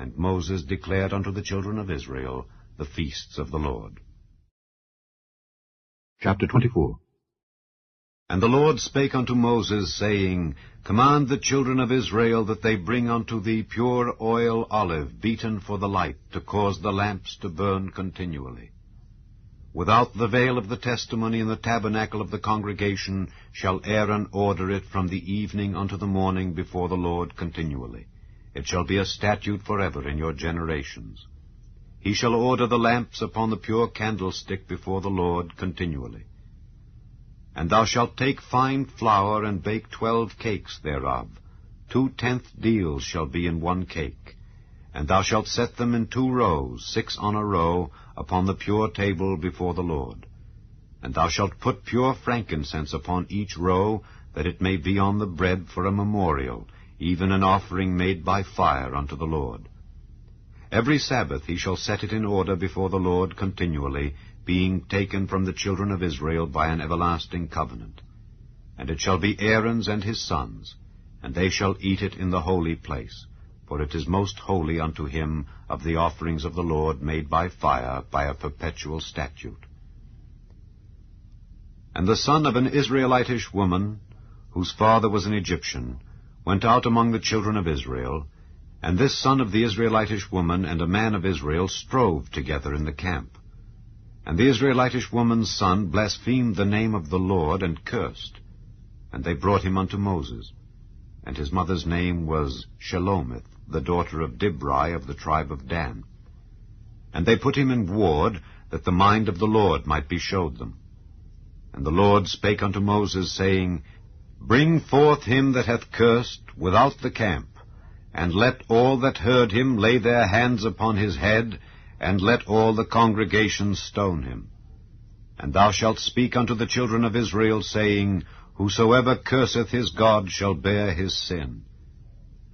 And Moses declared unto the children of Israel the feasts of the Lord. Chapter 24. And the Lord spake unto Moses, saying, Command the children of Israel that they bring unto thee pure oil olive, beaten for the light, to cause the lamps to burn continually. Without the veil of the testimony in the tabernacle of the congregation shall Aaron order it from the evening unto the morning before the Lord continually. It shall be a statute forever in your generations. He shall order the lamps upon the pure candlestick before the Lord continually. And thou shalt take fine flour, and bake 12 cakes thereof. 2/10 deals shall be in 1 cake. And thou shalt set them in 2 rows, 6 on a row, upon the pure table before the Lord. And thou shalt put pure frankincense upon each row, that it may be on the bread for a memorial, even an offering made by fire unto the Lord. Every Sabbath he shall set it in order before the Lord continually, being taken from the children of Israel by an everlasting covenant. And it shall be Aaron's and his sons, and they shall eat it in the holy place, for it is most holy unto him of the offerings of the Lord made by fire, by a perpetual statute. And the son of an Israelitish woman, whose father was an Egyptian, went out among the children of Israel, and this son of the Israelitish woman and a man of Israel strove together in the camp. And the Israelitish woman's son blasphemed the name of the Lord, and cursed. And they brought him unto Moses. And his mother's name was Shelomith, the daughter of Dibri of the tribe of Dan. And they put him in ward, that the mind of the Lord might be showed them. And the Lord spake unto Moses, saying, Bring forth him that hath cursed without the camp, and let all that heard him lay their hands upon his head, and let all the congregation stone him. And thou shalt speak unto the children of Israel, saying, Whosoever curseth his God shall bear his sin.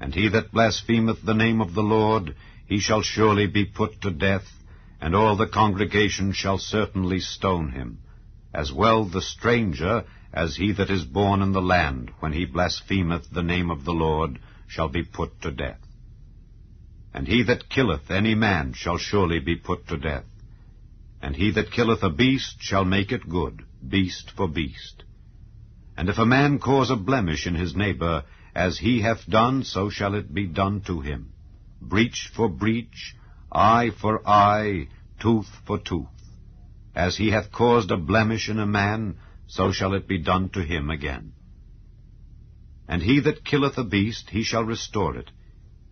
And he that blasphemeth the name of the Lord, he shall surely be put to death, and all the congregation shall certainly stone him, as well the stranger as he that is born in the land, when he blasphemeth the name of the Lord, shall be put to death. And he that killeth any man shall surely be put to death. And he that killeth a beast shall make it good, beast for beast. And if a man cause a blemish in his neighbor, as he hath done, so shall it be done to him. Breach for breach, eye for eye, tooth for tooth. As he hath caused a blemish in a man, so shall it be done to him again. And he that killeth a beast, he shall restore it,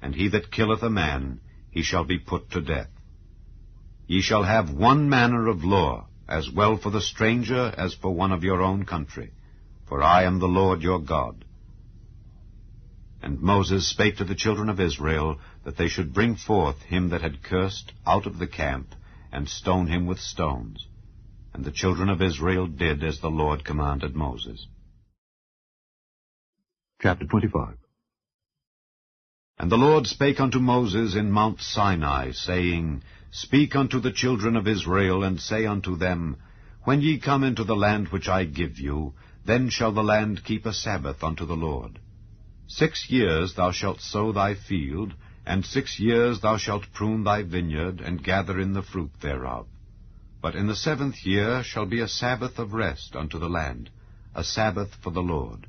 and he that killeth a man, he shall be put to death. Ye shall have one manner of law, as well for the stranger as for one of your own country, for I am the Lord your God. And Moses spake to the children of Israel, that they should bring forth him that had cursed out of the camp, and stone him with stones. And the children of Israel did as the Lord commanded Moses. Chapter 25. And the Lord spake unto Moses in Mount Sinai, saying, Speak unto the children of Israel, and say unto them, When ye come into the land which I give you, then shall the land keep a Sabbath unto the Lord. 6 years thou shalt sow thy field, and 6 years thou shalt prune thy vineyard, and gather in the fruit thereof. But in the 7th year shall be a Sabbath of rest unto the land, a Sabbath for the Lord.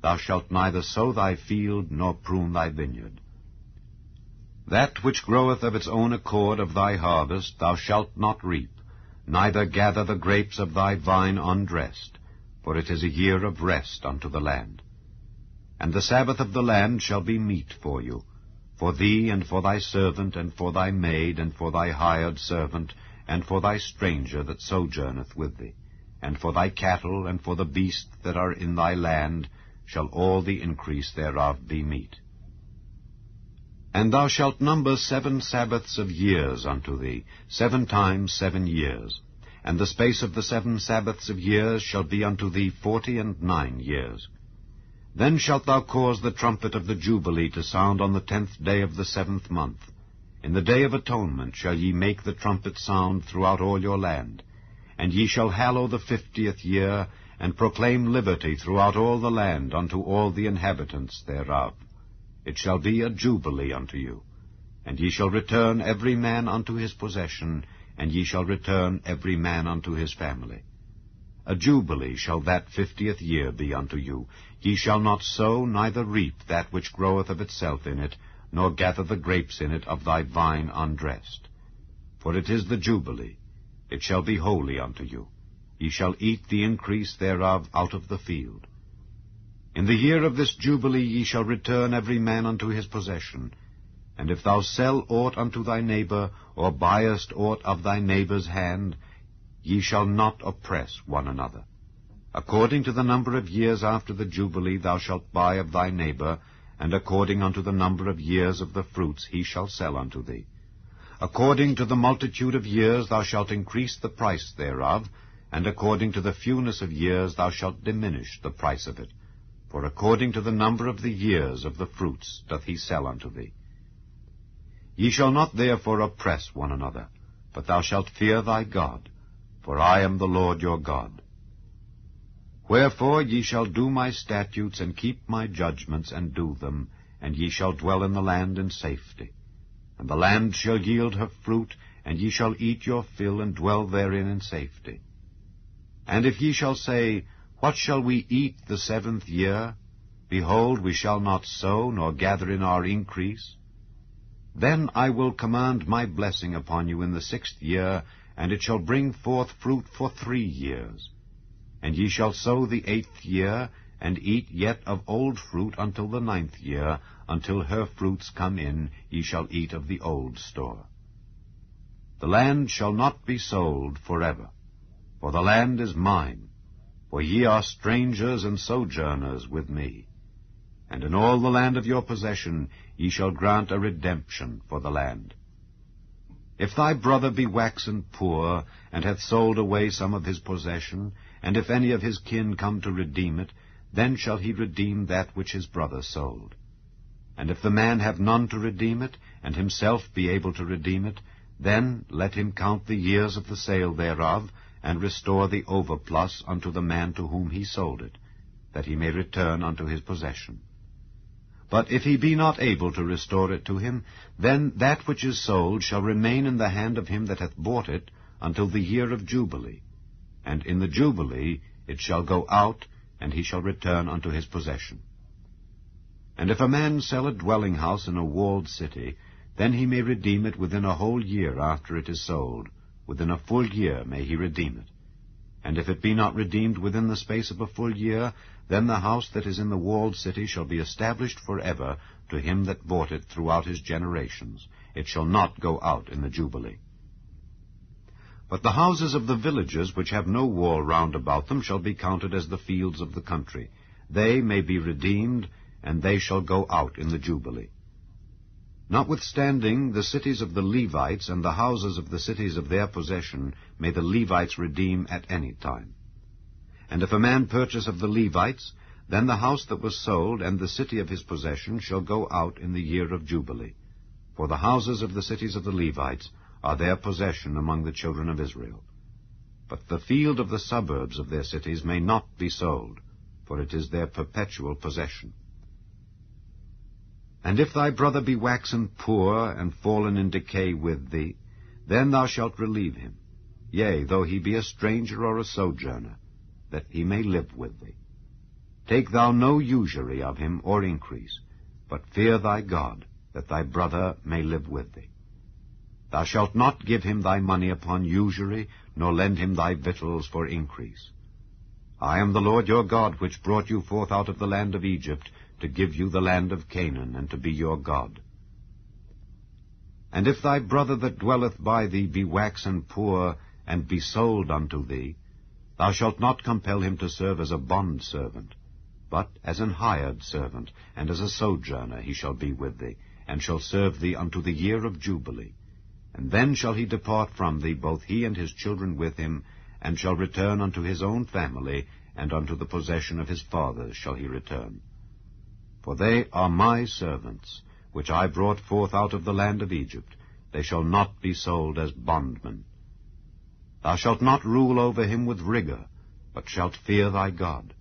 Thou shalt neither sow thy field, nor prune thy vineyard. That which groweth of its own accord of thy harvest thou shalt not reap, neither gather the grapes of thy vine undressed, for it is a year of rest unto the land. And the Sabbath of the land shall be meat for you, for thee, and for thy servant, and for thy maid, and for thy hired servant, and for thy stranger that sojourneth with thee, and for thy cattle, and for the beasts that are in thy land, shall all the increase thereof be meat. And thou shalt number 7 Sabbaths of years unto thee, 7 times 7 years. And the space of the 7 Sabbaths of years shall be unto thee 49 years. Then shalt thou cause the trumpet of the Jubilee to sound on the 10th day of the 7th month. In the day of atonement shall ye make the trumpet sound throughout all your land. And ye shall hallow the 50th year, and proclaim liberty throughout all the land unto all the inhabitants thereof. It shall be a jubilee unto you. And ye shall return every man unto his possession, and ye shall return every man unto his family. A jubilee shall that 50th year be unto you. Ye shall not sow, neither reap that which groweth of itself in it, nor gather the grapes in it of thy vine undressed. For it is the jubilee, it shall be holy unto you. Ye shall eat the increase thereof out of the field. In the year of this jubilee ye shall return every man unto his possession. And if thou sell aught unto thy neighbor, or buyest aught of thy neighbor's hand, ye shall not oppress one another. According to the number of years after the jubilee thou shalt buy of thy neighbor, and according unto the number of years of the fruits he shall sell unto thee. According to the multitude of years thou shalt increase the price thereof, and according to the fewness of years thou shalt diminish the price of it. For according to the number of the years of the fruits doth he sell unto thee. Ye shall not therefore oppress one another, but thou shalt fear thy God, for I am the Lord your God. Wherefore ye shall do my statutes, and keep my judgments, and do them, and ye shall dwell in the land in safety. And the land shall yield her fruit, and ye shall eat your fill, and dwell therein in safety. And if ye shall say, What shall we eat the 7th year? Behold, we shall not sow, nor gather in our increase. Then I will command my blessing upon you in the 6th year, and it shall bring forth fruit for 3 years. And ye shall sow the 8th year, and eat yet of old fruit until the 9th year, until her fruits come in, ye shall eat of the old store. The land shall not be sold forever, for the land is mine, for ye are strangers and sojourners with me. And in all the land of your possession ye shall grant a redemption for the land. If thy brother be waxen poor, and hath sold away some of his possession, and if any of his kin come to redeem it, then shall he redeem that which his brother sold. And if the man have none to redeem it, and himself be able to redeem it, then let him count the years of the sale thereof, and restore the overplus unto the man to whom he sold it, that he may return unto his possession. But if he be not able to restore it to him, then that which is sold shall remain in the hand of him that hath bought it until the year of Jubilee. And in the Jubilee it shall go out, and he shall return unto his possession. And if a man sell a dwelling house in a walled city, then he may redeem it within a whole year after it is sold. Within a full year may he redeem it. And if it be not redeemed within the space of a full year, then the house that is in the walled city shall be established forever to him that bought it throughout his generations. It shall not go out in the Jubilee. But the houses of the villages which have no wall round about them shall be counted as the fields of the country. They may be redeemed, and they shall go out in the Jubilee. Notwithstanding, the cities of the Levites and the houses of the cities of their possession may the Levites redeem at any time. And if a man purchase of the Levites, then the house that was sold and the city of his possession shall go out in the year of Jubilee. For the houses of the cities of the Levites are their possession among the children of Israel. But the field of the suburbs of their cities may not be sold, for it is their perpetual possession. And if thy brother be waxen poor, and fallen in decay with thee, then thou shalt relieve him, yea, though he be a stranger or a sojourner, that he may live with thee. Take thou no usury of him or increase, but fear thy God, that thy brother may live with thee. Thou shalt not give him thy money upon usury, nor lend him thy victuals for increase. I am the Lord your God, which brought you forth out of the land of Egypt, to give you the land of Canaan, and to be your God. And if thy brother that dwelleth by thee be waxen poor, and be sold unto thee, thou shalt not compel him to serve as a bondservant, but as an hired servant, and as a sojourner he shall be with thee, and shall serve thee unto the year of Jubilee. And then shall he depart from thee, both he and his children with him, and shall return unto his own family, and unto the possession of his fathers shall he return. For they are my servants, which I brought forth out of the land of Egypt. They shall not be sold as bondmen. Thou shalt not rule over him with rigor, but shalt fear thy God.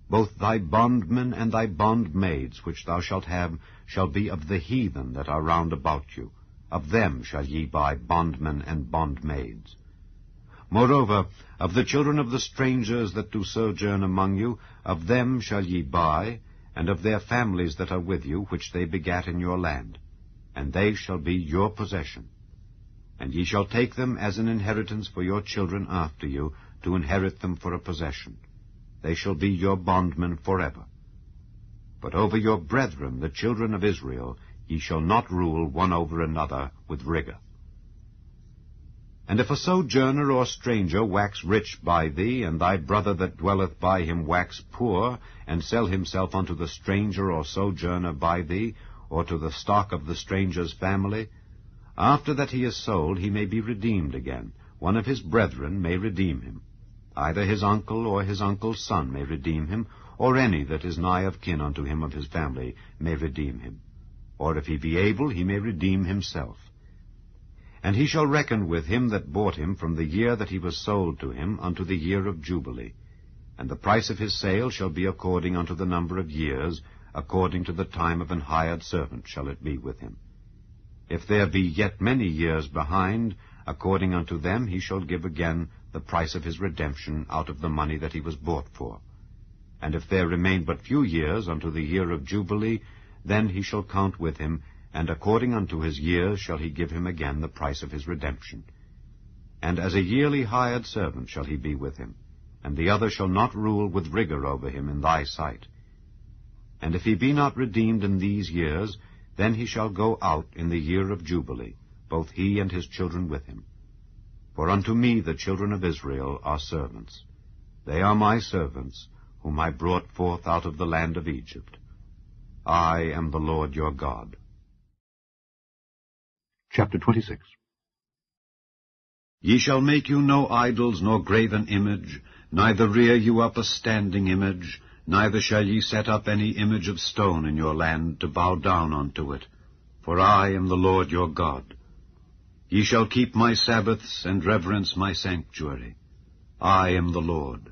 Both thy bondmen and thy bondmaids, which thou shalt have, shall be of the heathen that are round about you. Of them shall ye buy bondmen and bondmaids. Moreover, of the children of the strangers that do sojourn among you, of them shall ye buy, and of their families that are with you, which they begat in your land. And they shall be your possession. And ye shall take them as an inheritance for your children after you, to inherit them for a possession. They shall be your bondmen forever. But over your brethren, the children of Israel, ye shall not rule one over another with rigor. And if a sojourner or stranger wax rich by thee, and thy brother that dwelleth by him wax poor, and sell himself unto the stranger or sojourner by thee, or to the stock of the stranger's family, after that he is sold, he may be redeemed again. One of his brethren may redeem him. Either his uncle or his uncle's son may redeem him, or any that is nigh of kin unto him of his family may redeem him. Or if he be able, he may redeem himself. And he shall reckon with him that bought him from the year that he was sold to him unto the year of Jubilee. And the price of his sale shall be according unto the number of years, according to the time of an hired servant shall it be with him. If there be yet many years behind, according unto them he shall give again the price of his redemption out of the money that he was bought for. And if there remain but few years unto the year of Jubilee, then he shall count with him, and according unto his years shall he give him again the price of his redemption. And as a yearly hired servant shall he be with him, and the other shall not rule with rigor over him in thy sight. And if he be not redeemed in these years, then he shall go out in the year of Jubilee, both he and his children with him. For unto me the children of Israel are servants. They are my servants, whom I brought forth out of the land of Egypt. I am the Lord your God. Chapter 26. Ye shall make you no idols, nor graven image, neither rear you up a standing image, neither shall ye set up any image of stone in your land to bow down unto it. For I am the Lord your God. Ye shall keep my Sabbaths, and reverence my sanctuary. I am the Lord.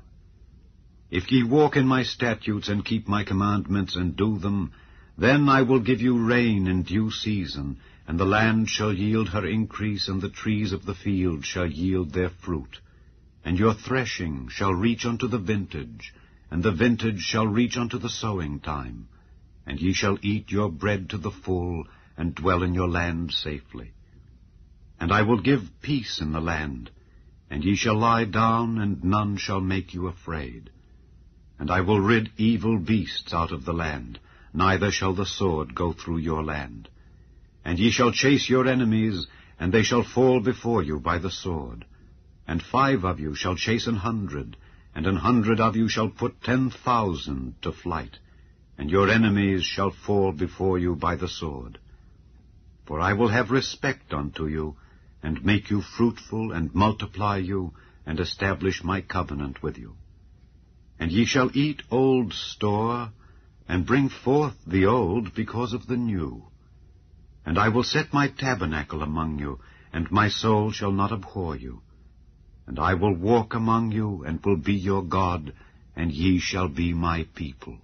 If ye walk in my statutes, and keep my commandments, and do them, then I will give you rain in due season, and the land shall yield her increase, and the trees of the field shall yield their fruit. And your threshing shall reach unto the vintage, and the vintage shall reach unto the sowing time. And ye shall eat your bread to the full, and dwell in your land safely. And I will give peace in the land, and ye shall lie down, and none shall make you afraid. And I will rid evil beasts out of the land, neither shall the sword go through your land. And ye shall chase your enemies, and they shall fall before you by the sword. And 5 of you shall chase 100, and 100 of you shall put 10,000 to flight, and your enemies shall fall before you by the sword. For I will have respect unto you, and make you fruitful, and multiply you, and establish my covenant with you. And ye shall eat old store, and bring forth the old because of the new. And I will set my tabernacle among you, and my soul shall not abhor you. And I will walk among you, and will be your God, and ye shall be my people.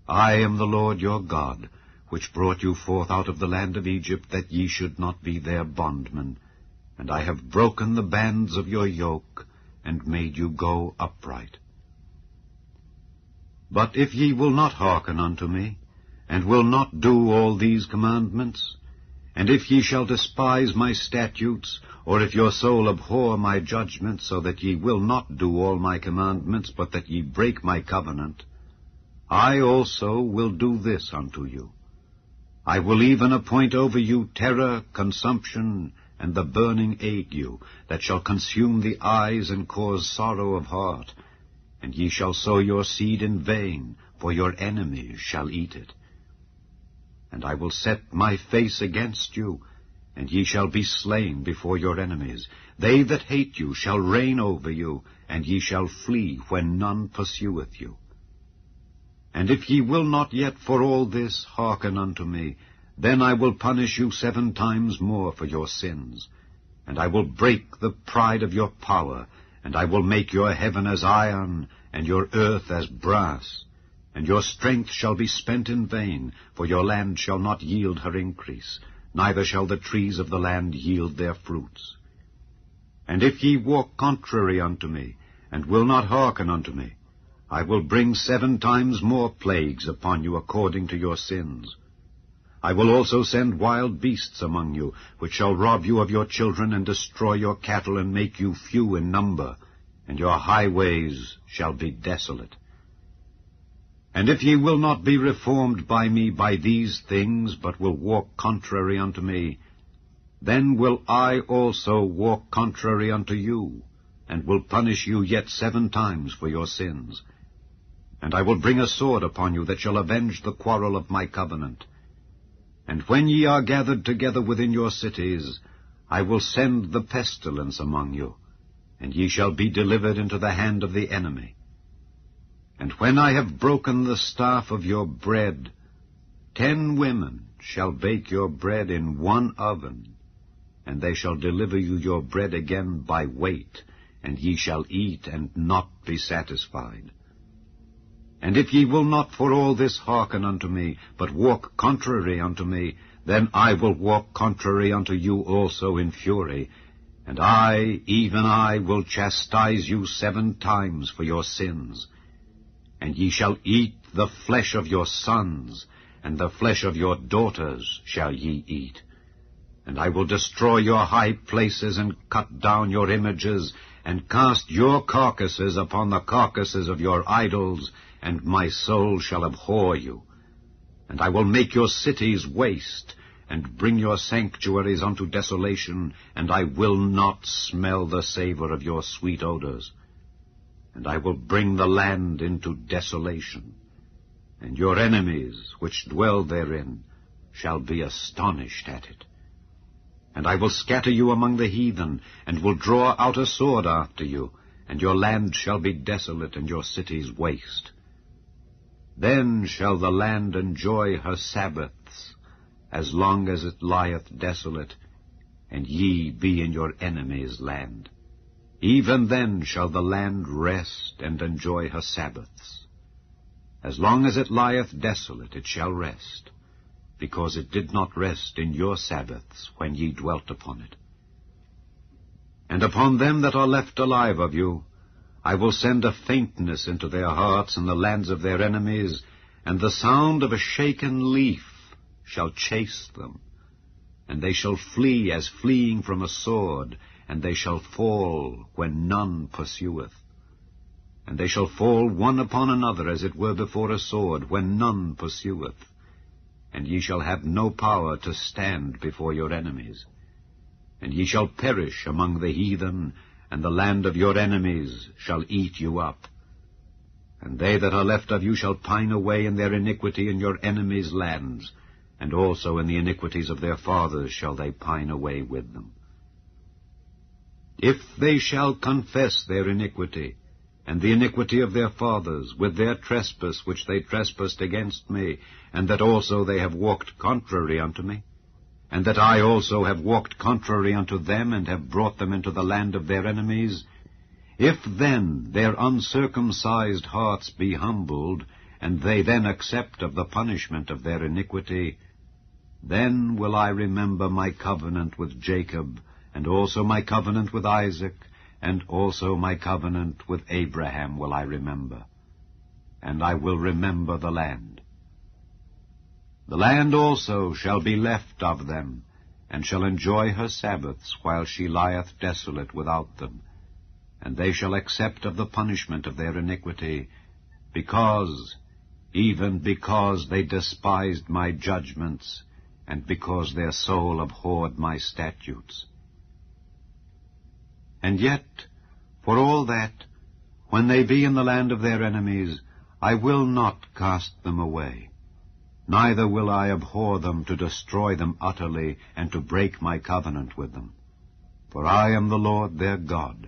I am the Lord your God, which brought you forth out of the land of Egypt, that ye should not be their bondmen. And I have broken the bands of your yoke, and made you go upright. But if ye will not hearken unto me, and will not do all these commandments, and if ye shall despise my statutes, or if your soul abhor my judgments, so that ye will not do all my commandments, but that ye break my covenant, I also will do this unto you. I will even appoint over you terror, consumption, and the burning ague, that shall consume the eyes and cause sorrow of heart. And ye shall sow your seed in vain, for your enemies shall eat it. And I will set my face against you, and ye shall be slain before your enemies. They that hate you shall reign over you, and ye shall flee when none pursueth you. And if ye will not yet for all this hearken unto me, then I will punish you 7 times more for your sins. And I will break the pride of your power, and I will make your heaven as iron, and your earth as brass. And your strength shall be spent in vain, for your land shall not yield her increase, neither shall the trees of the land yield their fruits. And if ye walk contrary unto me, and will not hearken unto me, I will bring 7 times more plagues upon you according to your sins. I will also send wild beasts among you, which shall rob you of your children, and destroy your cattle, and make you few in number, and your highways shall be desolate. And if ye will not be reformed by me by these things, but will walk contrary unto me, then will I also walk contrary unto you, and will punish you yet 7 times for your sins. And I will bring a sword upon you that shall avenge the quarrel of my covenant. And when ye are gathered together within your cities, I will send the pestilence among you, and ye shall be delivered into the hand of the enemy. And when I have broken the staff of your bread, 10 women shall bake your bread in 1 oven, and they shall deliver you your bread again by weight, and ye shall eat and not be satisfied. And if ye will not for all this hearken unto me, but walk contrary unto me, then I will walk contrary unto you also in fury, and I, even I, will chastise you 7 times for your sins. And ye shall eat the flesh of your sons, and the flesh of your daughters shall ye eat. And I will destroy your high places, and cut down your images, and cast your carcasses upon the carcasses of your idols, and my soul shall abhor you. And I will make your cities waste, and bring your sanctuaries unto desolation, and I will not smell the savor of your sweet odors. And I will bring the land into desolation, and your enemies which dwell therein shall be astonished at it. And I will scatter you among the heathen, and will draw out a sword after you, and your land shall be desolate, and your cities waste. Then shall the land enjoy her Sabbaths, as long as it lieth desolate, and ye be in your enemies' land. Even then shall the land rest and enjoy her Sabbaths. As long as it lieth desolate, it shall rest, because it did not rest in your Sabbaths when ye dwelt upon it. And upon them that are left alive of you, I will send a faintness into their hearts in the lands of their enemies, and the sound of a shaken leaf shall chase them. And they shall flee as fleeing from a sword, and they shall fall when none pursueth. And they shall fall one upon another as it were before a sword, when none pursueth. And ye shall have no power to stand before your enemies. And ye shall perish among the heathen, and the land of your enemies shall eat you up. And they that are left of you shall pine away in their iniquity in your enemies' lands, and also in the iniquities of their fathers shall they pine away with them. If they shall confess their iniquity, and the iniquity of their fathers, with their trespass which they trespassed against me, and that also they have walked contrary unto me, and that I also have walked contrary unto them, and have brought them into the land of their enemies, if then their uncircumcised hearts be humbled, and they then accept of the punishment of their iniquity, then will I remember my covenant with Jacob, and also my covenant with Isaac, and also my covenant with Abraham will I remember, and I will remember the land. The land also shall be left of them, and shall enjoy her Sabbaths while she lieth desolate without them, and they shall accept of the punishment of their iniquity, even because they despised my judgments, and because their soul abhorred my statutes. And yet, for all that, when they be in the land of their enemies, I will not cast them away, neither will I abhor them to destroy them utterly, and to break my covenant with them. For I am the Lord their God.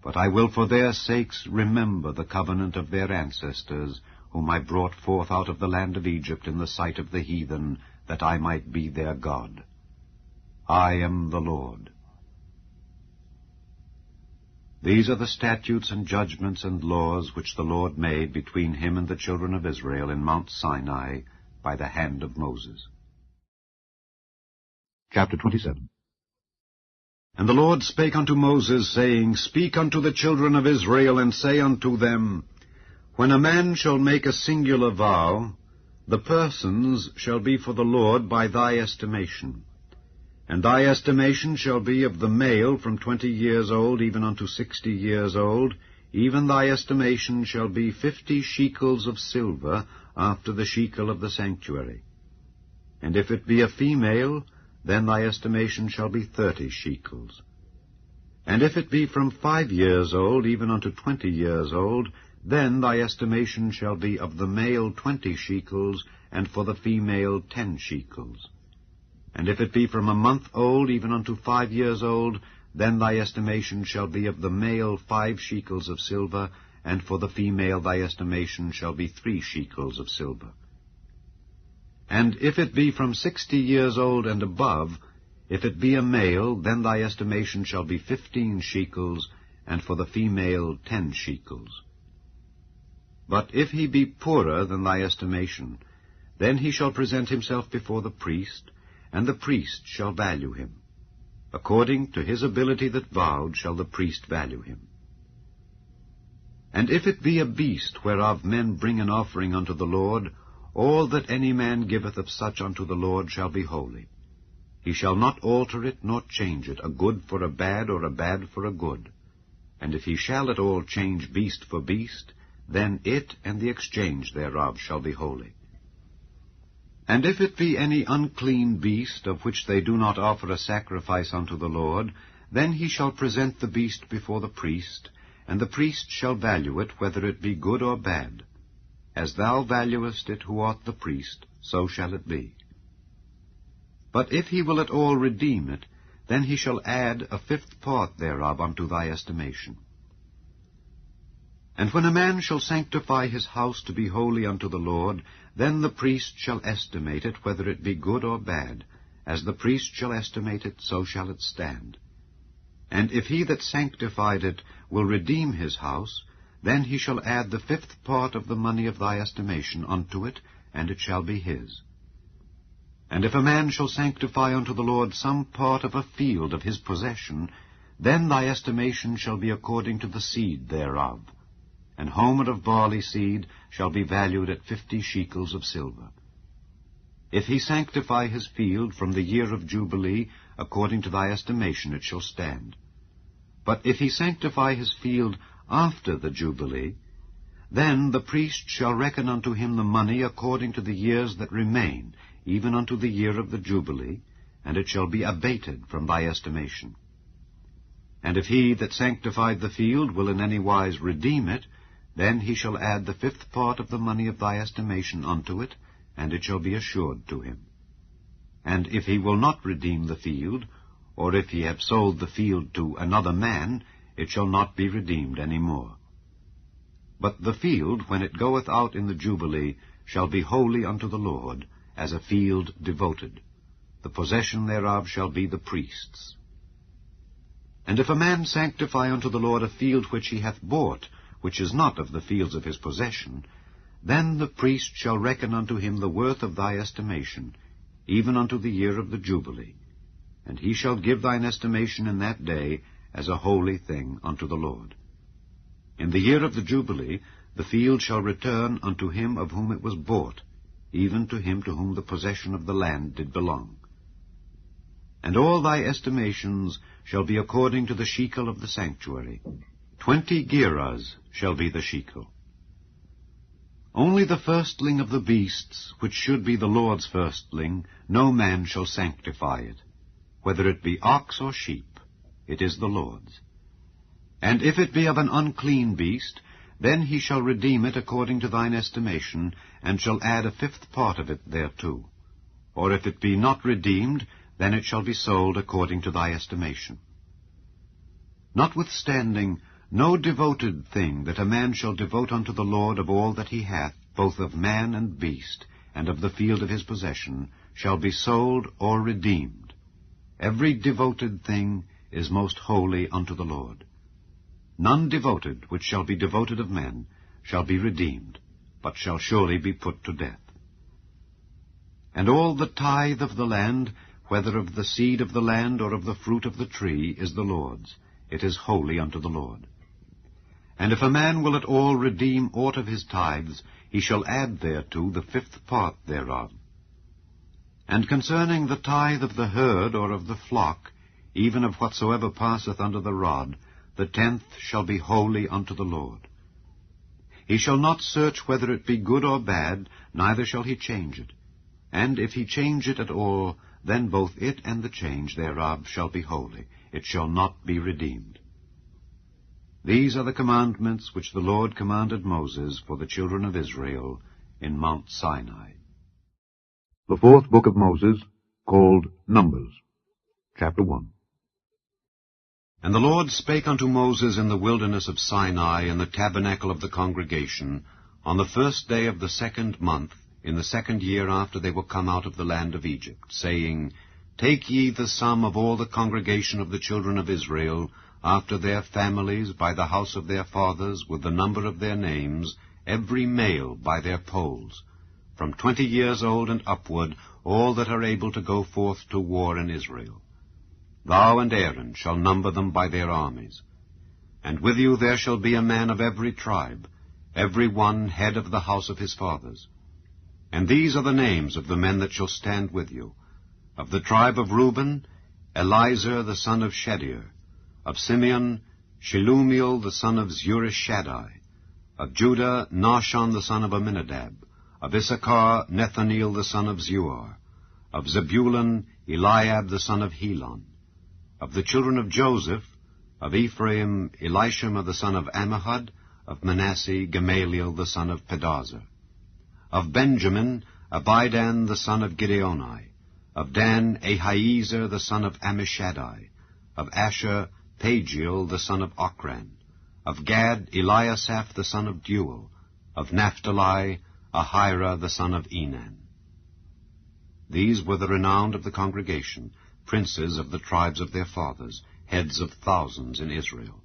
But I will for their sakes remember the covenant of their ancestors, whom I brought forth out of the land of Egypt in the sight of the heathen, that I might be their God. I am the Lord. These are the statutes and judgments and laws which the Lord made between him and the children of Israel in Mount Sinai by the hand of Moses. Chapter 27. And the Lord spake unto Moses, saying, Speak unto the children of Israel, and say unto them, When a man shall make a singular vow, the persons shall be for the Lord by thy estimation. And thy estimation shall be of the male from 20 years old even unto 60 years old, even thy estimation shall be 50 shekels of silver after the shekel of the sanctuary. And if it be a female, then thy estimation shall be 30 shekels. And if it be from 5 years old even unto 20 years old, then thy estimation shall be of the male 20 shekels, and for the female 10 shekels. And if it be from a month old even unto 5 years old, then thy estimation shall be of the male 5 shekels of silver, and for the female thy estimation shall be 3 shekels of silver. And if it be from 60 years old and above, if it be a male, then thy estimation shall be 15 shekels, and for the female 10 shekels. But if he be poorer than thy estimation, then he shall present himself before the priest, and the priest shall value him. According to his ability that vowed shall the priest value him. And if it be a beast whereof men bring an offering unto the Lord, all that any man giveth of such unto the Lord shall be holy. He shall not alter it nor change it, a good for a bad, or a bad for a good. And if he shall at all change beast for beast, then it and the exchange thereof shall be holy. And if it be any unclean beast, of which they do not offer a sacrifice unto the Lord, then he shall present the beast before the priest, and the priest shall value it, whether it be good or bad. As thou valuest it who art the priest, so shall it be. But if he will at all redeem it, then he shall add a 5th part thereof unto thy estimation. And when a man shall sanctify his house to be holy unto the Lord, then the priest shall estimate it, whether it be good or bad. As the priest shall estimate it, so shall it stand. And if he that sanctified it will redeem his house, then he shall add the 5th part of the money of thy estimation unto it, and it shall be his. And if a man shall sanctify unto the Lord some part of a field of his possession, then thy estimation shall be according to the seed thereof. An homer of barley seed shall be valued at 50 shekels of silver. If he sanctify his field from the year of Jubilee, according to thy estimation it shall stand. But if he sanctify his field after the Jubilee, then the priest shall reckon unto him the money according to the years that remain, even unto the year of the Jubilee, and it shall be abated from thy estimation. And if he that sanctified the field will in any wise redeem it, then he shall add the 5th part of the money of thy estimation unto it, and it shall be assured to him. And if he will not redeem the field, or if he have sold the field to another man, it shall not be redeemed any more. But the field, when it goeth out in the Jubilee, shall be holy unto the Lord, as a field devoted. The possession thereof shall be the priest's. And if a man sanctify unto the Lord a field which he hath bought, which is not of the fields of his possession, then the priest shall reckon unto him the worth of thy estimation, even unto the year of the Jubilee. And he shall give thine estimation in that day as a holy thing unto the Lord. In the year of the Jubilee the field shall return unto him of whom it was bought, even to him to whom the possession of the land did belong. And all thy estimations shall be according to the shekel of the sanctuary. 20 gerahs shall be the shekel. Only the firstling of the beasts, which should be the Lord's firstling, no man shall sanctify it. Whether it be ox or sheep, it is the Lord's. And if it be of an unclean beast, then he shall redeem it according to thine estimation, and shall add a 5th part of it thereto. Or if it be not redeemed, then it shall be sold according to thy estimation. Notwithstanding, no devoted thing that a man shall devote unto the Lord of all that he hath, both of man and beast, and of the field of his possession, shall be sold or redeemed. Every devoted thing is most holy unto the Lord. None devoted, which shall be devoted of men, shall be redeemed, but shall surely be put to death. And all the tithe of the land, whether of the seed of the land or of the fruit of the tree, is the Lord's. It is holy unto the Lord. And if a man will at all redeem aught of his tithes, he shall add thereto the 5th part thereof. And concerning the tithe of the herd or of the flock, even of whatsoever passeth under the rod, the 10th shall be holy unto the Lord. He shall not search whether it be good or bad, neither shall he change it. And if he change it at all, then both it and the change thereof shall be holy. It shall not be redeemed. These are the commandments which the Lord commanded Moses for the children of Israel in Mount Sinai. The 4th book of Moses, called Numbers, chapter 1. And the Lord spake unto Moses in the wilderness of Sinai in the tabernacle of the congregation on the 1st day of the 2nd month, in the 2nd year after they were come out of the land of Egypt, saying, Take ye the sum of all the congregation of the children of Israel, after their families, by the house of their fathers, with the number of their names, every male by their polls, from 20 years old and upward, all that are able to go forth to war in Israel. Thou and Aaron shall number them by their armies. And with you there shall be a man of every tribe, every one head of the house of his fathers. And these are the names of the men that shall stand with you. Of the tribe of Reuben, Elizur the son of Shedeur. Of Simeon, Shelumiel the son of Zurishaddai. Of Judah, Nahshon the son of Amminadab. Of Issachar, Nethaneel the son of Zuar. Of Zebulun, Eliab the son of Helon. Of the children of Joseph, of Ephraim, Elishama the son of Ammihud. Of Manasseh, Gamaliel the son of Pedazur. Of Benjamin, Abidan the son of Gideoni. Of Dan, Ahiezer the son of Ammishaddai. Of Asher, Pagiel the son of Ochran. Of Gad, Eliasaph the son of Deuel. Of Naphtali, Ahira the son of Enan. These were the renowned of the congregation, princes of the tribes of their fathers, heads of thousands in Israel.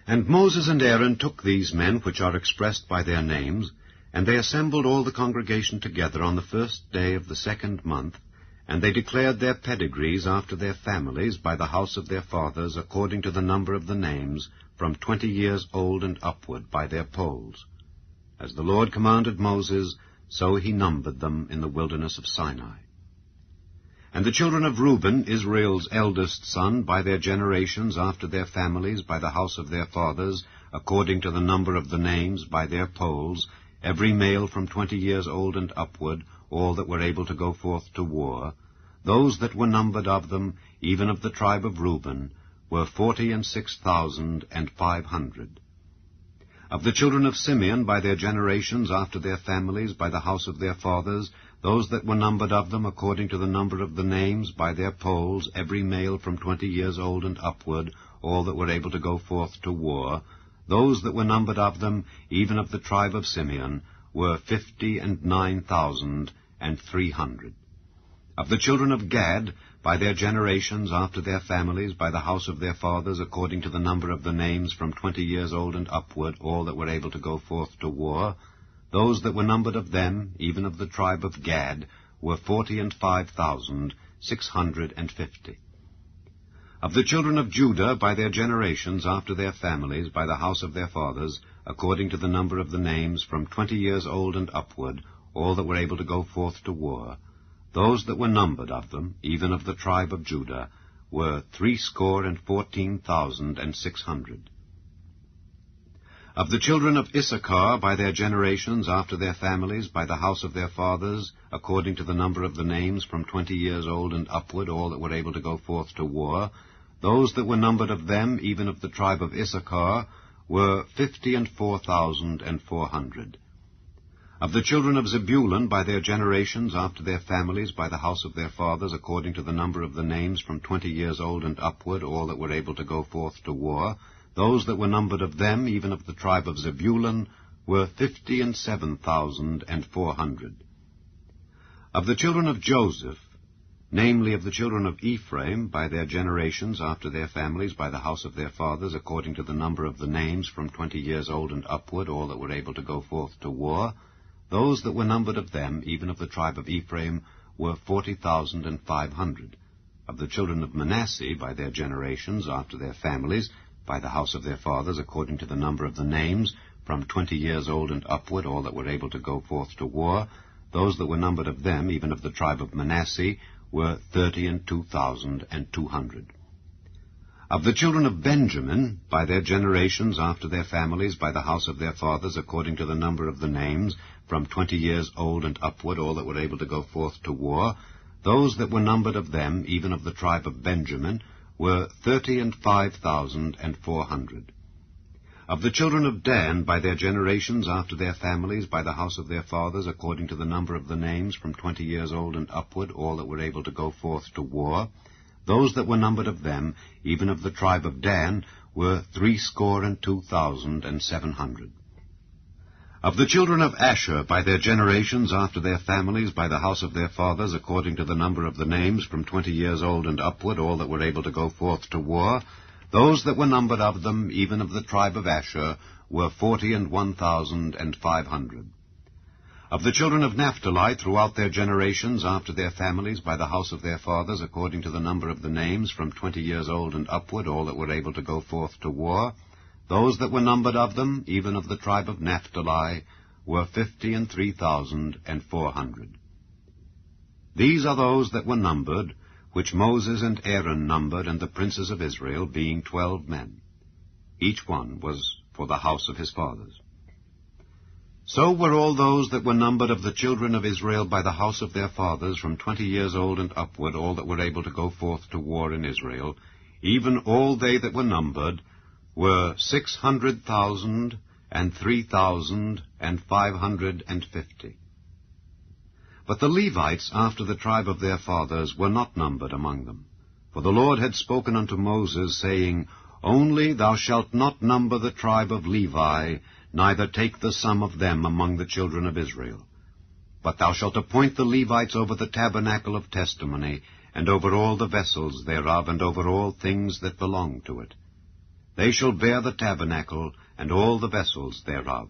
And Moses and Aaron took these men which are expressed by their names, and they assembled all the congregation together on the 1st day of the 2nd month, and they declared their pedigrees after their families by the house of their fathers, according to the number of the names, from 20 years old and upward, by their polls. As the Lord commanded Moses, so he numbered them in the wilderness of Sinai. And the children of Reuben, Israel's eldest son, by their generations after their families, by the house of their fathers, according to the number of the names, by their polls, every male from 20 years old and upward, all that were able to go forth to war, those that were numbered of them, even of the tribe of Reuben, were 46,500. Of the children of Simeon, by their generations after their families, by the house of their fathers, those that were numbered of them, according to the number of the names, by their polls, every male from 20 years old and upward, all that were able to go forth to war, those that were numbered of them, even of the tribe of Simeon, were 59,300. Of the children of Gad, by their generations after their families, by the house of their fathers, according to the number of the names, from 20 years old and upward, all that were able to go forth to war, those that were numbered of them, even of the tribe of Gad, were 45,650. Of the children of Judah, by their generations after their families, by the house of their fathers, according to the number of the names, from 20 years old and upward, all that were able to go forth to war, those that were numbered of them, even of the tribe of Judah, were 314,600. Of the children of Issachar, by their generations after their families, by the house of their fathers, according to the number of the names, from 20 years old and upward, all that were able to go forth to war, those that were numbered of them, even of the tribe of Issachar, were 54,400. Of the children of Zebulun, by their generations after their families, by the house of their fathers, according to the number of the names, from 20 years old and upward, all that were able to go forth to war, those that were numbered of them, even of the tribe of Zebulun, were 57,400. Of the children of Joseph, namely of the children of Ephraim, by their generations, after their families, by the house of their fathers, according to the number of the names, from 20 years old and upward, all that were able to go forth to war, those that were numbered of them, even of the tribe of Ephraim, were 40,500. Of the children of Manasseh, by their generations, after their families, by the house of their fathers, according to the number of the names, from 20 years old and upward, all that were able to go forth to war, those that were numbered of them, even of the tribe of Manasseh, were 32,200. Of the children of Benjamin, by their generations, after their families, by the house of their fathers, according to the number of the names, from 20 years old and upward, all that were able to go forth to war, those that were numbered of them, even of the tribe of Benjamin, were 35,400. Of the children of Dan, by their generations, after their families, by the house of their fathers, according to the number of the names, from 20 years old and upward, all that were able to go forth to war, those that were numbered of them, even of the tribe of Dan, were 62,700. Of the children of Asher, by their generations, after their families, by the house of their fathers, according to the number of the names, from 20 years old and upward, all that were able to go forth to war, those that were numbered of them, even of the tribe of Asher, were 41,500. Of the children of Naphtali, throughout their generations, after their families, by the house of their fathers, according to the number of the names, from 20 years old and upward, all that were able to go forth to war, those that were numbered of them, even of the tribe of Naphtali, were 53,400. These are those that were numbered, which Moses and Aaron numbered, and the princes of Israel, being 12 men. Each one was for the house of his fathers. So were all those that were numbered of the children of Israel by the house of their fathers, from 20 years old and upward, all that were able to go forth to war in Israel, even all they that were numbered, were 600,003,550. But the Levites, after the tribe of their fathers, were not numbered among them. For the Lord had spoken unto Moses, saying, Only thou shalt not number the tribe of Levi, neither take the sum of them among the children of Israel. But thou shalt appoint the Levites over the tabernacle of testimony, and over all the vessels thereof, and over all things that belong to it. They shall bear the tabernacle, and all the vessels thereof,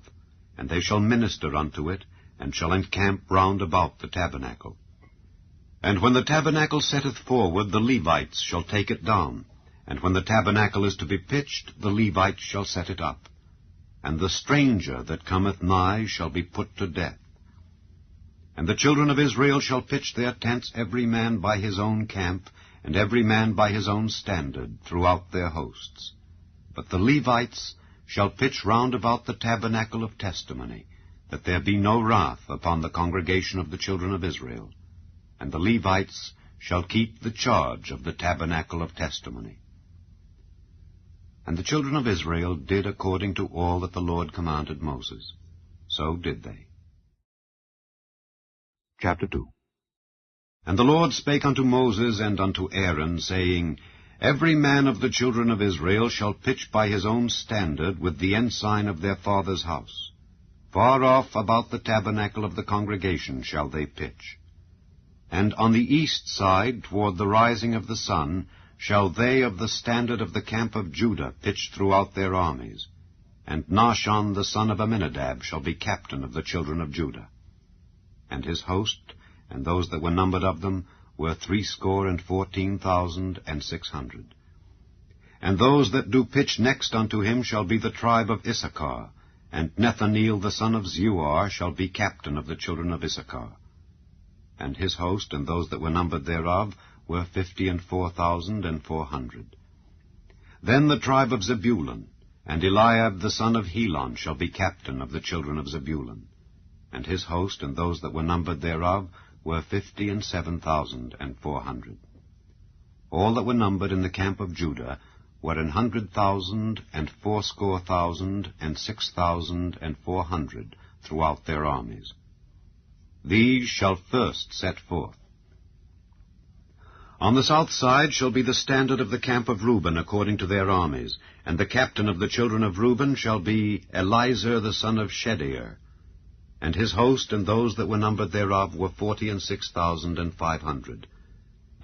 and they shall minister unto it, and shall encamp round about the tabernacle. And when the tabernacle setteth forward, the Levites shall take it down, and when the tabernacle is to be pitched, the Levites shall set it up. And the stranger that cometh nigh shall be put to death. And the children of Israel shall pitch their tents, every man by his own camp, and every man by his own standard, throughout their hosts. But the Levites shall pitch round about the tabernacle of testimony, that there be no wrath upon the congregation of the children of Israel. And the Levites shall keep the charge of the tabernacle of testimony. And the children of Israel did according to all that the Lord commanded Moses. So did they. Chapter 2. And the Lord spake unto Moses and unto Aaron, saying, Every man of the children of Israel shall pitch by his own standard with the ensign of their father's house. Far off about the tabernacle of the congregation shall they pitch. And on the east side, toward the rising of the sun, shall they of the standard of the camp of Judah pitch throughout their armies. And Nahshon the son of Amminadab shall be captain of the children of Judah. And his host, and those that were numbered of them, were 314,600. And those that do pitch next unto him shall be the tribe of Issachar, and Nethaneel the son of Zeuar shall be captain of the children of Issachar. And his host, and those that were numbered thereof, were 54,400. Then the tribe of Zebulun, and Eliab the son of Helon shall be captain of the children of Zebulun. And his host, and those that were numbered thereof, were 57,400. All that were numbered in the camp of Judah were 100,000, and 80,000, and 6,400 throughout their armies. These shall first set forth. On the south side shall be the standard of the camp of Reuben according to their armies, and the captain of the children of Reuben shall be Elizur the son of Shedeur. And his host and those that were numbered thereof were 46,500.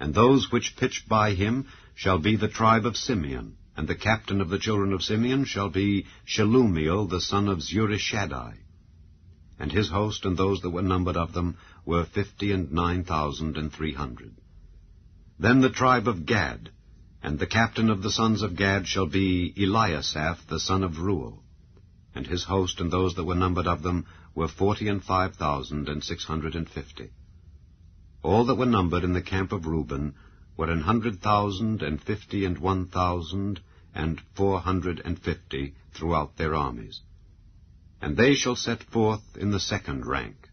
And those which pitch by him shall be the tribe of Simeon, and the captain of the children of Simeon shall be Shelumiel the son of Zurishaddai. And his host and those that were numbered of them were 59,300. Then the tribe of Gad, and the captain of the sons of Gad shall be Eliasaph the son of Reuel. And his host and those that were numbered of them were 45,650. All that were numbered in the camp of Reuben were 100,050 and 1,450 throughout their armies. And they shall set forth in the second rank.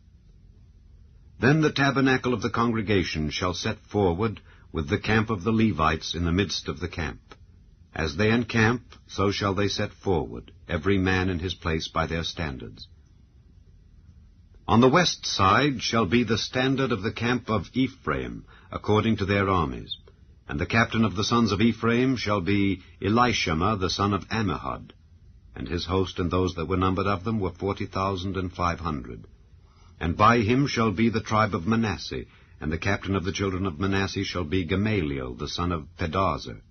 Then the tabernacle of the congregation shall set forward with the camp of the Levites in the midst of the camp. As they encamp, so shall they set forward, every man in his place by their standards. On the west side shall be the standard of the camp of Ephraim, according to their armies. And the captain of the sons of Ephraim shall be Elishama the son of Ammihud. And his host and those that were numbered of them were 40,500. And by him shall be the tribe of Manasseh, and the captain of the children of Manasseh shall be Gamaliel the son of Pedahzur.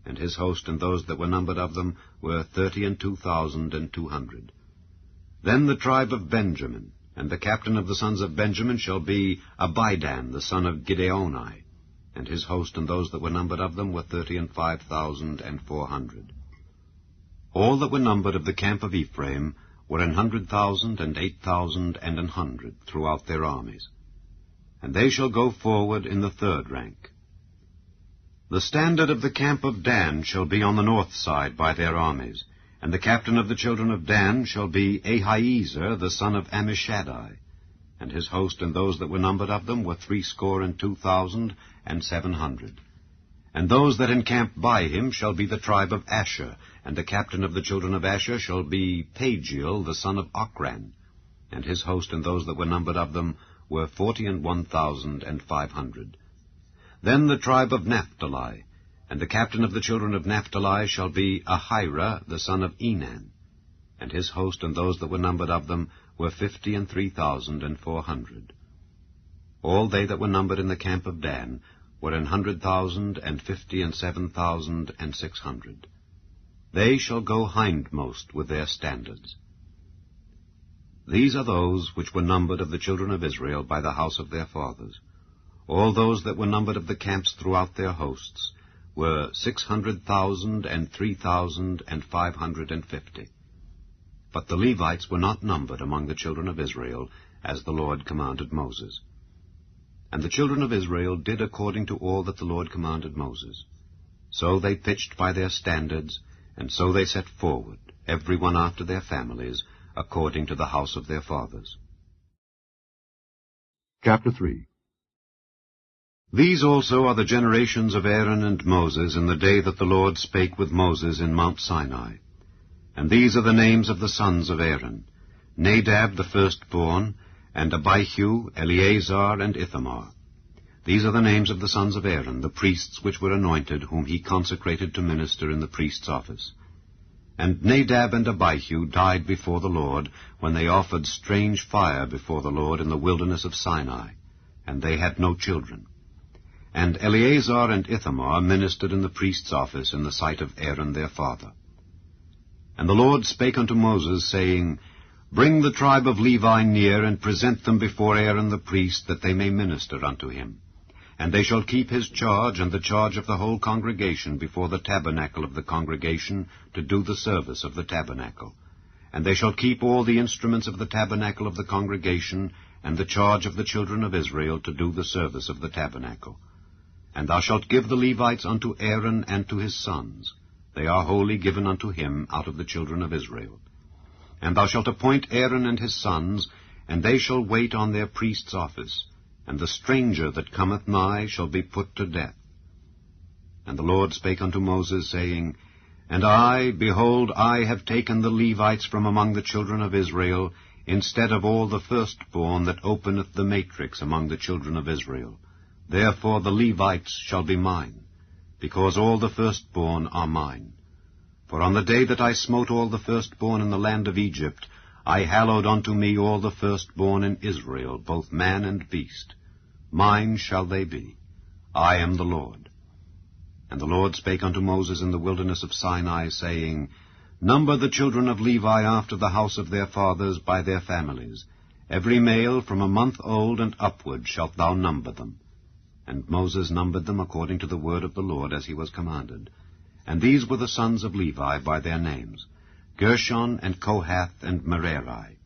And his host and those that were numbered of them were 32,200. Then the tribe of Benjamin, and the captain of the sons of Benjamin shall be Abidan the son of Gideoni. And his host and those that were numbered of them were 35,400. All that were numbered of the camp of Ephraim were 100,000 and 8,000 and 100 throughout their armies. And they shall go forward in the third rank. The standard of the camp of Dan shall be on the north side by their armies, and the captain of the children of Dan shall be Ahiezer the son of Ammishaddai. And his host and those that were numbered of them were 62,700. And those that encamp by him shall be the tribe of Asher, and the captain of the children of Asher shall be Pagiel the son of Ochran. And his host and those that were numbered of them were 41,500. Then the tribe of Naphtali, and the captain of the children of Naphtali shall be Ahira the son of Enan. And his host and those that were numbered of them were 53,400. All they that were numbered in the camp of Dan were 100,000 and 57,600. They shall go hindmost with their standards. These are those which were numbered of the children of Israel by the house of their fathers. All those that were numbered of the camps throughout their hosts were 600,000 and 3,550. But the Levites were not numbered among the children of Israel, as the Lord commanded Moses. And the children of Israel did according to all that the Lord commanded Moses. So they pitched by their standards, and so they set forward, every one after their families, according to the house of their fathers. Chapter 3. These also are the generations of Aaron and Moses in the day that the Lord spake with Moses in Mount Sinai. And these are the names of the sons of Aaron, Nadab the firstborn, and Abihu, Eleazar, and Ithamar. These are the names of the sons of Aaron, the priests which were anointed, whom he consecrated to minister in the priest's office. And Nadab and Abihu died before the Lord, when they offered strange fire before the Lord in the wilderness of Sinai, and they had no children. And Eleazar and Ithamar ministered in the priest's office in the sight of Aaron their father. And the Lord spake unto Moses, saying, Bring the tribe of Levi near, and present them before Aaron the priest, that they may minister unto him. And they shall keep his charge, and the charge of the whole congregation, before the tabernacle of the congregation, to do the service of the tabernacle. And they shall keep all the instruments of the tabernacle of the congregation, and the charge of the children of Israel, to do the service of the tabernacle. And thou shalt give the Levites unto Aaron and to his sons. They are wholly given unto him out of the children of Israel. And thou shalt appoint Aaron and his sons, and they shall wait on their priest's office, and the stranger that cometh nigh shall be put to death. And the Lord spake unto Moses, saying, And I, behold, I have taken the Levites from among the children of Israel, instead of all the firstborn that openeth the matrix among the children of Israel. Therefore the Levites shall be mine, because all the firstborn are mine. For on the day that I smote all the firstborn in the land of Egypt, I hallowed unto me all the firstborn in Israel, both man and beast. Mine shall they be. I am the Lord. And the Lord spake unto Moses in the wilderness of Sinai, saying, Number the children of Levi after the house of their fathers by their families. Every male from a month old and upward shalt thou number them. And Moses numbered them according to the word of the Lord, as he was commanded. And these were the sons of Levi by their names, Gershon and Kohath and Merari.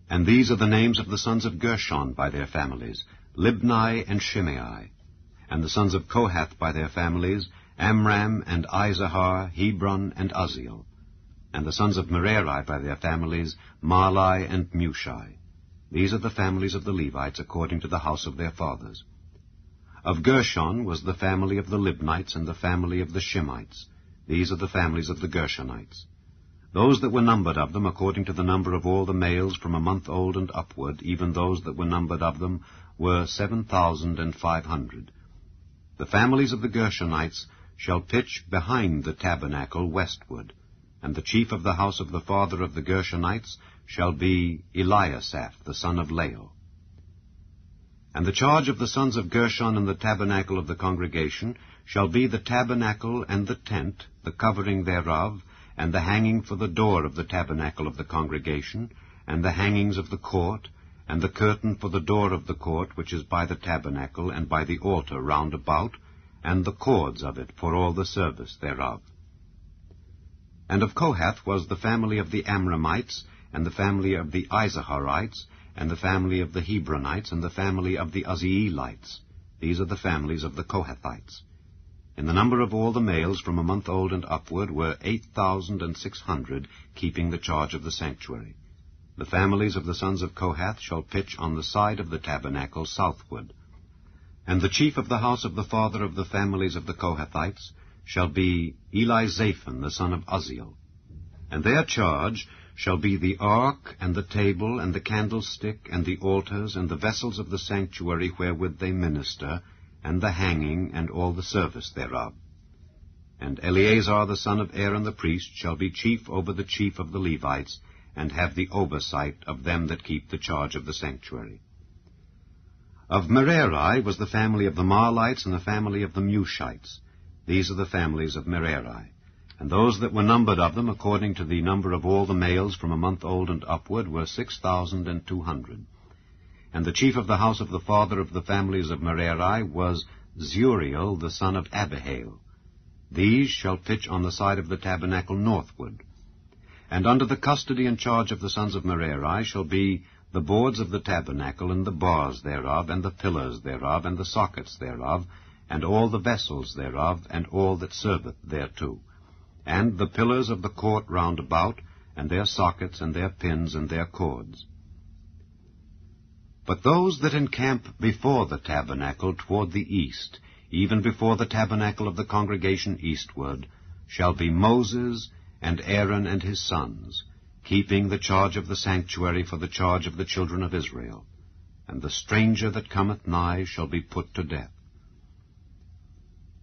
And these are the names of the sons of Gershon by their families, Libni and Shimei. And the sons of Kohath by their families, Amram and Izahar, Hebron and Uzziel. And the sons of Merari by their families, Mahli and Mushi. These are the families of the Levites according to the house of their fathers. Of Gershon was the family of the Libnites and the family of the Shimites. These are the families of the Gershonites. Those that were numbered of them according to the number of all the males from a month old and upward, even those that were numbered of them, were 7,500. The families of the Gershonites shall pitch behind the tabernacle westward, and the chief of the house of the father of the Gershonites shall be Eliasaph, the son of Lael. And the charge of the sons of Gershon in the tabernacle of the congregation shall be the tabernacle and the tent, the covering thereof, and the hanging for the door of the tabernacle of the congregation, and the hangings of the court, and the curtain for the door of the court which is by the tabernacle and by the altar round about, and the cords of it for all the service thereof. And of Kohath was the family of the Amramites, and the family of the Izaharites, and the family of the Hebronites, and the family of the Uzzielites. These are the families of the Kohathites. In the number of all the males from a month old and upward were 8,600, keeping the charge of the sanctuary. The families of the sons of Kohath shall pitch on the side of the tabernacle southward. And the chief of the house of the father of the families of the Kohathites shall be Elizaphan, the son of Uzziel. And their charge shall be the ark, and the table, and the candlestick, and the altars, and the vessels of the sanctuary wherewith they minister, and the hanging, and all the service thereof. And Eleazar the son of Aaron the priest shall be chief over the chief of the Levites, and have the oversight of them that keep the charge of the sanctuary. Of Merari was the family of the Mahlites, and the family of the Mushites. These are the families of Merari. And those that were numbered of them, according to the number of all the males from a month old and upward, were 6,200. And the chief of the house of the father of the families of Merari was Zuriel, the son of Abihail. These shall pitch on the side of the tabernacle northward. And under the custody and charge of the sons of Merari shall be the boards of the tabernacle, and the bars thereof, and the pillars thereof, and the sockets thereof, and all the vessels thereof, and all that serveth thereto, and the pillars of the court round about, and their sockets, and their pins, and their cords. But those that encamp before the tabernacle toward the east, even before the tabernacle of the congregation eastward, shall be Moses and Aaron and his sons, keeping the charge of the sanctuary for the charge of the children of Israel. And the stranger that cometh nigh shall be put to death.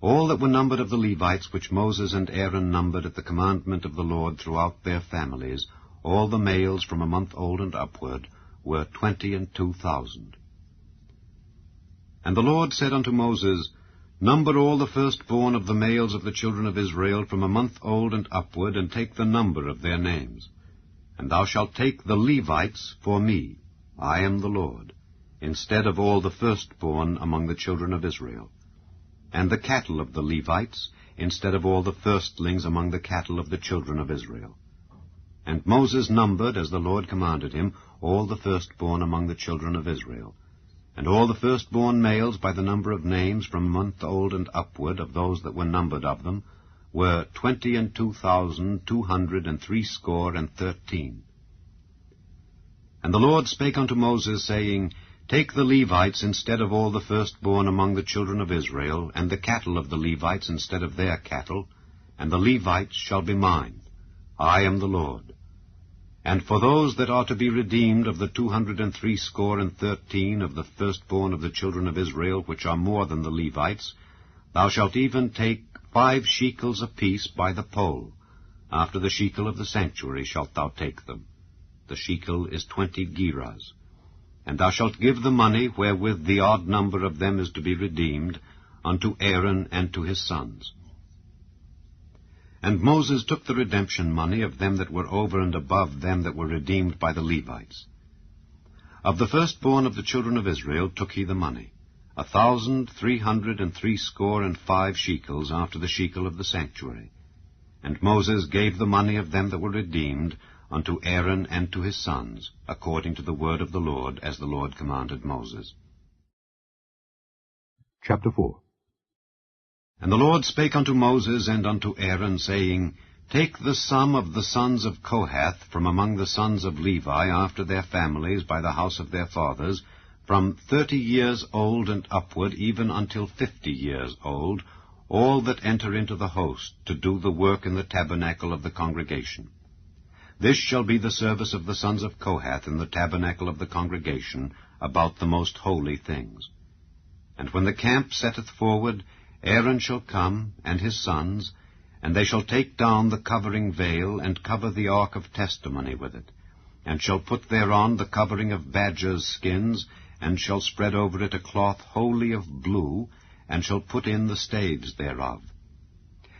All that were numbered of the Levites, which Moses and Aaron numbered at the commandment of the Lord throughout their families, all the males from a month old and upward, were 22,000. And the Lord said unto Moses, Number all the firstborn of the males of the children of Israel from a month old and upward, and take the number of their names. And thou shalt take the Levites for me, I am the Lord, instead of all the firstborn among the children of Israel, and the cattle of the Levites, instead of all the firstlings among the cattle of the children of Israel. And Moses numbered, as the Lord commanded him, all the firstborn among the children of Israel. And all the firstborn males by the number of names from a month old and upward of those that were numbered of them were 22,213. And the Lord spake unto Moses, saying, Take the Levites instead of all the firstborn among the children of Israel, and the cattle of the Levites instead of their cattle, and the Levites shall be mine. I am the Lord. And for those that are to be redeemed of the 213 of the firstborn of the children of Israel, which are more than the Levites, thou shalt even take 5 shekels apiece by the poll. After the shekel of the sanctuary shalt thou take them. The shekel is 20 gerahs. And thou shalt give the money wherewith the odd number of them is to be redeemed, unto Aaron and to his sons. And Moses took the redemption money of them that were over and above them that were redeemed by the Levites. Of the firstborn of the children of Israel took he the money, 1,365 shekels after the shekel of the sanctuary. And Moses gave the money of them that were redeemed unto Aaron and to his sons, according to the word of the Lord, as the Lord commanded Moses. Chapter 4. And the Lord spake unto Moses and unto Aaron, saying, Take the sum of the sons of Kohath from among the sons of Levi after their families by the house of their fathers, from 30 years old and upward, even until 50 years old, all that enter into the host, to do the work in the tabernacle of the congregation. This shall be the service of the sons of Kohath in the tabernacle of the congregation, about the most holy things. And when the camp setteth forward, Aaron shall come, and his sons, and they shall take down the covering veil, and cover the ark of testimony with it, and shall put thereon the covering of badgers' skins, and shall spread over it a cloth wholly of blue, and shall put in the staves thereof.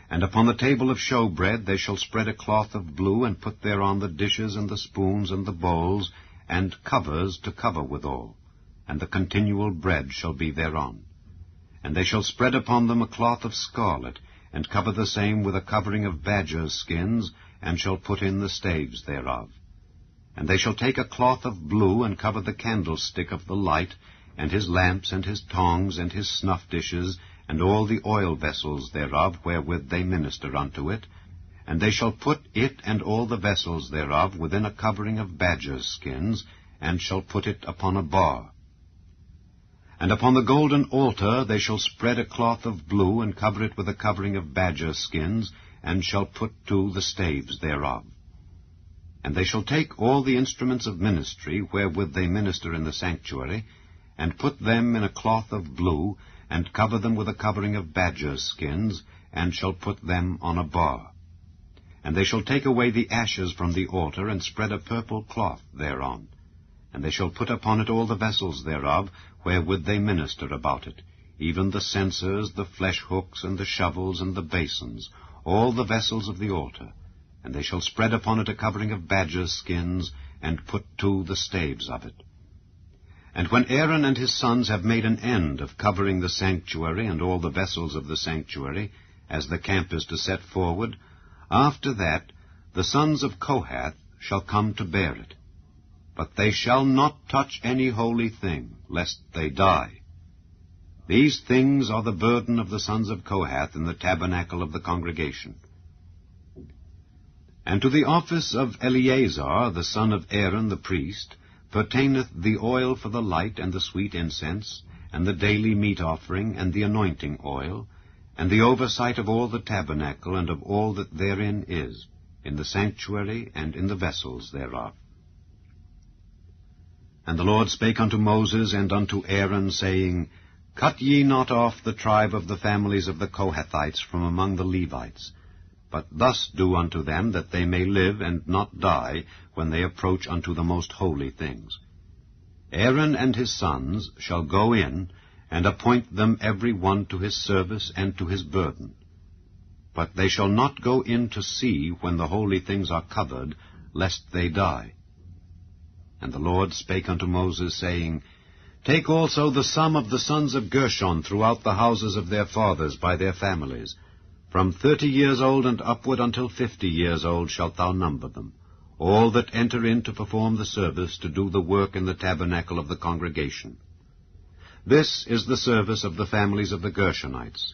And upon the table of showbread they shall spread a cloth of blue, and put thereon the dishes and the spoons and the bowls, and covers to cover withal, and the continual bread shall be thereon. And they shall spread upon them a cloth of scarlet, and cover the same with a covering of badgers' skins, and shall put in the staves thereof. And they shall take a cloth of blue, and cover the candlestick of the light, and his lamps, and his tongs, and his snuff dishes, and all the oil vessels thereof, wherewith they minister unto it. And they shall put it and all the vessels thereof within a covering of badgers' skins, and shall put it upon a bar. And upon the golden altar they shall spread a cloth of blue, and cover it with a covering of badgers' skins, and shall put to the staves thereof. And they shall take all the instruments of ministry, wherewith they minister in the sanctuary, and put them in a cloth of blue, and cover them with a covering of badgers' skins, and shall put them on a bar. And they shall take away the ashes from the altar, and spread a purple cloth thereon. And they shall put upon it all the vessels thereof, wherewith they minister about it, even the censers, the flesh hooks, and the shovels, and the basins, all the vessels of the altar. And they shall spread upon it a covering of badgers' skins, and put to the staves of it. And when Aaron and his sons have made an end of covering the sanctuary and all the vessels of the sanctuary, as the camp is to set forward, after that the sons of Kohath shall come to bear it. But they shall not touch any holy thing, lest they die. These things are the burden of the sons of Kohath in the tabernacle of the congregation. And to the office of Eleazar, the son of Aaron the priest, pertaineth the oil for the light, and the sweet incense, and the daily meat offering, and the anointing oil, and the oversight of all the tabernacle, and of all that therein is, in the sanctuary, and in the vessels thereof. And the Lord spake unto Moses and unto Aaron, saying, Cut ye not off the tribe of the families of the Kohathites from among the Levites, but thus do unto them, that they may live and not die when they approach unto the most holy things. Aaron and his sons shall go in, and appoint them every one to his service and to his burden. But they shall not go in to see when the holy things are covered, lest they die. And the Lord spake unto Moses, saying, Take also the sum of the sons of Gershon throughout the houses of their fathers by their families. From 30 years old and upward until 50 years old shalt thou number them, all that enter in to perform the service, to do the work in the tabernacle of the congregation. This is the service of the families of the Gershonites,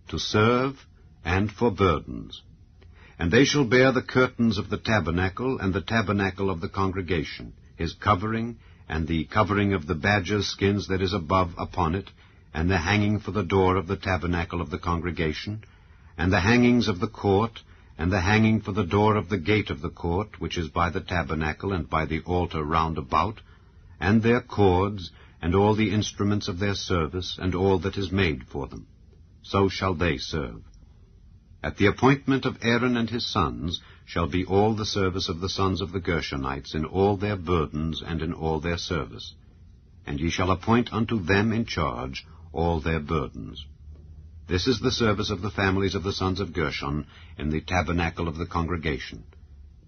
to serve and for burdens. And they shall bear the curtains of the tabernacle, and the tabernacle of the congregation, his covering, and the covering of the badgers' skins that is above upon it, and the hanging for the door of the tabernacle of the congregation, and the hangings of the court, and the hanging for the door of the gate of the court, which is by the tabernacle and by the altar round about, and their cords, and all the instruments of their service, and all that is made for them. So shall they serve. At the appointment of Aaron and his sons shall be all the service of the sons of the Gershonites in all their burdens and in all their service. And ye shall appoint unto them in charge all their burdens. This is the service of the families of the sons of Gershon in the tabernacle of the congregation.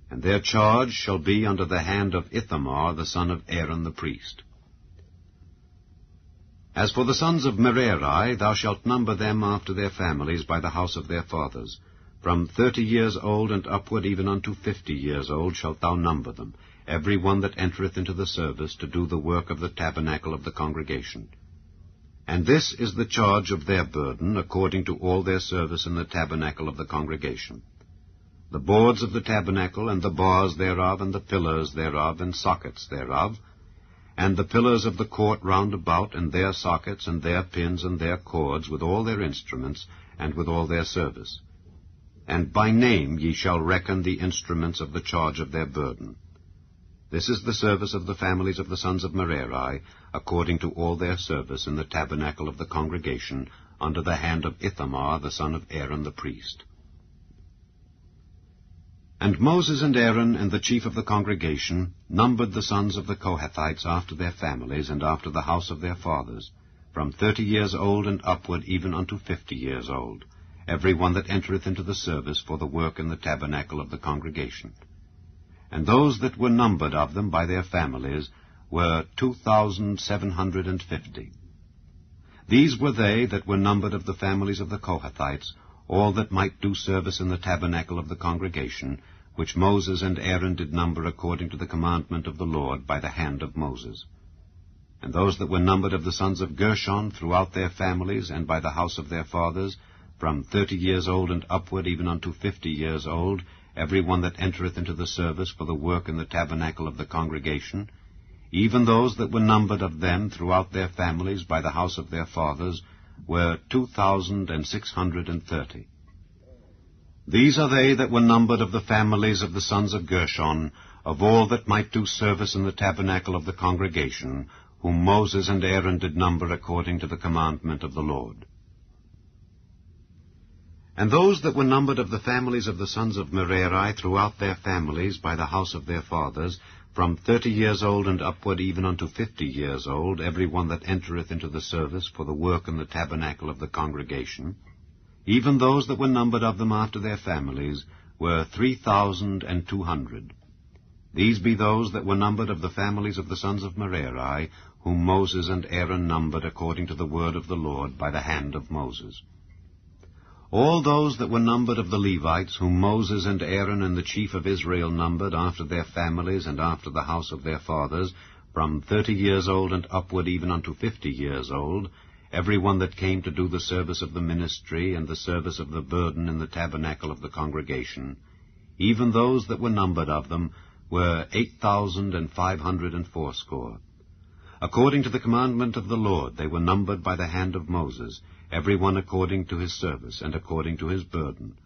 And their charge shall be under the hand of Ithamar, the son of Aaron the priest. As for the sons of Merari, thou shalt number them after their families by the house of their fathers. From 30 years old and upward, even unto 50 years old, shalt thou number them, every one that entereth into the service to do the work of the tabernacle of the congregation. And this is the charge of their burden, according to all their service in the tabernacle of the congregation. The boards of the tabernacle, and the bars thereof, and the pillars thereof, and sockets thereof, and the pillars of the court round about, and their sockets, and their pins, and their cords, with all their instruments, and with all their service. And by name ye shall reckon the instruments of the charge of their burden. This is the service of the families of the sons of Merari, according to all their service in the tabernacle of the congregation, under the hand of Ithamar, the son of Aaron the priest. And Moses and Aaron and the chief of the congregation numbered the sons of the Kohathites after their families and after the house of their fathers, from 30 years old and upward, even unto 50 years old, every one that entereth into the service for the work in the tabernacle of the congregation. And those that were numbered of them by their families were 2,750. These were they that were numbered of the families of the Kohathites, all that might do service in the tabernacle of the congregation, which Moses and Aaron did number according to the commandment of the Lord by the hand of Moses. And those that were numbered of the sons of Gershon throughout their families and by the house of their fathers, from 30 years old and upward, even unto 50 years old, every one that entereth into the service for the work in the tabernacle of the congregation, even those that were numbered of them throughout their families by the house of their fathers, were 2,630. These are they that were numbered of the families of the sons of Gershon, of all that might do service in the tabernacle of the congregation, whom Moses and Aaron did number according to the commandment of the Lord. And those that were numbered of the families of the sons of Merari throughout their families by the house of their fathers, from 30 years old and upward, even unto 50 years old, every one that entereth into the service for the work in the tabernacle of the congregation, even those that were numbered of them after their families, were 3,200. These be those that were numbered of the families of the sons of Merari, whom Moses and Aaron numbered according to the word of the Lord by the hand of Moses. All those that were numbered of the Levites, whom Moses and Aaron and the chief of Israel numbered after their families and after the house of their fathers, from 30 years old and upward, even unto 50 years old, every one that came to do the service of the ministry and the service of the burden in the tabernacle of the congregation, even those that were numbered of them were 8,580. According to the commandment of the Lord they were numbered by the hand of Moses, every one according to his service and according to his burden.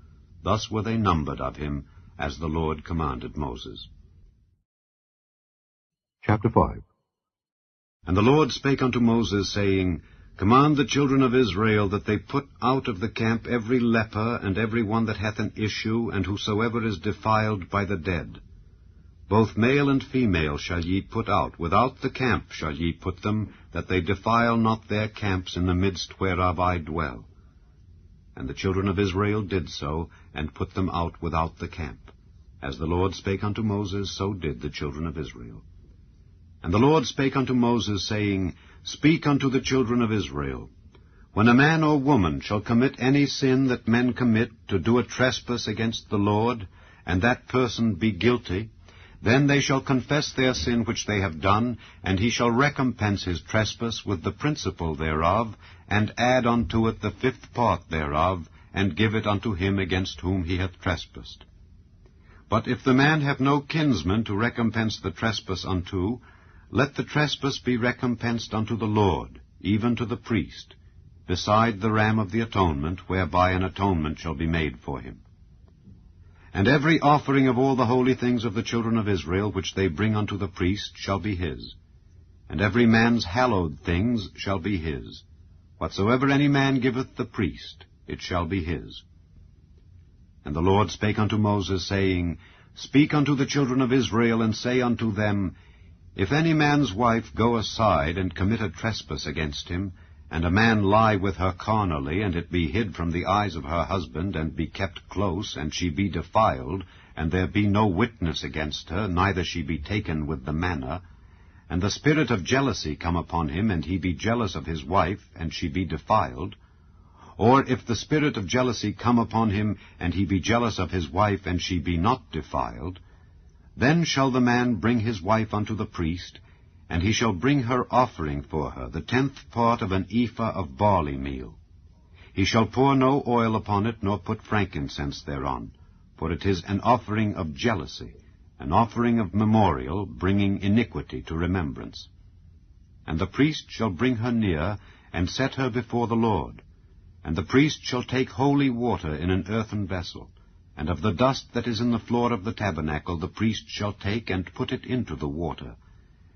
Thus were they numbered of him, as the Lord commanded Moses. Chapter 5. And the Lord spake unto Moses, saying, Command the children of Israel that they put out of the camp every leper, and every one that hath an issue, and whosoever is defiled by the dead. Both male and female shall ye put out, without the camp shall ye put them, that they defile not their camps in the midst whereof I dwell. And the children of Israel did so, and put them out without the camp. As the Lord spake unto Moses, so did the children of Israel. And the Lord spake unto Moses, saying, Speak unto the children of Israel, When a man or woman shall commit any sin that men commit, to do a trespass against the Lord, and that person be guilty, then they shall confess their sin which they have done, and he shall recompense his trespass with the principal thereof, and add unto it the 5th part thereof, and give it unto him against whom he hath trespassed. But if the man have no kinsman to recompense the trespass unto, let the trespass be recompensed unto the Lord, even to the priest, beside the ram of the atonement, whereby an atonement shall be made for him. And every offering of all the holy things of the children of Israel, which they bring unto the priest, shall be his. And every man's hallowed things shall be his. Whatsoever any man giveth the priest, it shall be his. And the Lord spake unto Moses, saying, Speak unto the children of Israel, and say unto them, If any man's wife go aside, and commit a trespass against him, and a man lie with her carnally, and it be hid from the eyes of her husband, and be kept close, and she be defiled, and there be no witness against her, neither she be taken with the manner, and the spirit of jealousy come upon him, and he be jealous of his wife, and she be defiled, or if the spirit of jealousy come upon him, and he be jealous of his wife, and she be not defiled, then shall the man bring his wife unto the priest, and he shall bring her offering for her, the 10th part of an ephah of barley meal. He shall pour no oil upon it, nor put frankincense thereon, for it is an offering of jealousy, an offering of memorial, bringing iniquity to remembrance. And the priest shall bring her near, and set her before the Lord. And the priest shall take holy water in an earthen vessel, and of the dust that is in the floor of the tabernacle the priest shall take, and put it into the water.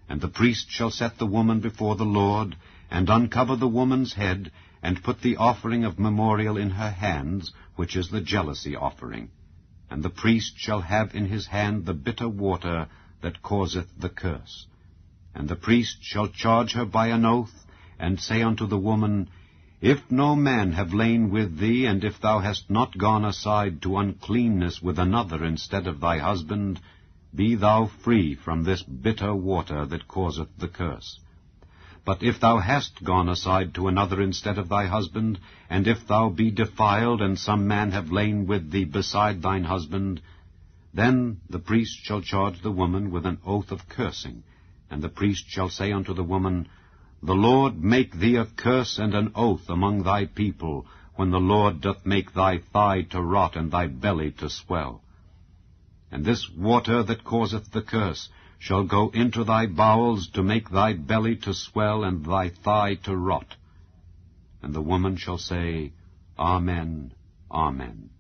And the priest shall set the woman before the Lord, and uncover the woman's head, and put the offering of memorial in her hands, which is the jealousy offering. And the priest shall have in his hand the bitter water that causeth the curse. And the priest shall charge her by an oath, and say unto the woman, If no man have lain with thee, and if thou hast not gone aside to uncleanness with another instead of thy husband, be thou free from this bitter water that causeth the curse. But if thou hast gone aside to another instead of thy husband, and if thou be defiled, and some man have lain with thee beside thine husband, then the priest shall charge the woman with an oath of cursing, and the priest shall say unto the woman, The Lord make thee a curse and an oath among thy people, when the Lord doth make thy thigh to rot and thy belly to swell. And this water that causeth the curse shall go into thy bowels to make thy belly to swell and thy thigh to rot. And the woman shall say, Amen, Amen.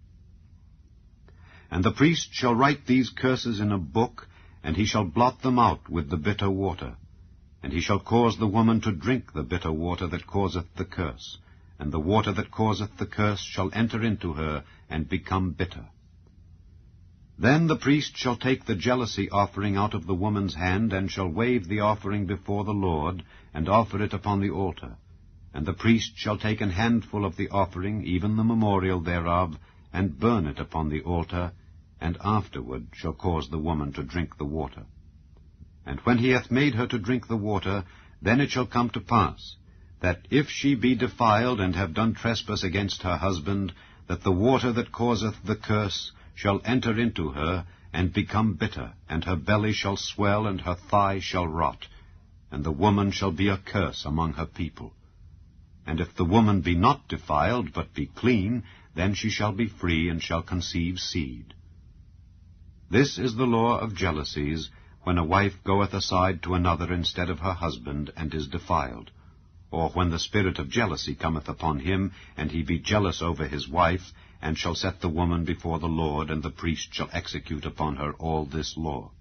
And the priest shall write these curses in a book, and he shall blot them out with the bitter water. And he shall cause the woman to drink the bitter water that causeth the curse, and the water that causeth the curse shall enter into her, and become bitter. Then the priest shall take the jealousy offering out of the woman's hand, and shall wave the offering before the Lord, and offer it upon the altar. And the priest shall take an handful of the offering, even the memorial thereof, and burn it upon the altar, and afterward shall cause the woman to drink the water. And when he hath made her to drink the water, then it shall come to pass, that if she be defiled, and have done trespass against her husband, that the water that causeth the curse shall enter into her, and become bitter, and her belly shall swell, and her thigh shall rot, and the woman shall be a curse among her people. And if the woman be not defiled, but be clean, then she shall be free, and shall conceive seed. This is the law of jealousies, when a wife goeth aside to another instead of her husband, and is defiled, or when the spirit of jealousy cometh upon him, and he be jealous over his wife, and shall set the woman before the Lord, and the priest shall execute upon her all this law.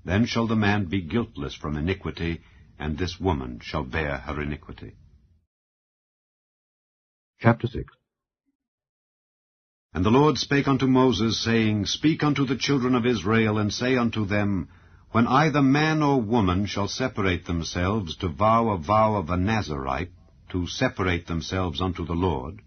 Then shall the man be guiltless from iniquity, and this woman shall bear her iniquity. Chapter 6. And the Lord spake unto Moses, saying, Speak unto the children of Israel, and say unto them, When either man or woman shall separate themselves to vow a vow of a Nazarite, to separate themselves unto the Lord,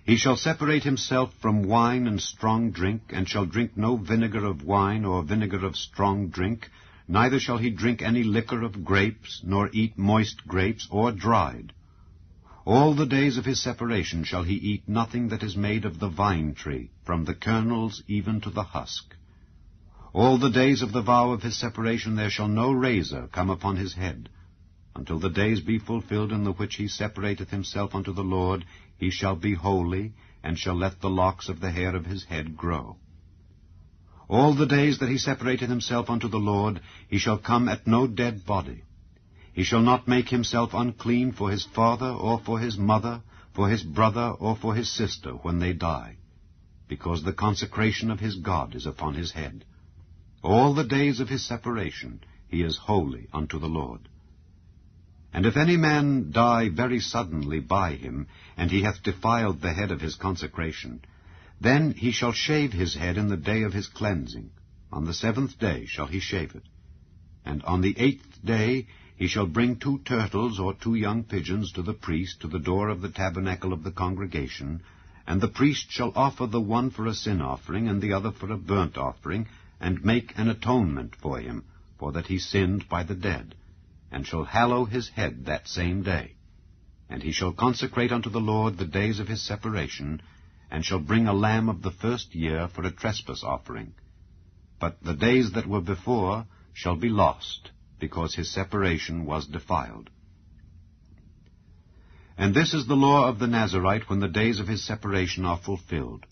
he shall separate himself from wine and strong drink, and shall drink no vinegar of wine or vinegar of strong drink, neither shall he drink any liquor of grapes, nor eat moist grapes, or dried. All the days of his separation shall he eat nothing that is made of the vine tree, from the kernels even to the husk. All the days of the vow of his separation there shall no razor come upon his head. Until the days be fulfilled in the which he separateth himself unto the Lord, he shall be holy, and shall let the locks of the hair of his head grow. All the days that he separateth himself unto the Lord, he shall come at no dead body. He shall not make himself unclean for his father, or for his mother, for his brother, or for his sister, when they die, because the consecration of his God is upon his head. All the days of his separation he is holy unto the Lord. And if any man die very suddenly by him, and he hath defiled the head of his consecration, then he shall shave his head in the day of his cleansing. On the 7th day shall he shave it. And on the 8th day he shall bring 2 turtles or 2 young pigeons to the priest to the door of the tabernacle of the congregation, and the priest shall offer the one for a sin offering and the other for a burnt offering, and make an atonement for him, for that he sinned by the dead, and shall hallow his head that same day. And he shall consecrate unto the Lord the days of his separation, and shall bring a lamb of the first year for a trespass offering. But the days that were before shall be lost, because his separation was defiled. And this is the law of the Nazarite when the days of his separation are fulfilled.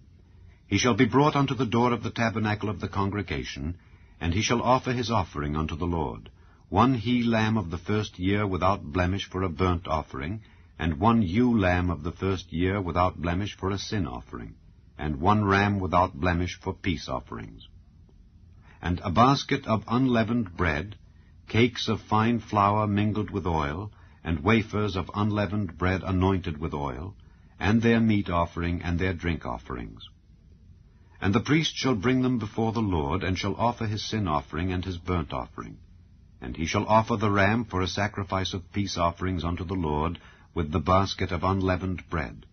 He shall be brought unto the door of the tabernacle of the congregation, and he shall offer his offering unto the Lord, 1 he-lamb of the first year without blemish for a burnt offering, and 1 ewe lamb of the first year without blemish for a sin offering, and 1 ram without blemish for peace offerings. And a basket of unleavened bread, cakes of fine flour mingled with oil, and wafers of unleavened bread anointed with oil, and their meat offering and their drink offerings. And the priest shall bring them before the Lord, and shall offer his sin offering and his burnt offering. And he shall offer the ram for a sacrifice of peace offerings unto the Lord, with the basket of unleavened bread.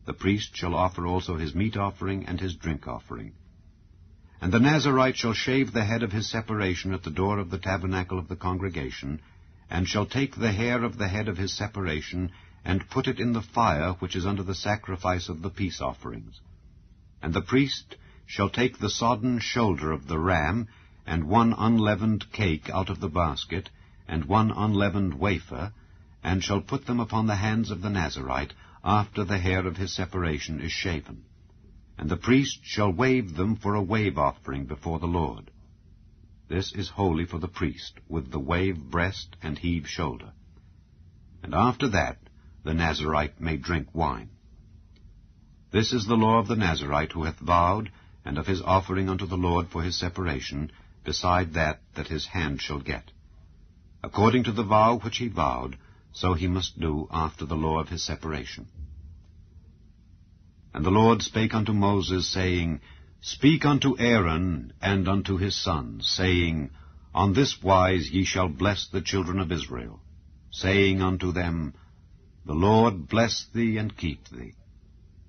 The priest shall offer also his meat offering and his drink offering. And the Nazarite shall shave the head of his separation at the door of the tabernacle of the congregation, and shall take the hair of the head of his separation, and put it in the fire which is under the sacrifice of the peace offerings. And the priest shall take the sodden shoulder of the ram, and 1 unleavened cake out of the basket, and 1 unleavened wafer, and shall put them upon the hands of the Nazarite, after the hair of his separation is shaven. And the priest shall wave them for a wave offering before the Lord. This is holy for the priest, with the wave breast and heave shoulder. And after that the Nazarite may drink wine. This is the law of the Nazarite who hath vowed, and of his offering unto the Lord for his separation, beside that his hand shall get. According to the vow which he vowed, so he must do after the law of his separation. And the Lord spake unto Moses, saying, Speak unto Aaron and unto his sons, saying, On this wise ye shall bless the children of Israel, saying unto them, The Lord bless thee and keep thee.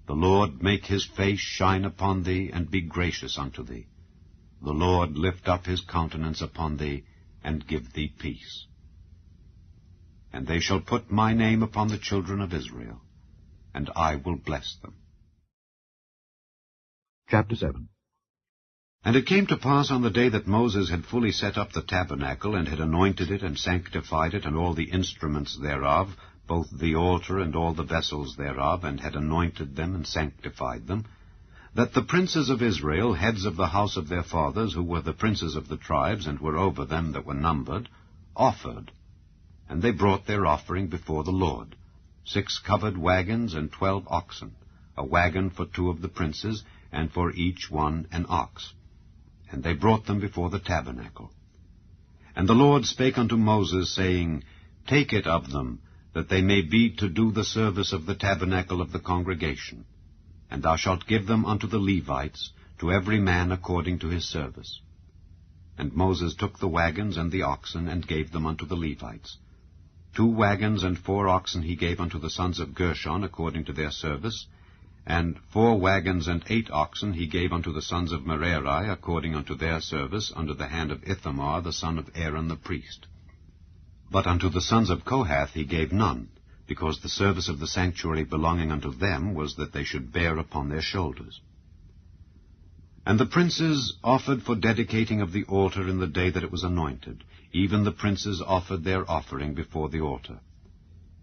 The Lord make his face shine upon thee, and be gracious unto thee. The Lord lift up his countenance upon thee, and give thee peace. And they shall put my name upon the children of Israel, and I will bless them. Chapter 7. And it came to pass on the day that Moses had fully set up the tabernacle, and had anointed it, and sanctified it, and all the instruments thereof, both the altar and all the vessels thereof, and had anointed them and sanctified them, that the princes of Israel, heads of the house of their fathers, who were the princes of the tribes, and were over them that were numbered, offered. And they brought their offering before the Lord, 6 covered wagons and 12 oxen, a wagon for 2 of the princes, and for each one an ox. And they brought them before the tabernacle. And the Lord spake unto Moses, saying, Take it of them, that they may be to do the service of the tabernacle of the congregation. And thou shalt give them unto the Levites, to every man according to his service. And Moses took the wagons and the oxen, and gave them unto the Levites. 2 wagons and 4 oxen he gave unto the sons of Gershon according to their service, and 4 wagons and 8 oxen he gave unto the sons of Merari according unto their service, under the hand of Ithamar the son of Aaron the priest. But unto the sons of Kohath he gave none, because the service of the sanctuary belonging unto them was that they should bear upon their shoulders. And the princes offered for dedicating of the altar in the day that it was anointed. Even the princes offered their offering before the altar.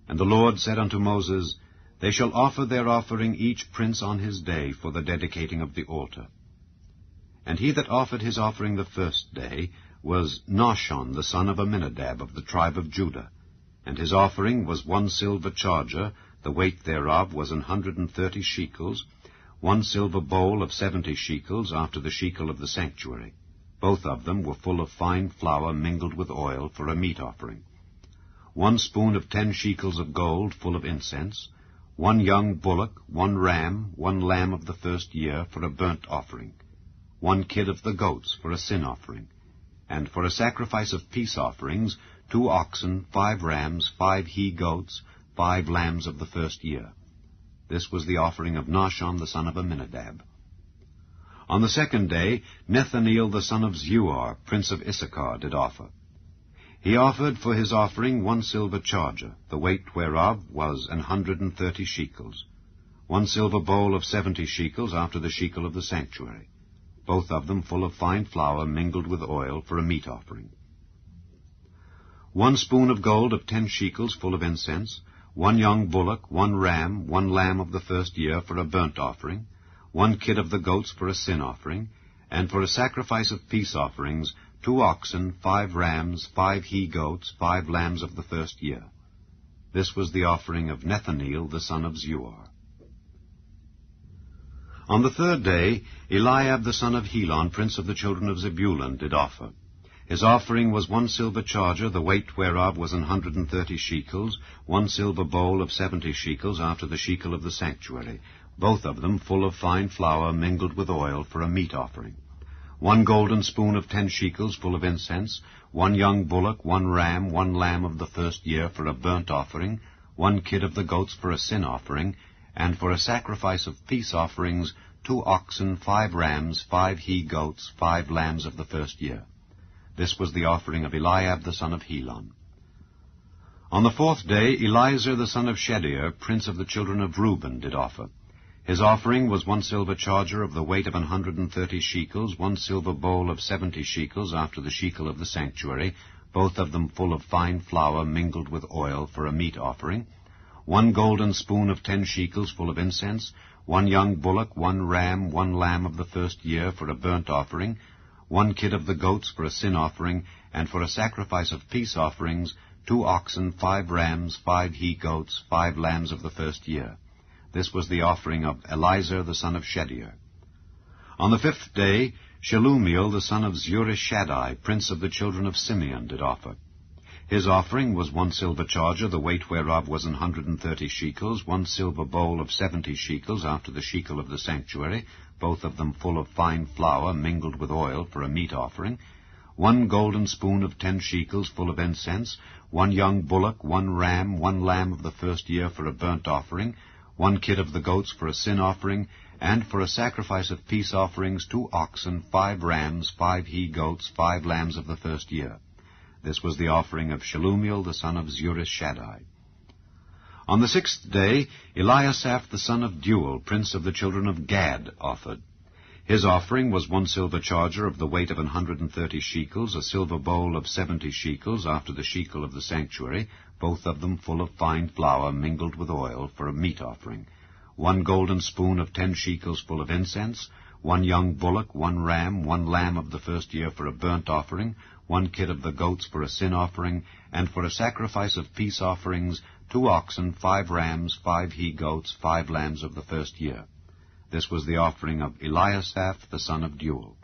And the Lord said unto Moses, They shall offer their offering each prince on his day for the dedicating of the altar. And he that offered his offering the first day was Nahshon the son of Amminadab of the tribe of Judah. And his offering was 1 silver charger, the weight thereof was 130 shekels, 1 silver bowl of 70 shekels, after the shekel of the sanctuary. Both of them were full of fine flour mingled with oil for a meat offering. 1 spoon of 10 shekels of gold full of incense, 1 young bullock, 1 ram, 1 lamb of the first year for a burnt offering, 1 kid of the goats for a sin offering, and for a sacrifice of peace offerings 2 oxen, 5 rams, 5 he-goats, 5 lambs of the first year. This was the offering of Nahshon the son of Amminadab. On the second day, Nethaneel the son of Zeuar, prince of Issachar, did offer. He offered for his offering 1 silver charger, the weight whereof was 130 shekels, 1 silver bowl of 70 shekels after the shekel of the sanctuary, both of them full of fine flour mingled with oil for a meat offering. 1 spoon of gold of 10 shekels full of incense, 1 young bullock, 1 ram, 1 lamb of the first year for a burnt offering, 1 kid of the goats for a sin offering, and for a sacrifice of peace offerings, 2 oxen, 5 rams, 5 he-goats, 5 lambs of the first year. This was the offering of Nethaneel the son of Zeuar. On the third day, Eliab the son of Helon, prince of the children of Zebulun, did offer. His offering was 1 silver charger, the weight whereof was 130 shekels, 1 silver bowl of 70 shekels after the shekel of the sanctuary, both of them full of fine flour mingled with oil for a meat offering. 1 golden spoon of 10 shekels full of incense, 1 young bullock, 1 ram, 1 lamb of the first year for a burnt offering, 1 kid of the goats for a sin offering, and for a sacrifice of peace offerings, 2 oxen, 5 rams, 5 he-goats, 5 lambs of the first year. This was the offering of Eliab the son of Helon. On the fourth day, Eliezer the son of Shedeur, prince of the children of Reuben, did offer. His offering was 1 silver charger of the weight of 130 shekels, 1 silver bowl of 70 shekels after the shekel of the sanctuary, both of them full of fine flour mingled with oil for a meat offering, 1 golden spoon of 10 shekels full of incense, 1 young bullock, 1 ram, 1 lamb of the first year for a burnt offering, 1 kid of the goats for a sin offering, and for a sacrifice of peace offerings, 2 oxen, 5 rams, 5 he-goats, 5 lambs of the first year. This was the offering of Eliezer the son of Shedeur. On the fifth day, Shelumiel the son of Zurishaddai, prince of the children of Simeon, did offer. His offering was 1 silver charger, the weight whereof was 130 shekels, 1 silver bowl of 70 shekels after the shekel of the sanctuary, both of them full of fine flour mingled with oil for a meat offering, 1 golden spoon of 10 shekels full of incense, 1 young bullock, 1 ram, 1 lamb of the first year for a burnt offering, 1 kid of the goats for a sin offering, and for a sacrifice of peace offerings, 2 oxen, 5 rams, 5 he-goats, 5 lambs of the first year. This was the offering of Shelumiel the son of Zurishaddai. On the sixth day, Eliasaph the son of Deuel, prince of the children of Gad, offered. His offering was 1 silver charger of the weight of 130 shekels, a silver bowl of 70 shekels after the shekel of the sanctuary, both of them full of fine flour mingled with oil for a meat offering, 1 golden spoon of 10 shekels full of incense, 1 young bullock, 1 ram, 1 lamb of the first year for a burnt offering, 1 kid of the goats for a sin offering, and for a sacrifice of peace offerings, 2 oxen, 5 rams, 5 he-goats, 5 lambs of the first year. This was the offering of Eliasaph the son of Deuel.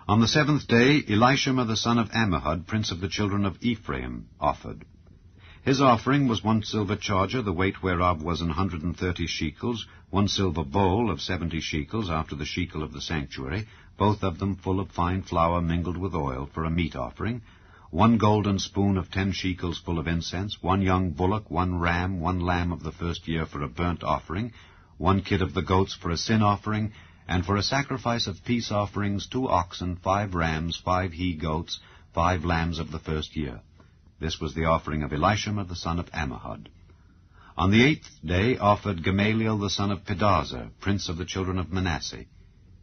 On the seventh day, Elishama the son of Ammihud, prince of the children of Ephraim, offered. His offering was 1 silver charger, the weight whereof was 130 shekels, 1 silver bowl of 70 shekels after the shekel of the sanctuary, both of them full of fine flour mingled with oil for a meat offering, 1 golden spoon of 10 shekels full of incense, 1 young bullock, 1 ram, 1 lamb of the first year for a burnt offering, 1 kid of the goats for a sin offering, and for a sacrifice of peace offerings, 2 oxen, 5 rams, 5 he-goats, 5 lambs of the first year. This was the offering of Elishama the son of Ammihud. On the eighth day offered Gamaliel the son of Pedahzur, prince of the children of Manasseh.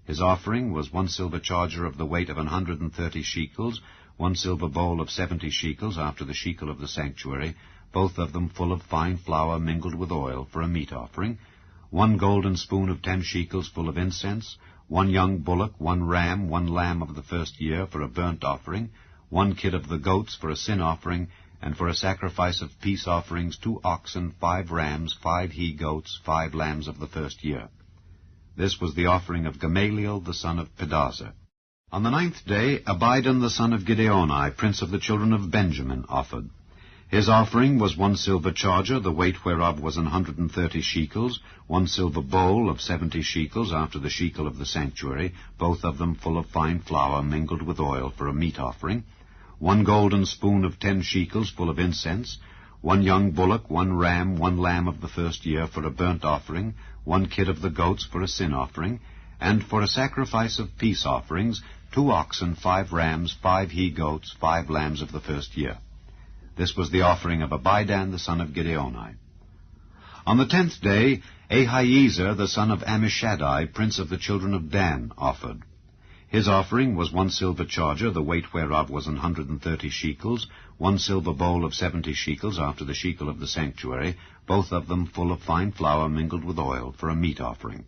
His offering was 1 silver charger of the weight of 130 shekels, 1 silver bowl of 70 shekels after the shekel of the sanctuary, both of them full of fine flour mingled with oil for a meat offering, 1 golden spoon of 10 shekels full of incense, 1 young bullock, 1 ram, 1 lamb of the first year for a burnt offering, 1 kid of the goats for a sin offering, and for a sacrifice of peace offerings, 2 oxen, 5 rams, 5 he-goats, 5 lambs of the first year. This was the offering of Gamaliel the son of Pedahzur. On the ninth day, Abidan the son of Gideoni, prince of the children of Benjamin, offered. His offering was 1 silver charger, the weight whereof was 130 shekels, 1 silver bowl of 70 shekels after the shekel of the sanctuary, both of them full of fine flour mingled with oil for a meat offering, 1 golden spoon of 10 shekels full of incense, 1 young bullock, 1 ram, 1 lamb of the first year for a burnt offering, 1 kid of the goats for a sin offering, and for a sacrifice of peace offerings, 2 oxen, 5 rams, 5 he-goats, 5 lambs of the first year. This was the offering of Abidan the son of Gideoni. On the 10th day, Ahiezer the son of Ammishaddai, prince of the children of Dan, offered. His offering was 1 silver charger, the weight whereof was 130 shekels, 1 silver bowl of 70 shekels after the shekel of the sanctuary, both of them full of fine flour mingled with oil, for a meat offering,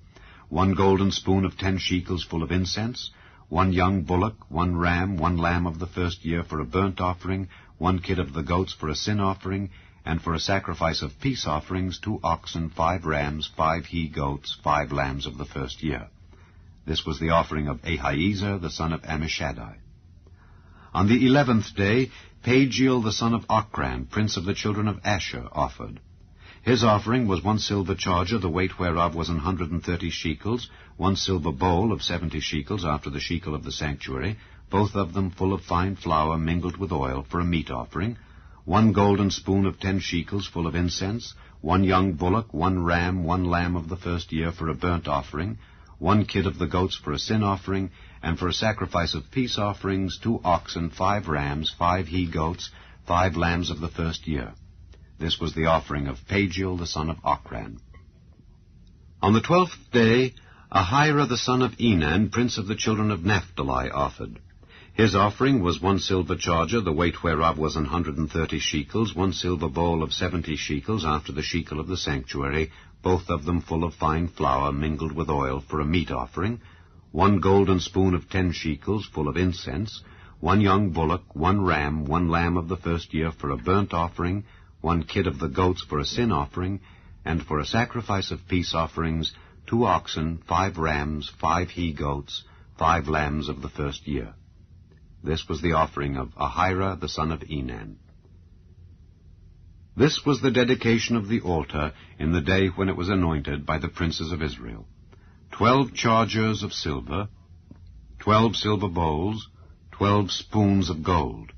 1 golden spoon of 10 shekels full of incense, 1 young bullock, 1 ram, 1 lamb of the first year for a burnt offering, 1 kid of the goats for a sin offering, and for a sacrifice of peace offerings, 2 oxen, 5 rams, 5 he-goats, 5 lambs of the first year. This was the offering of Ahiezer the son of Ammishaddai. On the 11th day, Pagiel the son of Ochran, prince of the children of Asher, offered. His offering was 1 silver charger, the weight whereof was 130 shekels, 1 silver bowl of 70 shekels after the shekel of the sanctuary, both of them full of fine flour mingled with oil, for a meat offering, 1 golden spoon of 10 shekels full of incense, 1 young bullock, 1 ram, 1 lamb of the first year for a burnt offering, 1 kid of the goats for a sin offering, and for a sacrifice of peace offerings, 2 oxen, 5 rams, 5 he-goats, 5 lambs of the first year. This was the offering of Pagiel the son of Ochran. On the 12th day, Ahira the son of Enan, prince of the children of Naphtali, offered. His offering was 1 silver charger, the weight whereof was 130 shekels, 1 silver bowl of 70 shekels after the shekel of the sanctuary, both of them full of fine flour mingled with oil, for a meat offering, 1 golden spoon of 10 shekels full of incense, 1 young bullock, 1 ram, 1 lamb of the first year for a burnt offering, 1 kid of the goats for a sin offering, and for a sacrifice of peace offerings, 2 oxen, 5 rams, 5 he-goats, 5 lambs of the first year. This was the offering of Ahira the son of Enan. This was the dedication of the altar in the day when it was anointed by the princes of Israel. 12 chargers of silver, 12 silver bowls, 12 spoons of gold.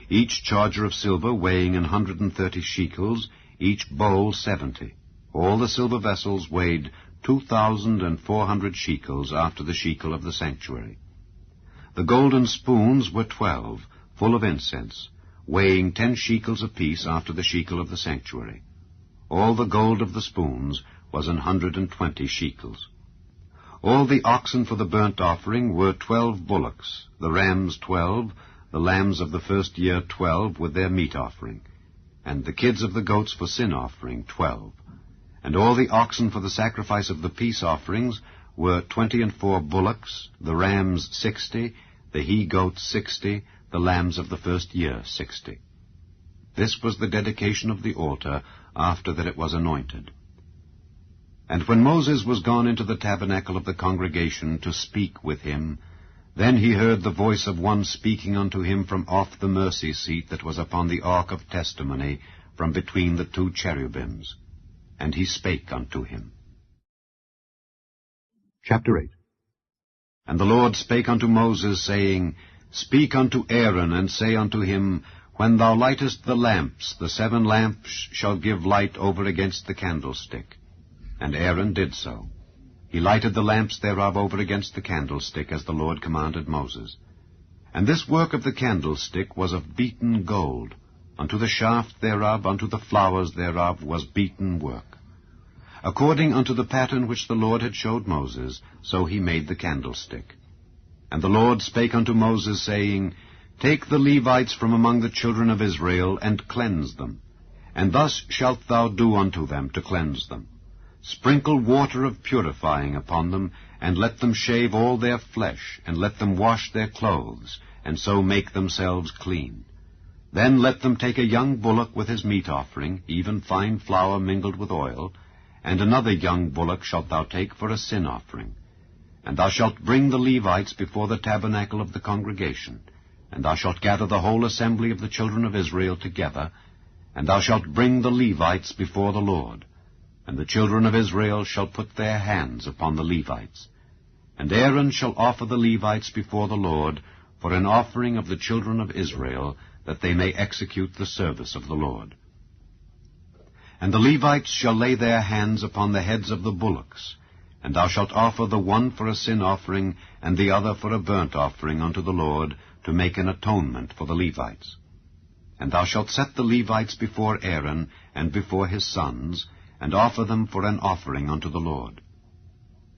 Each charger of silver weighing 130 shekels, each bowl 70. All the silver vessels weighed 2,400 shekels after the shekel of the sanctuary. The golden spoons were 12, full of incense, weighing 10 shekels apiece after the shekel of the sanctuary. All the gold of the spoons was 120 shekels. All the oxen for the burnt offering were 12 bullocks, the rams 12, the lambs of the first year 12 with their meat offering, and the kids of the goats for sin offering 12. And all the oxen for the sacrifice of the peace offerings were 24 bullocks, the rams 60, the he-goats 60, the lambs of the first year 60. This was the dedication of the altar after that it was anointed. And when Moses was gone into the tabernacle of the congregation to speak with him, then he heard the voice of one speaking unto him from off the mercy seat that was upon the ark of testimony, from between the 2 cherubims. And he spake unto him. Chapter 8. And the Lord spake unto Moses, saying, Speak unto Aaron, and say unto him, When thou lightest the lamps, the 7 lamps shall give light over against the candlestick. And Aaron did so. He lighted the lamps thereof over against the candlestick, as the Lord commanded Moses. And this work of the candlestick was of beaten gold. Unto the shaft thereof, unto the flowers thereof, was beaten work. According unto the pattern which the Lord had showed Moses, so he made the candlestick. And the Lord spake unto Moses, saying, Take the Levites from among the children of Israel, and cleanse them. And thus shalt thou do unto them to cleanse them. Sprinkle water of purifying upon them, and let them shave all their flesh, and let them wash their clothes, and so make themselves clean. Then let them take a young bullock with his meat offering, even fine flour mingled with oil, and another young bullock shalt thou take for a sin offering. And thou shalt bring the Levites before the tabernacle of the congregation, and thou shalt gather the whole assembly of the children of Israel together, and thou shalt bring the Levites before the Lord. And the children of Israel shall put their hands upon the Levites. And Aaron shall offer the Levites before the Lord, for an offering of the children of Israel, that they may execute the service of the Lord. And the Levites shall lay their hands upon the heads of the bullocks, and thou shalt offer the one for a sin offering, and the other for a burnt offering unto the Lord, to make an atonement for the Levites. And thou shalt set the Levites before Aaron and before his sons, and offer them for an offering unto the Lord.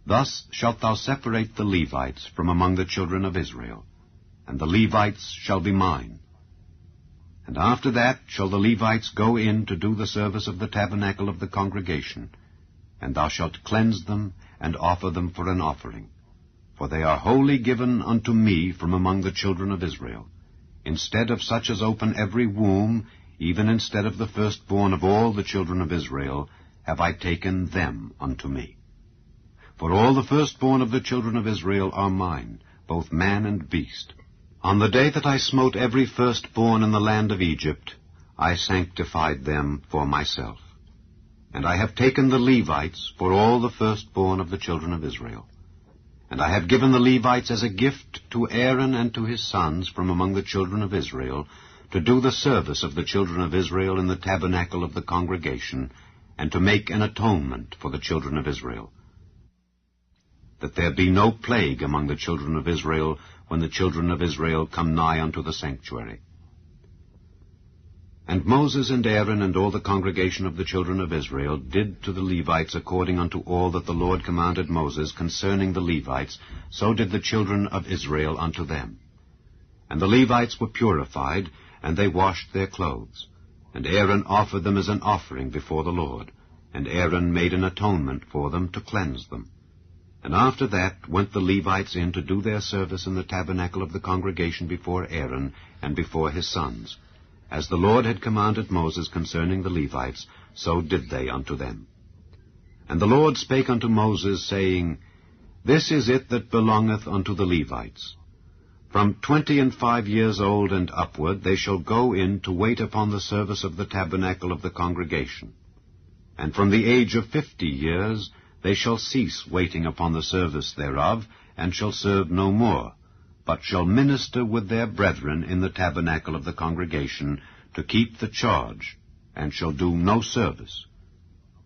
Thus shalt thou separate the Levites from among the children of Israel, and the Levites shall be mine. And after that shall the Levites go in to do the service of the tabernacle of the congregation, and thou shalt cleanse them, and offer them for an offering. For they are wholly given unto me from among the children of Israel. Instead of such as open every womb, even instead of the firstborn of all the children of Israel, have I taken them unto me. For all the firstborn of the children of Israel are mine, both man and beast. On the day that I smote every firstborn in the land of Egypt, I sanctified them for myself. And I have taken the Levites for all the firstborn of the children of Israel. And I have given the Levites as a gift to Aaron and to his sons from among the children of Israel, to do the service of the children of Israel in the tabernacle of the congregation, and to make an atonement for the children of Israel, that there be no plague among the children of Israel when the children of Israel come nigh unto the sanctuary. And Moses and Aaron and all the congregation of the children of Israel did to the Levites according unto all that the Lord commanded Moses concerning the Levites, so did the children of Israel unto them. And the Levites were purified, and they washed their clothes. And Aaron offered them as an offering before the Lord, and Aaron made an atonement for them to cleanse them. And after that went the Levites in to do their service in the tabernacle of the congregation before Aaron and before his sons. As the Lord had commanded Moses concerning the Levites, so did they unto them. And the Lord spake unto Moses, saying, This is it that belongeth unto the Levites. From 25 years old and upward they shall go in to wait upon the service of the tabernacle of the congregation. And from the age of 50 years they shall cease waiting upon the service thereof, and shall serve no more, but shall minister with their brethren in the tabernacle of the congregation, to keep the charge, and shall do no service.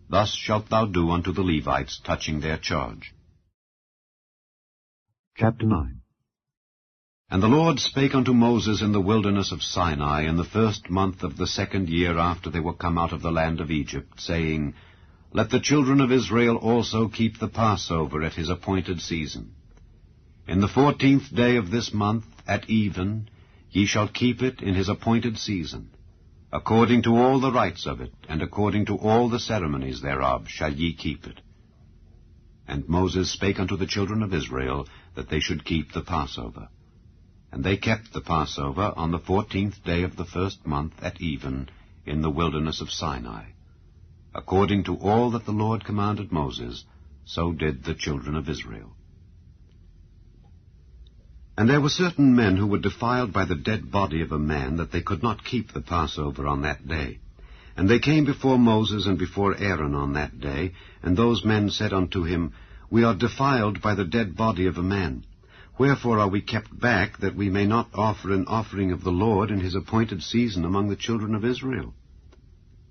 Thus shalt thou do unto the Levites touching their charge. Chapter 9. And the Lord spake unto Moses in the wilderness of Sinai in the 1st month of the 2nd year after they were come out of the land of Egypt, saying, Let the children of Israel also keep the Passover at his appointed season. In the 14th day of this month, at even, ye shall keep it in his appointed season. According to all the rites of it, and according to all the ceremonies thereof, shall ye keep it. And Moses spake unto the children of Israel, that they should keep the Passover. And they kept the Passover on the 14th day of the 1st month, at even, in the wilderness of Sinai. According to all that the Lord commanded Moses, so did the children of Israel. And there were certain men who were defiled by the dead body of a man, that they could not keep the Passover on that day. And they came before Moses and before Aaron on that day, and those men said unto him, We are defiled by the dead body of a man. Wherefore are we kept back, that we may not offer an offering of the Lord in his appointed season among the children of Israel?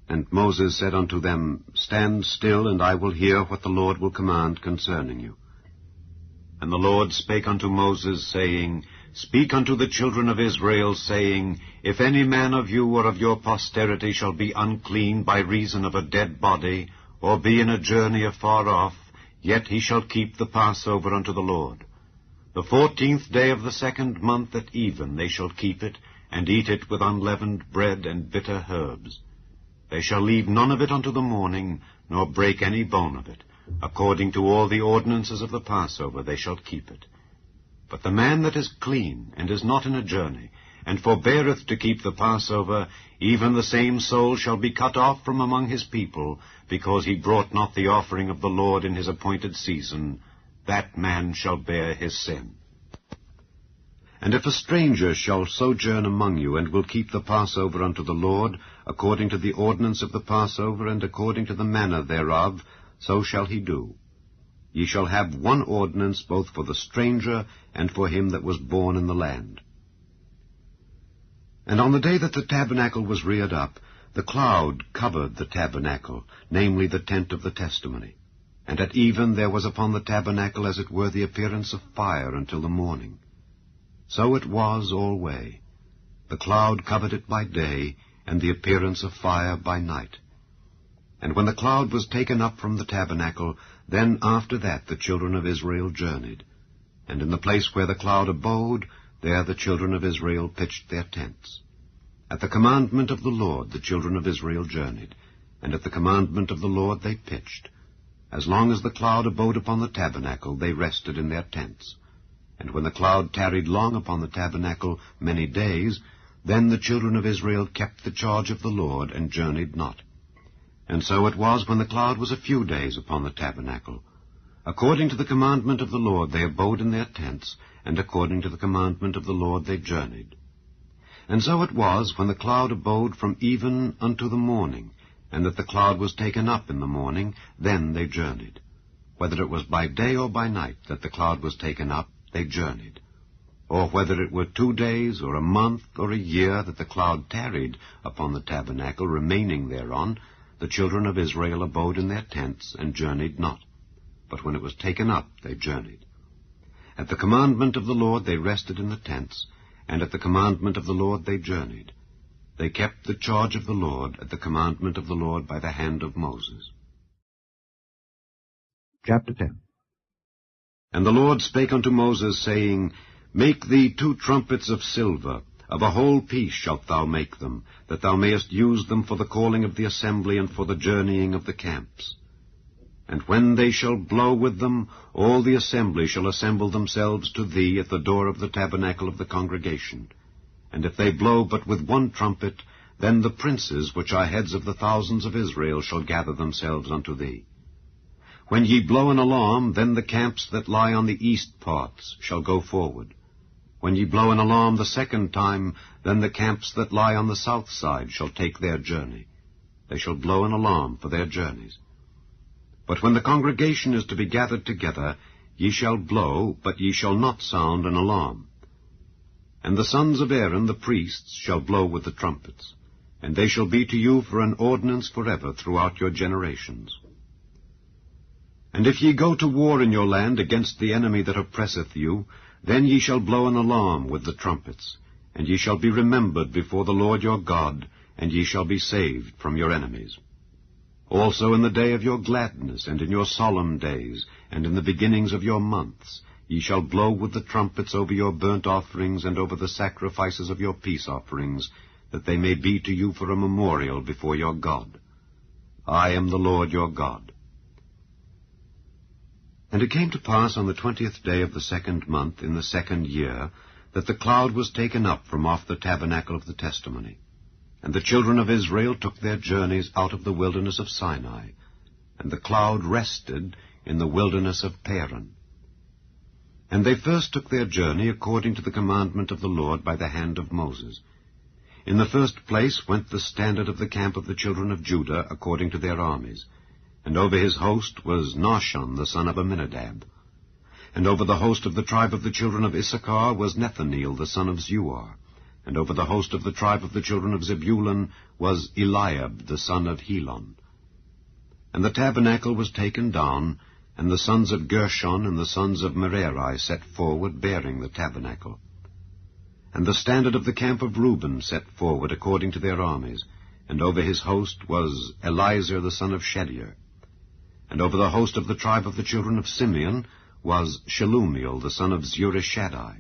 And Moses said unto them, Stand still, and I will hear what the Lord will command concerning you. And the Lord spake unto Moses, saying, Speak unto the children of Israel, saying, If any man of you or of your posterity shall be unclean by reason of a dead body, or be in a journey afar off, yet he shall keep the Passover unto the Lord. The 14th day of the 2nd month at even they shall keep it, and eat it with unleavened bread and bitter herbs. They shall leave none of it unto the morning, nor break any bone of it. According to all the ordinances of the Passover they shall keep it. But the man that is clean, and is not in a journey, and forbeareth to keep the Passover, even the same soul shall be cut off from among his people, because he brought not the offering of the Lord in his appointed season. That man shall bear his sin. And if a stranger shall sojourn among you, and will keep the Passover unto the Lord, according to the ordinance of the Passover, and according to the manner thereof, so shall he do. Ye shall have one ordinance both for the stranger and for him that was born in the land. And on the day that the tabernacle was reared up, the cloud covered the tabernacle, namely the tent of the testimony. And at even there was upon the tabernacle as it were the appearance of fire until the morning. So it was alway. The cloud covered it by day, and the appearance of fire by night. And when the cloud was taken up from the tabernacle, then after that the children of Israel journeyed. And in the place where the cloud abode, there the children of Israel pitched their tents. At the commandment of the Lord the children of Israel journeyed, and at the commandment of the Lord they pitched. As long as the cloud abode upon the tabernacle, they rested in their tents. And when the cloud tarried long upon the tabernacle many days, then the children of Israel kept the charge of the Lord, and journeyed not. And so it was when the cloud was a few days upon the tabernacle. According to the commandment of the Lord they abode in their tents, and according to the commandment of the Lord they journeyed. And so it was when the cloud abode from even unto the morning, and that the cloud was taken up in the morning, then they journeyed. Whether it was by day or by night that the cloud was taken up, they journeyed. Or whether it were 2 days, or a month, or a year that the cloud tarried upon the tabernacle, remaining thereon, the children of Israel abode in their tents, and journeyed not. But when it was taken up, they journeyed. At the commandment of the Lord they rested in the tents, and at the commandment of the Lord they journeyed. They kept the charge of the Lord at the commandment of the Lord by the hand of Moses. Chapter 10. And the Lord spake unto Moses, saying, Make thee 2 trumpets of silver, of a whole piece shalt thou make them, that thou mayest use them for the calling of the assembly and for the journeying of the camps. And when they shall blow with them, all the assembly shall assemble themselves to thee at the door of the tabernacle of the congregation. And if they blow but with 1 trumpet, then the princes, which are heads of the thousands of Israel, shall gather themselves unto thee. When ye blow an alarm, then the camps that lie on the east parts shall go forward. When ye blow an alarm the 2nd time, then the camps that lie on the south side shall take their journey. They shall blow an alarm for their journeys. But when the congregation is to be gathered together, ye shall blow, but ye shall not sound an alarm. And the sons of Aaron the priests shall blow with the trumpets, and they shall be to you for an ordinance forever throughout your generations. And if ye go to war in your land against the enemy that oppresseth you, then ye shall blow an alarm with the trumpets, and ye shall be remembered before the Lord your God, and ye shall be saved from your enemies. Also in the day of your gladness, and in your solemn days, and in the beginnings of your months, ye shall blow with the trumpets over your burnt offerings and over the sacrifices of your peace offerings, that they may be to you for a memorial before your God. I am the Lord your God. And it came to pass on the 20th day of the 2nd month in the 2nd year, that the cloud was taken up from off the tabernacle of the testimony. And the children of Israel took their journeys out of the wilderness of Sinai, and the cloud rested in the wilderness of Paran. And they first took their journey according to the commandment of the Lord by the hand of Moses. In the first place went the standard of the camp of the children of Judah according to their armies, and over his host was Nahshon the son of Amminadab. And over the host of the tribe of the children of Issachar was Nethaneel the son of Zuar. And over the host of the tribe of the children of Zebulun was Eliab the son of Helon. And the tabernacle was taken down, and the sons of Gershon and the sons of Merari set forward, bearing the tabernacle. And the standard of the camp of Reuben set forward according to their armies, and over his host was Eliezer the son of Shedeur. And over the host of the tribe of the children of Simeon was Shelumiel the son of Zurishaddai.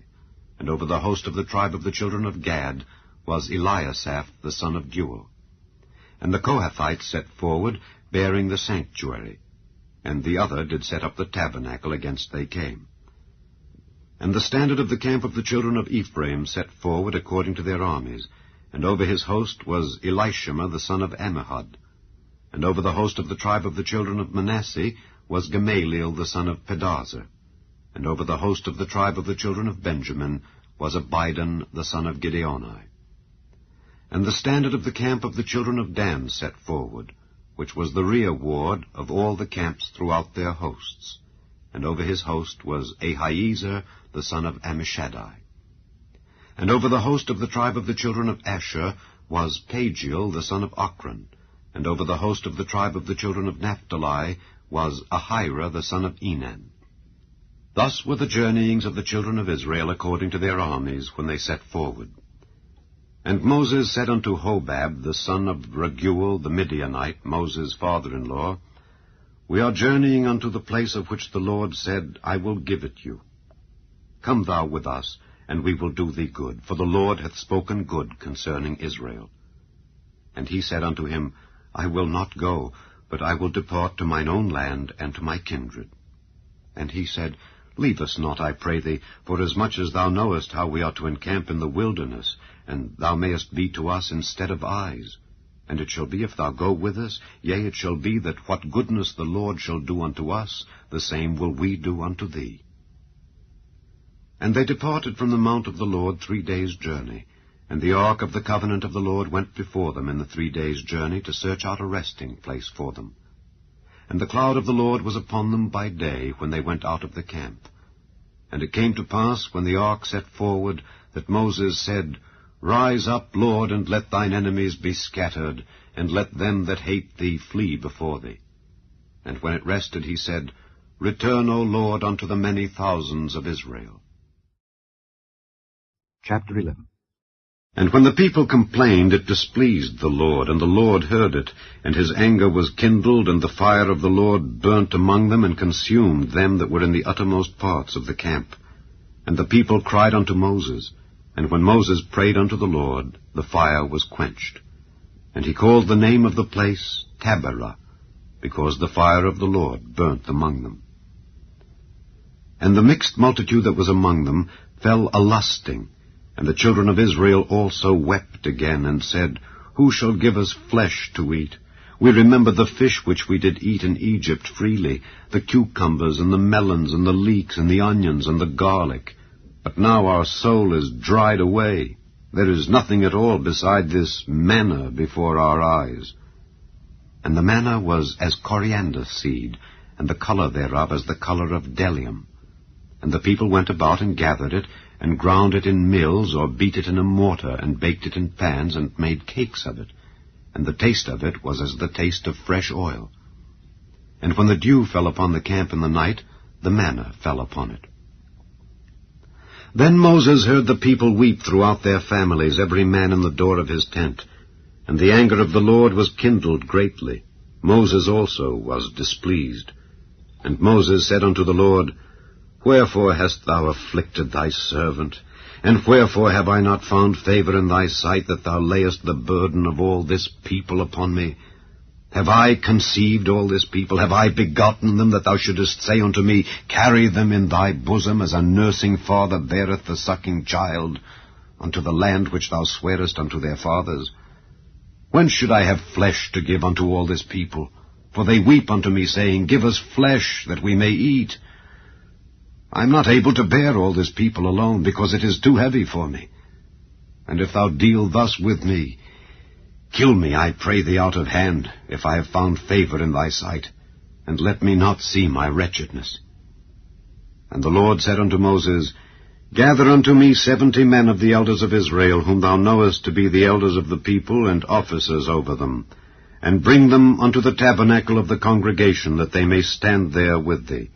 And over the host of the tribe of the children of Gad was Eliasaph the son of Deuel. And the Kohathites set forward, bearing the sanctuary, and the other did set up the tabernacle against they came. And the standard of the camp of the children of Ephraim set forward according to their armies, and over his host was Elishama the son of Ammihud. And over the host of the tribe of the children of Manasseh was Gamaliel the son of Pedahzur. And over the host of the tribe of the children of Benjamin was Abidan the son of Gideoni. And the standard of the camp of the children of Dan set forward, which was the rear ward of all the camps throughout their hosts. And over his host was Ahiezer the son of Ammishaddai. And over the host of the tribe of the children of Asher was Pagiel the son of Ochran. And over the host of the tribe of the children of Naphtali was Ahira the son of Enan. Thus were the journeyings of the children of Israel according to their armies when they set forward. And Moses said unto Hobab the son of Raguel the Midianite, Moses' father-in-law, We are journeying unto the place of which the Lord said, I will give it you. Come thou with us, and we will do thee good, for the Lord hath spoken good concerning Israel. And he said unto him, I will not go, but I will depart to mine own land and to my kindred. And he said, Leave us not, I pray thee, forasmuch as thou knowest how we are to encamp in the wilderness, and thou mayest be to us instead of eyes. And it shall be, if thou go with us, yea, it shall be that what goodness the Lord shall do unto us, the same will we do unto thee. And they departed from the mount of the Lord 3 days' journey, and the ark of the covenant of the Lord went before them in the 3 days' journey to search out a resting place for them. And the cloud of the Lord was upon them by day when they went out of the camp. And it came to pass, when the ark set forward, that Moses said, Rise up, Lord, and let thine enemies be scattered, and let them that hate thee flee before thee. And when it rested, he said, Return, O Lord, unto the many thousands of Israel. Chapter 11. And when the people complained, it displeased the Lord, and the Lord heard it, and his anger was kindled, and the fire of the Lord burnt among them, and consumed them that were in the uttermost parts of the camp. And the people cried unto Moses, and when Moses prayed unto the Lord, the fire was quenched. And he called the name of the place Taberah, because the fire of the Lord burnt among them. And the mixed multitude that was among them fell a-lusting, and the children of Israel also wept again, and said, Who shall give us flesh to eat? We remember the fish which we did eat in Egypt freely, the cucumbers, and the melons, and the leeks, and the onions, and the garlic. But now our soul is dried away. There is nothing at all beside this manna before our eyes. And the manna was as coriander seed, and the color thereof as the color of bdellium. And the people went about and gathered it, and ground it in mills, or beat it in a mortar, and baked it in pans, and made cakes of it. And the taste of it was as the taste of fresh oil. And when the dew fell upon the camp in the night, the manna fell upon it. Then Moses heard the people weep throughout their families, every man in the door of his tent. And the anger of the Lord was kindled greatly. Moses also was displeased. And Moses said unto the Lord, Wherefore hast thou afflicted thy servant? And wherefore have I not found favor in thy sight, that thou layest the burden of all this people upon me? Have I conceived all this people? Have I begotten them, that thou shouldest say unto me, Carry them in thy bosom, as a nursing father beareth the sucking child, unto the land which thou swarest unto their fathers? When should I have flesh to give unto all this people? For they weep unto me, saying, Give us flesh, that we may eat. I am not able to bear all this people alone, because it is too heavy for me. And if thou deal thus with me, kill me, I pray thee, out of hand, if I have found favor in thy sight, and let me not see my wretchedness. And the Lord said unto Moses, Gather unto me 70 men of the elders of Israel, whom thou knowest to be the elders of the people, and officers over them, and bring them unto the tabernacle of the congregation, that they may stand there with thee.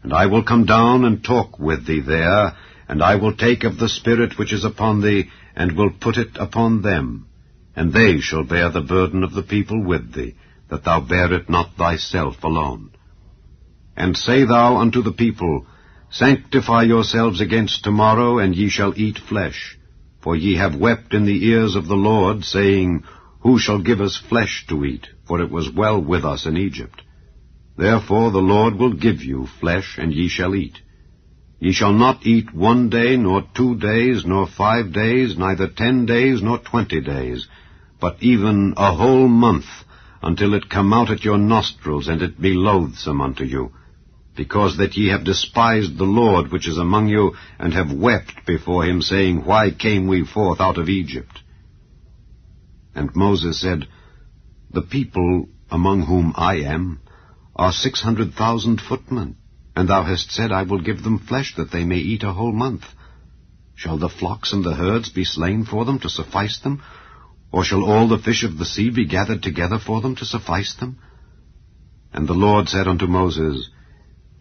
And I will come down and talk with thee there, and I will take of the Spirit which is upon thee, and will put it upon them. And they shall bear the burden of the people with thee, that thou bear it not thyself alone. And say thou unto the people, Sanctify yourselves against tomorrow, and ye shall eat flesh. For ye have wept in the ears of the Lord, saying, Who shall give us flesh to eat? For it was well with us in Egypt. Therefore the Lord will give you flesh, and ye shall eat. Ye shall not eat 1 day, nor 2 days, nor 5 days, neither 10 days, nor 20 days, but even a whole month, until it come out at your nostrils, and it be loathsome unto you, because that ye have despised the Lord which is among you, and have wept before him, saying, Why came we forth out of Egypt? And Moses said, The people among whom I am are 600,000 footmen, and thou hast said, I will give them flesh, that they may eat a whole month. Shall the flocks and the herds be slain for them to suffice them? Or shall all the fish of the sea be gathered together for them to suffice them? And the Lord said unto Moses,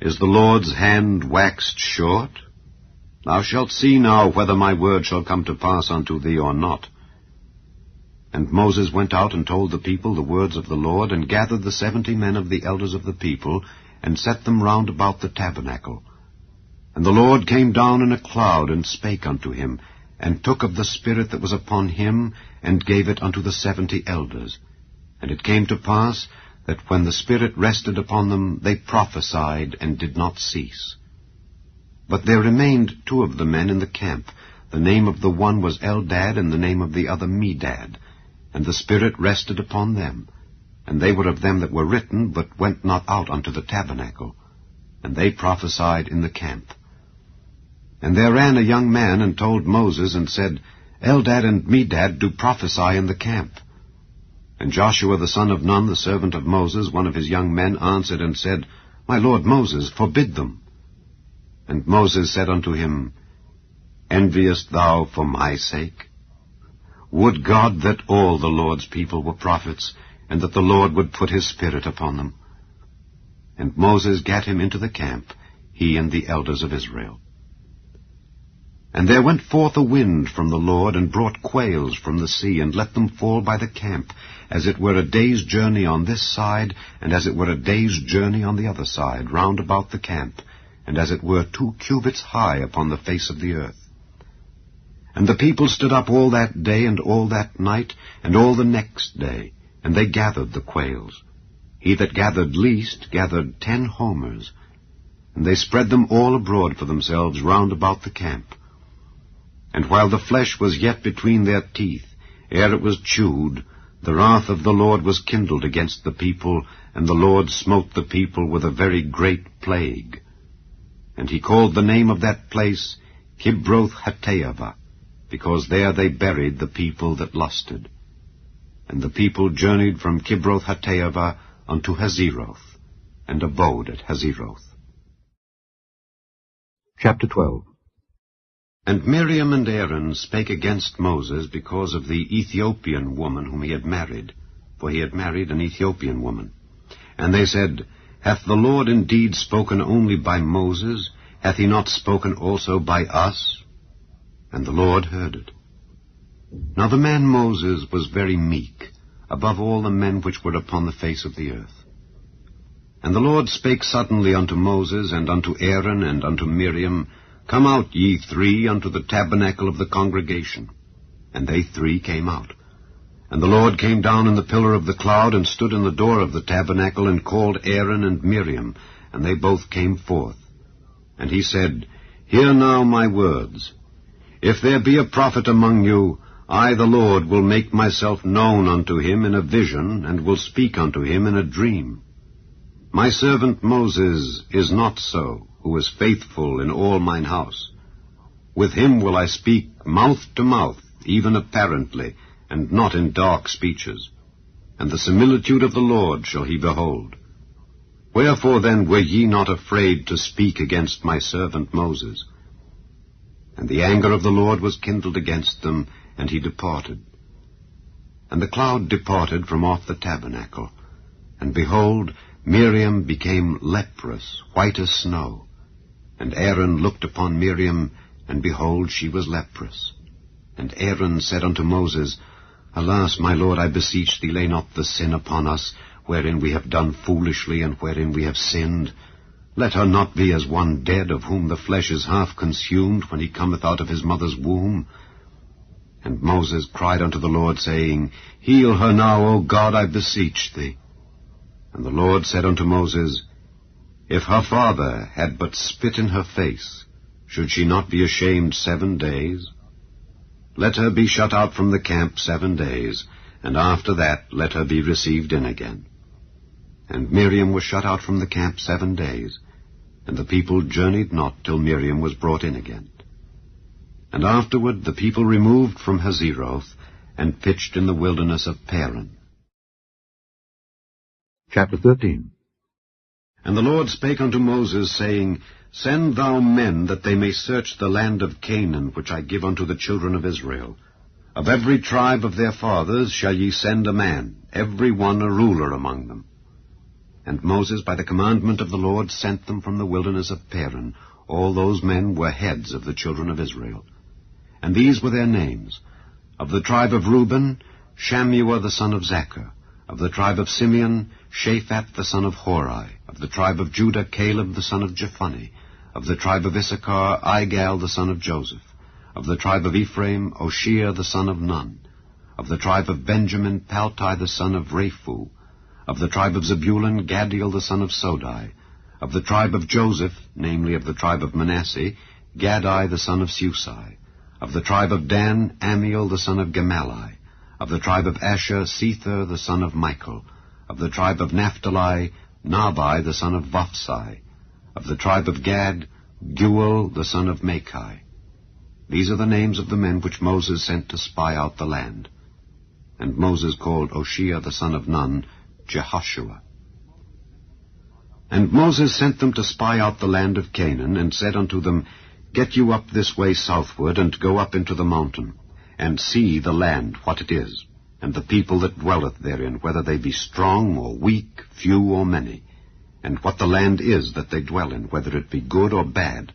Is the Lord's hand waxed short? Thou shalt see now whether my word shall come to pass unto thee or not. And Moses went out and told the people the words of the Lord, and gathered the 70 men of the elders of the people, and set them round about the tabernacle. And the Lord came down in a cloud, and spake unto him, and took of the Spirit that was upon him, and gave it unto the 70 elders. And it came to pass, that when the Spirit rested upon them, they prophesied, and did not cease. But there remained 2 of the men in the camp. The name of the one was Eldad, and the name of the other Medad. And the Spirit rested upon them. And they were of them that were written, but went not out unto the tabernacle. And they prophesied in the camp. And there ran a young man, and told Moses, and said, Eldad and Medad do prophesy in the camp. And Joshua the son of Nun, the servant of Moses, one of his young men, answered and said, My lord Moses, forbid them. And Moses said unto him, Enviest thou for my sake? Would God that all the Lord's people were prophets, and that the Lord would put his Spirit upon them. And Moses gat him into the camp, he and the elders of Israel. And there went forth a wind from the Lord, and brought quails from the sea, and let them fall by the camp, as it were a day's journey on this side, and as it were a day's journey on the other side, round about the camp, and as it were 2 cubits high upon the face of the earth. And the people stood up all that day, and all that night, and all the next day, and they gathered the quails. He that gathered least gathered 10 homers, and they spread them all abroad for themselves round about the camp. And while the flesh was yet between their teeth, ere it was chewed, the wrath of the Lord was kindled against the people, and the Lord smote the people with a very great plague. And he called the name of that place Kibroth-Hattaavah, because there they buried the people that lusted. And the people journeyed from Kibroth-Hattaavah unto Hazeroth, and abode at Hazeroth. Chapter 12. And Miriam and Aaron spake against Moses because of the Ethiopian woman whom he had married, for he had married an Ethiopian woman. And they said, Hath the Lord indeed spoken only by Moses? Hath he not spoken also by us? And the Lord heard it. Now the man Moses was very meek, above all the men which were upon the face of the earth. And the Lord spake suddenly unto Moses, and unto Aaron, and unto Miriam, Come out, ye 3, unto the tabernacle of the congregation. And they 3 came out. And the Lord came down in the pillar of the cloud, and stood in the door of the tabernacle, and called Aaron and Miriam, and they both came forth. And he said, Hear now my words. If there be a prophet among you, I, the Lord, will make myself known unto him in a vision, and will speak unto him in a dream. My servant Moses is not so, who is faithful in all mine house. With him will I speak mouth to mouth, even apparently, and not in dark speeches. And the similitude of the Lord shall he behold. Wherefore then were ye not afraid to speak against my servant Moses? And the anger of the Lord was kindled against them, and he departed. And the cloud departed from off the tabernacle. And behold, Miriam became leprous, white as snow. And Aaron looked upon Miriam, and behold, she was leprous. And Aaron said unto Moses, Alas, my Lord, I beseech thee, lay not the sin upon us, wherein we have done foolishly, and wherein we have sinned. Let her not be as one dead, of whom the flesh is half consumed, when he cometh out of his mother's womb. And Moses cried unto the Lord, saying, Heal her now, O God, I beseech thee. And the Lord said unto Moses, If her father had but spit in her face, should she not be ashamed 7 days? Let her be shut out from the camp 7 days, and after that let her be received in again. And Miriam was shut out from the camp 7 days, and the people journeyed not till Miriam was brought in again. And afterward the people removed from Hazeroth, and pitched in the wilderness of Paran. Chapter 13. And the Lord spake unto Moses, saying, Send thou men, that they may search the land of Canaan, which I give unto the children of Israel. Of every tribe of their fathers shall ye send a man, every one a ruler among them. And Moses, by the commandment of the Lord, sent them from the wilderness of Paran. All those men were heads of the children of Israel. And these were their names. Of the tribe of Reuben, Shammua the son of Zaccur. Of the tribe of Simeon, Shaphat the son of Hori. Of the tribe of Judah, Caleb the son of Jephunneh. Of the tribe of Issachar, Igal the son of Joseph. Of the tribe of Ephraim, Oshea the son of Nun. Of the tribe of Benjamin, Palti the son of Raphu. Of the tribe of Zebulun, Gadiel the son of Sodai. Of the tribe of Joseph, namely of the tribe of Manasseh, Gadai the son of Susai. Of the tribe of Dan, Amiel the son of Gemalli. Of the tribe of Asher, Sether the son of Michael. Of the tribe of Naphtali, Nabai the son of Vophsi. Of the tribe of Gad, Guel the son of Machi. These are the names of the men which Moses sent to spy out the land. And Moses called Oshea the son of Nun, Jehoshua. And Moses sent them to spy out the land of Canaan, and said unto them, Get you up this way southward, and go up into the mountain, and see the land, what it is, and the people that dwelleth therein, whether they be strong or weak, few or many, and what the land is that they dwell in, whether it be good or bad,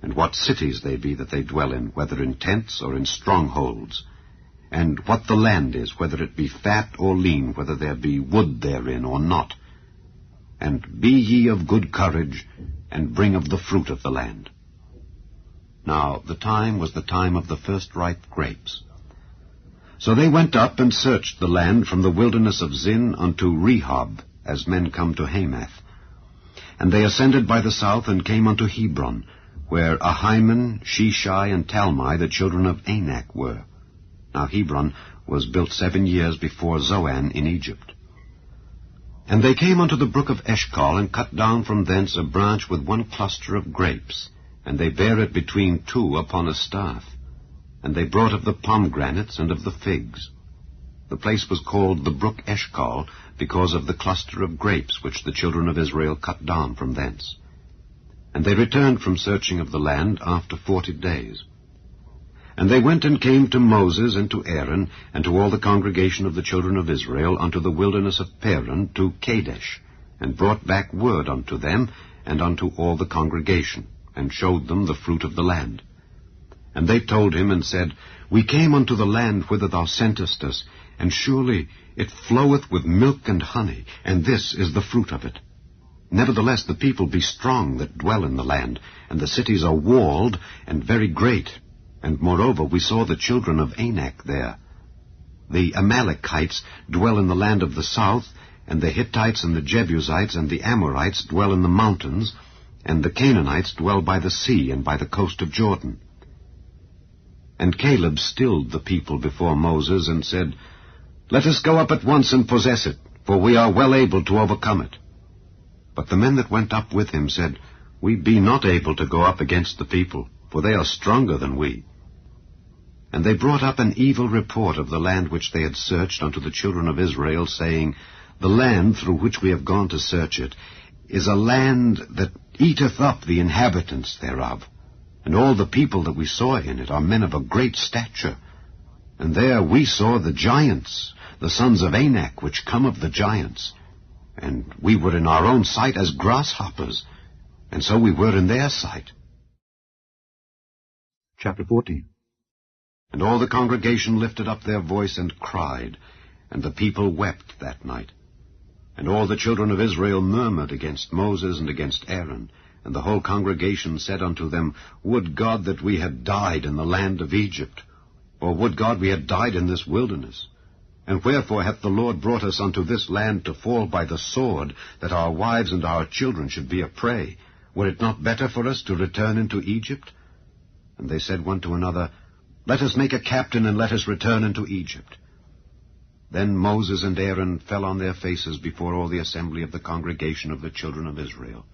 and what cities they be that they dwell in, whether in tents or in strongholds, and what the land is, whether it be fat or lean, whether there be wood therein or not. And be ye of good courage, and bring of the fruit of the land. Now the time was the time of the first ripe grapes. So they went up and searched the land from the wilderness of Zin unto Rehob, as men come to Hamath. And they ascended by the south, and came unto Hebron, where Ahiman, Sheshai, and Talmai, the children of Anak, were. Now Hebron was built 7 years before Zoan in Egypt. And they came unto the brook of Eshcol, and cut down from thence a branch with one cluster of grapes, and they bare it between two upon a staff. And they brought of the pomegranates and of the figs. The place was called the brook Eshcol, because of the cluster of grapes which the children of Israel cut down from thence. And they returned from searching of the land after 40 days. And they went and came to Moses and to Aaron, and to all the congregation of the children of Israel, unto the wilderness of Paran, to Kadesh, and brought back word unto them, and unto all the congregation, and showed them the fruit of the land. And they told him, and said, We came unto the land whither thou sentest us, and surely it floweth with milk and honey, and this is the fruit of it. Nevertheless the people be strong that dwell in the land, and the cities are walled and very great. And moreover we saw the children of Anak there. The Amalekites dwell in the land of the south, and the Hittites and the Jebusites and the Amorites dwell in the mountains, and the Canaanites dwell by the sea and by the coast of Jordan. And Caleb stilled the people before Moses, and said, Let us go up at once and possess it, for we are well able to overcome it. But the men that went up with him said, We be not able to go up against the people, for they are stronger than we. And they brought up an evil report of the land which they had searched unto the children of Israel, saying, The land through which we have gone to search it is a land that eateth up the inhabitants thereof. And all the people that we saw in it are men of a great stature. And there we saw the giants, the sons of Anak, which come of the giants. And we were in our own sight as grasshoppers, and so we were in their sight. Chapter 14. And all the congregation lifted up their voice and cried, and the people wept that night. And all the children of Israel murmured against Moses and against Aaron. And the whole congregation said unto them, Would God that we had died in the land of Egypt, or would God we had died in this wilderness? And wherefore hath the Lord brought us unto this land to fall by the sword, that our wives and our children should be a prey? Were it not better for us to return into Egypt? And they said one to another, Let us make a captain, and let us return into Egypt. Then Moses and Aaron fell on their faces before all the assembly of the congregation of the children of Israel.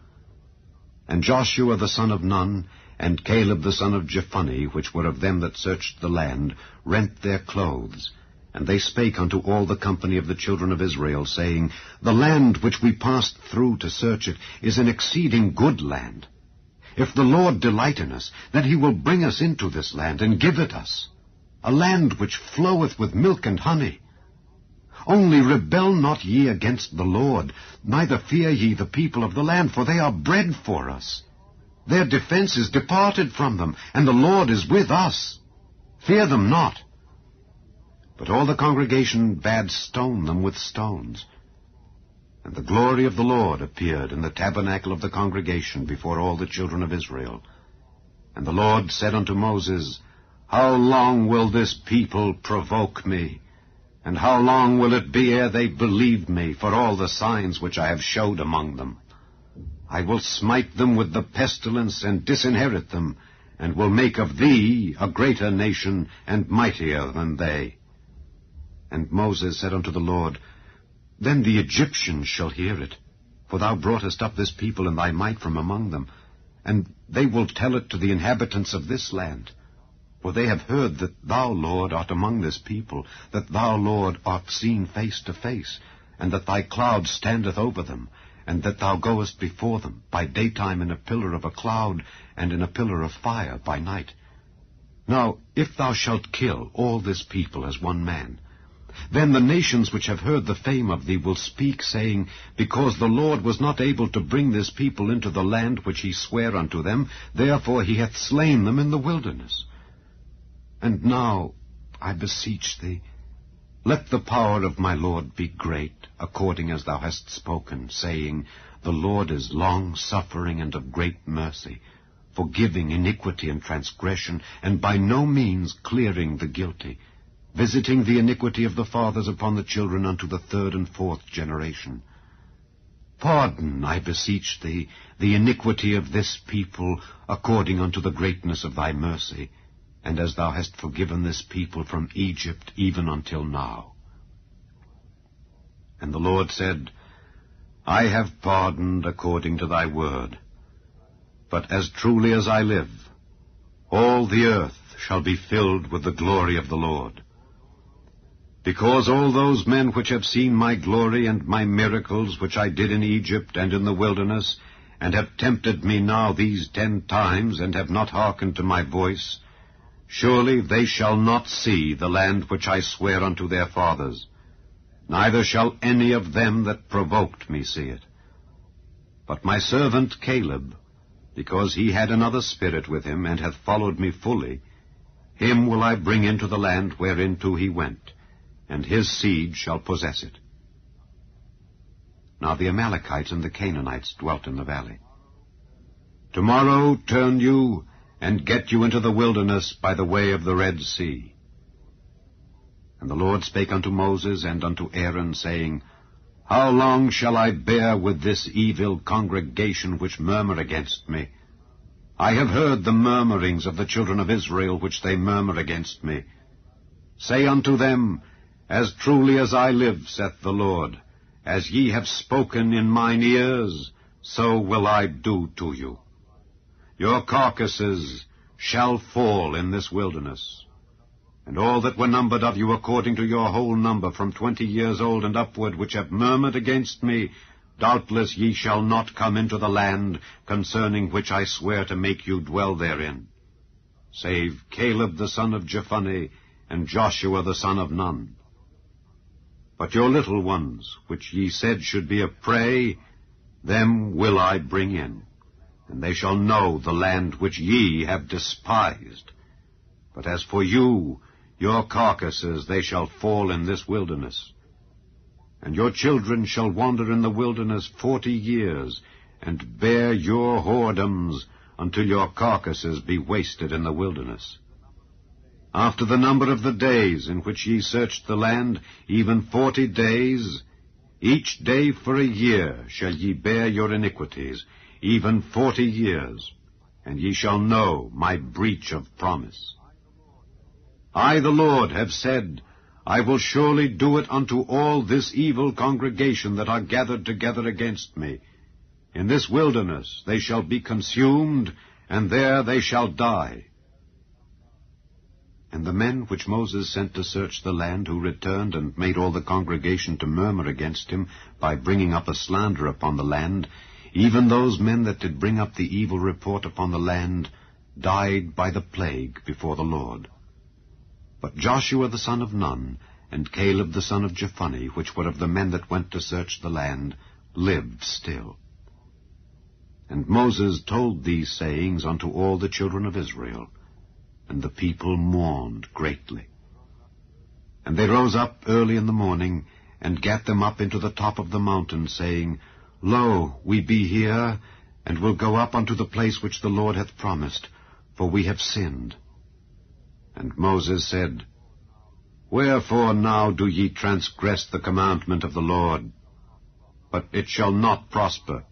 And Joshua the son of Nun, and Caleb the son of Jephunneh, which were of them that searched the land, rent their clothes, And they spake unto all the company of the children of Israel, saying, The land which we passed through to search it is an exceeding good land. If the Lord delight in us, then he will bring us into this land, and give it us, a land which floweth with milk and honey. Only rebel not ye against the Lord, neither fear ye the people of the land, for they are bread for us. Their defense is departed from them, and the Lord is with us. Fear them not. But all the congregation bade stone them with stones. And the glory of the Lord appeared in the tabernacle of the congregation before all the children of Israel. And the Lord said unto Moses, How long will this people provoke me? And how long will it be ere they believe me for all the signs which I have showed among them? I will smite them with the pestilence, and disinherit them, and will make of thee a greater nation, and mightier than they. And Moses said unto the Lord, Then the Egyptians shall hear it, for thou broughtest up this people in thy might from among them, and they will tell it to the inhabitants of this land. For they have heard that thou, Lord, art among this people, that thou, Lord, art seen face to face, and that thy cloud standeth over them, and that thou goest before them by daytime in a pillar of a cloud, and in a pillar of fire by night. Now, if thou shalt kill all this people as one man, then the nations which have heard the fame of thee will speak, saying, Because the Lord was not able to bring this people into the land which he sware unto them, therefore he hath slain them in the wilderness. And now, I beseech thee, let the power of my Lord be great, according as thou hast spoken, saying, The Lord is long-suffering and of great mercy, forgiving iniquity and transgression, and by no means clearing the guilty, visiting the iniquity of the fathers upon the children unto the third and fourth generation. Pardon, I beseech thee, the iniquity of this people, according unto the greatness of thy mercy, and as thou hast forgiven this people from Egypt even until now. And the Lord said, I have pardoned according to thy word. But as truly as I live, all the earth shall be filled with the glory of the Lord. Because all those men which have seen my glory and my miracles which I did in Egypt and in the wilderness, and have tempted me now these 10 times, and have not hearkened to my voice, surely they shall not see the land which I sware unto their fathers, neither shall any of them that provoked me see it. But my servant Caleb, because he had another spirit with him, and hath followed me fully, him will I bring into the land whereinto he went, and his seed shall possess it. Now the Amalekites and the Canaanites dwelt in the valley. Tomorrow turn you, and get you into the wilderness by the way of the Red Sea. And the Lord spake unto Moses and unto Aaron, saying, How long shall I bear with this evil congregation which murmur against me? I have heard the murmurings of the children of Israel which they murmur against me. Say unto them, As truly as I live, saith the Lord, as ye have spoken in mine ears, so will I do to you. Your carcasses shall fall in this wilderness. And all that were numbered of you according to your whole number, from 20 years old and upward, which have murmured against me, doubtless ye shall not come into the land concerning which I swear to make you dwell therein, save Caleb the son of Jephunneh, and Joshua the son of Nun. But your little ones, which ye said should be a prey, them will I bring in, and they shall know the land which ye have despised. But as for you, your carcasses, they shall fall in this wilderness. And your children shall wander in the wilderness 40 years, and bear your whoredoms, until your carcasses be wasted in the wilderness. After the number of the days in which ye searched the land, even 40 days, each day for a year shall ye bear your iniquities, even 40 years, and ye shall know my breach of promise. I, the Lord, have said, I will surely do it unto all this evil congregation that are gathered together against me. In this wilderness they shall be consumed, and there they shall die. And the men which Moses sent to search the land, who returned and made all the congregation to murmur against him by bringing up a slander upon the land, even those men that did bring up the evil report upon the land, died by the plague before the Lord. But Joshua the son of Nun, and Caleb the son of Jephunneh, which were of the men that went to search the land, lived still. And Moses told these sayings unto all the children of Israel, and the people mourned greatly. And they rose up early in the morning, and gat them up into the top of the mountain, saying, Lo, we be here, and will go up unto the place which the Lord hath promised, for we have sinned. And Moses said, Wherefore now do ye transgress the commandment of the Lord? But it shall not prosper.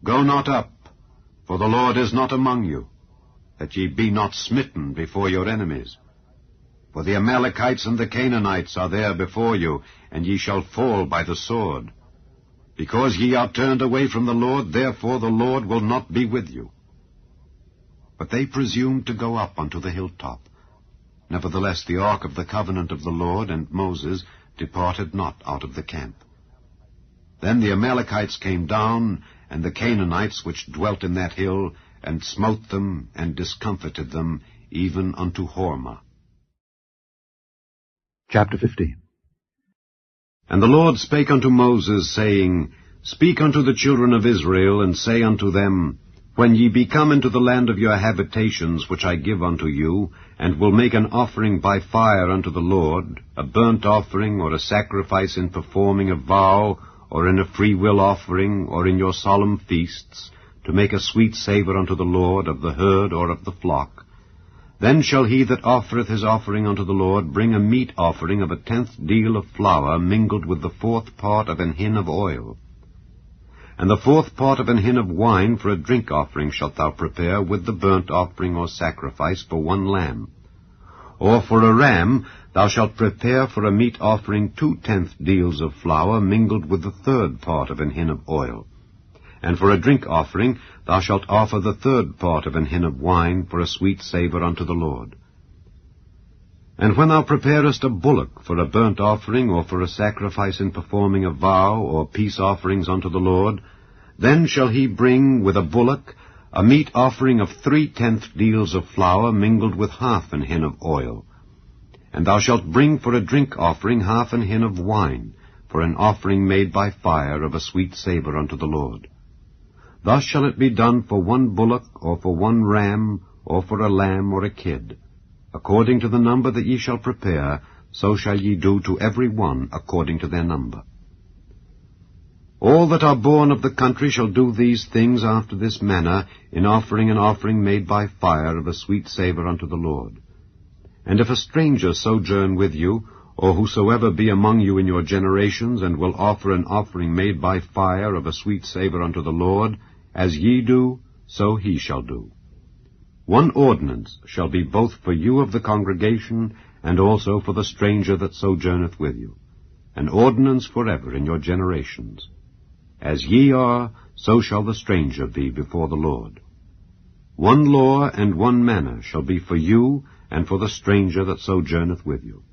Go not up, for the Lord is not among you, that ye be not smitten before your enemies. For the Amalekites and the Canaanites are there before you, and ye shall fall by the sword. Because ye are turned away from the Lord, therefore the Lord will not be with you. But they presumed to go up unto the hilltop. Nevertheless the ark of the covenant of the Lord and Moses departed not out of the camp. Then the Amalekites came down, and the Canaanites which dwelt in that hill, and smote them, and discomfited them, even unto Hormah. Chapter 15. And the Lord spake unto Moses, saying, Speak unto the children of Israel, and say unto them, When ye be come into the land of your habitations, which I give unto you, and will make an offering by fire unto the Lord, a burnt offering, or a sacrifice in performing a vow, or in a freewill offering, or in your solemn feasts, to make a sweet savour unto the Lord of the herd or of the flock, then shall he that offereth his offering unto the Lord bring a meat offering of 1/10 deal of flour mingled with the 4th part of an hin of oil. And the 4th part of an hin of wine for a drink offering shalt thou prepare with the burnt offering or sacrifice for 1 lamb. Or for a ram thou shalt prepare for a meat offering 2/10 deals of flour mingled with the 3rd part of an hin of oil. And for a drink offering thou shalt offer the 3rd part of an hin of wine for a sweet savour unto the Lord. And when thou preparest a bullock for a burnt offering, or for a sacrifice in performing a vow, or peace offerings unto the Lord, then shall he bring with a bullock a meat offering of 3/10 deals of flour mingled with 1/2 an hin of oil. And thou shalt bring for a drink offering 1/2 an hin of wine, for an offering made by fire of a sweet savour unto the Lord. Thus shall it be done for 1 bullock, or for 1 ram, or for a lamb or a kid. According to the number that ye shall prepare, so shall ye do to every one according to their number. All that are born of the country shall do these things after this manner, in offering an offering made by fire of a sweet savour unto the Lord. And if a stranger sojourn with you, or whosoever be among you in your generations, and will offer an offering made by fire of a sweet savour unto the Lord, as ye do, so he shall do. 1 ordinance shall be both for you of the congregation, and also for the stranger that sojourneth with you, an ordinance forever in your generations. As ye are, so shall the stranger be before the Lord. 1 law and 1 manner shall be for you, and for the stranger that sojourneth with you.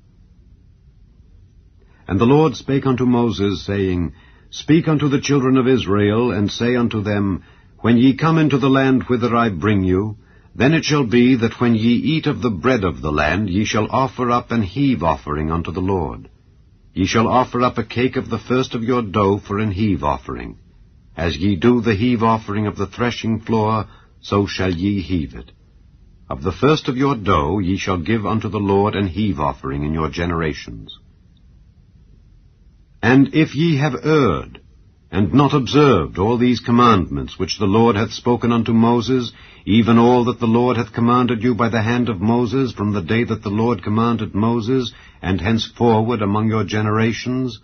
And the Lord spake unto Moses, saying, Speak unto the children of Israel, and say unto them, When ye come into the land whither I bring you, then it shall be that when ye eat of the bread of the land, ye shall offer up an heave offering unto the Lord. Ye shall offer up a cake of the first of your dough for an heave offering. As ye do the heave offering of the threshing floor, so shall ye heave it. Of the first of your dough ye shall give unto the Lord an heave offering in your generations. And if ye have erred, and not observed all these commandments which the Lord hath spoken unto Moses, even all that the Lord hath commanded you by the hand of Moses, from the day that the Lord commanded Moses, and henceforward among your generations,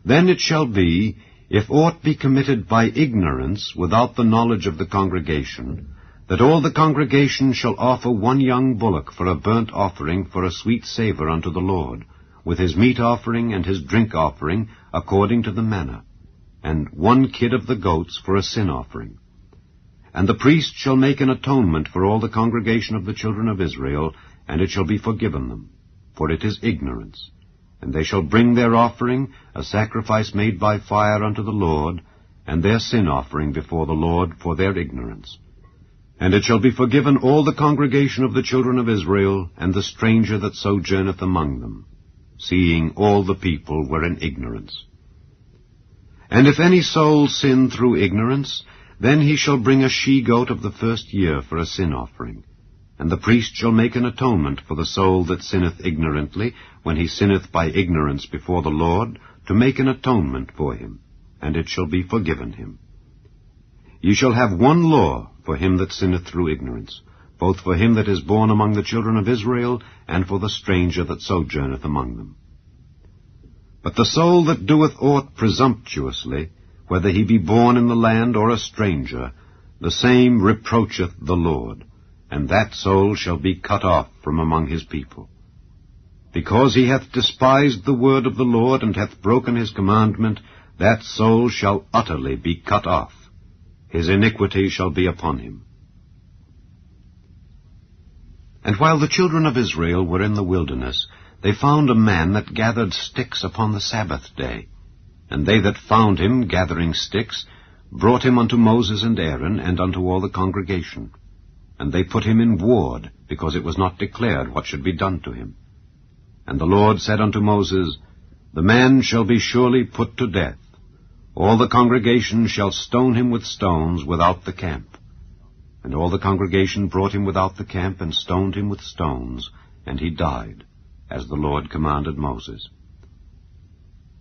then it shall be, if aught be committed by ignorance, without the knowledge of the congregation, that all the congregation shall offer 1 young bullock for a burnt offering for a sweet savour unto the Lord, with his meat offering and his drink offering, according to the manner, and 1 kid of the goats for a sin offering. And the priest shall make an atonement for all the congregation of the children of Israel, and it shall be forgiven them, for it is ignorance. And they shall bring their offering, a sacrifice made by fire unto the Lord, and their sin offering before the Lord for their ignorance. And it shall be forgiven all the congregation of the children of Israel, and the stranger that sojourneth among them, seeing all the people were in ignorance. And if any soul sin through ignorance, then he shall bring a she-goat of the first year for a sin offering. And the priest shall make an atonement for the soul that sinneth ignorantly, when he sinneth by ignorance before the Lord, to make an atonement for him, and it shall be forgiven him. Ye shall have one law for him that sinneth through ignorance, both for him that is born among the children of Israel, and for the stranger that sojourneth among them. But the soul that doeth aught presumptuously, whether he be born in the land or a stranger, the same reproacheth the Lord, and that soul shall be cut off from among his people. Because he hath despised the word of the Lord, and hath broken his commandment, that soul shall utterly be cut off. His iniquity shall be upon him. And while the children of Israel were in the wilderness, they found a man that gathered sticks upon the Sabbath day. And they that found him gathering sticks brought him unto Moses and Aaron, and unto all the congregation. And they put him in ward, because it was not declared what should be done to him. And the Lord said unto Moses, The man shall be surely put to death. All the congregation shall stone him with stones without the camp. And all the congregation brought him without the camp, and stoned him with stones, and he died, as the Lord commanded Moses.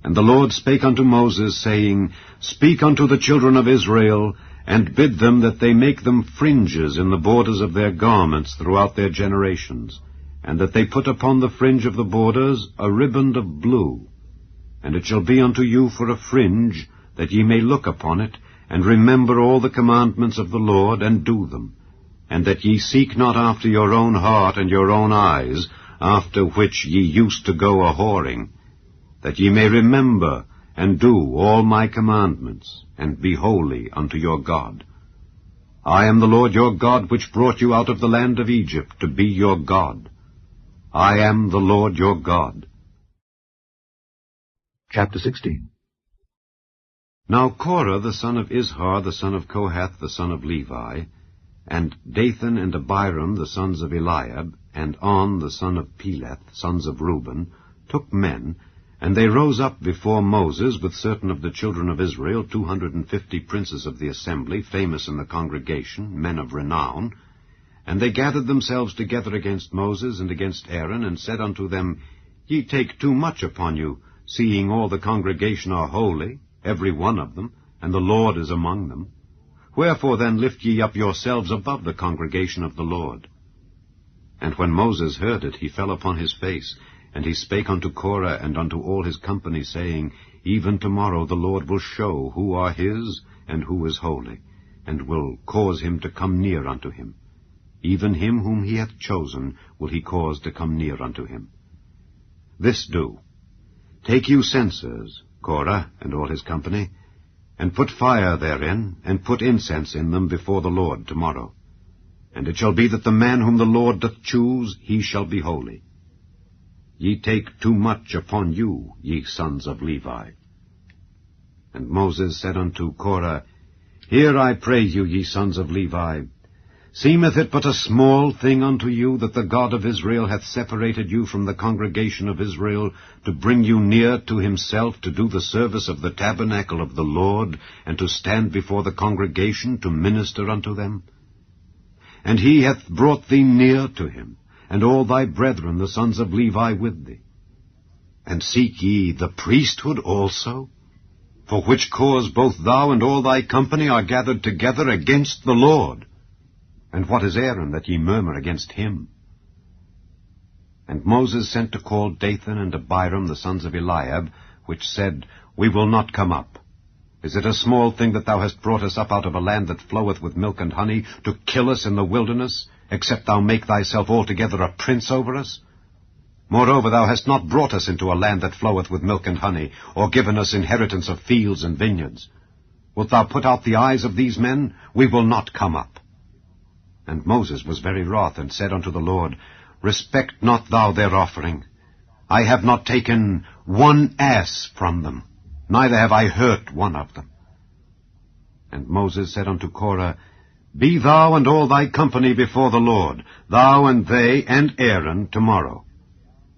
And the Lord spake unto Moses, saying, Speak unto the children of Israel, and bid them that they make them fringes in the borders of their garments throughout their generations, and that they put upon the fringe of the borders a riband of blue. And it shall be unto you for a fringe, that ye may look upon it, and remember all the commandments of the Lord, and do them, and that ye seek not after your own heart and your own eyes, after which ye used to go a-whoring, that ye may remember and do all my commandments, and be holy unto your God. I am the Lord your God, which brought you out of the land of Egypt, to be your God. I am the Lord your God. Chapter 16. Now Korah the son of Izhar, the son of Kohath, the son of Levi, and Dathan and Abiram, the sons of Eliab, and On, the son of Peleth, sons of Reuben, took men, and they rose up before Moses with certain of the children of Israel, 250 princes of the assembly, famous in the congregation, men of renown. And they gathered themselves together against Moses and against Aaron, and said unto them, Ye take too much upon you, seeing all the congregation are holy, every one of them, and the Lord is among them. Wherefore then lift ye up yourselves above the congregation of the Lord? And when Moses heard it, he fell upon his face, and he spake unto Korah and unto all his company, saying, Even tomorrow the Lord will show who are his, and who is holy, and will cause him to come near unto him. Even him whom he hath chosen will he cause to come near unto him. This do. Take you censers, Korah and all his company, and put fire therein, and put incense in them before the Lord tomorrow. And it shall be that the man whom the Lord doth choose, he shall be holy. Ye take too much upon you, ye sons of Levi. And Moses said unto Korah, Hear, I pray you, ye sons of Levi. Seemeth it but a small thing unto you that the God of Israel hath separated you from the congregation of Israel, to bring you near to himself, to do the service of the tabernacle of the Lord, and to stand before the congregation to minister unto them? And he hath brought thee near to him, and all thy brethren, the sons of Levi, with thee. And seek ye the priesthood also? For which cause both thou and all thy company are gathered together against the Lord. And what is Aaron, that ye murmur against him? And Moses sent to call Dathan and Abiram, the sons of Eliab, which said, We will not come up. Is it a small thing that thou hast brought us up out of a land that floweth with milk and honey, to kill us in the wilderness, except thou make thyself altogether a prince over us? Moreover, thou hast not brought us into a land that floweth with milk and honey, or given us inheritance of fields and vineyards. Wilt thou put out the eyes of these men? We will not come up. And Moses was very wroth, and said unto the Lord, respect not thou their offering. I have not taken one ass from them, neither have I hurt one of them. And Moses said unto Korah, Be thou and all thy company before the Lord, thou and they and Aaron, tomorrow.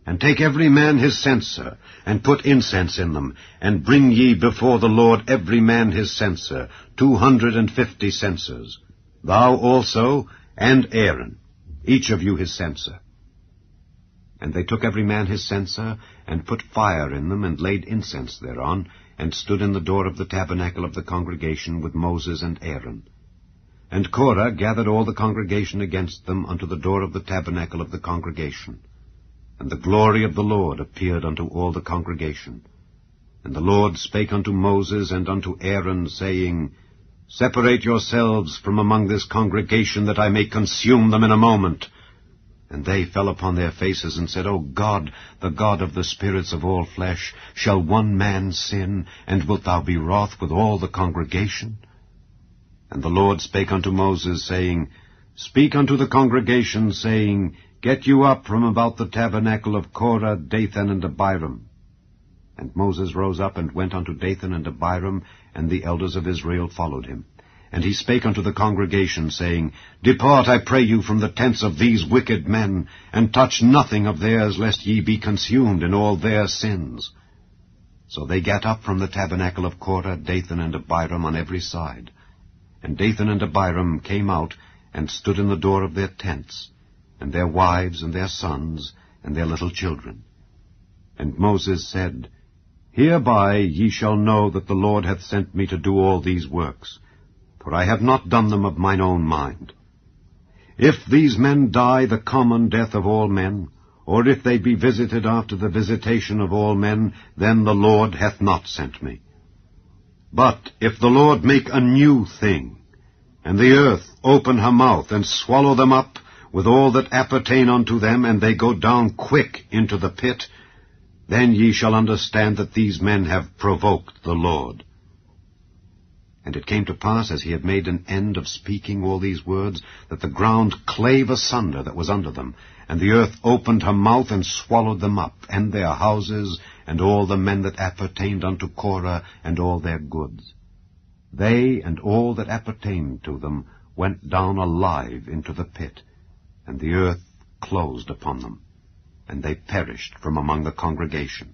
And take every man his censer, and put incense in them, and bring ye before the Lord every man his censer, 250 censers, thou also and Aaron, each of you his censer. And they took every man his censer, and put fire in them, and laid incense thereon, and stood in the door of the tabernacle of the congregation with Moses and Aaron. And Korah gathered all the congregation against them unto the door of the tabernacle of the congregation. And the glory of the Lord appeared unto all the congregation. And the Lord spake unto Moses and unto Aaron, saying, Separate yourselves from among this congregation, that I may consume them in a moment. And they fell upon their faces, and said, O God, the God of the spirits of all flesh, shall one man sin, and wilt thou be wroth with all the congregation? And the Lord spake unto Moses, saying, Speak unto the congregation, saying, Get you up from about the tabernacle of Korah, Dathan, and Abiram. And Moses rose up and went unto Dathan and Abiram, and the elders of Israel followed him. And he spake unto the congregation, saying, Depart, I pray you, from the tents of these wicked men, and touch nothing of theirs, lest ye be consumed in all their sins. So they gat up from the tabernacle of Korah, Dathan, and Abiram on every side. And Dathan and Abiram came out, and stood in the door of their tents, and their wives, and their sons, and their little children. And Moses said, Hereby ye shall know that the Lord hath sent me to do all these works, for I have not done them of mine own mind. If these men die the common death of all men, or if they be visited after the visitation of all men, then the Lord hath not sent me. But if the Lord make a new thing, and the earth open her mouth, and swallow them up with all that appertain unto them, and they go down quick into the pit, then ye shall understand that these men have provoked the Lord. And it came to pass, as he had made an end of speaking all these words, that the ground clave asunder that was under them, and the earth opened her mouth and swallowed them up, and their houses, and all the men that appertained unto Korah, and all their goods. They and all that appertained to them went down alive into the pit, and the earth closed upon them, and they perished from among the congregation.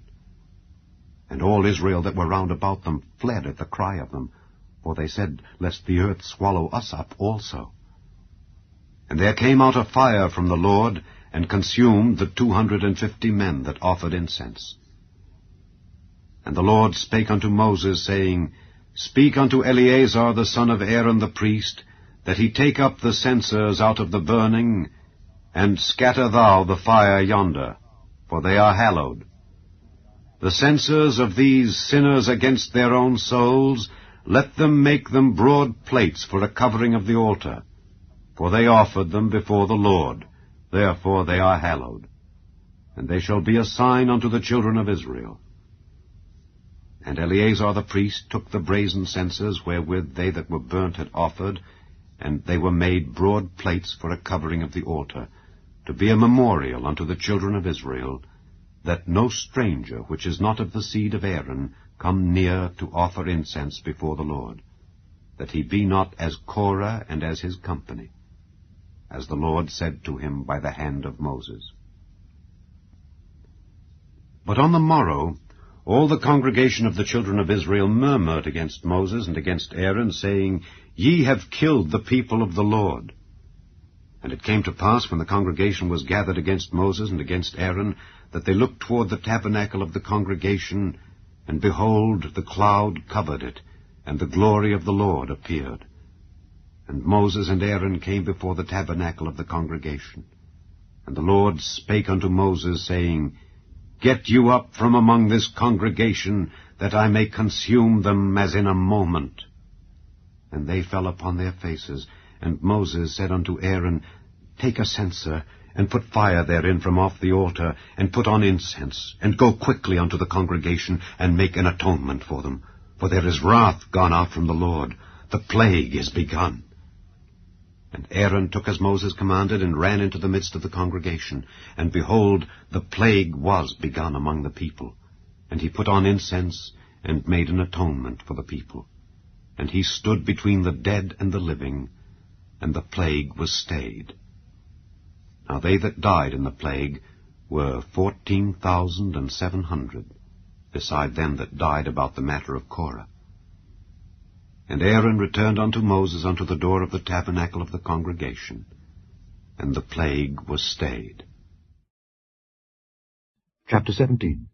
And all Israel that were round about them fled at the cry of them, for they said, Lest the earth swallow us up also. And there came out a fire from the Lord, and consumed the 250 men that offered incense. And the Lord spake unto Moses, saying, Speak unto Eleazar the son of Aaron the priest, that he take up the censers out of the burning, and scatter thou the fire yonder, for they are hallowed. The censers of these sinners against their own souls, let them make them broad plates for a covering of the altar, for they offered them before the Lord, therefore they are hallowed. And they shall be a sign unto the children of Israel. And Eleazar the priest took the brazen censers wherewith they that were burnt had offered, and they were made broad plates for a covering of the altar, to be a memorial unto the children of Israel, that no stranger which is not of the seed of Aaron come near to offer incense before the Lord, that he be not as Korah and as his company, as the Lord said to him by the hand of Moses. But on the morrow all the congregation of the children of Israel murmured against Moses and against Aaron, saying, Ye have killed the people of the Lord. And it came to pass, when the congregation was gathered against Moses and against Aaron, that they looked toward the tabernacle of the congregation, and behold, the cloud covered it, and the glory of the Lord appeared. And Moses and Aaron came before the tabernacle of the congregation. And the Lord spake unto Moses, saying, Get you up from among this congregation, that I may consume them as in a moment. And they fell upon their faces. And Moses said unto Aaron, Take a censer, and put fire therein from off the altar, and put on incense, and go quickly unto the congregation, and make an atonement for them. For there is wrath gone out from the Lord, the plague is begun. And Aaron took as Moses commanded, and ran into the midst of the congregation. And behold, the plague was begun among the people. And he put on incense, and made an atonement for the people. And he stood between the dead and the living, and the plague was stayed. Now they that died in the plague were 14,700, beside them that died about the matter of Korah. And Aaron returned unto Moses unto the door of the tabernacle of the congregation, and the plague was stayed. Chapter 17.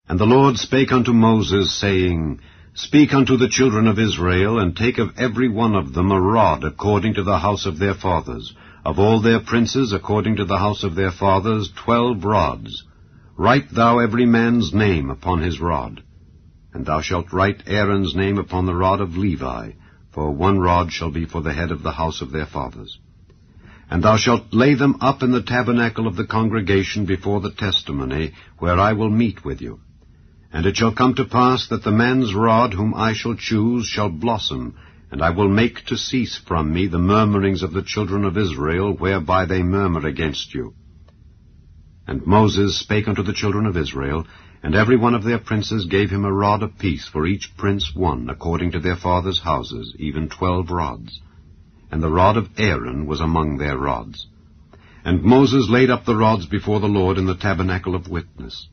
And the Lord spake unto Moses, saying, Speak unto the children of Israel, and take of every one of them a rod according to the house of their fathers, of all their princes according to the house of their fathers 12 rods. Write thou every man's name upon his rod. And thou shalt write Aaron's name upon the rod of Levi, for 1 rod shall be for the head of the house of their fathers. And thou shalt lay them up in the tabernacle of the congregation before the testimony, where I will meet with you. And it shall come to pass that the man's rod whom I shall choose shall blossom, and I will make to cease from me the murmurings of the children of Israel, whereby they murmur against you. And Moses spake unto the children of Israel, and every one of their princes gave him a rod apiece, for each prince 1, according to their fathers' houses, even 12 rods. And the rod of Aaron was among their rods. And Moses laid up the rods before the Lord in the tabernacle of witness.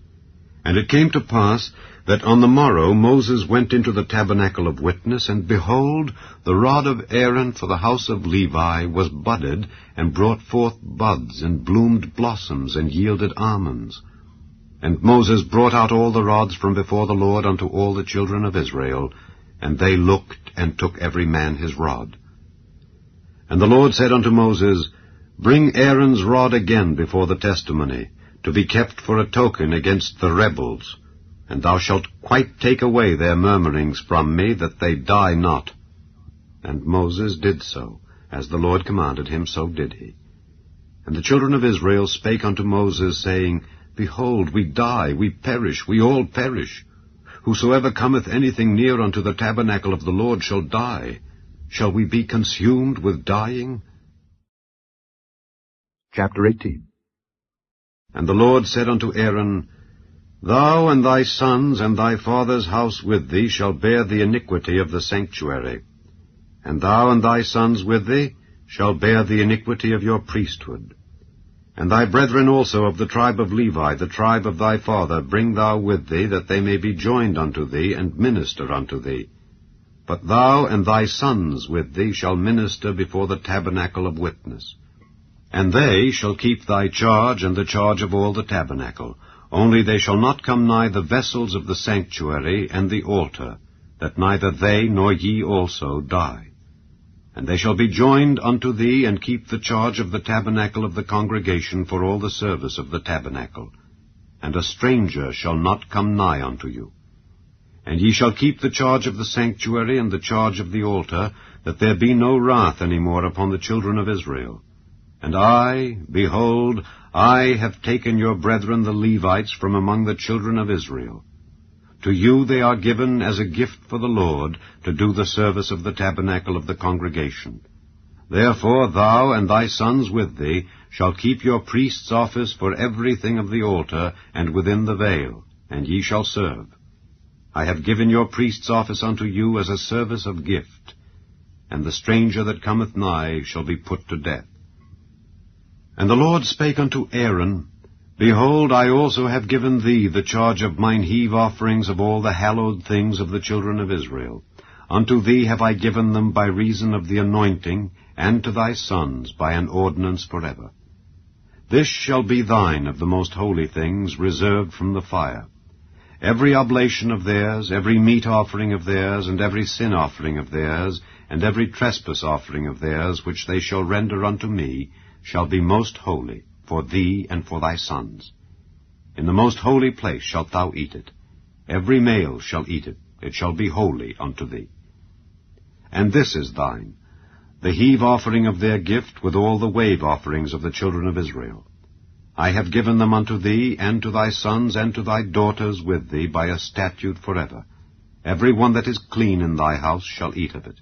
And it came to pass that on the morrow Moses went into the tabernacle of witness, and behold, the rod of Aaron for the house of Levi was budded, and brought forth buds, and bloomed blossoms, and yielded almonds. And Moses brought out all the rods from before the Lord unto all the children of Israel, and they looked, and took every man his rod. And the Lord said unto Moses, Bring Aaron's rod again before the testimony, to be kept for a token against the rebels, and thou shalt quite take away their murmurings from me, that they die not. And Moses did so, as the Lord commanded him, so did he. And the children of Israel spake unto Moses, saying, Behold, we die, we perish, we all perish. Whosoever cometh anything near unto the tabernacle of the Lord shall die. Shall we be consumed with dying? Chapter 18. And the Lord said unto Aaron, Thou and thy sons and thy father's house with thee shall bear the iniquity of the sanctuary, and thou and thy sons with thee shall bear the iniquity of your priesthood. And thy brethren also of the tribe of Levi, the tribe of thy father, bring thou with thee, that they may be joined unto thee, and minister unto thee. But thou and thy sons with thee shall minister before the tabernacle of witness. And they shall keep thy charge and the charge of all the tabernacle. Only they shall not come nigh the vessels of the sanctuary and the altar, that neither they nor ye also die. And they shall be joined unto thee, and keep the charge of the tabernacle of the congregation for all the service of the tabernacle. And a stranger shall not come nigh unto you. And ye shall keep the charge of the sanctuary and the charge of the altar, that there be no wrath any more upon the children of Israel. And I, behold, I have taken your brethren the Levites from among the children of Israel. To you they are given as a gift for the Lord, to do the service of the tabernacle of the congregation. Therefore thou and thy sons with thee shall keep your priest's office for everything of the altar, and within the veil, and ye shall serve. I have given your priest's office unto you as a service of gift, and the stranger that cometh nigh shall be put to death. And the Lord spake unto Aaron, Behold, I also have given thee the charge of mine heave offerings of all the hallowed things of the children of Israel. Unto thee have I given them by reason of the anointing, and to thy sons by an ordinance forever. This shall be thine of the most holy things, reserved from the fire. Every oblation of theirs, every meat offering of theirs, and every sin offering of theirs, and every trespass offering of theirs, which they shall render unto me, shall be most holy, for thee and for thy sons. In the most holy place shalt thou eat it. Every male shall eat it. It shall be holy unto thee. And this is thine, the heave offering of their gift, with all the wave offerings of the children of Israel. I have given them unto thee, and to thy sons, and to thy daughters with thee, by a statute forever. Every one that is clean in thy house shall eat of it.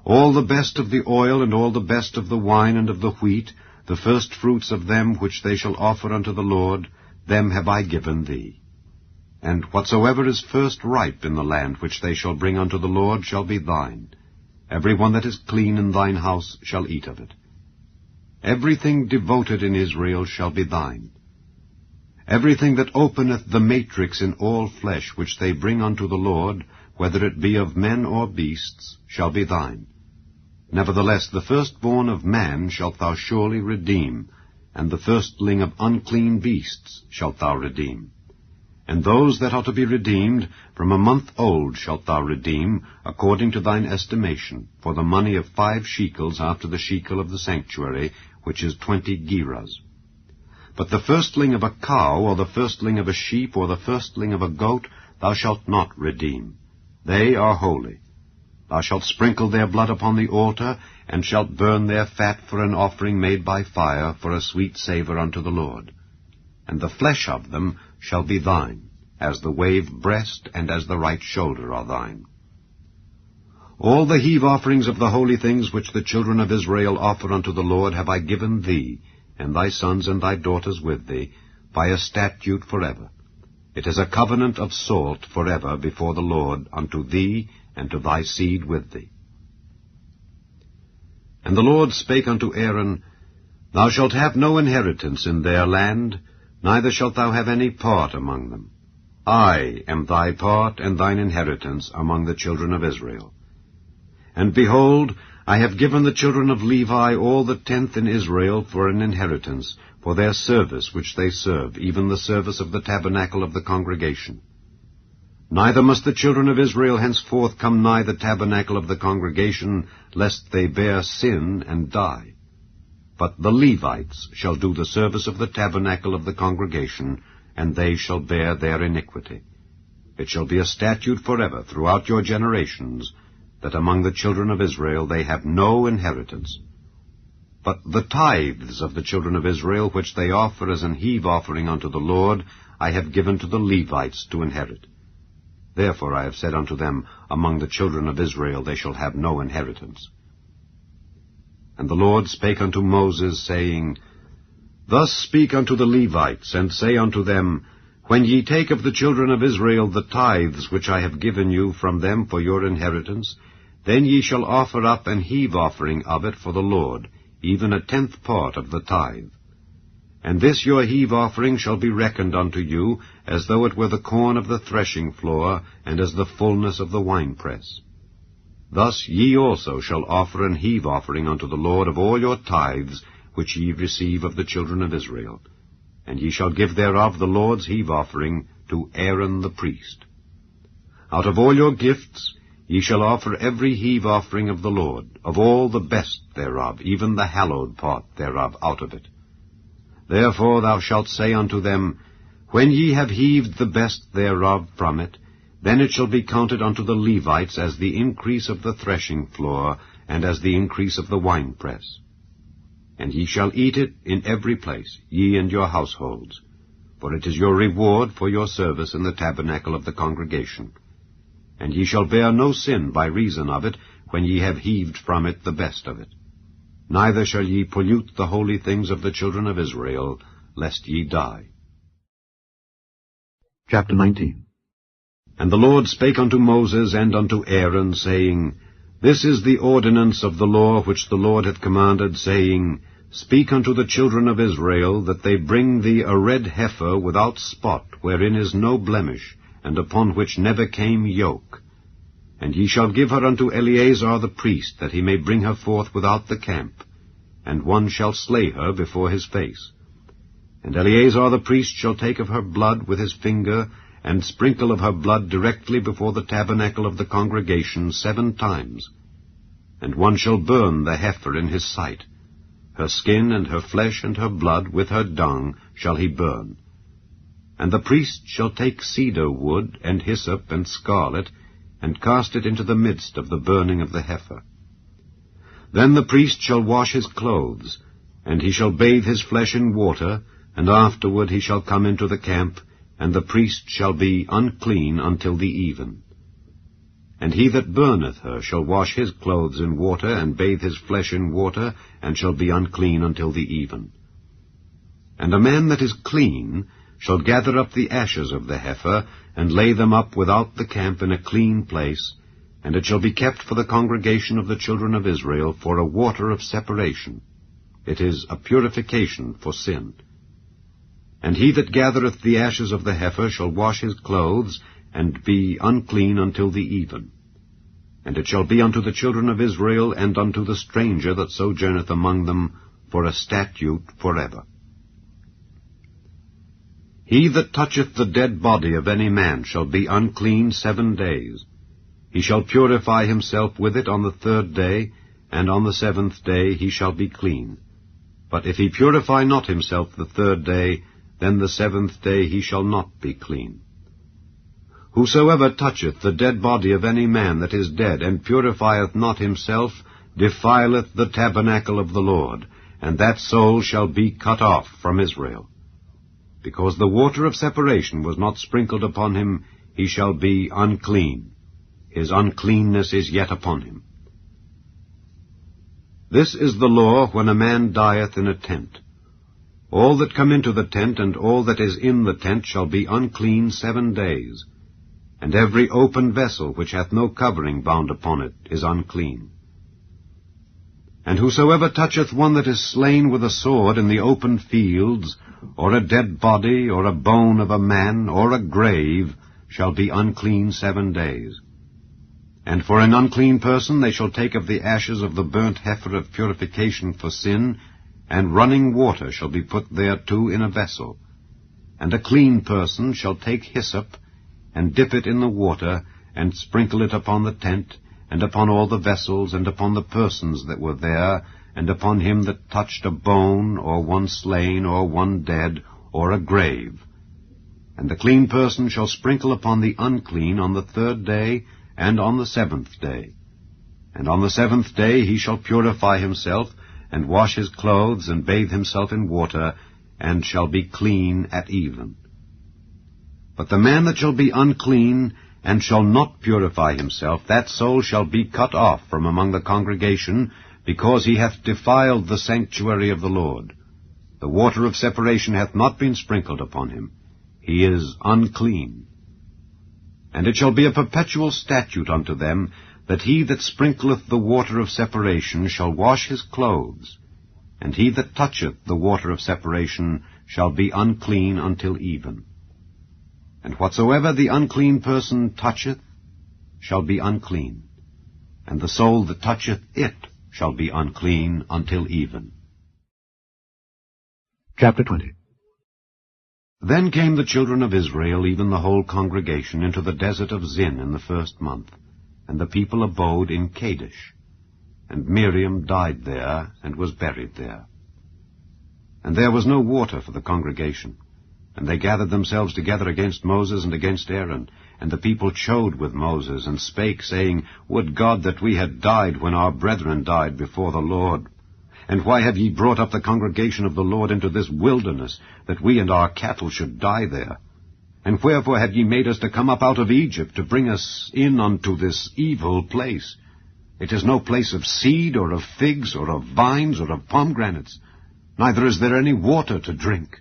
All the best of the oil, and all the best of the wine and of the wheat, the first fruits of them which they shall offer unto the Lord, them have I given thee. And whatsoever is first ripe in the land which they shall bring unto the Lord shall be thine. Every one that is clean in thine house shall eat of it. Everything devoted in Israel shall be thine. Everything that openeth the matrix in all flesh which they bring unto the Lord, whether it be of men or beasts, shall be thine. Nevertheless the firstborn of man shalt thou surely redeem, and the firstling of unclean beasts shalt thou redeem. And those that are to be redeemed from a month old shalt thou redeem, according to thine estimation, for the money of 5 shekels after the shekel of the sanctuary, which is 20 gerahs. But the firstling of a cow, or the firstling of a sheep, or the firstling of a goat, thou shalt not redeem. They are holy. Thou shalt sprinkle their blood upon the altar, and shalt burn their fat for an offering made by fire, for a sweet savour unto the Lord. And the flesh of them shall be thine, as the wave breast and as the right shoulder are thine. All the heave offerings of the holy things which the children of Israel offer unto the Lord have I given thee, and thy sons and thy daughters with thee, by a statute forever. It is a covenant of salt forever before the Lord unto thee and to thy seed with thee. And the Lord spake unto Aaron, Thou shalt have no inheritance in their land, neither shalt thou have any part among them. I am thy part and thine inheritance among the children of Israel. And behold, I have given the children of Levi all the 10th in Israel for an inheritance, for their service which they serve, even the service of the tabernacle of the congregation. Neither must the children of Israel henceforth come nigh the tabernacle of the congregation, lest they bear sin and die. But the Levites shall do the service of the tabernacle of the congregation, and they shall bear their iniquity. It shall be a statute forever throughout your generations, that among the children of Israel they have no inheritance. But the tithes of the children of Israel, which they offer as an heave offering unto the Lord, I have given to the Levites to inherit. Therefore I have said unto them, Among the children of Israel they shall have no inheritance. And the Lord spake unto Moses, saying, Thus speak unto the Levites, and say unto them, When ye take of the children of Israel the tithes which I have given you from them for your inheritance, then ye shall offer up an heave offering of it for the Lord, even a 10th part of the tithe. And this your heave offering shall be reckoned unto you, as though it were the corn of the threshing floor, and as the fullness of the winepress. Thus ye also shall offer an heave offering unto the Lord of all your tithes, which ye receive of the children of Israel. And ye shall give thereof the Lord's heave offering to Aaron the priest. Out of all your gifts ye shall offer every heave offering of the Lord, of all the best thereof, even the hallowed part thereof out of it. Therefore thou shalt say unto them, When ye have heaved the best thereof from it, then it shall be counted unto the Levites as the increase of the threshing floor, and as the increase of the winepress. And ye shall eat it in every place, ye and your households, for it is your reward for your service in the tabernacle of the congregation. And ye shall bear no sin by reason of it, when ye have heaved from it the best of it. Neither shall ye pollute the holy things of the children of Israel, lest ye die. Chapter 19. And the Lord spake unto Moses and unto Aaron, saying, This is the ordinance of the law which the Lord hath commanded, saying, Speak unto the children of Israel, that they bring thee a red heifer without spot, wherein is no blemish, and upon which never came yoke. And ye shall give her unto Eleazar the priest, that he may bring her forth without the camp, and one shall slay her before his face. And Eleazar the priest shall take of her blood with his finger, and sprinkle of her blood directly before the tabernacle of the congregation 7 times. And one shall burn the heifer in his sight. Her skin and her flesh and her blood with her dung shall he burn. And the priest shall take cedar wood, and hyssop, and scarlet, and cast it into the midst of the burning of the heifer. Then the priest shall wash his clothes, and he shall bathe his flesh in water, and afterward he shall come into the camp, and the priest shall be unclean until the even. And he that burneth her shall wash his clothes in water, and bathe his flesh in water, and shall be unclean until the even. And a man that is clean shall gather up the ashes of the heifer, and lay them up without the camp in a clean place, and it shall be kept for the congregation of the children of Israel for a water of separation. It is a purification for sin. And he that gathereth the ashes of the heifer shall wash his clothes, and be unclean until the even. And it shall be unto the children of Israel, and unto the stranger that sojourneth among them, for a statute forever. He that toucheth the dead body of any man shall be unclean 7 days. He shall purify himself with it on the 3rd day, and on the 7th day he shall be clean. But if he purify not himself the 3rd day, then the 7th day he shall not be clean. Whosoever toucheth the dead body of any man that is dead, and purifieth not himself, defileth the tabernacle of the Lord, and that soul shall be cut off from Israel. Because the water of separation was not sprinkled upon him, he shall be unclean. His uncleanness is yet upon him. This is the law when a man dieth in a tent. All that come into the tent, and all that is in the tent, shall be unclean 7 days. And every open vessel which hath no covering bound upon it is unclean. And whosoever toucheth one that is slain with a sword in the open fields, or a dead body, or a bone of a man, or a grave, shall be unclean 7 days. And for an unclean person they shall take of the ashes of the burnt heifer of purification for sin, and running water shall be put thereto in a vessel. And a clean person shall take hyssop, and dip it in the water, and sprinkle it upon the tent, and upon all the vessels, and upon the persons that were there, and upon him that touched a bone, or one slain, or one dead, or a grave. And the clean person shall sprinkle upon the unclean on the 3rd day, and on the 7th day. And on the 7th day he shall purify himself, and wash his clothes, and bathe himself in water, and shall be clean at even. But the man that shall be unclean, and shall not purify himself, that soul shall be cut off from among the congregation, because he hath defiled the sanctuary of the Lord. The water of separation hath not been sprinkled upon him. He is unclean. And it shall be a perpetual statute unto them, that he that sprinkleth the water of separation shall wash his clothes, and he that toucheth the water of separation shall be unclean until even. And whatsoever the unclean person toucheth shall be unclean, and the soul that toucheth it shall be unclean until even. Chapter 20. Then came the children of Israel, even the whole congregation, into the desert of Zin in the 1st month, and the people abode in Kadesh. And Miriam died there, and was buried there. And there was no water for the congregation. And they gathered themselves together against Moses and against Aaron. And the people chode with Moses, and spake, saying, Would God that we had died when our brethren died before the Lord! And why have ye brought up the congregation of the Lord into this wilderness, that we and our cattle should die there? And wherefore have ye made us to come up out of Egypt, to bring us in unto this evil place? It is no place of seed, or of figs, or of vines, or of pomegranates, neither is there any water to drink.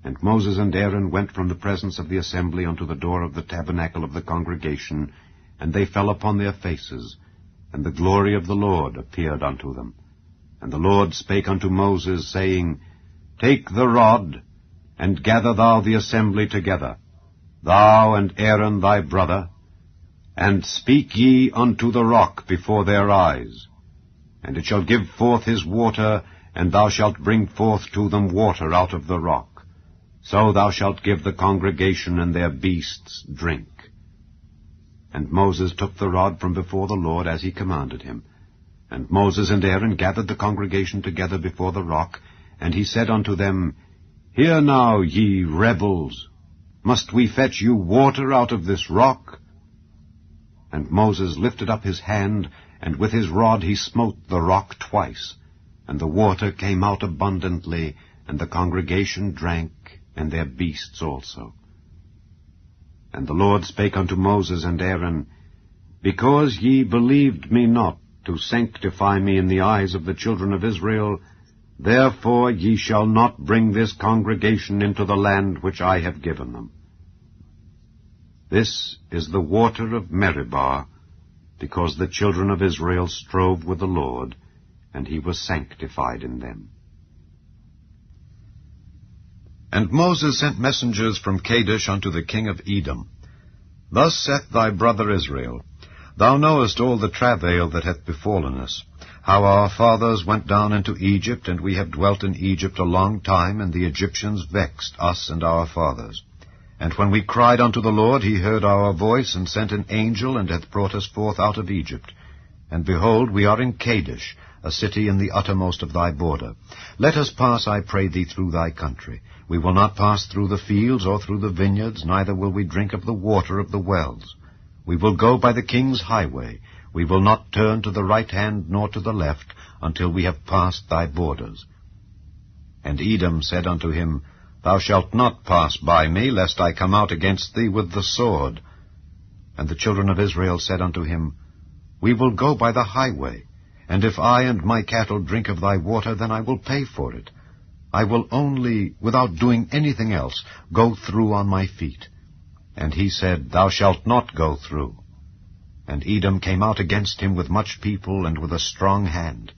And Moses and Aaron went from the presence of the assembly unto the door of the tabernacle of the congregation, and they fell upon their faces, and the glory of the Lord appeared unto them. And the Lord spake unto Moses, saying, Take the rod, and gather thou the assembly together, thou and Aaron thy brother, and speak ye unto the rock before their eyes. And it shall give forth his water, and thou shalt bring forth to them water out of the rock. So thou shalt give the congregation and their beasts drink. And Moses took the rod from before the Lord as he commanded him. And Moses and Aaron gathered the congregation together before the rock, and he said unto them, Hear now, ye rebels, must we fetch you water out of this rock? And Moses lifted up his hand, and with his rod he smote the rock twice, and the water came out abundantly, and the congregation drank, and their beasts also. And the Lord spake unto Moses and Aaron, Because ye believed me not to sanctify me in the eyes of the children of Israel, therefore ye shall not bring this congregation into the land which I have given them. This is the water of Meribah, because the children of Israel strove with the Lord, and he was sanctified in them. And Moses sent messengers from Kadesh unto the king of Edom. Thus saith thy brother Israel, Thou knowest all the travail that hath befallen us, how our fathers went down into Egypt, and we have dwelt in Egypt a long time, and the Egyptians vexed us and our fathers. And when we cried unto the Lord, he heard our voice, and sent an angel, and hath brought us forth out of Egypt. And behold, we are in Kadesh, a city in the uttermost of thy border. Let us pass, I pray thee, through thy country. We will not pass through the fields or through the vineyards, neither will we drink of the water of the wells. We will go by the king's highway. We will not turn to the right hand nor to the left, until we have passed thy borders. And Edom said unto him, Thou shalt not pass by me, lest I come out against thee with the sword. And the children of Israel said unto him, We will go by the highway, and if I and my cattle drink of thy water, then I will pay for it. I will only, without doing anything else, go through on my feet. And he said, Thou shalt not go through. And Edom came out against him with much people and with a strong hand.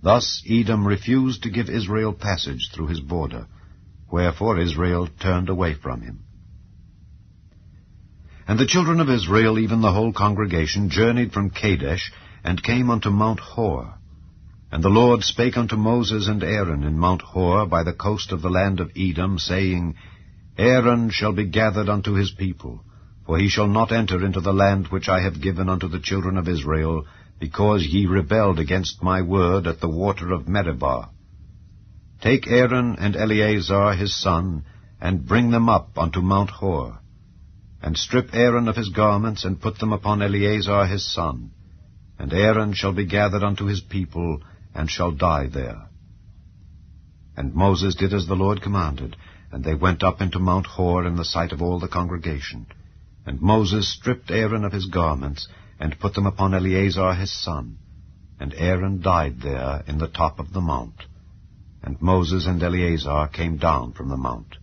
Thus Edom refused to give Israel passage through his border, wherefore Israel turned away from him. And the children of Israel, even the whole congregation, journeyed from Kadesh, and came unto Mount Hor. And the Lord spake unto Moses and Aaron in Mount Hor by the coast of the land of Edom, saying, Aaron shall be gathered unto his people, for he shall not enter into the land which I have given unto the children of Israel, because ye rebelled against my word at the water of Meribah. Take Aaron and Eleazar his son, and bring them up unto Mount Hor, and strip Aaron of his garments, and put them upon Eleazar his son. And Aaron shall be gathered unto his people, and shall die there. And Moses did as the Lord commanded, and they went up into Mount Hor in the sight of all the congregation. And Moses stripped Aaron of his garments, and put them upon Eleazar his son. And Aaron died there in the top of the mount. And Moses and Eleazar came down from the mount.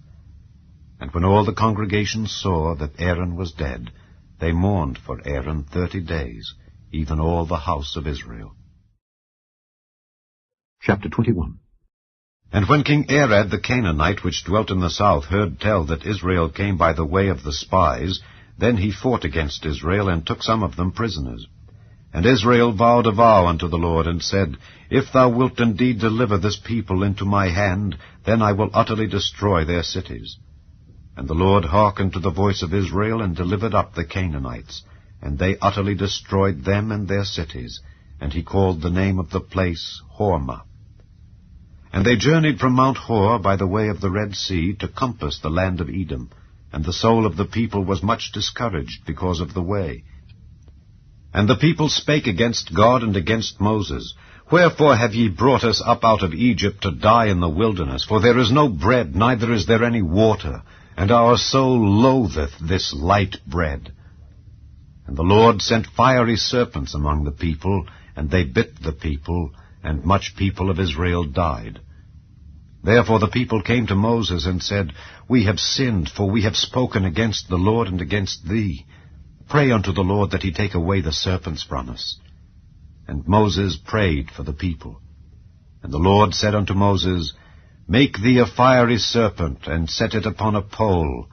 And when all the congregation saw that Aaron was dead, they mourned for Aaron 30 days, even all the house of Israel. Chapter 21. And when King Arad the Canaanite, which dwelt in the south, heard tell that Israel came by the way of the spies, then he fought against Israel, and took some of them prisoners. And Israel vowed a vow unto the Lord, and said, If thou wilt indeed deliver this people into my hand, then I will utterly destroy their cities. And the Lord hearkened to the voice of Israel, and delivered up the Canaanites, and they utterly destroyed them and their cities, and he called the name of the place Hormah. And they journeyed from Mount Hor by the way of the Red Sea to compass the land of Edom, and the soul of the people was much discouraged because of the way. And the people spake against God and against Moses, Wherefore have ye brought us up out of Egypt to die in the wilderness? For there is no bread, neither is there any water, and our soul loatheth this light bread. And the Lord sent fiery serpents among the people, and they bit the people, and much people of Israel died. Therefore the people came to Moses and said, We have sinned, for we have spoken against the Lord and against thee. Pray unto the Lord that he take away the serpents from us. And Moses prayed for the people. And the Lord said unto Moses, Make thee a fiery serpent, and set it upon a pole,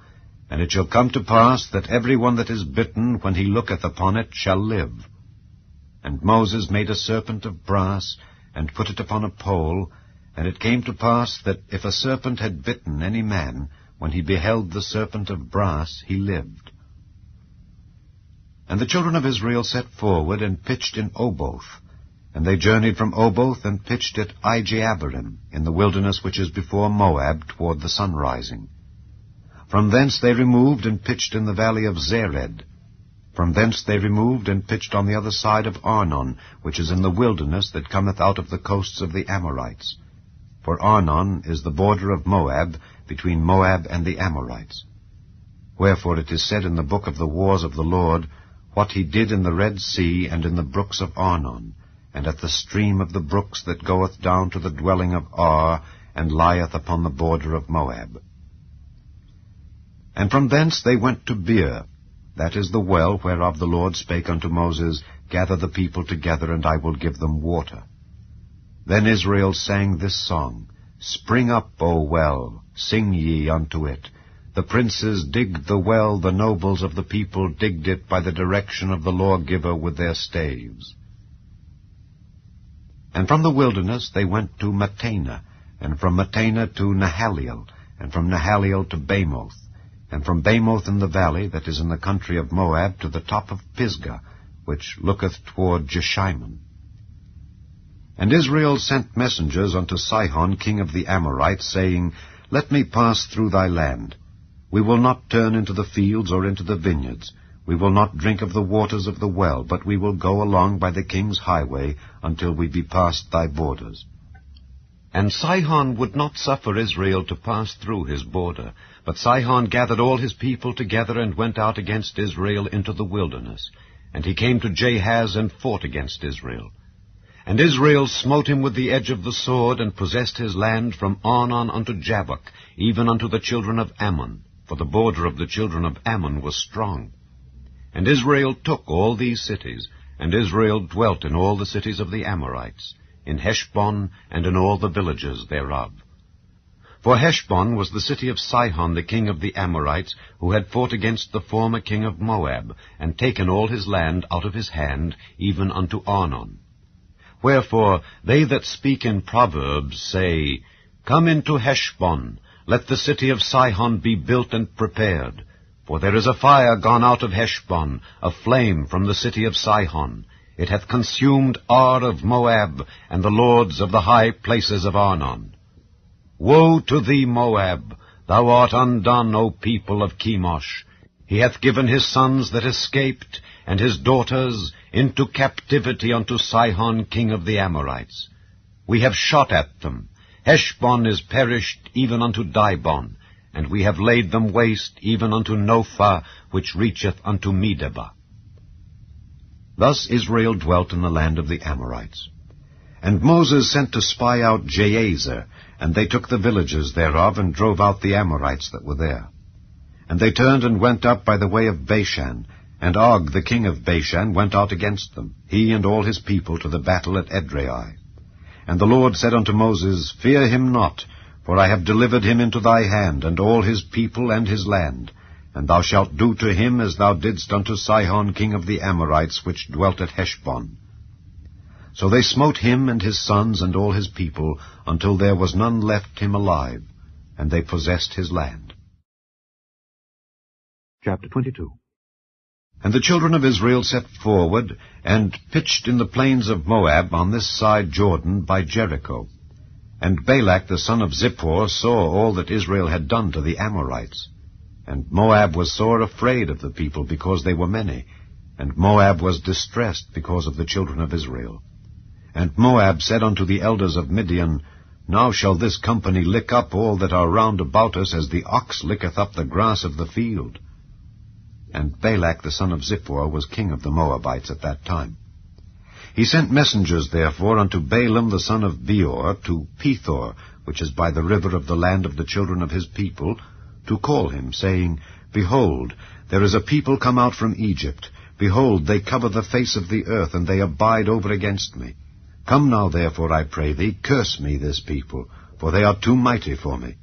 and it shall come to pass that every one that is bitten, when he looketh upon it, shall live. And Moses made a serpent of brass, and put it upon a pole, and it came to pass that if a serpent had bitten any man, when he beheld the serpent of brass, he lived. And the children of Israel set forward, and pitched in Oboth. And they journeyed from Oboth, and pitched at Ijeabarim, in the wilderness which is before Moab, toward the sunrising. From thence they removed, and pitched in the valley of Zered. From thence they removed, and pitched on the other side of Arnon, which is in the wilderness that cometh out of the coasts of the Amorites. For Arnon is the border of Moab, between Moab and the Amorites. Wherefore it is said in the book of the wars of the Lord, what he did in the Red Sea and in the brooks of Arnon, and at the stream of the brooks that goeth down to the dwelling of Ar, and lieth upon the border of Moab. And from thence they went to Beer, that is the well whereof the Lord spake unto Moses, Gather the people together, and I will give them water. Then Israel sang this song, Spring up, O well, sing ye unto it. The princes digged the well, the nobles of the people digged it by the direction of the lawgiver with their staves. And from the wilderness they went to Mattanah, and from Mattanah to Nahaliel, and from Nahaliel to Bamoth, and from Bamoth in the valley that is in the country of Moab to the top of Pisgah, which looketh toward Jeshimon. And Israel sent messengers unto Sihon king of the Amorites, saying, Let me pass through thy land. We will not turn into the fields or into the vineyards. We will not drink of the waters of the well, but we will go along by the king's highway until we be past thy borders. And Sihon would not suffer Israel to pass through his border, but Sihon gathered all his people together and went out against Israel into the wilderness. And he came to Jahaz and fought against Israel. And Israel smote him with the edge of the sword, and possessed his land from Arnon unto Jabbok, even unto the children of Ammon, for the border of the children of Ammon was strong. And Israel took all these cities, and Israel dwelt in all the cities of the Amorites, in Heshbon, and in all the villages thereof. For Heshbon was the city of Sihon the king of the Amorites, who had fought against the former king of Moab, and taken all his land out of his hand, even unto Arnon. Wherefore they that speak in Proverbs say, Come into Heshbon, let the city of Sihon be built and prepared. For there is a fire gone out of Heshbon, a flame from the city of Sihon. It hath consumed Ar of Moab, and the lords of the high places of Arnon. Woe to thee, Moab! Thou art undone, O people of Chemosh. He hath given his sons that escaped, and his daughters, into captivity unto Sihon king of the Amorites. We have shot at them. Heshbon is perished even unto Dibon, and we have laid them waste even unto Nophah, which reacheth unto Medeba. Thus Israel dwelt in the land of the Amorites. And Moses sent to spy out Jazer, and they took the villages thereof, and drove out the Amorites that were there. And they turned and went up by the way of Bashan, and Og the king of Bashan went out against them, he and all his people, to the battle at Edrei. And the Lord said unto Moses, Fear him not, for I have delivered him into thy hand, and all his people and his land. And thou shalt do to him as thou didst unto Sihon king of the Amorites, which dwelt at Heshbon. So they smote him and his sons and all his people, until there was none left him alive, and they possessed his land. Chapter 22. And the children of Israel set forward, and pitched in the plains of Moab on this side Jordan by Jericho. And Balak the son of Zippor saw all that Israel had done to the Amorites. And Moab was sore afraid of the people, because they were many, and Moab was distressed because of the children of Israel. And Moab said unto the elders of Midian, Now shall this company lick up all that are round about us, as the ox licketh up the grass of the field. And Balak the son of Zippor was king of the Moabites at that time. He sent messengers therefore unto Balaam the son of Beor to Pethor, which is by the river of the land of the children of his people, to call him, saying, Behold, there is a people come out from Egypt. Behold, they cover the face of the earth, and they abide over against me. Come now, therefore, I pray thee, curse me this people, for they are too mighty for me.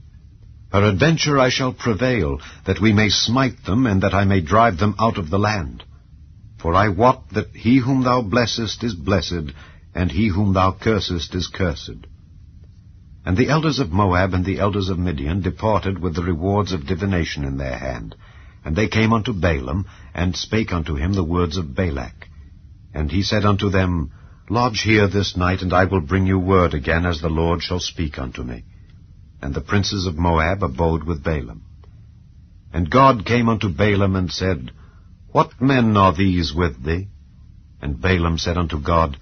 Peradventure I shall prevail, that we may smite them, and that I may drive them out of the land. For I wot that he whom thou blessest is blessed, and he whom thou cursest is cursed. And the elders of Moab and the elders of Midian departed with the rewards of divination in their hand. And they came unto Balaam, and spake unto him the words of Balak. And he said unto them, Lodge here this night, and I will bring you word again, as the Lord shall speak unto me. And the princes of Moab abode with Balaam. And God came unto Balaam, and said, What men are these with thee? And Balaam said unto God,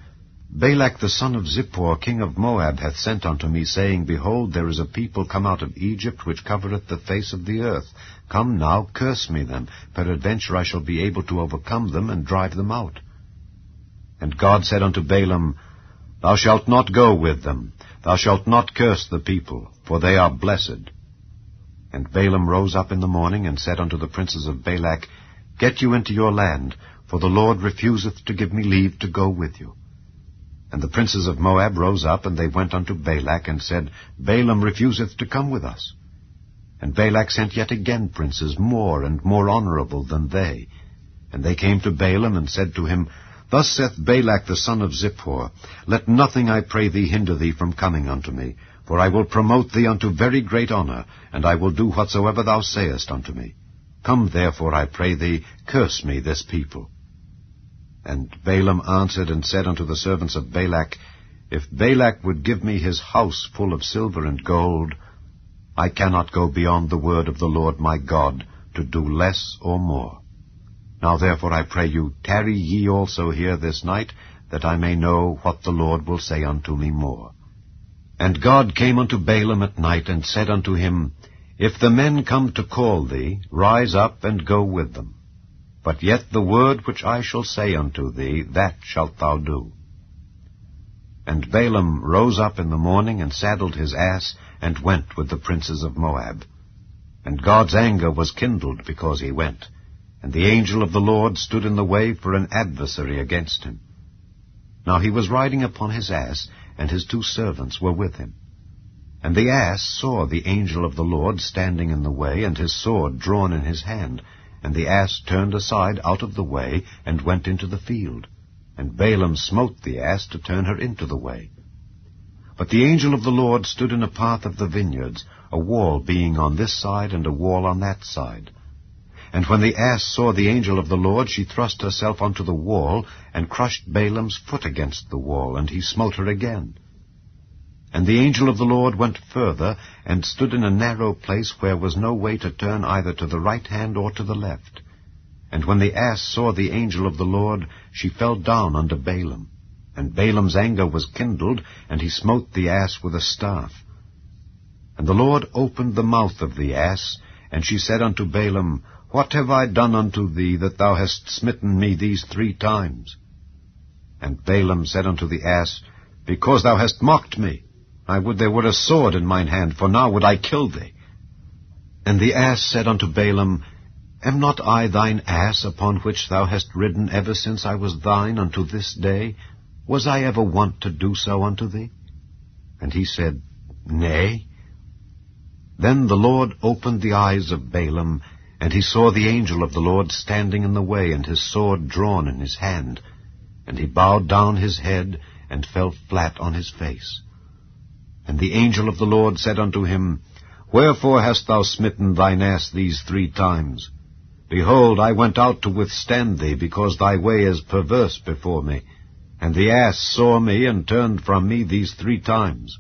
Balak the son of Zippor, king of Moab, hath sent unto me, saying, Behold, there is a people come out of Egypt, which covereth the face of the earth. Come now, curse me them. Peradventure I shall be able to overcome them, and drive them out. And God said unto Balaam, Thou shalt not go with them. Thou shalt not curse the people, for they are blessed. And Balaam rose up in the morning, and said unto the princes of Balak, Get you into your land, for the Lord refuseth to give me leave to go with you. And the princes of Moab rose up, and they went unto Balak, and said, Balaam refuseth to come with us. And Balak sent yet again princes more and more honorable than they. And they came to Balaam, and said to him, Thus saith Balak the son of Zippor, Let nothing, I pray thee, hinder thee from coming unto me, for I will promote thee unto very great honor, and I will do whatsoever thou sayest unto me. Come therefore, I pray thee, curse me this people. And Balaam answered and said unto the servants of Balak, If Balak would give me his house full of silver and gold, I cannot go beyond the word of the Lord my God, to do less or more. Now therefore I pray you, tarry ye also here this night, that I may know what the Lord will say unto me more. And God came unto Balaam at night, and said unto him, If the men come to call thee, rise up and go with them. But yet the word which I shall say unto thee, that shalt thou do. And Balaam rose up in the morning, and saddled his ass, and went with the princes of Moab. And God's anger was kindled because he went. And the angel of the Lord stood in the way for an adversary against him. Now he was riding upon his ass, and his 2 servants were with him. And the ass saw the angel of the Lord standing in the way, and his sword drawn in his hand. And the ass turned aside out of the way, and went into the field. And Balaam smote the ass to turn her into the way. But the angel of the Lord stood in a path of the vineyards, a wall being on this side, and a wall on that side. And when the ass saw the angel of the Lord, she thrust herself unto the wall, and crushed Balaam's foot against the wall, and he smote her again. And the angel of the Lord went further, and stood in a narrow place where was no way to turn either to the right hand or to the left. And when the ass saw the angel of the Lord, she fell down under Balaam. And Balaam's anger was kindled, and he smote the ass with a staff. And the Lord opened the mouth of the ass, and she said unto Balaam, What have I done unto thee, that thou hast smitten me these 3 times? And Balaam said unto the ass, Because thou hast mocked me. I would there were a sword in mine hand, for now would I kill thee. And the ass said unto Balaam, Am not I thine ass, upon which thou hast ridden ever since I was thine unto this day? Was I ever wont to do so unto thee? And he said, Nay. Then the Lord opened the eyes of Balaam, and he saw the angel of the Lord standing in the way, and his sword drawn in his hand. And he bowed down his head, and fell flat on his face. And the angel of the Lord said unto him, Wherefore hast thou smitten thine ass these 3 times? Behold, I went out to withstand thee, because thy way is perverse before me. And the ass saw me, and turned from me these 3 times.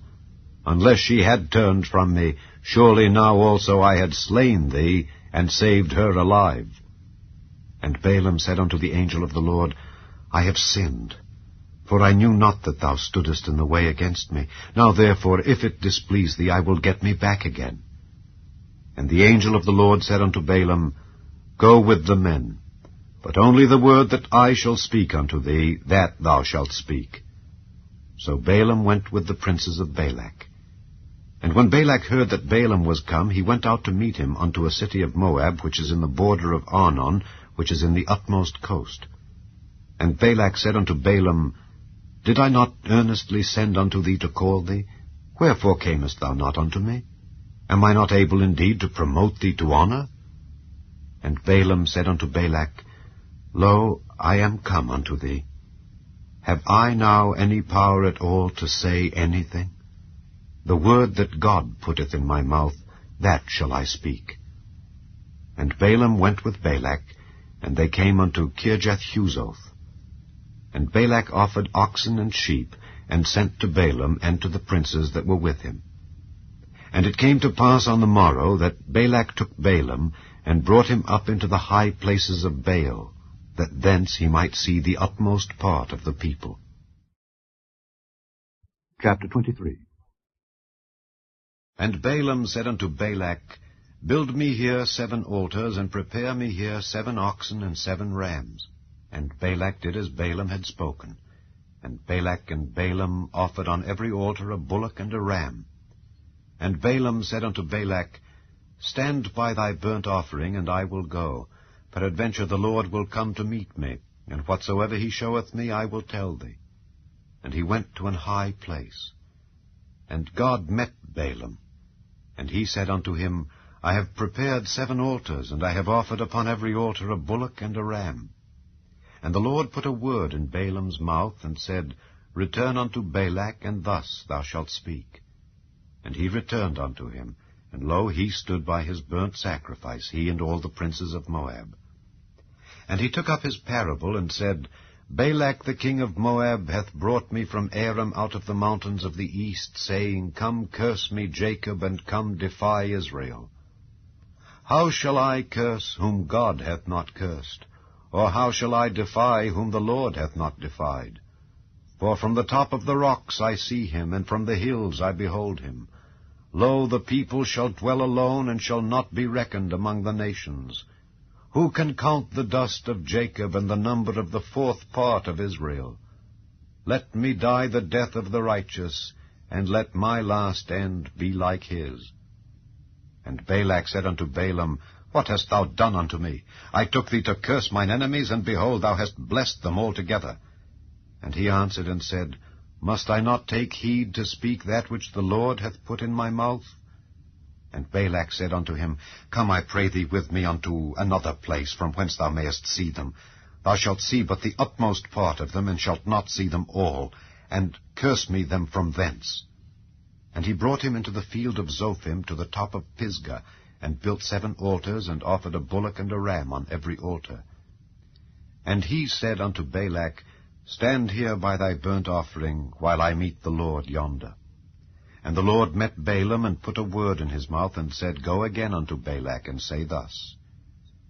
Unless she had turned from me, surely now also I had slain thee, and saved her alive. And Balaam said unto the angel of the Lord, I have sinned, for I knew not that thou stoodest in the way against me. Now therefore, if it displease thee, I will get me back again. And the angel of the Lord said unto Balaam, Go with the men, but only the word that I shall speak unto thee, that thou shalt speak. So Balaam went with the princes of Balak. And when Balak heard that Balaam was come, he went out to meet him unto a city of Moab, which is in the border of Arnon, which is in the utmost coast. And Balak said unto Balaam, Did I not earnestly send unto thee to call thee? Wherefore camest thou not unto me? Am I not able indeed to promote thee to honor? And Balaam said unto Balak, Lo, I am come unto thee. Have I now any power at all to say anything? The word that God putteth in my mouth, that shall I speak. And Balaam went with Balak, and they came unto Kirjath-Huzoth. And Balak offered oxen and sheep, and sent to Balaam and to the princes that were with him. And it came to pass on the morrow that Balak took Balaam, and brought him up into the high places of Baal, that thence he might see the utmost part of the people. Chapter 23. And Balaam said unto Balak, Build me here 7 altars, and prepare me here 7 oxen and 7 rams. And Balak did as Balaam had spoken. And Balak and Balaam offered on every altar a bullock and a ram. And Balaam said unto Balak, Stand by thy burnt offering, and I will go. Peradventure the Lord will come to meet me, and whatsoever he showeth me I will tell thee. And he went to an high place. And God met Balaam. And he said unto him, I have prepared 7 altars, and I have offered upon every altar a bullock and a ram. And the Lord put a word in Balaam's mouth, and said, Return unto Balak, and thus thou shalt speak. And he returned unto him, and lo, he stood by his burnt sacrifice, he and all the princes of Moab. And he took up his parable, and said, Balak the king of Moab hath brought me from Aram out of the mountains of the east, saying, Come curse me, Jacob, and come defy Israel. How shall I curse whom God hath not cursed? Or how shall I defy whom the Lord hath not defied? For from the top of the rocks I see him, and from the hills I behold him. Lo, the people shall dwell alone, and shall not be reckoned among the nations. Who can count the dust of Jacob, and the number of the 4th part of Israel? Let me die the death of the righteous, and let my last end be like his. And Balak said unto Balaam, What hast thou done unto me? I took thee to curse mine enemies, and behold, thou hast blessed them altogether. And he answered and said, Must I not take heed to speak that which the Lord hath put in my mouth? And Balak said unto him, Come, I pray thee, with me unto another place, from whence thou mayest see them. Thou shalt see but the utmost part of them, and shalt not see them all, and curse me them from thence. And he brought him into the field of Zophim, to the top of Pisgah, and built 7 altars, and offered a bullock and a ram on every altar. And he said unto Balak, Stand here by thy burnt offering, while I meet the Lord yonder. And the Lord met Balaam, and put a word in his mouth, and said, Go again unto Balak, and say thus.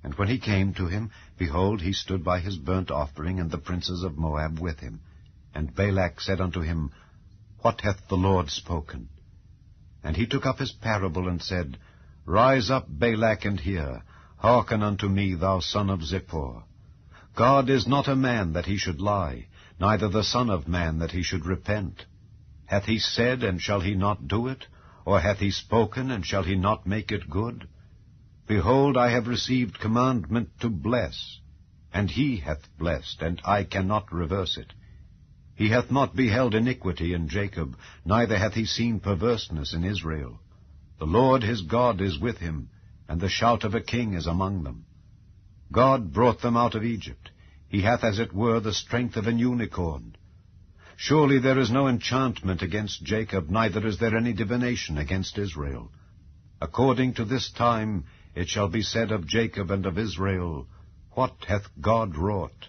And when he came to him, behold, he stood by his burnt offering, and the princes of Moab with him. And Balak said unto him, What hath the Lord spoken? And he took up his parable, and said, Rise up, Balak, and hear. Hearken unto me, thou son of Zippor. God is not a man that he should lie, neither the son of man that he should repent. Hath he said, and shall he not do it? Or hath he spoken, and shall he not make it good? Behold, I have received commandment to bless, and he hath blessed, and I cannot reverse it. He hath not beheld iniquity in Jacob, neither hath he seen perverseness in Israel. The Lord his God is with him, and the shout of a king is among them. God brought them out of Egypt. He hath as it were the strength of an unicorn. Surely there is no enchantment against Jacob, neither is there any divination against Israel. According to this time it shall be said of Jacob and of Israel, What hath God wrought?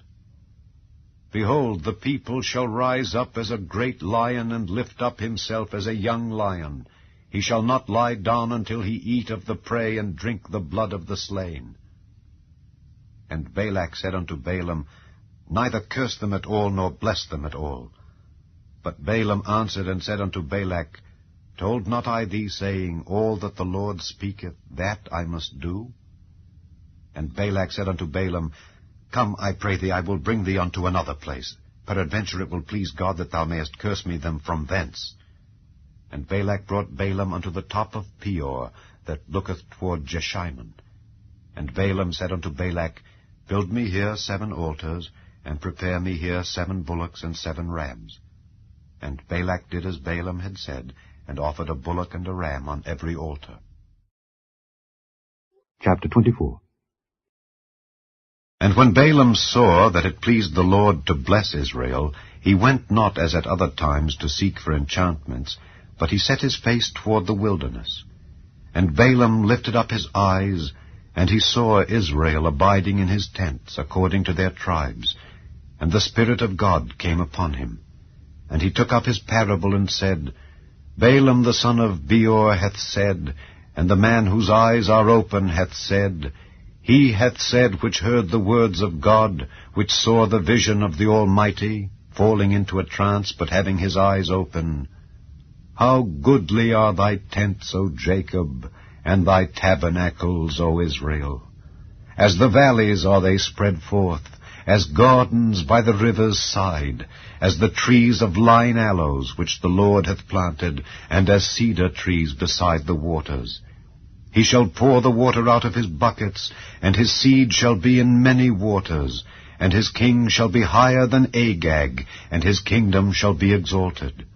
Behold, the people shall rise up as a great lion, and lift up himself as a young lion. He shall not lie down until he eat of the prey, and drink the blood of the slain. And Balak said unto Balaam, Neither curse them at all, nor bless them at all. But Balaam answered and said unto Balak, Told not I thee, saying, All that the Lord speaketh, that I must do? And Balak said unto Balaam, Come, I pray thee, I will bring thee unto another place. Peradventure it will please God that thou mayest curse me them from thence. And Balak brought Balaam unto the top of Peor, that looketh toward Jeshimon. And Balaam said unto Balak, Build me here 7 altars, and prepare me here 7 bullocks and 7 rams. And Balak did as Balaam had said, and offered a bullock and a ram on every altar. Chapter 24. And when Balaam saw that it pleased the Lord to bless Israel, he went not as at other times to seek for enchantments, but he set his face toward the wilderness. And Balaam lifted up his eyes, and he saw Israel abiding in his tents, according to their tribes. And the Spirit of God came upon him. And he took up his parable, and said, Balaam the son of Beor hath said, and the man whose eyes are open hath said, He hath said which heard the words of God, which saw the vision of the Almighty, falling into a trance, but having his eyes open, How goodly are thy tents, O Jacob, and thy tabernacles, O Israel! As the valleys are they spread forth, as gardens by the river's side, as the trees of lign aloes which the Lord hath planted, and as cedar trees beside the waters. He shall pour the water out of his buckets, and his seed shall be in many waters, and his king shall be higher than Agag, and his kingdom shall be exalted.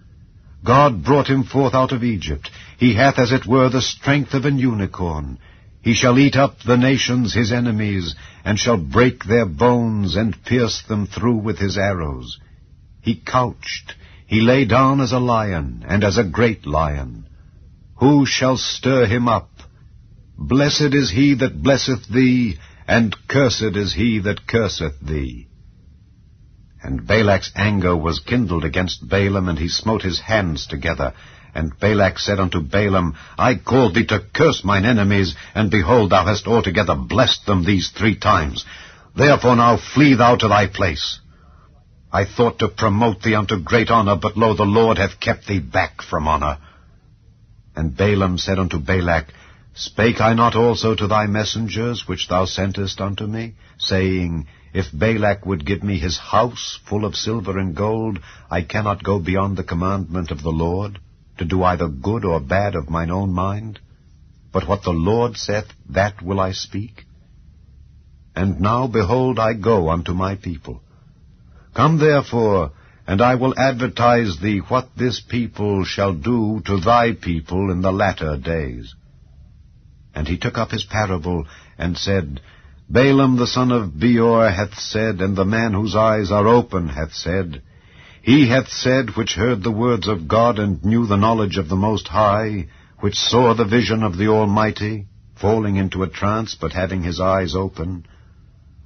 God brought him forth out of Egypt. He hath as it were the strength of an unicorn. He shall eat up the nations his enemies, and shall break their bones, and pierce them through with his arrows. He couched, he lay down as a lion, and as a great lion. Who shall stir him up? Blessed is he that blesseth thee, and cursed is he that curseth thee. And Balak's anger was kindled against Balaam, and he smote his hands together. And Balak said unto Balaam, I called thee to curse mine enemies, and behold, thou hast altogether blessed them these 3 times. Therefore now flee thou to thy place. I thought to promote thee unto great honor, but lo, the Lord hath kept thee back from honor. And Balaam said unto Balak, Spake I not also to thy messengers, which thou sentest unto me, saying, If Balak would give me his house full of silver and gold, I cannot go beyond the commandment of the Lord, to do either good or bad of mine own mind? But what the Lord saith, that will I speak. And now, behold, I go unto my people. Come therefore, and I will advertise thee what this people shall do to thy people in the latter days. And he took up his parable, and said, Balaam the son of Beor hath said, and the man whose eyes are open hath said, He hath said, which heard the words of God, and knew the knowledge of the Most High, which saw the vision of the Almighty, falling into a trance, but having his eyes open,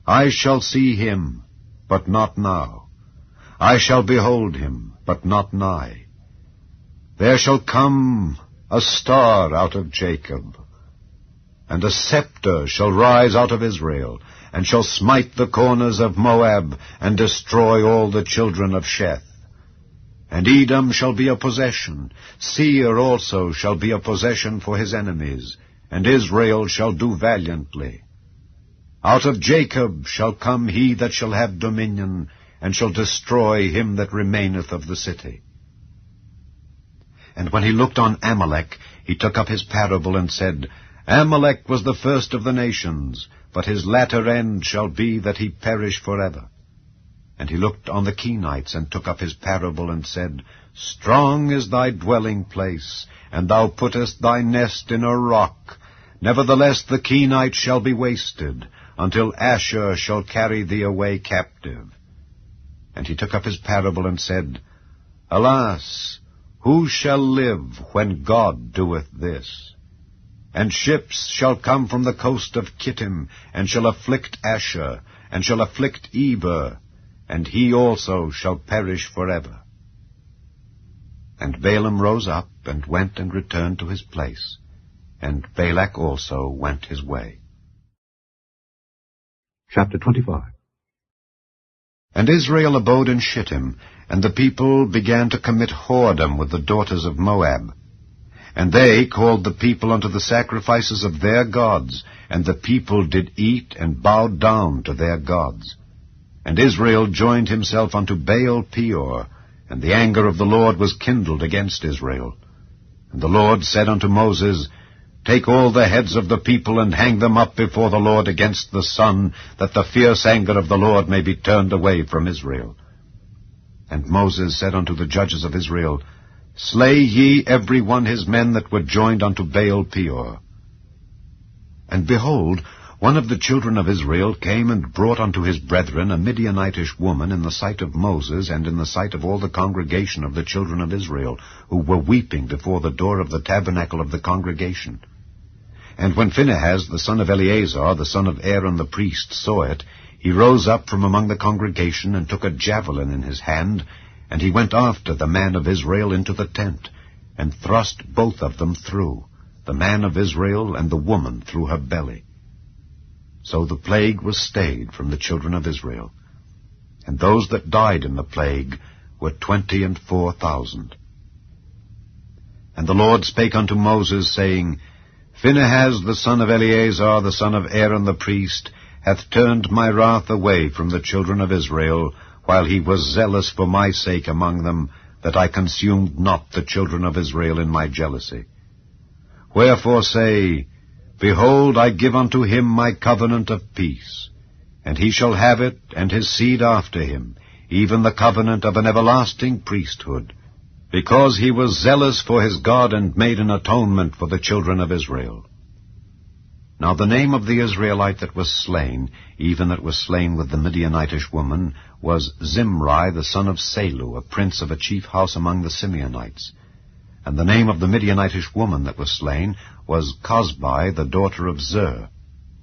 I shall see him, but not now. I shall behold him, but not nigh. There shall come a star out of Jacob, and a scepter shall rise out of Israel, and shall smite the corners of Moab, and destroy all the children of Sheth. And Edom shall be a possession, Seir also shall be a possession for his enemies, and Israel shall do valiantly. Out of Jacob shall come he that shall have dominion, and shall destroy him that remaineth of the city. And when he looked on Amalek, he took up his parable, and said, Amalek was the first of the nations, but his latter end shall be that he perish forever. And he looked on the Kenites, and took up his parable, and said, Strong is thy dwelling place, and thou puttest thy nest in a rock. Nevertheless the Kenites shall be wasted, until Asshur shall carry thee away captive. And he took up his parable, and said, Alas, who shall live when God doeth this? And ships shall come from the coast of Kittim, and shall afflict Asshur, and shall afflict Eber, and he also shall perish forever. And Balaam rose up, and went and returned to his place, and Balak also went his way. Chapter 25. And Israel abode in Shittim, and the people began to commit whoredom with the daughters of Moab. And they called the people unto the sacrifices of their gods, and the people did eat and bowed down to their gods. And Israel joined himself unto Baal Peor, and the anger of the Lord was kindled against Israel. And the Lord said unto Moses, Take all the heads of the people, and hang them up before the Lord against the sun, that the fierce anger of the Lord may be turned away from Israel. And Moses said unto the judges of Israel, Slay ye every one his men that were joined unto Baal Peor. And behold, one of the children of Israel came and brought unto his brethren a Midianitish woman in the sight of Moses, and in the sight of all the congregation of the children of Israel, who were weeping before the door of the tabernacle of the congregation. And when Phinehas, the son of Eleazar, the son of Aaron the priest, saw it, he rose up from among the congregation, and took a javelin in his hand, and he went after the man of Israel into the tent, and thrust both of them through, the man of Israel and the woman through her belly. So the plague was stayed from the children of Israel. And those that died in the plague were 24,000. And the Lord spake unto Moses, saying, Phinehas the son of Eleazar, the son of Aaron the priest, hath turned my wrath away from the children of Israel, while he was zealous for my sake among them, that I consumed not the children of Israel in my jealousy. Wherefore say, Behold, I give unto him my covenant of peace, and he shall have it, and his seed after him, even the covenant of an everlasting priesthood, because he was zealous for his God, and made an atonement for the children of Israel. Now the name of the Israelite that was slain, even that was slain with the Midianitish woman, was Zimri the son of Salu, a prince of a chief house among the Simeonites. And the name of the Midianitish woman that was slain was Cosbi, the daughter of Zer.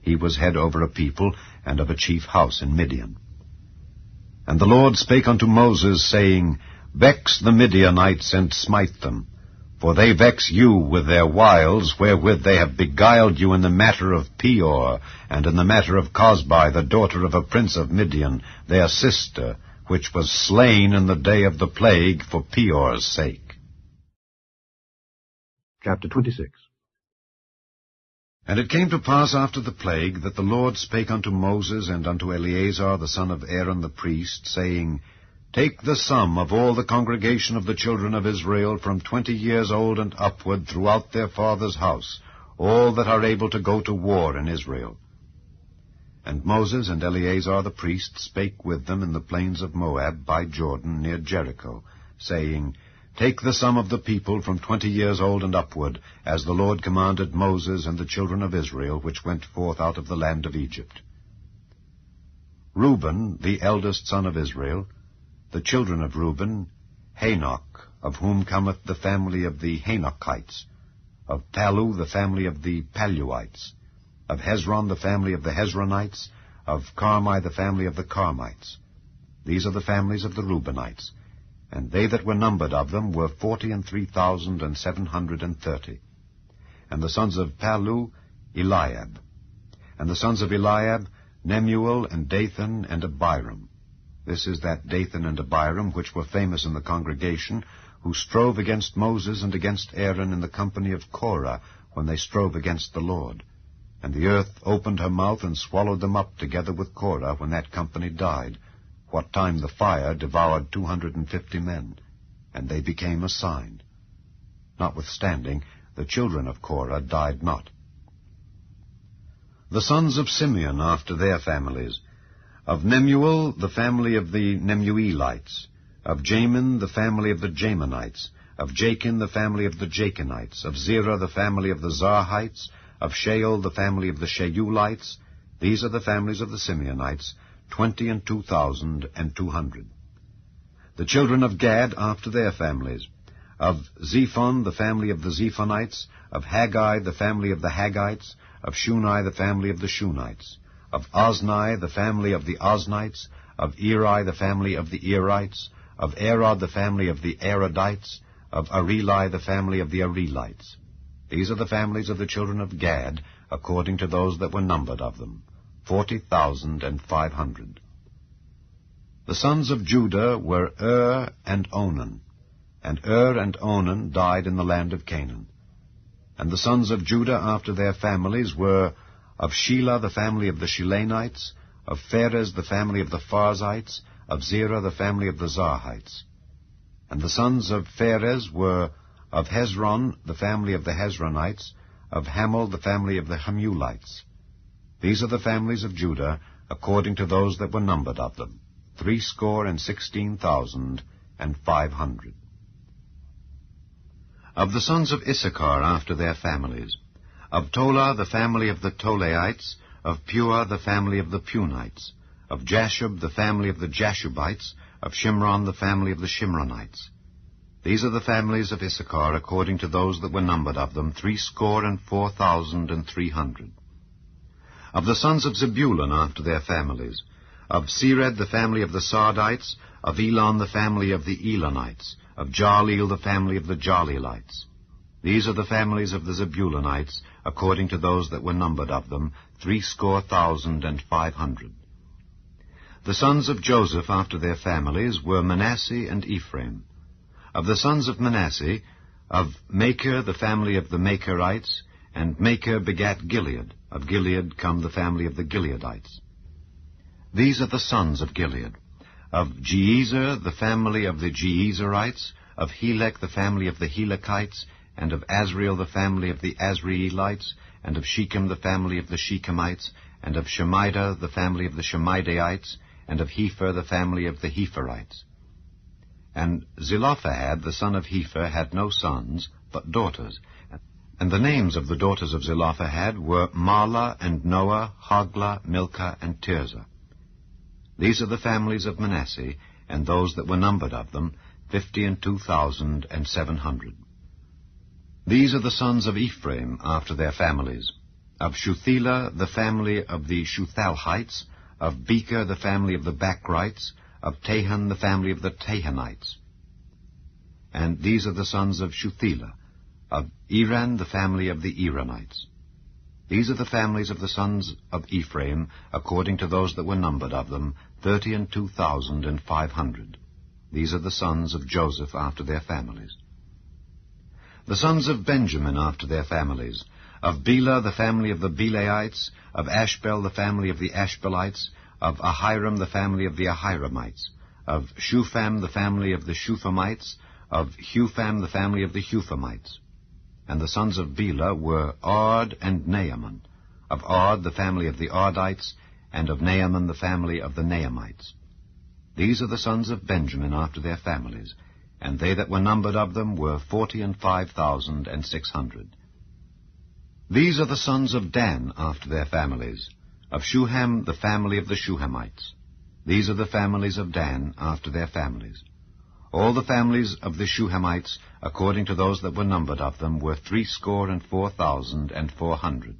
He was head over a people, and of a chief house in Midian. And the Lord spake unto Moses, saying, Vex the Midianites, and smite them, for they vex you with their wiles, wherewith they have beguiled you in the matter of Peor, and in the matter of Cosbi, the daughter of a prince of Midian, their sister, which was slain in the day of the plague for Peor's sake. Chapter 26. And it came to pass after the plague, that the Lord spake unto Moses and unto Eleazar the son of Aaron the priest, saying, Take the sum of all the congregation of the children of Israel from 20 years old and upward throughout their father's house, all that are able to go to war in Israel. And Moses and Eleazar the priest spake with them in the plains of Moab by Jordan near Jericho, saying, Take the sum of the people from 20 years old and upward, as the Lord commanded Moses and the children of Israel, which went forth out of the land of Egypt. Reuben, the eldest son of Israel, the children of Reuben, Hanoch, of whom cometh the family of the Hanochites, of Pallu the family of the Palluites, of Hezron the family of the Hezronites, of Carmi the family of the Carmites. These are the families of the Reubenites, and they that were numbered of them were 43,730. And the sons of Pallu, Eliab. And the sons of Eliab, Nemuel, and Dathan, and Abiram. This is that Dathan and Abiram which were famous in the congregation, who strove against Moses and against Aaron in the company of Korah, when they strove against the Lord. And the earth opened her mouth and swallowed them up together with Korah, when that company died, what time the fire devoured 250 men, and they became a sign. Notwithstanding, the children of Korah died not. The sons of Simeon after their families: of Nemuel, the family of the Nemuelites; of Jamin, the family of the Jaminites; of Jachin, the family of the Jachinites; of Zerah, the family of the Zarhites; of Shael, the family of the Sheulites. These are the families of the Simeonites, 22,200. The children of Gad after their families: of Zephon, the family of the Zephonites; of Haggai, the family of the Haggites; of Shuni, the family of the Shunites; of Ozni, the family of the Oznites; of Eri, the family of the Erites; of Arod, the family of the Arodites; of Areli, the family of the Arelites. These are the families of the children of Gad, according to those that were numbered of them, 40,500. The sons of Judah were and Onan. And and Onan died in the land of Canaan. And the sons of Judah after their families were: of Shelah, the family of the Shilanites; of Pharez, the family of the Pharzites; of Zerah, the family of the Zarhites. And the sons of Pharez were: of Hezron, the family of the Hezronites; of Hamul, the family of the Hamulites. These are the families of Judah, according to those that were numbered of them, 316,500. Of the sons of Issachar after their families: of Tola, the family of the Tolaites; of Pua, the family of the Punites; of Jashub, the family of the Jashubites; of Shimron, the family of the Shimronites. These are the families of Issachar, according to those that were numbered of them, 304,300. Of the sons of Zebulun after their families: of Sered, the family of the Sardites; of Elon, the family of the Elonites; of Jaleel, the family of the Jaleelites. These are the families of the Zebulunites, according to those that were numbered of them, 300,500. The sons of Joseph after their families were Manasseh and Ephraim. Of the sons of Manasseh: Of Machir, the family of the Machirites, and Machir begat Gilead. Of Gilead come the family of the Gileadites. These are the sons of Gilead. Of Jeezer, the family of the Jeezerites. Of Helek, the family of the Helekites. And of Asriel, the family of the Asrielites. And of Shechem, the family of the Shechemites. And of Shemida, the family of the Shemidaites. And of Hepher, the family of the Hepherites. And Zelophehad, the son of Hepher, had no sons, but daughters. And the names of the daughters of Zelophehad were Mahlah, and Noah, Hoglah, Milcah, and Tirzah. These are the families of Manasseh, and those that were numbered of them, 52,700. These are the sons of Ephraim after their families. Of Shuthelah, the family of the Shuthalhites. Of Becher, the family of the Bachrites. Of Tahan, the family of the Tahanites. And these are the sons of Shuthelah. Of Eran, the family of the Eranites. These are the families of the sons of Ephraim, according to those that were numbered of them, 32,500. These are the sons of Joseph after their families. The sons of Benjamin after their families. Of Bela, the family of the Belaites. Of Ashbel, the family of the Ashbelites. Of Ahiram, the family of the Ahiramites. Of Shupham, the family of the Shuphamites. Of Hupham, the family of the Huphamites. And the sons of Bela were Ard and Naaman. Of Ard, the family of the Ardites. And of Naaman, the family of the Naamites. These are the sons of Benjamin after their families. And they that were numbered of them were 45,600. These are the sons of Dan after their families. Of Shuham, the family of the Shuhamites. These are the families of Dan after their families. All the families of the Shuhamites, according to those that were numbered of them, were 64,400.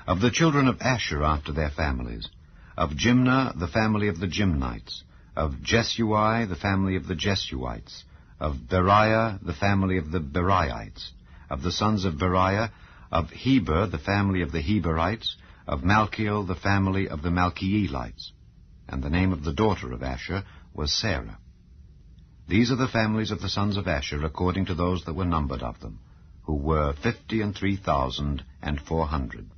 Of the children of Asher after their families. Of Jimnah, the family of the Jimnites. Of Jesui, the family of the Jesuites. Of Beriah, the family of the Beraites. Of the sons of Beriah. Of Heber, the family of the Heberites. Of Malchiel, the family of the Malchielites. And the name of the daughter of Asher was Sarah. These are the families of the sons of Asher, according to those that were numbered of them, who were 53,400.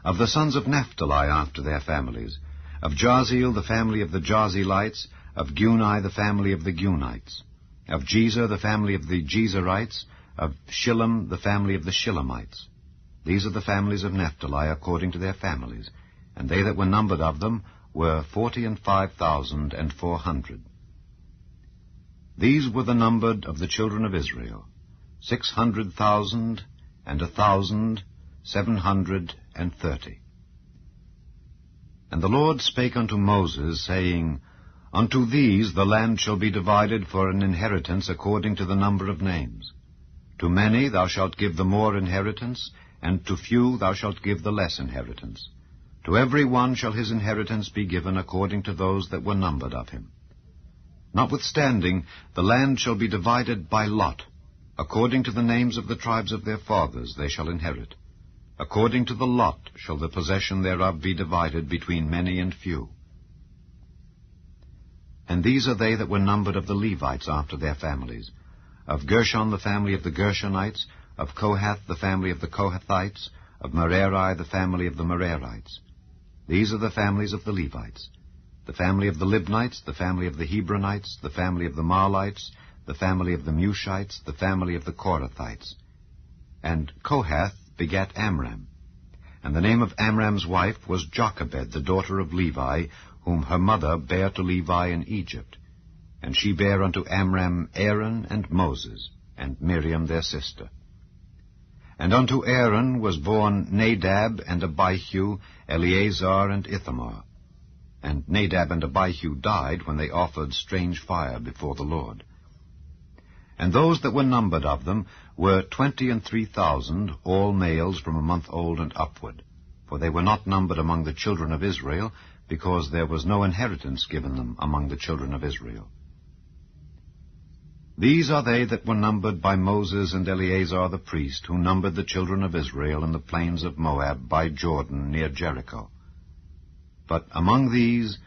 Of the sons of Naphtali after their families. Of Jaziel, the family of the Jazelites. Of Guni, the family of the Gunites. Of Jezer, the family of the Jezerites. Of Shillem, the family of the Shillemites. These are the families of Naphtali according to their families, and they that were numbered of them were 45,400. These were the numbered of the children of Israel, 600,001,730. And the Lord spake unto Moses, saying, Unto these the land shall be divided for an inheritance according to the number of names. To many thou shalt give the more inheritance, and to few thou shalt give the less inheritance. To every one shall his inheritance be given according to those that were numbered of him. Notwithstanding, the land shall be divided by lot. According to the names of the tribes of their fathers they shall inherit. According to the lot shall the possession thereof be divided between many and few. And these are they that were numbered of the Levites after their families. Of Gershon, the family of the Gershonites. Of Kohath, the family of the Kohathites. Of Merari, the family of the Merarites. These are the families of the Levites. The family of the Libnites, the family of the Hebronites, the family of the Mahlites, the family of the Mushites, the family of the Korathites. And Kohath begat Amram. And the name of Amram's wife was Jochebed, the daughter of Levi, whom her mother bare to Levi in Egypt. And she bare unto Amram Aaron and Moses, and Miriam their sister. And unto Aaron was born Nadab and Abihu, Eleazar and Ithamar. And Nadab and Abihu died when they offered strange fire before the Lord. And those that were numbered of them were 23,000, all males from a month old and upward. For they were not numbered among the children of Israel, because there was no inheritance given them among the children of Israel. These are they that were numbered by Moses and Eleazar the priest, who numbered the children of Israel in the plains of Moab by Jordan near Jericho. But among these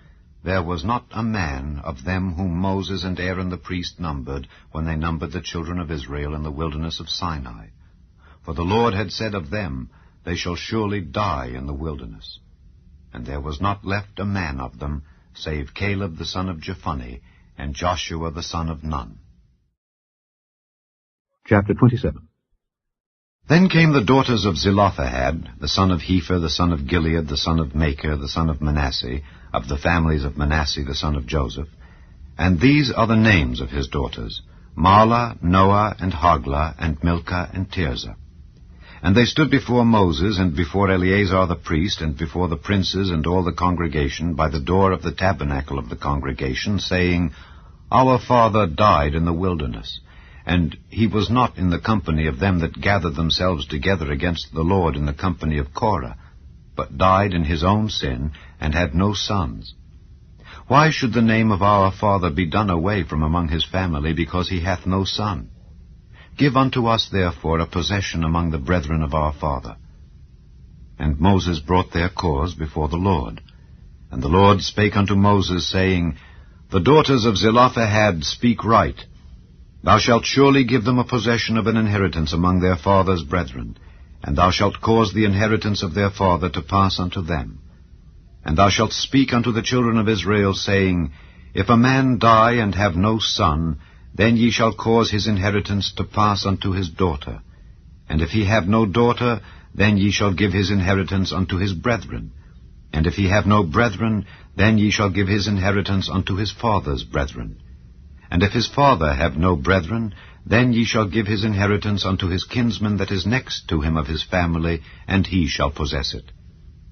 there was not a man of them whom Moses and Aaron the priest numbered when they numbered the children of Israel in the wilderness of Sinai. For the Lord had said of them, They shall surely die in the wilderness. And there was not left a man of them, save Caleb the son of Jephunneh, and Joshua the son of Nun. Chapter 27. Then came the daughters of Zelophehad, the son of Hepher, the son of Gilead, the son of Machir, the son of Manasseh, of the families of Manasseh, the son of Joseph. And these are the names of his daughters, Mahlah, Noah, and Hoglah, and Milcah, and Tirzah. And they stood before Moses, and before Eleazar the priest, and before the princes and all the congregation, by the door of the tabernacle of the congregation, saying, Our father died in the wilderness, and he was not in the company of them that gathered themselves together against the Lord in the company of Korah, but died in his own sin, and had no sons. Why should the name of our father be done away from among his family, because he hath no son? Give unto us therefore a possession among the brethren of our father. And Moses brought their cause before the Lord. And the Lord spake unto Moses, saying, The daughters of Zelophehad speak right. Thou shalt surely give them a possession of an inheritance among their father's brethren, and thou shalt cause the inheritance of their father to pass unto them. And thou shalt speak unto the children of Israel, saying, If a man die and have no son, then ye shall cause his inheritance to pass unto his daughter. And if he have no daughter, then ye shall give his inheritance unto his brethren. And if he have no brethren, then ye shall give his inheritance unto his father's brethren. And if his father have no brethren, then ye shall give his inheritance unto his kinsman that is next to him of his family, and he shall possess it.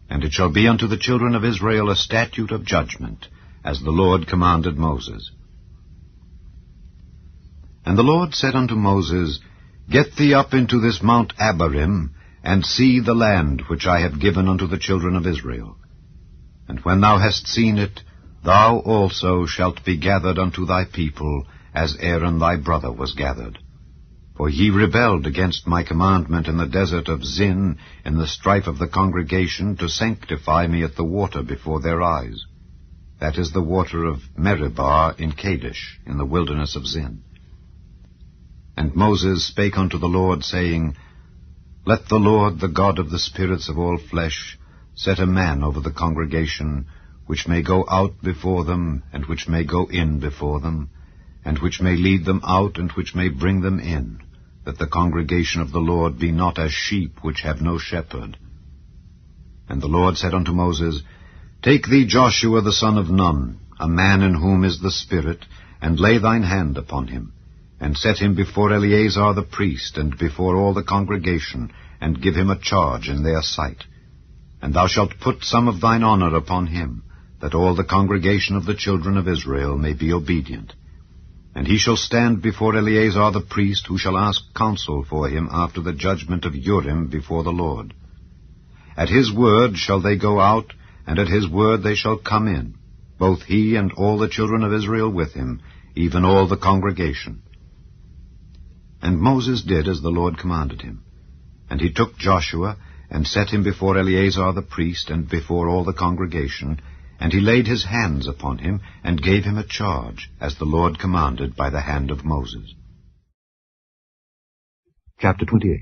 And it shall be unto the children of Israel a statute of judgment, as the Lord commanded Moses. And the Lord said unto Moses, Get thee up into this Mount Abarim, and see the land which I have given unto the children of Israel. And when thou hast seen it, thou also shalt be gathered unto thy people, as Aaron thy brother was gathered. For ye rebelled against my commandment in the desert of Zin, in the strife of the congregation, to sanctify me at the water before their eyes. That is the water of Meribah in Kadesh, in the wilderness of Zin. And Moses spake unto the Lord, saying, Let the Lord, the God of the spirits of all flesh, set a man over the congregation, which may go out before them, and which may go in before them, and which may lead them out, and which may bring them in, that the congregation of the Lord be not as sheep which have no shepherd. And the Lord said unto Moses, Take thee Joshua the son of Nun, a man in whom is the Spirit, and lay thine hand upon him, and set him before Eleazar the priest, and before all the congregation, and give him a charge in their sight. And thou shalt put some of thine honor upon him, that all the congregation of the children of Israel may be obedient. And he shall stand before Eleazar the priest, who shall ask counsel for him after the judgment of Urim before the Lord. At his word shall they go out, and at his word they shall come in, both he and all the children of Israel with him, even all the congregation. And Moses did as the Lord commanded him. And he took Joshua, and set him before Eleazar the priest, and before all the congregation, and he laid his hands upon him, and gave him a charge, as the Lord commanded by the hand of Moses. Chapter 28.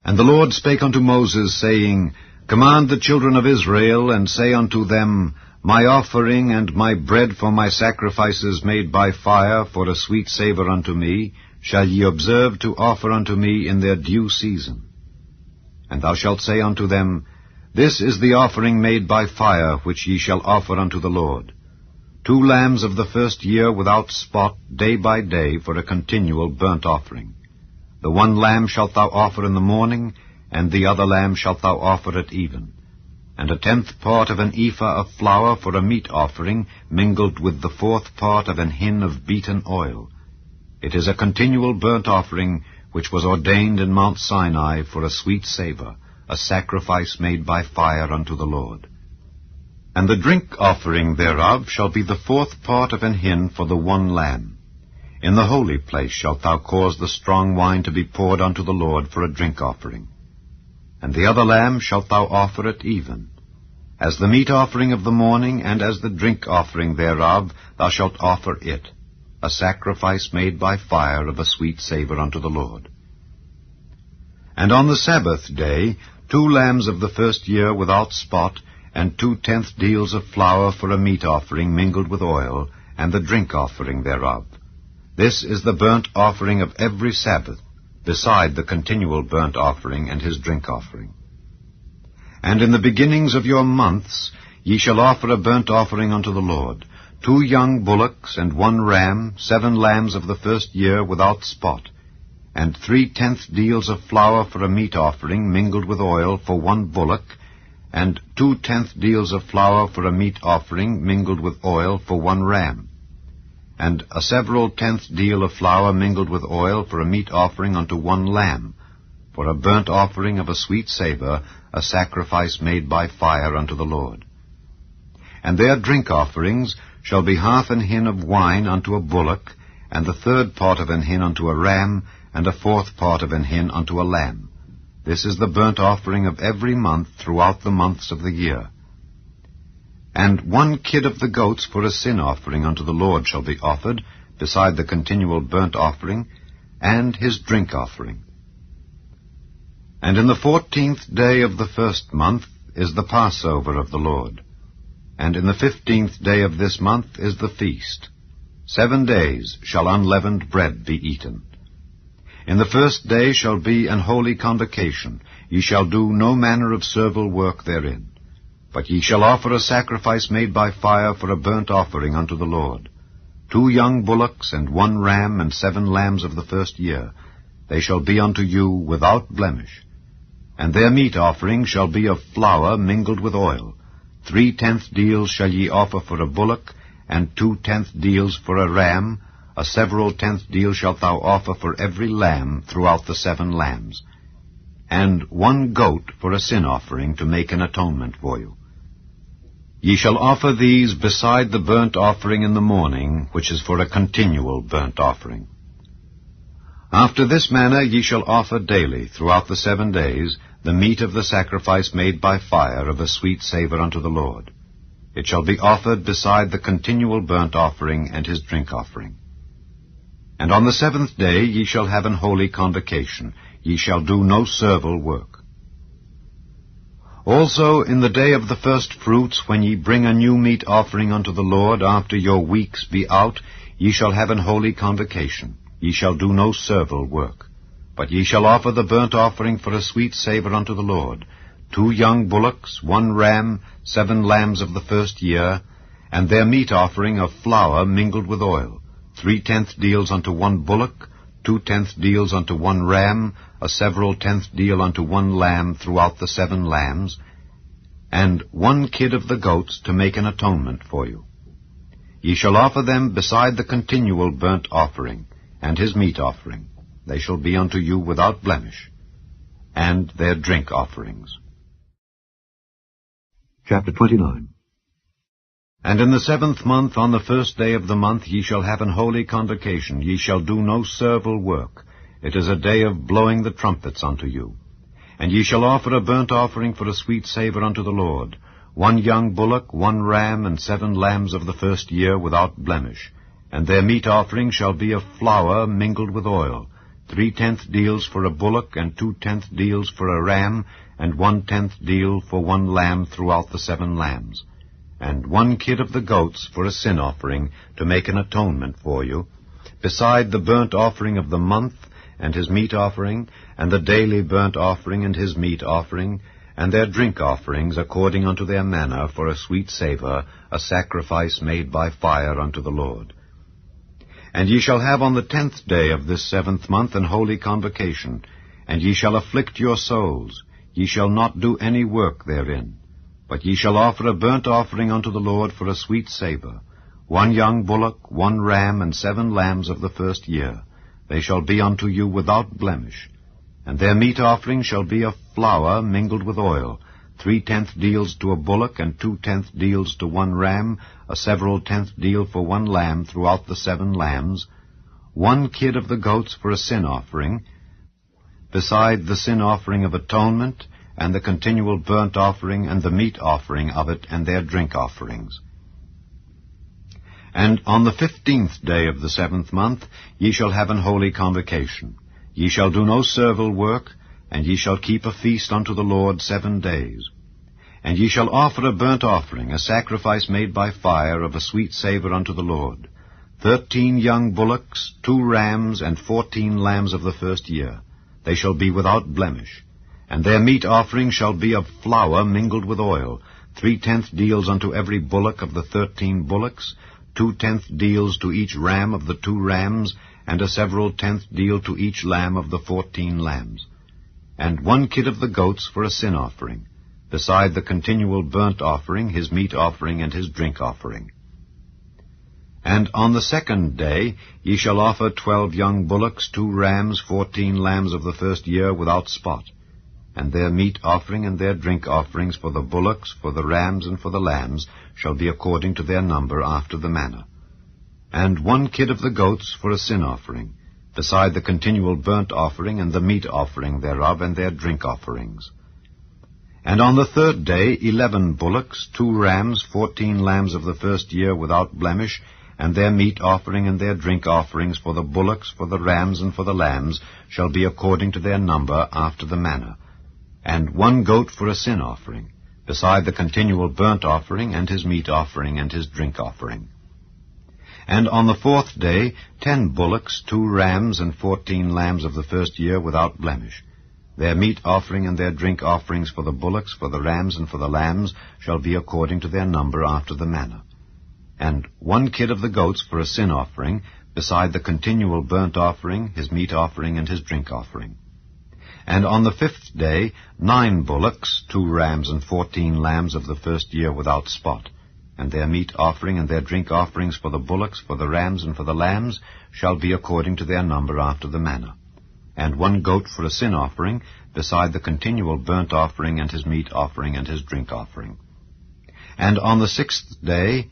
And the Lord spake unto Moses, saying, Command the children of Israel, and say unto them, My offering and my bread for my sacrifices made by fire for a sweet savour unto me, shall ye observe to offer unto me in their due season. And thou shalt say unto them, This is the offering made by fire, which ye shall offer unto the Lord. 2 lambs of the first year without spot, day by day, for a continual burnt offering. The 1 lamb shalt thou offer in the morning, and the other lamb shalt thou offer at even. And 1/10 part of an ephah of flour for a meat offering, mingled with the 4th part of an hin of beaten oil. It is a continual burnt offering, which was ordained in Mount Sinai for a sweet savour, a sacrifice made by fire unto the Lord. And the drink offering thereof shall be the 4th part of an hin for the 1 lamb. In the holy place shalt thou cause the strong wine to be poured unto the Lord for a drink offering. And the other lamb shalt thou offer at even. As the meat offering of the morning, and as the drink offering thereof, thou shalt offer it, a sacrifice made by fire of a sweet savour unto the Lord. And on the Sabbath day 2 lambs of the first year without spot, and 2/10 deals of flour for a meat offering mingled with oil, and the drink offering thereof. This is the burnt offering of every Sabbath, beside the continual burnt offering and his drink offering. And in the beginnings of your months ye shall offer a burnt offering unto the Lord, 2 young bullocks and 1 ram, 7 lambs of the first year without spot, and 3/10 deals of flour for a meat offering mingled with oil for 1 bullock, and 2/10 deals of flour for a meat offering mingled with oil for 1 ram, and a several 10th deal of flour mingled with oil for a meat offering unto 1 lamb, for a burnt offering of a sweet savour, a sacrifice made by fire unto the Lord. And their drink offerings shall be 1/2 an hin of wine unto a bullock, and the 1/3 part of an hin unto a ram, and a 1/4 part of an hin unto a lamb. This is the burnt offering of every month throughout the months of the year. And 1 kid of the goats for a sin offering unto the Lord shall be offered, beside the continual burnt offering, and his drink offering. And in the 14th day of the first month is the Passover of the Lord, and in the 15th day of this month is the feast. 7 days shall unleavened bread be eaten. In the first day shall be an holy convocation. Ye shall do no manner of servile work therein. But ye shall offer a sacrifice made by fire for a burnt offering unto the Lord, 2 young bullocks and 1 ram and 7 lambs of the first year. They shall be unto you without blemish. And their meat offering shall be of flour mingled with oil. 3/10 deals shall ye offer for a bullock, and 2/10 deals for a ram. A several 10th deal shalt thou offer for every lamb throughout the 7 lambs, and 1 goat for a sin offering to make an atonement for you. Ye shall offer these beside the burnt offering in the morning, which is for a continual burnt offering. After this manner ye shall offer daily throughout the 7 days the meat of the sacrifice made by fire of a sweet savour unto the Lord. It shall be offered beside the continual burnt offering and his drink offering. And on the 7th day ye shall have an holy convocation. Ye shall do no servile work. Also in the day of the first fruits, when ye bring a new meat offering unto the Lord, after your weeks be out, ye shall have an holy convocation. Ye shall do no servile work. But ye shall offer the burnt offering for a sweet savour unto the Lord, 2 young bullocks, 1 ram, 7 lambs of the first year, and their meat offering of flour mingled with oil, 3/10 deals unto 1 bullock, 2/10 deals unto 1 ram, a several 10th deal unto 1 lamb throughout the 7 lambs, and 1 kid of the goats to make an atonement for you. Ye shall offer them beside the continual burnt offering, and his meat offering. They shall be unto you without blemish, and their drink offerings. Chapter 29. And in the 7th month, on the first day of the month, ye shall have an holy convocation. Ye shall do no servile work. It is a day of blowing the trumpets unto you. And ye shall offer a burnt offering for a sweet savour unto the Lord, 1 young bullock, 1 ram, and 7 lambs of the first year without blemish. And their meat offering shall be of flour mingled with oil, 3/10 deals for a bullock, and 2/10 deals for a ram, and 1/10 deal for 1 lamb throughout the 7 lambs. And 1 kid of the goats for a sin offering, to make an atonement for you, beside the burnt offering of the month, and his meat offering, and the daily burnt offering and his meat offering, and their drink offerings according unto their manner, for a sweet savour, a sacrifice made by fire unto the Lord. And ye shall have on the 10th day of this 7th month an holy convocation, and ye shall afflict your souls. Ye shall not do any work therein. But ye shall offer a burnt offering unto the Lord for a sweet savour, 1 young bullock, 1 ram, and 7 lambs of the first year. They shall be unto you without blemish. And their meat offering shall be of flour mingled with oil, 3/10 deals to a bullock, and 2/10 deals to 1 ram, a several 10th deal for 1 lamb throughout the 7 lambs, 1 kid of the goats for a sin offering, beside the sin offering of atonement, and the continual burnt offering, and the meat offering of it, and their drink offerings. And on the 15th day of the 7th month ye shall have an holy convocation. Ye shall do no servile work, and ye shall keep a feast unto the Lord 7 days. And ye shall offer a burnt offering, a sacrifice made by fire, of a sweet savour unto the Lord, 13 young bullocks, 2 rams, and 14 lambs of the first year. They shall be without blemish. And their meat offering shall be of flour mingled with oil, 3/10 deals unto every bullock of the 13 bullocks, 2/10 deals to each ram of the 2 rams, and a several 10th deal to each lamb of the 14 lambs. And 1 kid of the goats for a sin offering, beside the continual burnt offering, his meat offering, and his drink offering. And on the 2nd day ye shall offer 12 young bullocks, 2 rams, 14 lambs of the first year without spot, and their meat offering and their drink offerings for the bullocks, for the rams, and for the lambs shall be according to their number after the manner. And 1 kid of the goats for a sin offering, beside the continual burnt offering and the meat offering thereof, and their drink offerings. And on the 3rd day 11 bullocks, 2 rams, 14 lambs of the first year without blemish, and their meat offering and their drink offerings for the bullocks, for the rams, and for the lambs shall be according to their number after the manner. And 1 goat for a sin offering, beside the continual burnt offering, and his meat offering, and his drink offering. And on the 4th day 10 bullocks, 2 rams, and 14 lambs of the first year without blemish. Their meat offering and their drink offerings for the bullocks, for the rams, and for the lambs shall be according to their number after the manner. And 1 kid of the goats for a sin offering, beside the continual burnt offering, his meat offering, and his drink offering. And on the 5th day 9 bullocks, 2 rams, and 14 lambs of the first year without spot, and their meat offering and their drink offerings for the bullocks, for the rams, and for the lambs shall be according to their number after the manner. And 1 goat for a sin offering, beside the continual burnt offering, and his meat offering, and his drink offering. And on the 6th day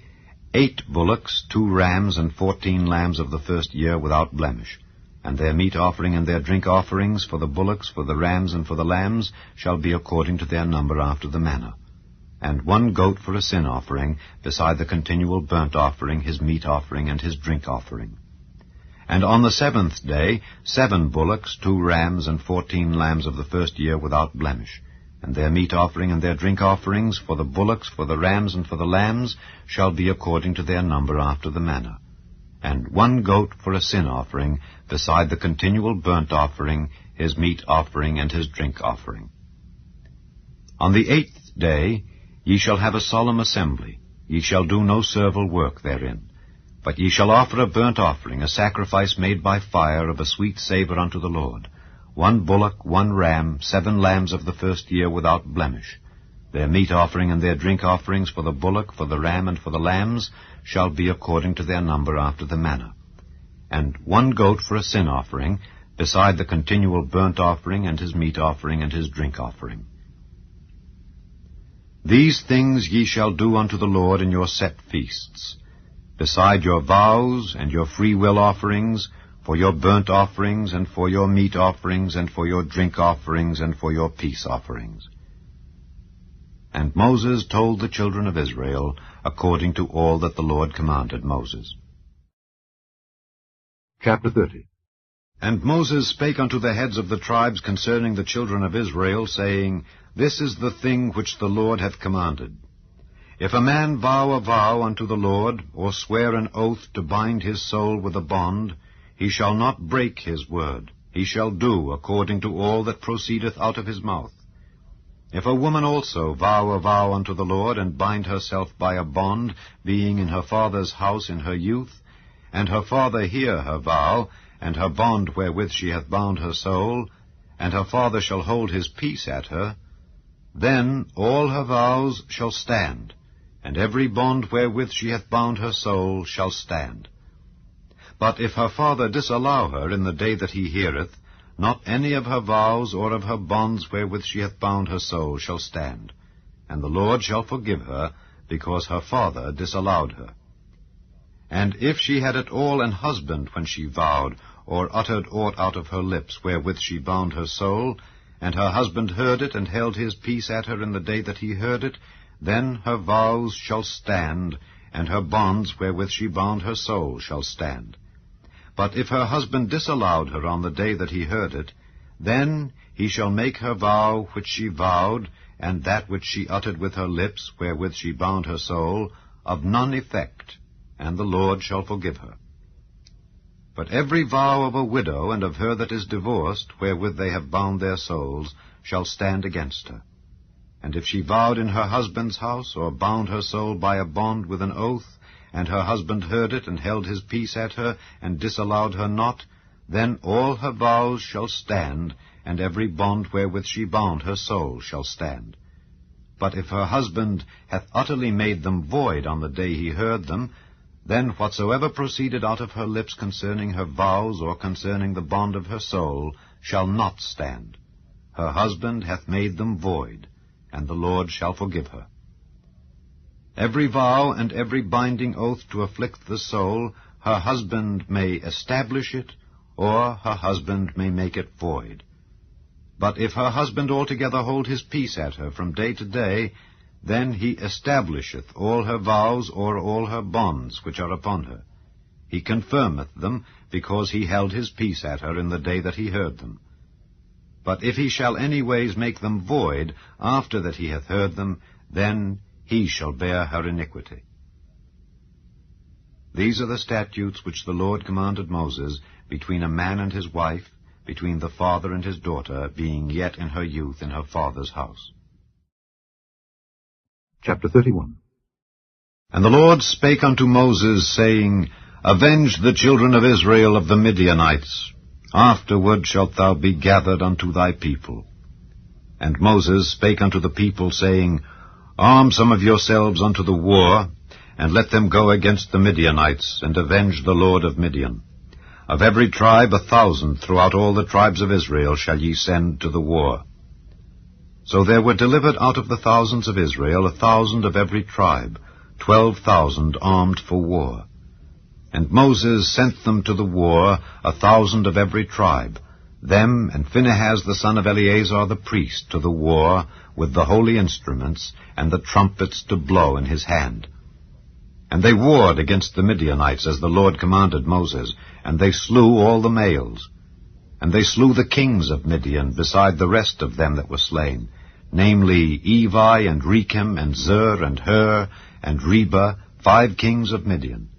8 bullocks, 2 rams, and 14 lambs of the first year without blemish, and their meat offering and their drink offerings for the bullocks, for the rams, and for the lambs shall be according to their number after the manner. And 1 goat for a sin offering, beside the continual burnt offering, his meat offering, and his drink offering. And on the 7th day 7 bullocks, 2 rams, and 14 lambs of the first year without blemish, and their meat offering and their drink offerings for the bullocks, for the rams, and for the lambs shall be according to their number after the manner. And 1 goat for a sin offering, beside the continual burnt offering, his meat offering, and his drink offering. On the 8th day ye shall have a solemn assembly. Ye shall do no servile work therein. But ye shall offer a burnt offering, a sacrifice made by fire, of a sweet savour unto the Lord, 1 bullock, 1 ram, 7 lambs of the first year without blemish. Their meat offering and their drink offerings for the bullock, for the ram, and for the lambs shall be according to their number after the manner. And 1 goat for a sin offering, beside the continual burnt offering, and his meat offering, and his drink offering. These things ye shall do unto the Lord in your set feasts, beside your vows and your freewill offerings, for your burnt offerings, and for your meat offerings, and for your drink offerings, and for your peace offerings. And Moses told the children of Israel according to all that the Lord commanded Moses. Chapter 30. And Moses spake unto the heads of the tribes concerning the children of Israel, saying, This is the thing which the Lord hath commanded. If a man vow a vow unto the Lord, or swear an oath to bind his soul with a bond, he shall not break his word. He shall do according to all that proceedeth out of his mouth. If a woman also vow a vow unto the Lord, and bind herself by a bond, being in her father's house in her youth, and her father hear her vow, and her bond wherewith she hath bound her soul, and her father shall hold his peace at her, then all her vows shall stand, and every bond wherewith she hath bound her soul shall stand. But if her father disallow her in the day that he heareth, not any of her vows or of her bonds wherewith she hath bound her soul shall stand, and the Lord shall forgive her, because her father disallowed her. And if she had at all an husband when she vowed, or uttered aught out of her lips wherewith she bound her soul, and her husband heard it, and held his peace at her in the day that he heard it, then her vows shall stand, and her bonds wherewith she bound her soul shall stand. But if her husband disallowed her on the day that he heard it, then he shall make her vow which she vowed, and that which she uttered with her lips, wherewith she bound her soul, of none effect, and the Lord shall forgive her. But every vow of a widow and of her that is divorced, wherewith they have bound their souls, shall stand against her. And if she vowed in her husband's house, or bound her soul by a bond with an oath, and her husband heard it, and held his peace at her, and disallowed her not, then all her vows shall stand, and every bond wherewith she bound her soul shall stand. But if her husband hath utterly made them void on the day he heard them, then whatsoever proceeded out of her lips concerning her vows, or concerning the bond of her soul, shall not stand. Her husband hath made them void, and the Lord shall forgive her. Every vow and every binding oath to afflict the soul, her husband may establish it, or her husband may make it void. But if her husband altogether hold his peace at her from day to day, then he establisheth all her vows or all her bonds which are upon her. He confirmeth them, because he held his peace at her in the day that he heard them. But if he shall any ways make them void after that he hath heard them, then he shall bear her iniquity. These are the statutes which the Lord commanded Moses between a man and his wife, between the father and his daughter, being yet in her youth in her father's house. Chapter 31. And the Lord spake unto Moses, saying, Avenge the children of Israel of the Midianites. Afterward shalt thou be gathered unto thy people. And Moses spake unto the people, saying, Arm some of yourselves unto the war, and let them go against the Midianites, and avenge the Lord of Midian. Of every tribe 1,000 throughout all the tribes of Israel shall ye send to the war. So there were delivered out of the thousands of Israel 1,000 of every tribe, 12,000 armed for war. And Moses sent them to the war, 1,000 of every tribe, them and Phinehas the son of Eleazar the priest to the war, with the holy instruments, and the trumpets to blow in his hand. And they warred against the Midianites, as the Lord commanded Moses, and they slew all the males. And they slew the kings of Midian, beside the rest of them that were slain, namely Evi, and Rechem, and Zur, and Hur, and Reba, 5 kings of Midian.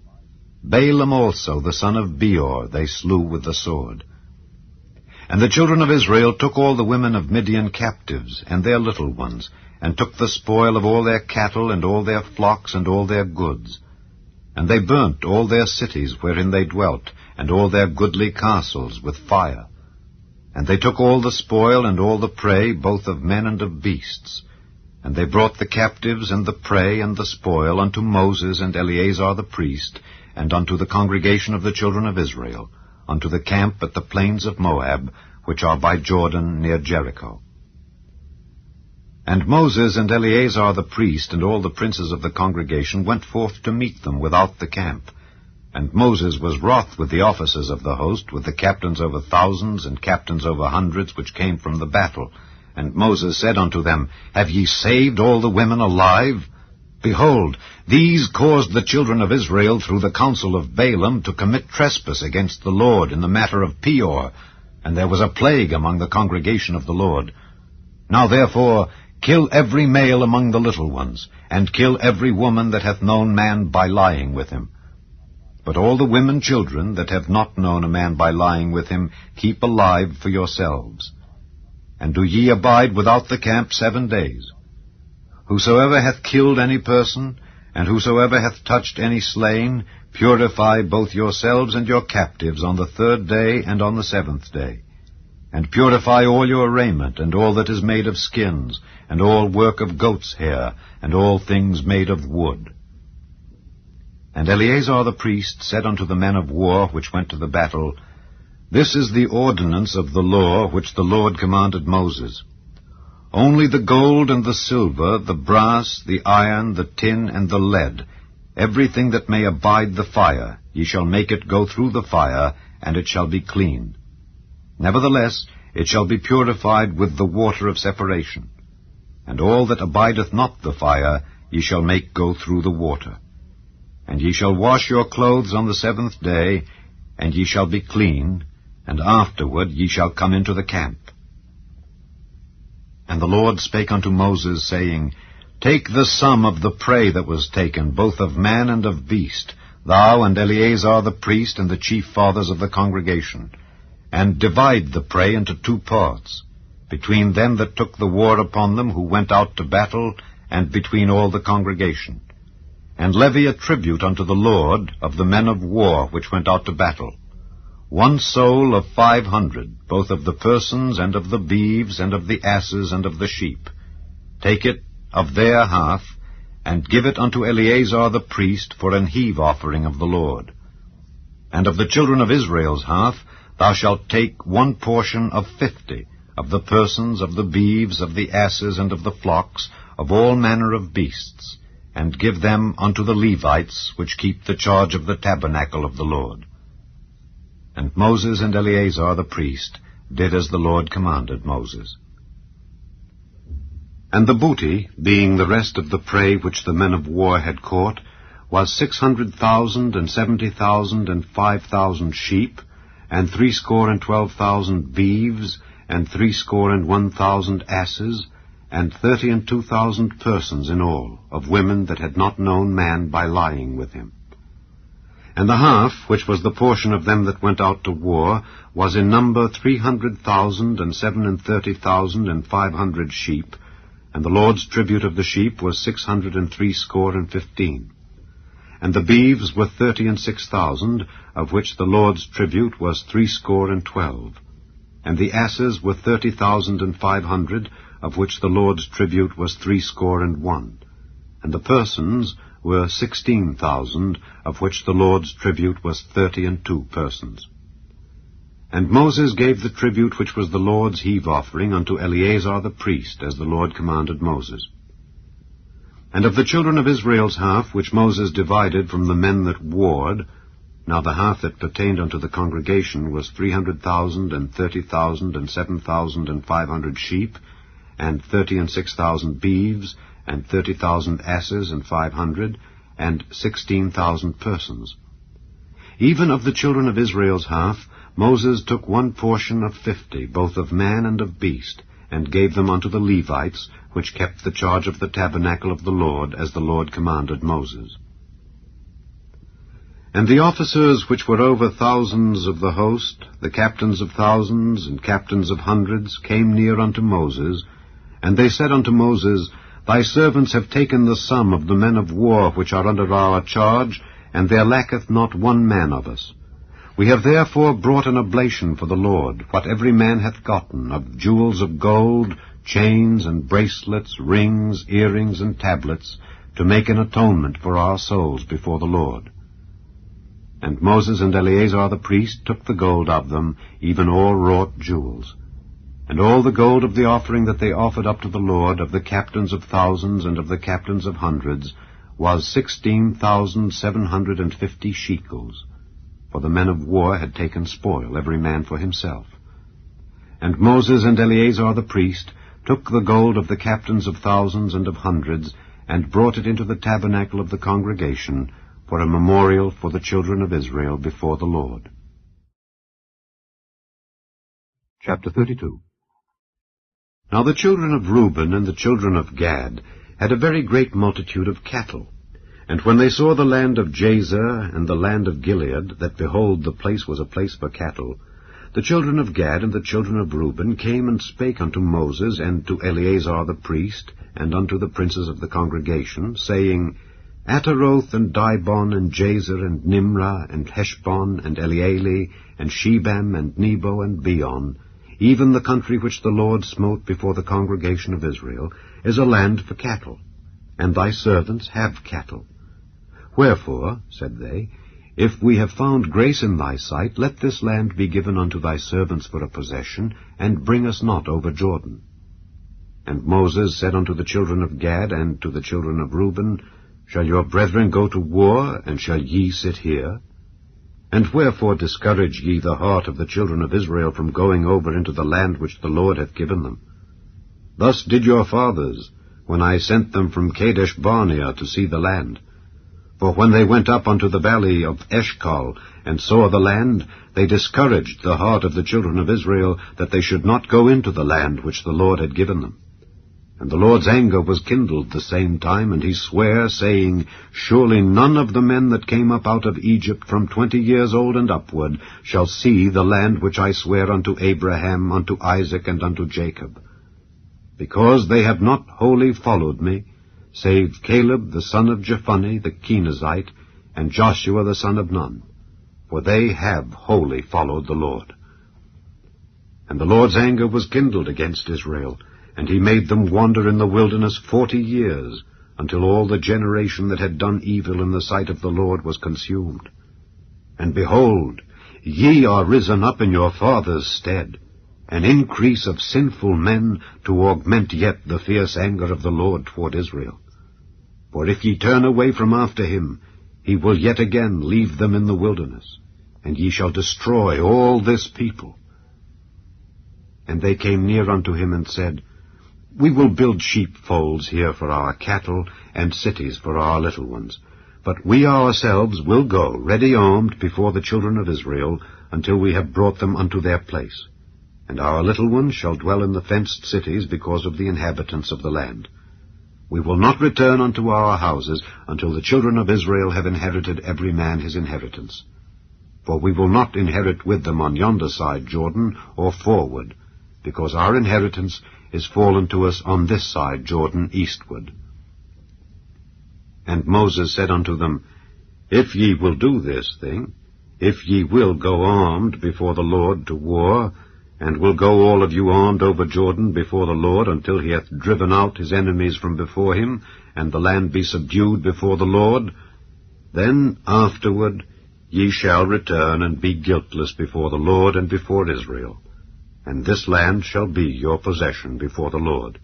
Balaam also, the son of Beor, they slew with the sword. And the children of Israel took all the women of Midian captives, and their little ones, and took the spoil of all their cattle, and all their flocks, and all their goods. And they burnt all their cities wherein they dwelt, and all their goodly castles with fire. And they took all the spoil and all the prey, both of men and of beasts. And they brought the captives and the prey and the spoil unto Moses and Eleazar the priest, and unto the congregation of the children of Israel, unto the camp at the plains of Moab, which are by Jordan near Jericho. And Moses and Eleazar the priest and all the princes of the congregation went forth to meet them without the camp. And Moses was wroth with the officers of the host, with the captains over thousands and captains over hundreds, which came from the battle. And Moses said unto them, Have ye saved all the women alive? Behold, these caused the children of Israel through the counsel of Balaam to commit trespass against the Lord in the matter of Peor, and there was a plague among the congregation of the Lord. Now therefore kill every male among the little ones, and kill every woman that hath known man by lying with him. But all the women children that have not known a man by lying with him, keep alive for yourselves. And do ye abide without the camp 7 days. Whosoever hath killed any person, and whosoever hath touched any slain, purify both yourselves and your captives on the 3rd day and on the 7th day. And purify all your raiment, and all that is made of skins, and all work of goat's hair, and all things made of wood. And Eleazar the priest said unto the men of war which went to the battle, This is the ordinance of the law which the Lord commanded Moses. Only the gold and the silver, the brass, the iron, the tin, and the lead, everything that may abide the fire, ye shall make it go through the fire, and it shall be clean. Nevertheless, it shall be purified with the water of separation. And all that abideth not the fire ye shall make go through the water. And ye shall wash your clothes on the 7th day, and ye shall be clean, and afterward ye shall come into the camp. And the Lord spake unto Moses, saying, Take the sum of the prey that was taken, both of man and of beast, thou and Eleazar the priest, and the chief fathers of the congregation, and divide the prey into 2 parts, between them that took the war upon them, who went out to battle, and between all the congregation. And levy a tribute unto the Lord of the men of war which went out to battle, 1 soul of 500, both of the persons, and of the beeves, and of the asses, and of the sheep. Take it of their half, and give it unto Eleazar the priest for an heave offering of the Lord. And of the children of Israel's half thou shalt take 1 portion of 50, of the persons, of the beeves, of the asses, and of the flocks, of all manner of beasts, and give them unto the Levites, which keep the charge of the tabernacle of the Lord. And Moses and Eleazar the priest did as the Lord commanded Moses. And the booty, being the rest of the prey which the men of war had caught, was 600,000 and 70,000 and 5,000 sheep, and 62,000 beeves, and 61,000 asses, and 32,000 persons in all, of women that had not known man by lying with him. And the half, which was the portion of them that went out to war, was in number 300,000 and 37,000 and 500 sheep, and the Lord's tribute of the sheep was 615. And the beeves were 36,000, of which the Lord's tribute was 12. And the asses were 30,500, of which the Lord's tribute was 61. And the persons were 16,000, of which the Lord's tribute was 32 persons. And Moses gave the tribute which was the Lord's heave offering unto Eleazar the priest, as the Lord commanded Moses. And of the children of Israel's half, which Moses divided from the men that warred, now the half that pertained unto the congregation was 300,000 and 30,000 and 7,500 sheep, and 36,000 beeves, and 30,000 asses and 500, and 16,000 persons. Even of the children of Israel's half, Moses took 1 portion of 50, both of man and of beast, and gave them unto the Levites, which kept the charge of the tabernacle of the Lord, as the Lord commanded Moses. And the officers which were over thousands of the host, the captains of thousands and captains of hundreds, came near unto Moses, and they said unto Moses, Thy servants have taken the sum of the men of war which are under our charge, and there lacketh not 1 man of us. We have therefore brought an oblation for the Lord, what every man hath gotten, of jewels of gold, chains and bracelets, rings, earrings, and tablets, to make an atonement for our souls before the Lord. And Moses and Eleazar the priest took the gold of them, even all wrought jewels. And all the gold of the offering that they offered up to the Lord, of the captains of thousands and of the captains of hundreds, was 16,750 shekels. For the men of war had taken spoil, every man for himself. And Moses and Eleazar the priest took the gold of the captains of thousands and of hundreds, and brought it into the tabernacle of the congregation, for a memorial for the children of Israel before the Lord. Chapter 32. Now the children of Reuben and the children of Gad had a very great multitude of cattle. And when they saw the land of Jazer and the land of Gilead, that behold, the place was a place for cattle, the children of Gad and the children of Reuben came and spake unto Moses and to Eleazar the priest, and unto the princes of the congregation, saying, Ataroth and Dibon and Jazer and Nimrah and Heshbon and Elealeh and Shebam and Nebo and Beon, even the country which the Lord smote before the congregation of Israel, is a land for cattle, and thy servants have cattle. Wherefore, said they, if we have found grace in thy sight, let this land be given unto thy servants for a possession, and bring us not over Jordan. And Moses said unto the children of Gad and to the children of Reuben, Shall your brethren go to war, and shall ye sit here? And wherefore discourage ye the heart of the children of Israel from going over into the land which the Lord hath given them? Thus did your fathers, when I sent them from Kadesh Barnea to see the land. For when they went up unto the valley of Eshcol, and saw the land, they discouraged the heart of the children of Israel, that they should not go into the land which the Lord had given them. And the Lord's anger was kindled the same time, and he sware, saying, Surely none of the men that came up out of Egypt from 20 years old and upward shall see the land which I sware unto Abraham, unto Isaac, and unto Jacob. Because they have not wholly followed me, save Caleb the son of Jephunneh the Kenizzite, and Joshua the son of Nun, for they have wholly followed the Lord. And the Lord's anger was kindled against Israel, and he made them wander in the wilderness 40 years, until all the generation that had done evil in the sight of the Lord was consumed. And behold, ye are risen up in your fathers' stead, an increase of sinful men, to augment yet the fierce anger of the Lord toward Israel. For if ye turn away from after him, he will yet again leave them in the wilderness, and ye shall destroy all this people. And they came near unto him, and said, We will build sheepfolds here for our cattle, and cities for our little ones. But we ourselves will go, ready armed, before the children of Israel, until we have brought them unto their place. And our little ones shall dwell in the fenced cities, because of the inhabitants of the land. We will not return unto our houses, until the children of Israel have inherited every man his inheritance. For we will not inherit with them on yonder side Jordan, or forward, because our inheritance is fallen to us on this side Jordan eastward. And Moses said unto them, If ye will do this thing, if ye will go armed before the Lord to war, and will go all of you armed over Jordan before the Lord, until he hath driven out his enemies from before him, and the land be subdued before the Lord, then afterward ye shall return and be guiltless before the Lord and before Israel, and this land shall be your possession before the Lord.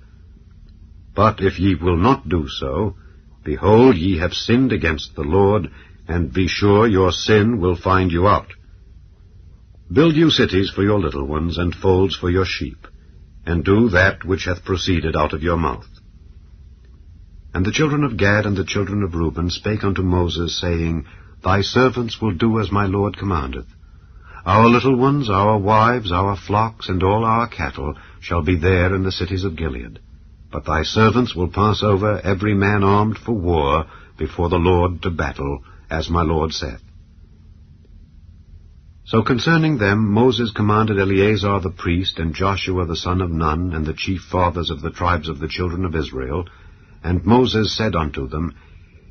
But if ye will not do so, behold, ye have sinned against the Lord, and be sure your sin will find you out. Build you cities for your little ones, and folds for your sheep, and do that which hath proceeded out of your mouth. And the children of Gad and the children of Reuben spake unto Moses, saying, Thy servants will do as my Lord commandeth. Our little ones, our wives, our flocks, and all our cattle shall be there in the cities of Gilead. But thy servants will pass over, every man armed for war, before the Lord to battle, as my Lord saith. So concerning them Moses commanded Eleazar the priest, and Joshua the son of Nun, and the chief fathers of the tribes of the children of Israel. And Moses said unto them,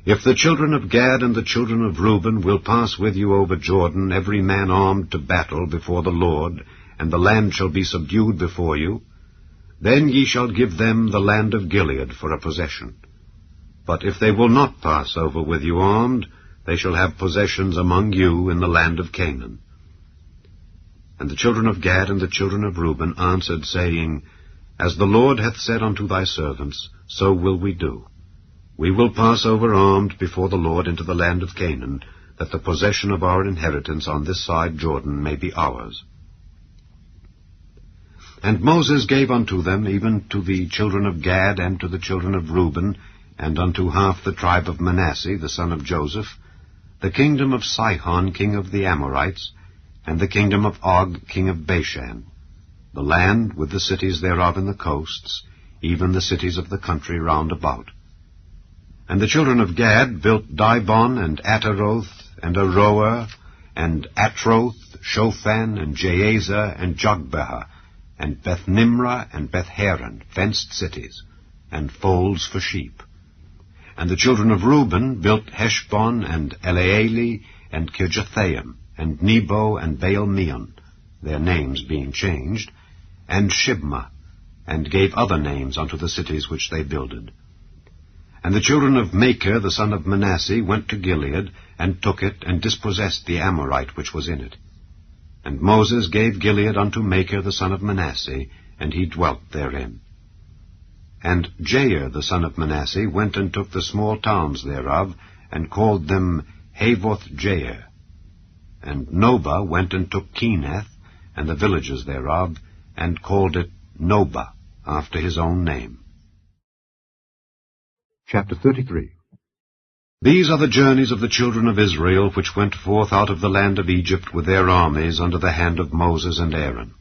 If the children of Gad and the children of Reuben will pass with you over Jordan, every man armed to battle before the Lord, and the land shall be subdued before you, then ye shall give them the land of Gilead for a possession. But if they will not pass over with you armed, they shall have possessions among you in the land of Canaan. And the children of Gad and the children of Reuben answered, saying, As the Lord hath said unto thy servants, so will we do. We will pass over armed before the Lord into the land of Canaan, that the possession of our inheritance on this side Jordan may be ours. And Moses gave unto them, even to the children of Gad and to the children of Reuben, and unto half the tribe of Manasseh, the son of Joseph, the kingdom of Sihon, king of the Amorites, and the kingdom of Og, king of Bashan, the land with the cities thereof in the coasts, even the cities of the country round about. And the children of Gad built Dibon, and Ataroth, and Aroer, and Atroth, Shophan, and Jazer, and Jogbehah, and Beth-Nimrah, and Beth-Haran, fenced cities, and folds for sheep. And the children of Reuben built Heshbon, and Elealeh, and Kirjathaim, and Nebo, and Baal-meon, their names being changed, and Shibmah, and gave other names unto the cities which they builded. And the children of Machir, the son of Manasseh, went to Gilead, and took it, and dispossessed the Amorite which was in it. And Moses gave Gilead unto Machir, the son of Manasseh, and he dwelt therein. And Jair, the son of Manasseh, went and took the small towns thereof, and called them Havoth-Jair. And Nobah went and took Kenath, and the villages thereof, and called it Nobah, after his own name. Chapter 33. These are the journeys of the children of Israel, which went forth out of the land of Egypt with their armies under the hand of Moses and Aaron.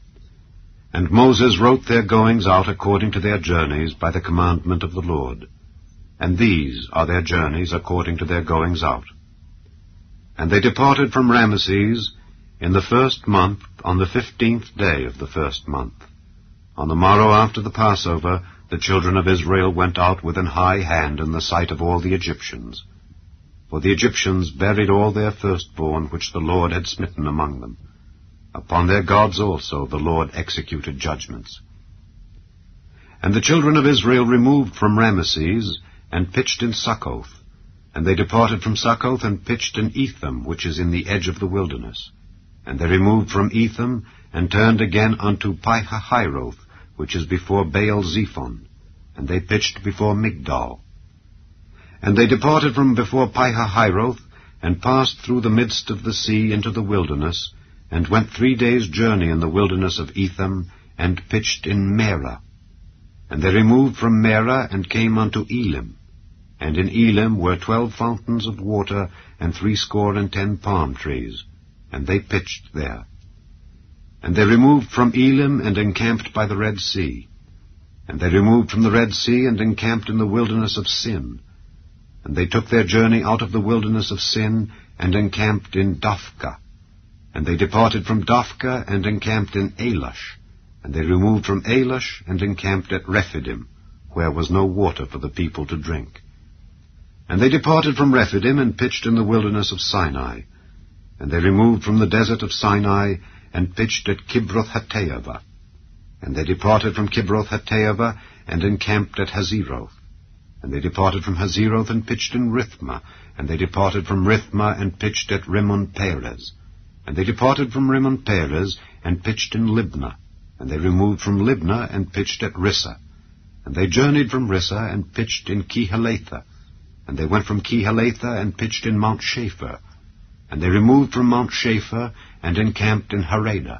And Moses wrote their goings out according to their journeys by the commandment of the Lord. And these are their journeys according to their goings out. And they departed from Ramesses in the 1st month, on the 15th day of the 1st month. On the morrow after the Passover, the children of Israel went out with an high hand in the sight of all the Egyptians. For the Egyptians buried all their firstborn which the Lord had smitten among them. Upon their gods also the Lord executed judgments. And the children of Israel removed from Ramesses, and pitched in Succoth. And they departed from Succoth, and pitched in Etham, which is in the edge of the wilderness. And they removed from Etham, and turned again unto Pihahiroth, which is before Baal-zephon. And they pitched before Migdol. And they departed from before Pihahiroth, and passed through the midst of the sea into the wilderness, and went 3 days' journey in the wilderness of Etham, and pitched in Merah. And they removed from Merah, and came unto Elim. And in Elim were 12 fountains of water, and 70 palm trees, and they pitched there. And they removed from Elim, and encamped by the Red Sea. And they removed from the Red Sea, and encamped in the wilderness of Sin. And they took their journey out of the wilderness of Sin, and encamped in Dophkah. And they departed from Dophkah, and encamped in Elash. And they removed from Elash, and encamped at Rephidim, where was no water for the people to drink. And they departed from Rephidim, and pitched in the wilderness of Sinai. And they removed from the desert of Sinai, and pitched at Kibroth-Hattaavah. And they departed from Kibroth-Hattaavah, and encamped at Hazeroth. And they departed from Hazeroth, and pitched in Rithmah. And they departed from Rithmah, and pitched at Rimmon-Perez. And they departed from Rimmon-Perez, and pitched in Libnah. And they removed from Libnah, and pitched at Rissah. And they journeyed from Rissah, and pitched in Kehalatha. And they went from Kehalatha, and pitched in Mount Shapher. And they removed from Mount Shapher, and encamped in Haradah.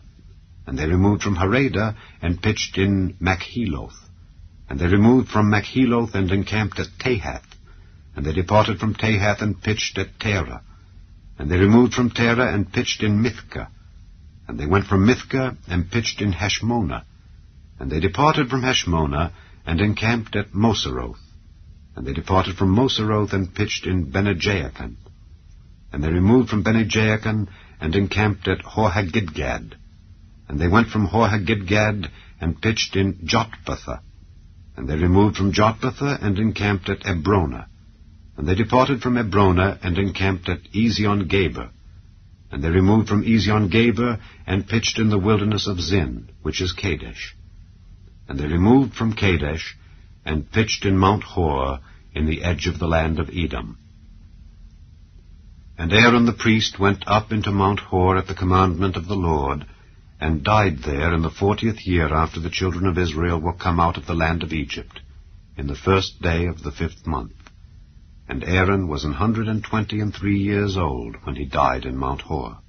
And they removed from Haradah, and pitched in Machheloth. And they removed from Machheloth, and encamped at Tahath. And they departed from Tahath, and pitched at Terah. And they removed from Terah, and pitched in Mithkah. And they went from Mithkah, and pitched in Heshmonah. And they departed from Heshmonah, and encamped at Moseroth. And they departed from Moseroth, and pitched in Bene-Jaakan. And they removed from Bene-Jaakan, and encamped at Hor-Haggidgad. And they went from Hor-Haggidgad, and pitched in Jotbathah. And they removed from Jotbathah, and encamped at Ebronah. And they departed from Ebronah, and encamped at Ezion-Geber. And they removed from Ezion-Geber, and pitched in the wilderness of Zin, which is Kadesh. And they removed from Kadesh, and pitched in Mount Hor, in the edge of the land of Edom. And Aaron the priest went up into Mount Hor at the commandment of the Lord, and died there in the 40th year after the children of Israel were come out of the land of Egypt, in the 1st day of the 5th month. And Aaron was 123 years old when he died in Mount Hor.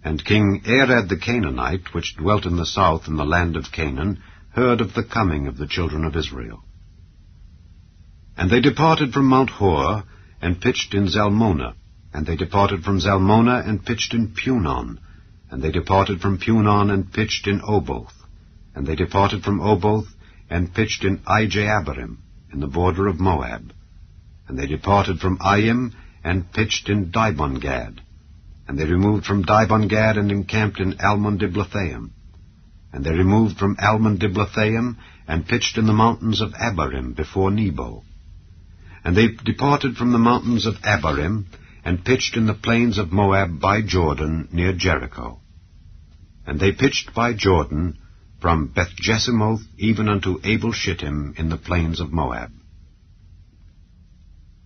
And King Arad the Canaanite, which dwelt in the south in the land of Canaan, heard of the coming of the children of Israel. And they departed from Mount Hor, and pitched in Zalmonah. And they departed from Zalmonah, and pitched in Punon. And they departed from Punon, and pitched in Oboth. And they departed from Oboth, and pitched in Ijeabarim, in the border of Moab. And they departed from Ayim, and pitched in Dibon-Gad. And they removed from Dibon-Gad, and encamped in Almon-Diblathaim. And they removed from Almon-Diblathaim, and pitched in the mountains of Abarim before Nebo. And they departed from the mountains of Abarim, and pitched in the plains of Moab by Jordan, near Jericho. And they pitched by Jordan, from Beth-Jesimoth even unto Abel-Shittim in the plains of Moab.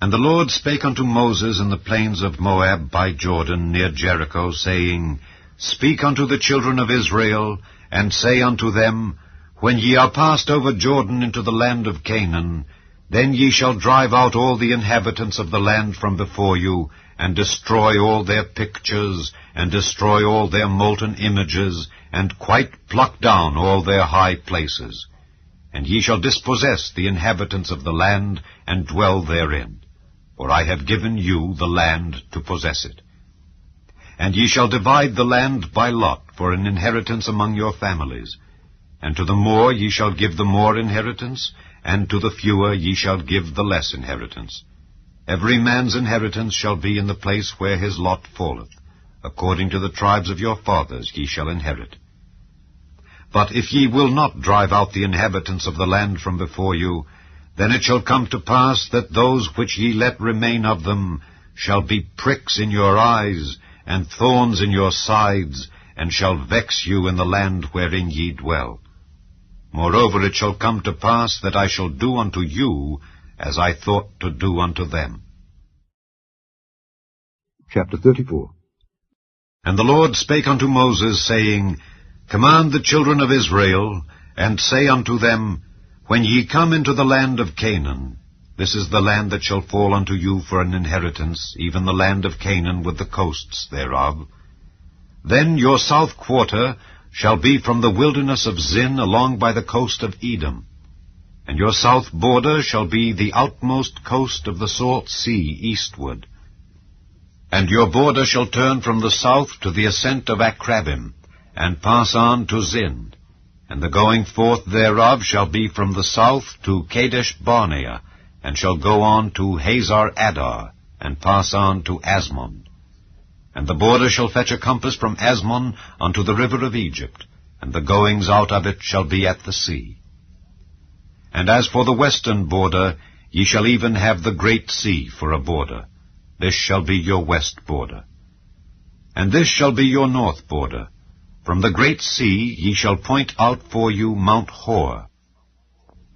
And the Lord spake unto Moses in the plains of Moab by Jordan, near Jericho, saying, Speak unto the children of Israel, and say unto them, When ye are passed over Jordan into the land of Canaan, then ye shall drive out all the inhabitants of the land from before you, and destroy all their pictures, and destroy all their molten images, and quite pluck down all their high places. And ye shall dispossess the inhabitants of the land, and dwell therein. For I have given you the land to possess it. And ye shall divide the land by lot for an inheritance among your families. And to the more ye shall give the more inheritance, and to the fewer ye shall give the less inheritance. Every man's inheritance shall be in the place where his lot falleth. According to the tribes of your fathers ye shall inherit. But if ye will not drive out the inhabitants of the land from before you, then it shall come to pass that those which ye let remain of them shall be pricks in your eyes, and thorns in your sides, and shall vex you in the land wherein ye dwell. Moreover, it shall come to pass that I shall do unto you as I thought to do unto them. Chapter 34. And the Lord spake unto Moses, saying, Command the children of Israel, and say unto them, When ye come into the land of Canaan, this is the land that shall fall unto you for an inheritance, even the land of Canaan with the coasts thereof. Then your south quarter shall be from the wilderness of Zin along by the coast of Edom. And your south border shall be the outmost coast of the salt sea eastward. And your border shall turn from the south to the ascent of Akrabim, and pass on to Zin. And the going forth thereof shall be from the south to Kadesh Barnea, and shall go on to Hazar Adar, and pass on to Asmon. And the border shall fetch a compass from Asmon unto the river of Egypt, and the goings out of it shall be at the sea. And as for the western border, ye shall even have the great sea for a border. This shall be your west border. And this shall be your north border. From the great sea ye shall point out for you Mount Hor.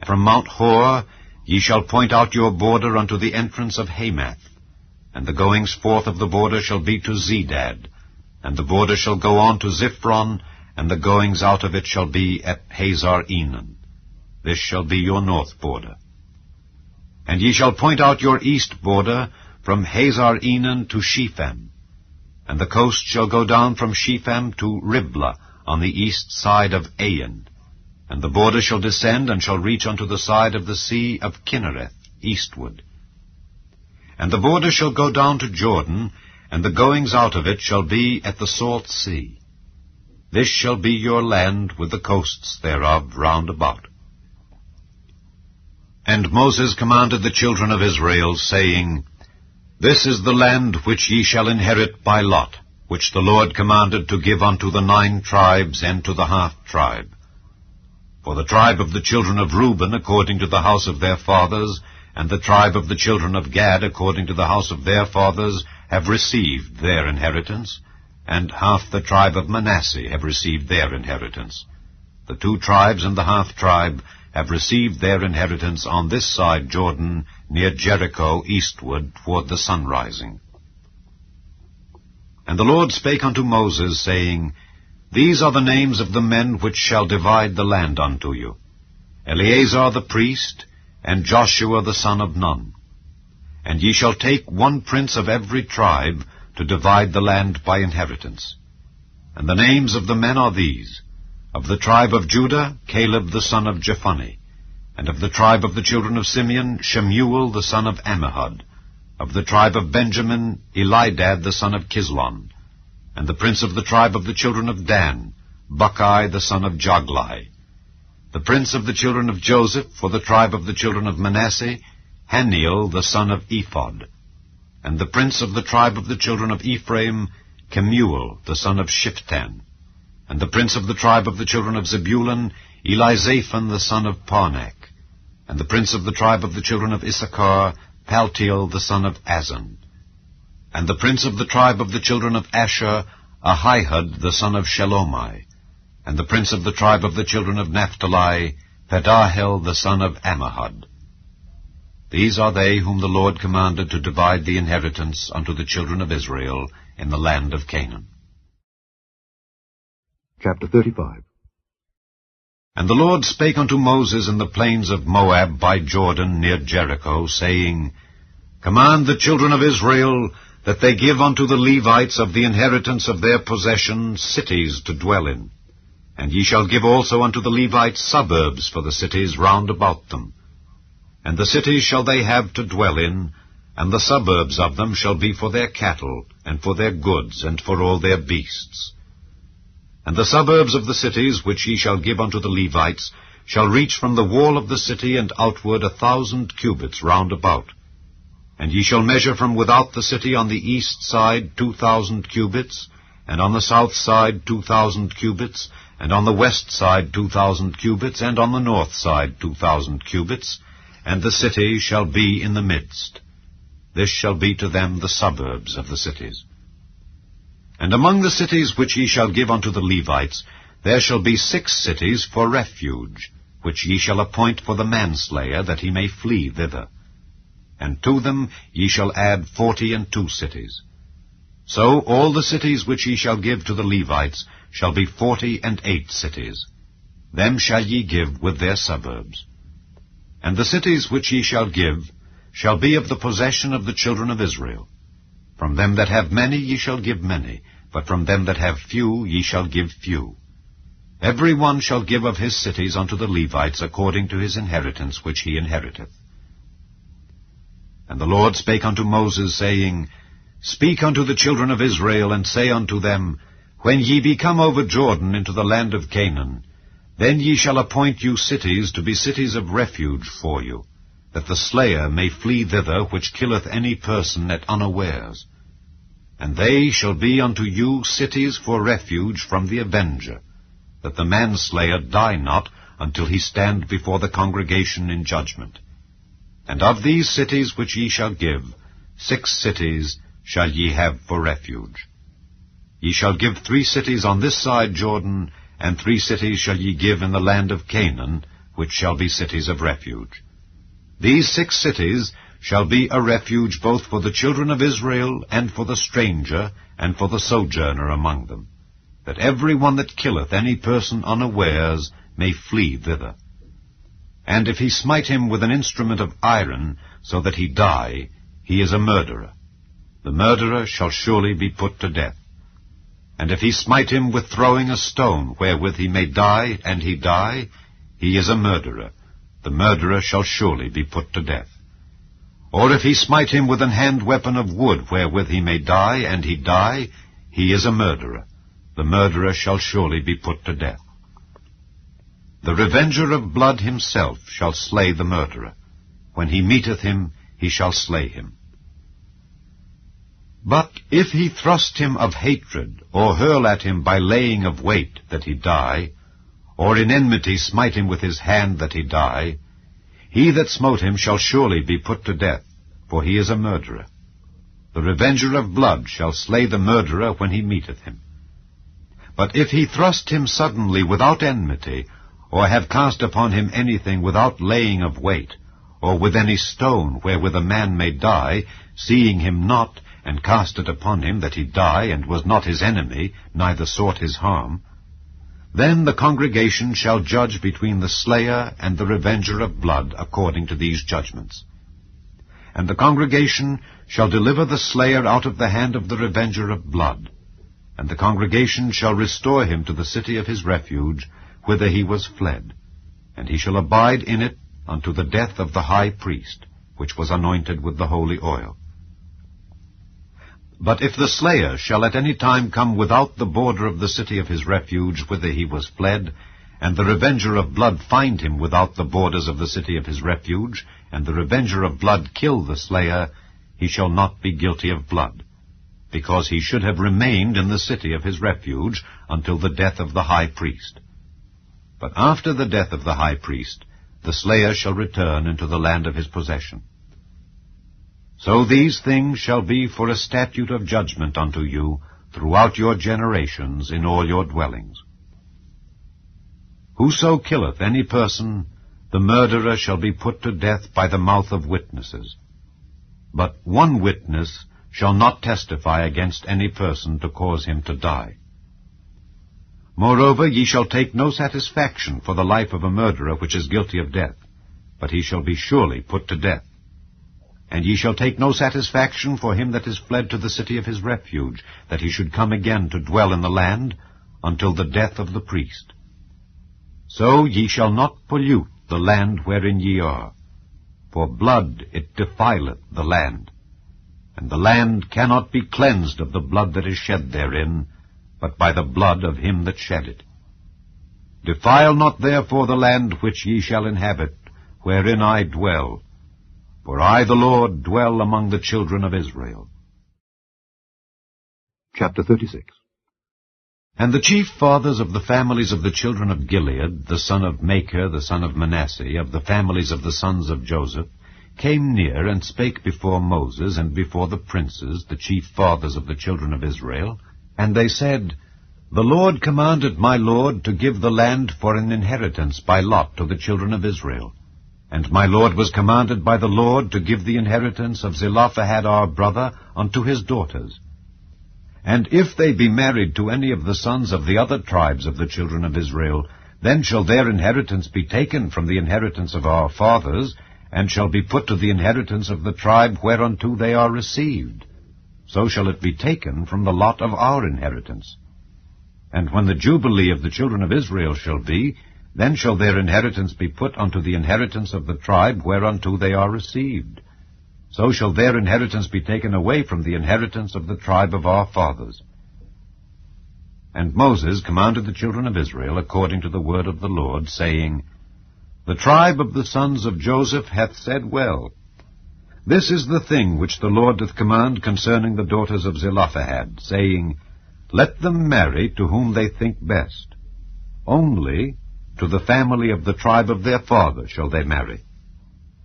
From Mount Hor ye shall point out your border unto the entrance of Hamath. And the goings forth of the border shall be to Zedad. And the border shall go on to Ziphron, and the goings out of it shall be at Hazar Enan. This shall be your north border. And ye shall point out your east border from Hazar Enan to Shepham. And the coast shall go down from Shepham to Riblah on the east side of Ain. And the border shall descend and shall reach unto the side of the sea of Kinnereth eastward. And the border shall go down to Jordan, and the goings out of it shall be at the salt sea. This shall be your land with the coasts thereof round about. And Moses commanded the children of Israel, saying, This is the land which ye shall inherit by lot, which the Lord commanded to give unto the 9 tribes and to the half-tribe. For the tribe of the children of Reuben according to the house of their fathers, and the tribe of the children of Gad according to the house of their fathers, have received their inheritance, and half the tribe of Manasseh have received their inheritance. The 2 tribes and the half-tribe have received their inheritance on this side Jordan, near Jericho, eastward, toward the sunrising. And the Lord spake unto Moses, saying, These are the names of the men which shall divide the land unto you: Eleazar the priest, and Joshua the son of Nun. And ye shall take 1 prince of every tribe to divide the land by inheritance. And the names of the men are these: of the tribe of Judah, Caleb the son of Jephunneh; and of the tribe of the children of Simeon, Shemuel the son of Ammihud; of the tribe of Benjamin, Elidad the son of Kislon; and the prince of the tribe of the children of Dan, Buckai the son of Joglai; the prince of the children of Joseph, for the tribe of the children of Manasseh, Haniel the son of Ephod; and the prince of the tribe of the children of Ephraim, Kemuel the son of Shiptan; and the prince of the tribe of the children of Zebulun, Elizaphan the son of Parnak; and the prince of the tribe of the children of Issachar, Paltiel the son of Azan; and the prince of the tribe of the children of Asher, Ahihud the son of Shelomai; and the prince of the tribe of the children of Naphtali, Pedahel the son of Ammihud. These are they whom the Lord commanded to divide the inheritance unto the children of Israel in the land of Canaan. Chapter 35. And the Lord spake unto Moses in the plains of Moab by Jordan near Jericho, saying, Command the children of Israel that they give unto the Levites of the inheritance of their possession cities to dwell in. And ye shall give also unto the Levites suburbs for the cities round about them. And the cities shall they have to dwell in, and the suburbs of them shall be for their cattle, and for their goods, and for all their beasts. And the suburbs of the cities which ye shall give unto the Levites shall reach from the wall of the city and outward 1,000 cubits round about. And ye shall measure from without the city on the east side 2,000 cubits, and on the south side 2,000 cubits, and on the west side 2,000 cubits, and on the north side 2,000 cubits, and the city shall be in the midst. This shall be to them the suburbs of the cities. And among the cities which ye shall give unto the Levites, there shall be 6 cities for refuge, which ye shall appoint for the manslayer, that he may flee thither. And to them ye shall add 42 cities. So all the cities which ye shall give to the Levites shall be 48 cities. Them shall ye give with their suburbs. And the cities which ye shall give shall be of the possession of the children of Israel. From them that have many ye shall give many, but from them that have few ye shall give few. Every one shall give of his cities unto the Levites according to his inheritance which he inheriteth. And the Lord spake unto Moses, saying, Speak unto the children of Israel, and say unto them, When ye be come over Jordan into the land of Canaan, then ye shall appoint you cities to be cities of refuge for you, that the slayer may flee thither which killeth any person at unawares. And they shall be unto you cities for refuge from the avenger, that the manslayer die not until he stand before the congregation in judgment. And of these cities which ye shall give, 6 cities shall ye have for refuge. Ye shall give 3 cities on this side Jordan, and 3 cities shall ye give in the land of Canaan, which shall be cities of refuge. These 6 cities shall be a refuge both for the children of Israel, and for the stranger, and for the sojourner among them, that every one that killeth any person unawares may flee thither. And if he smite him with an instrument of iron, so that he die, he is a murderer. The murderer shall surely be put to death. And if he smite him with throwing a stone, wherewith he may die, and he die, he is a murderer. The murderer shall surely be put to death. Or if he smite him with an hand weapon of wood, wherewith he may die, and he die, he is a murderer. The murderer shall surely be put to death. The revenger of blood himself shall slay the murderer. When he meeteth him, he shall slay him. But if he thrust him of hatred, or hurl at him by laying of weight, that he die, or in enmity smite him with his hand, that he die, he that smote him shall surely be put to death, for he is a murderer. The revenger of blood shall slay the murderer when he meeteth him. But if he thrust him suddenly without enmity, or have cast upon him anything without laying of weight, or with any stone wherewith a man may die, seeing him not, and cast it upon him that he die, and was not his enemy, neither sought his harm, then the congregation shall judge between the slayer and the revenger of blood according to these judgments. And the congregation shall deliver the slayer out of the hand of the revenger of blood, and the congregation shall restore him to the city of his refuge, whither he was fled, and he shall abide in it unto the death of the high priest, which was anointed with the holy oil. But if the slayer shall at any time come without the border of the city of his refuge, whither he was fled, and the revenger of blood find him without the borders of the city of his refuge, and the revenger of blood kill the slayer, he shall not be guilty of blood, because he should have remained in the city of his refuge until the death of the high priest. But after the death of the high priest, the slayer shall return into the land of his possession. So these things shall be for a statute of judgment unto you throughout your generations in all your dwellings. Whoso killeth any person, the murderer shall be put to death by the mouth of witnesses. But one witness shall not testify against any person to cause him to die. Moreover, ye shall take no satisfaction for the life of a murderer which is guilty of death, but he shall be surely put to death. And ye shall take no satisfaction for him that is fled to the city of his refuge, that he should come again to dwell in the land, until the death of the priest. So ye shall not pollute the land wherein ye are, for blood it defileth the land, and the land cannot be cleansed of the blood that is shed therein, but by the blood of him that shed it. Defile not therefore the land which ye shall inhabit, wherein I dwell, for I the Lord dwell among the children of Israel. Chapter 36. And the chief fathers of the families of the children of Gilead, the son of Machir, the son of Manasseh, of the families of the sons of Joseph, came near and spake before Moses and before the princes, the chief fathers of the children of Israel. And they said, The Lord commanded my Lord to give the land for an inheritance by lot to the children of Israel. And my Lord was commanded by the Lord to give the inheritance of Zelophehad our brother unto his daughters. And if they be married to any of the sons of the other tribes of the children of Israel, then shall their inheritance be taken from the inheritance of our fathers, and shall be put to the inheritance of the tribe whereunto they are received. So shall it be taken from the lot of our inheritance. And when the jubilee of the children of Israel shall be, then shall their inheritance be put unto the inheritance of the tribe whereunto they are received. So shall their inheritance be taken away from the inheritance of the tribe of our fathers. And Moses commanded the children of Israel according to the word of the Lord, saying, The tribe of the sons of Joseph hath said well. This is the thing which the Lord doth command concerning the daughters of Zelophehad, saying, Let them marry to whom they think best. Only to the family of the tribe of their father shall they marry.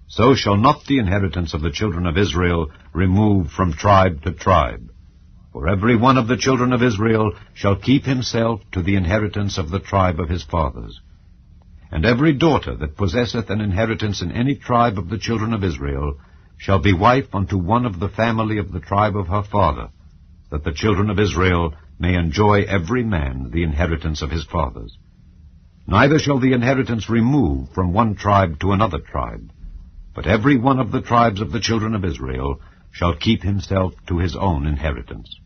So shall not the inheritance of the children of Israel remove from tribe to tribe. For every one of the children of Israel shall keep himself to the inheritance of the tribe of his fathers. And every daughter that possesseth an inheritance in any tribe of the children of Israel shall be wife unto one of the family of the tribe of her father, that the children of Israel may enjoy every man the inheritance of his fathers. Neither shall the inheritance remove from one tribe to another tribe, but every one of the tribes of the children of Israel shall keep himself to his own inheritance.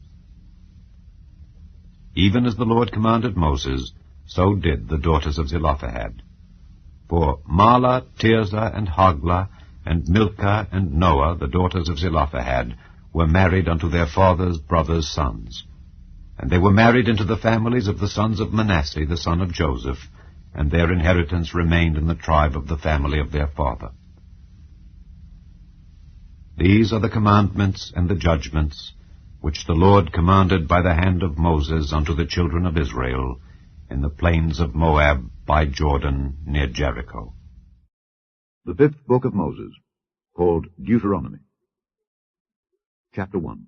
Even as the Lord commanded Moses, so did the daughters of Zelophehad. For Mahlah, Tirzah, and Hoglah, and Milcah, and Noah, the daughters of Zelophehad, were married unto their father's brothers' sons. And they were married into the families of the sons of Manasseh, the son of Joseph, and their inheritance remained in the tribe of the family of their father. These are the commandments and the judgments which the Lord commanded by the hand of Moses unto the children of Israel in the plains of Moab by Jordan near Jericho. The fifth book of Moses, called Deuteronomy. Chapter 1.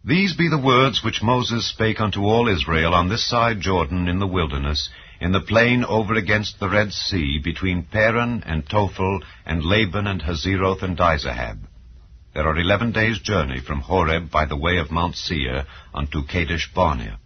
These be the words which Moses spake unto all Israel on this side Jordan in the wilderness, in the plain over against the Red Sea, between Paran and Tophel, and Laban and Hazeroth and Dizahab. There are 11 days' journey from Horeb by the way of Mount Seir unto Kadesh Barnea.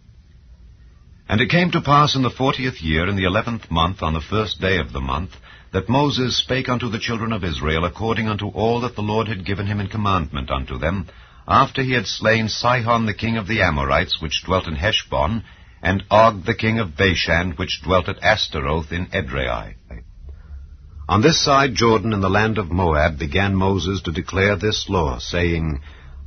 And it came to pass in the 40th year, in the 11th month, on the first day of the month, that Moses spake unto the children of Israel according unto all that the Lord had given him in commandment unto them, after he had slain Sihon the king of the Amorites, which dwelt in Heshbon, and Og the king of Bashan, which dwelt at Astaroth in Edrei. On this side Jordan in the land of Moab began Moses to declare this law, saying,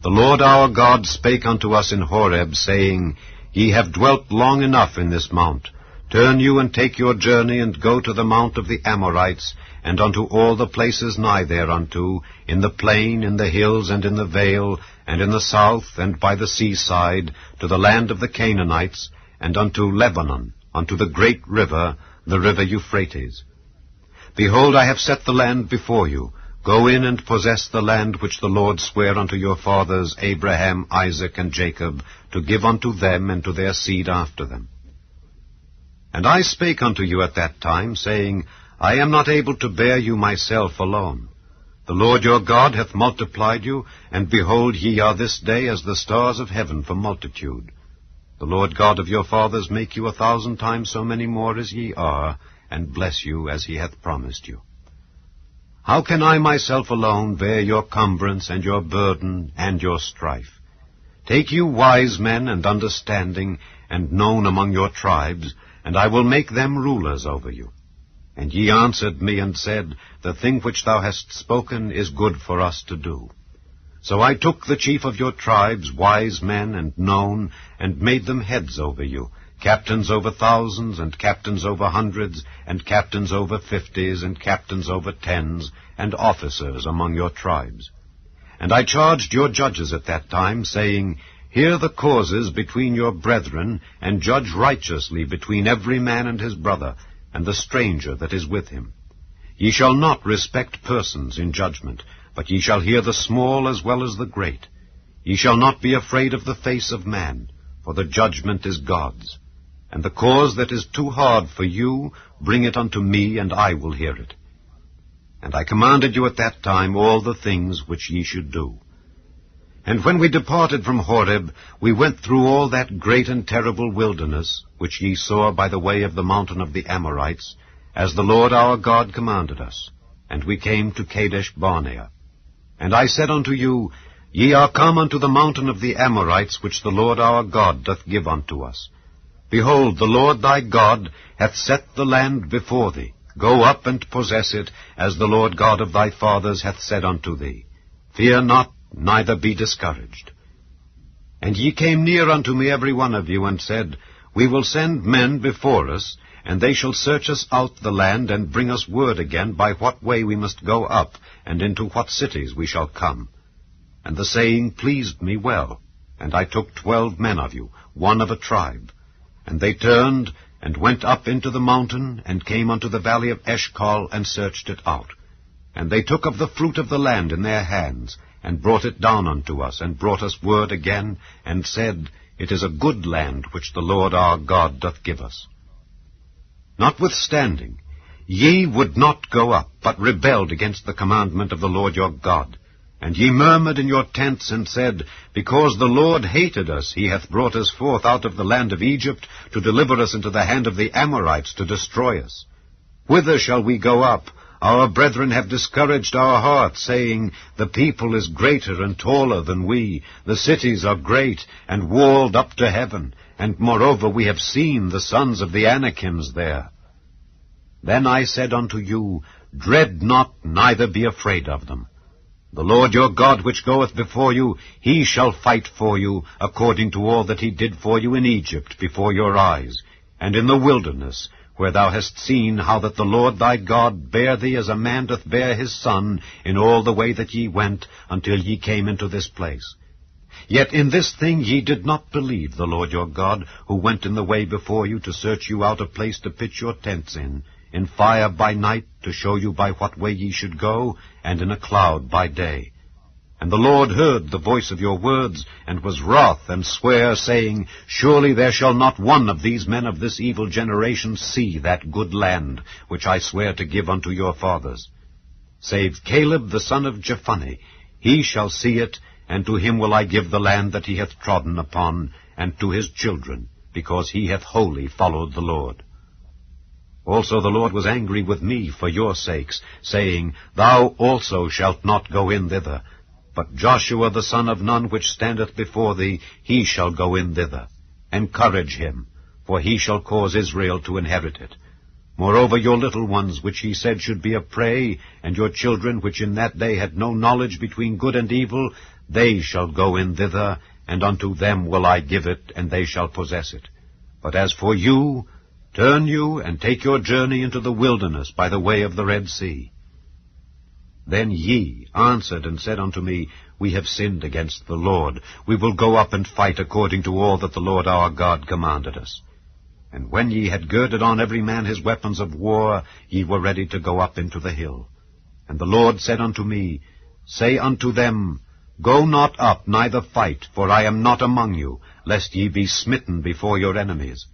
The Lord our God spake unto us in Horeb, saying, Ye have dwelt long enough in this mount. Turn you and take your journey, and go to the mount of the Amorites, and unto all the places nigh thereunto, in the plain, in the hills, and in the vale, and in the south, and by the seaside, to the land of the Canaanites, and unto Lebanon, unto the great river, the river Euphrates. Behold, I have set the land before you. Go in and possess the land which the Lord sware unto your fathers, Abraham, Isaac, and Jacob, to give unto them and to their seed after them. And I spake unto you at that time, saying, I am not able to bear you myself alone. The Lord your God hath multiplied you, and behold, ye are this day as the stars of heaven for multitude. The Lord God of your fathers make you 1,000 times so many more as ye are, and bless you as he hath promised you. How can I myself alone bear your cumbrance and your burden and your strife? Take you wise men and understanding and known among your tribes, and I will make them rulers over you. And ye answered me and said, The thing which thou hast spoken is good for us to do. So I took the chief of your tribes, wise men and known, and made them heads over you, captains over thousands, and captains over hundreds, and captains over 50s, and captains over 10s, and officers among your tribes. And I charged your judges at that time, saying, Hear the causes between your brethren, and judge righteously between every man and his brother, and the stranger that is with him. Ye shall not respect persons in judgment, but ye shall hear the small as well as the great. Ye shall not be afraid of the face of man, for the judgment is God's. And the cause that is too hard for you, bring it unto me, and I will hear it. And I commanded you at that time all the things which ye should do. And when we departed from Horeb, we went through all that great and terrible wilderness, which ye saw by the way of the mountain of the Amorites, as the Lord our God commanded us. And we came to Kadesh Barnea. And I said unto you, Ye are come unto the mountain of the Amorites, which the Lord our God doth give unto us. Behold, the Lord thy God hath set the land before thee. Go up and possess it, as the Lord God of thy fathers hath said unto thee. Fear not, neither be discouraged. And ye came near unto me every one of you, and said, We will send men before us, and they shall search us out the land, and bring us word again by what way we must go up, and into what cities we shall come. And the saying pleased me well, and I took 12 men of you, one of a tribe. And they turned, and went up into the mountain, and came unto the valley of Eshcol, and searched it out. And they took of the fruit of the land in their hands, and brought it down unto us, and brought us word again, and said, It is a good land which the Lord our God doth give us. Notwithstanding, ye would not go up, but rebelled against the commandment of the Lord your God. And ye murmured in your tents, and said, Because the Lord hated us, he hath brought us forth out of the land of Egypt, to deliver us into the hand of the Amorites, to destroy us. Whither shall we go up? Our brethren have discouraged our hearts, saying, The people is greater and taller than we. The cities are great, and walled up to heaven. And moreover we have seen the sons of the Anakims there. Then I said unto you, Dread not, neither be afraid of them. The Lord your God which goeth before you, he shall fight for you, according to all that he did for you in Egypt before your eyes, and in the wilderness, where thou hast seen how that the Lord thy God bare thee as a man doth bear his son, in all the way that ye went, until ye came into this place. Yet in this thing ye did not believe the Lord your God, who went in the way before you to search you out a place to pitch your tents in fire by night to show you by what way ye should go, and in a cloud by day. And the Lord heard the voice of your words, and was wroth, and sware, saying, Surely there shall not one of these men of this evil generation see that good land, which I swear to give unto your fathers. Save Caleb the son of Jephunneh, he shall see it, and to him will I give the land that he hath trodden upon, and to his children, because he hath wholly followed the Lord. Also the Lord was angry with me for your sakes, saying, Thou also shalt not go in thither. But Joshua the son of Nun, which standeth before thee, he shall go in thither. Encourage him, for he shall cause Israel to inherit it. Moreover your little ones, which he said should be a prey, and your children, which in that day had no knowledge between good and evil, they shall go in thither, and unto them will I give it, and they shall possess it. But as for you, turn you, and take your journey into the wilderness by the way of the Red Sea. Then ye answered and said unto me, We have sinned against the Lord. We will go up and fight according to all that the Lord our God commanded us. And when ye had girded on every man his weapons of war, ye were ready to go up into the hill. And the Lord said unto me, Say unto them, Go not up, neither fight, for I am not among you, lest ye be smitten before your enemies.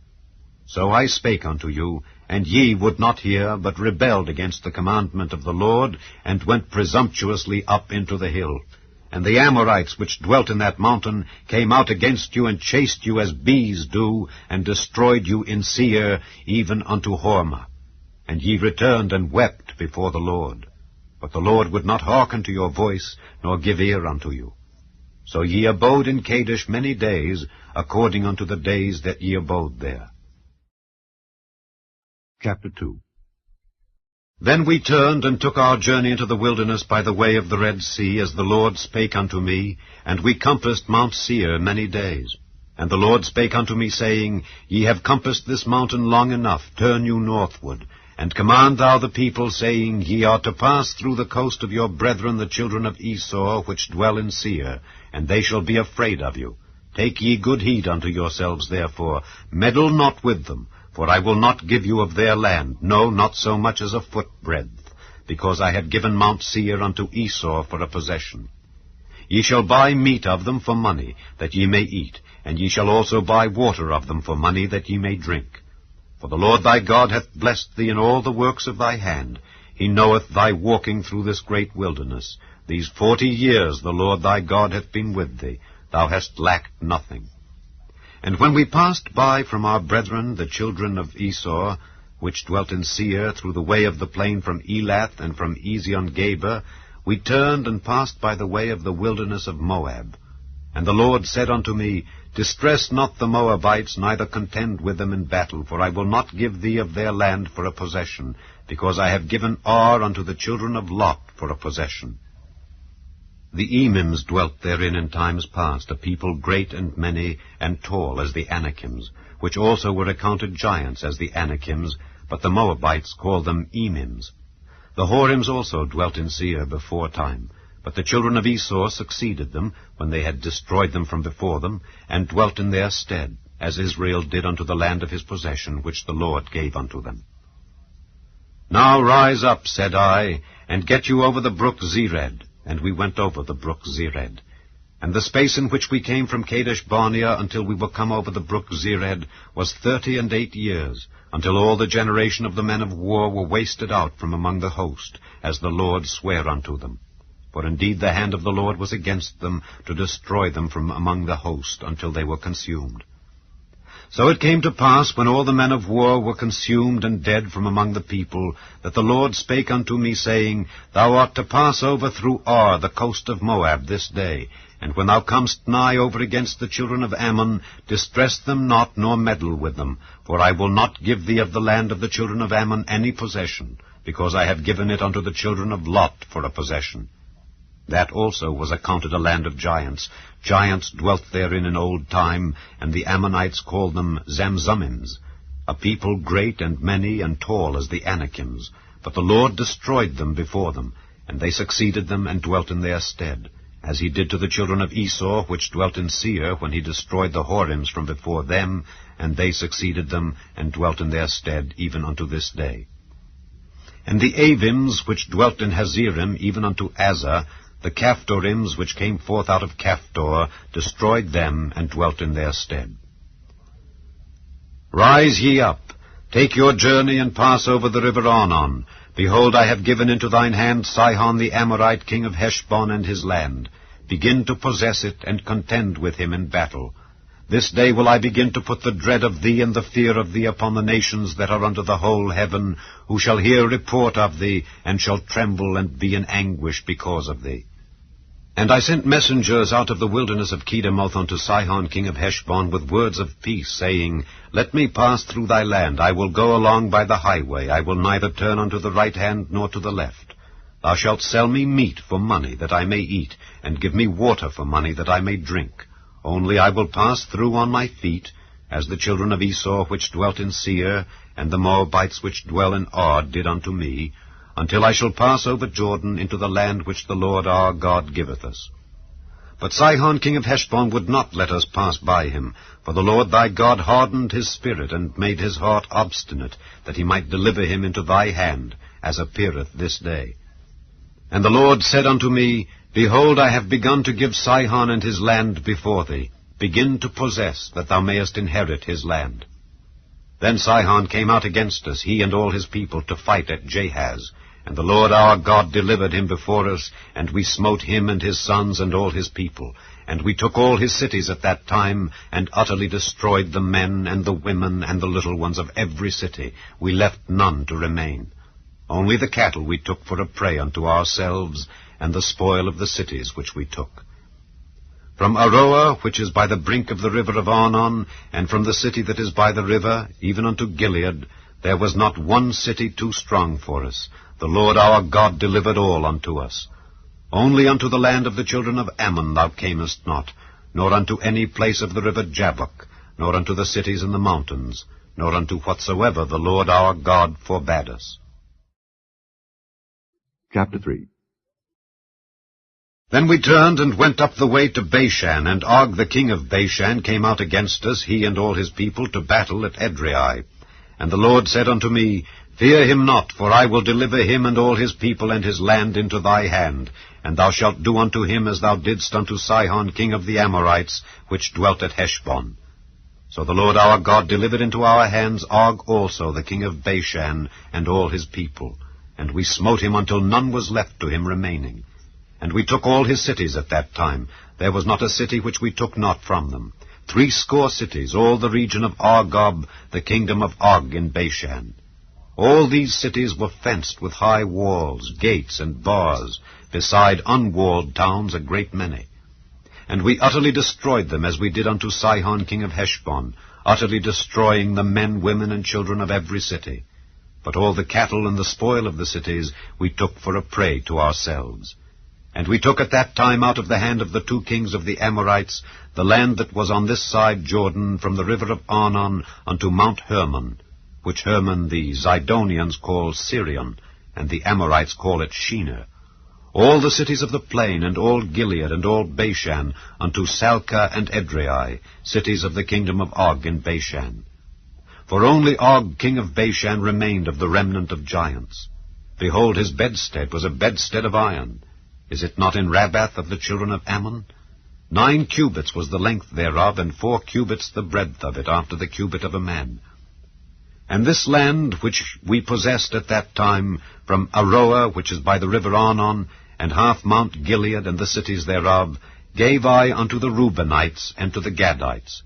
So I spake unto you, and ye would not hear, but rebelled against the commandment of the Lord, and went presumptuously up into the hill. And the Amorites which dwelt in that mountain came out against you, and chased you as bees do, and destroyed you in Seir, even unto Hormah. And ye returned and wept before the Lord. But the Lord would not hearken to your voice, nor give ear unto you. So ye abode in Kadesh many days, according unto the days that ye abode there. Chapter 2. Then we turned and took our journey into the wilderness by the way of the Red Sea, as the Lord spake unto me, and we compassed Mount Seir many days. And the Lord spake unto me, saying, Ye have compassed this mountain long enough, turn you northward, and command thou the people, saying, Ye are to pass through the coast of your brethren the children of Esau, which dwell in Seir, and they shall be afraid of you. Take ye good heed unto yourselves, therefore, meddle not with them, for I will not give you of their land, no, not so much as a foot breadth, because I have given Mount Seir unto Esau for a possession. Ye shall buy meat of them for money, that ye may eat, and ye shall also buy water of them for money, that ye may drink. For the Lord thy God hath blessed thee in all the works of thy hand. He knoweth thy walking through this great wilderness. These 40 years the Lord thy God hath been with thee. Thou hast lacked nothing. And when we passed by from our brethren, the children of Esau, which dwelt in Seir, through the way of the plain from Elath and from Ezion-Geber, we turned and passed by the way of the wilderness of Moab. And the Lord said unto me, Distress not the Moabites, neither contend with them in battle, for I will not give thee of their land for a possession, because I have given Ar unto the children of Lot for a possession. The Emims dwelt therein in times past, a people great and many, and tall as the Anakims, which also were accounted giants as the Anakims, but the Moabites called them Emims. The Horims also dwelt in Seir before time, but the children of Esau succeeded them, when they had destroyed them from before them, and dwelt in their stead, as Israel did unto the land of his possession, which the Lord gave unto them. Now rise up, said I, and get you over the brook Zered. And we went over the brook Zered. And the space in which we came from Kadesh Barnea until we were come over the brook Zered was 38 years, until all the generation of the men of war were wasted out from among the host, as the Lord sware unto them. For indeed the hand of the Lord was against them, to destroy them from among the host, until they were consumed. So it came to pass, when all the men of war were consumed and dead from among the people, that the Lord spake unto me, saying, Thou art to pass over through Ar, the coast of Moab, this day. And when thou comest nigh over against the children of Ammon, distress them not, nor meddle with them. For I will not give thee of the land of the children of Ammon any possession, because I have given it unto the children of Lot for a possession. That also was accounted a land of giants. Giants dwelt therein in old time, and the Ammonites called them Zamzummims, a people great and many and tall as the Anakims. But the Lord destroyed them before them, and they succeeded them and dwelt in their stead, as he did to the children of Esau, which dwelt in Seir, when he destroyed the Horims from before them, and they succeeded them and dwelt in their stead, even unto this day. And the Avims, which dwelt in Hazerim, even unto Azza, the Caphtorims, which came forth out of Caphtor, destroyed them, and dwelt in their stead. Rise ye up, take your journey, and pass over the river Arnon. Behold, I have given into thine hand Sihon the Amorite, king of Heshbon, and his land. Begin to possess it, and contend with him in battle. This day will I begin to put the dread of thee and the fear of thee upon the nations that are under the whole heaven, who shall hear report of thee, and shall tremble and be in anguish because of thee. And I sent messengers out of the wilderness of Kedemoth unto Sihon king of Heshbon with words of peace, saying, Let me pass through thy land. I will go along by the highway. I will neither turn unto the right hand nor to the left. Thou shalt sell me meat for money, that I may eat, and give me water for money, that I may drink. Only I will pass through on my feet, as the children of Esau which dwelt in Seir, and the Moabites which dwell in Ar did unto me, until I shall pass over Jordan into the land which the Lord our God giveth us. But Sihon king of Heshbon would not let us pass by him, for the Lord thy God hardened his spirit, and made his heart obstinate, that he might deliver him into thy hand, as appeareth this day. And the Lord said unto me, Behold, I have begun to give Sihon and his land before thee. Begin to possess, that thou mayest inherit his land. Then Sihon came out against us, he and all his people, to fight at Jahaz. And the Lord our God delivered him before us, and we smote him and his sons and all his people. And we took all his cities at that time, and utterly destroyed the men and the women and the little ones of every city. We left none to remain. Only the cattle we took for a prey unto ourselves, and the spoil of the cities which we took. From Aroer, which is by the brink of the river of Arnon, and from the city that is by the river, even unto Gilead, there was not one city too strong for us. The Lord our God delivered all unto us. Only unto the land of the children of Ammon thou camest not, nor unto any place of the river Jabbok, nor unto the cities in the mountains, nor unto whatsoever the Lord our God forbade us. Chapter 3. Then we turned and went up the way to Bashan, and Og the king of Bashan came out against us, he and all his people, to battle at Edrei. And the Lord said unto me, Fear him not, for I will deliver him and all his people and his land into thy hand, and thou shalt do unto him as thou didst unto Sihon king of the Amorites, which dwelt at Heshbon. So the Lord our God delivered into our hands Og also, the king of Bashan, and all his people. And we smote him until none was left to him remaining. And we took all his cities at that time. There was not a city which we took not from them. 80 cities, all the region of Argob, the kingdom of Og in Bashan. All these cities were fenced with high walls, gates, and bars, beside unwalled towns a great many. And we utterly destroyed them, as we did unto Sihon king of Heshbon, utterly destroying the men, women, and children of every city. But all the cattle and the spoil of the cities we took for a prey to ourselves. And we took at that time out of the hand of the 2 kings of the Amorites the land that was on this side Jordan, from the river of Arnon unto Mount Hermon, which Hermon the Zidonians call Sirion, and the Amorites call it Shinar. All the cities of the plain, and all Gilead, and all Bashan, unto Salcah and Edrei, cities of the kingdom of Og in Bashan. For only Og king of Bashan remained of the remnant of giants. Behold, his bedstead was a bedstead of iron. Is it not in Rabbath of the children of Ammon? 9 cubits was the length thereof, and 4 cubits the breadth of it, after the cubit of a man. And this land which we possessed at that time, from Aroer, which is by the river Arnon, and half Mount Gilead, and the cities thereof, gave I unto the Reubenites and to the Gadites.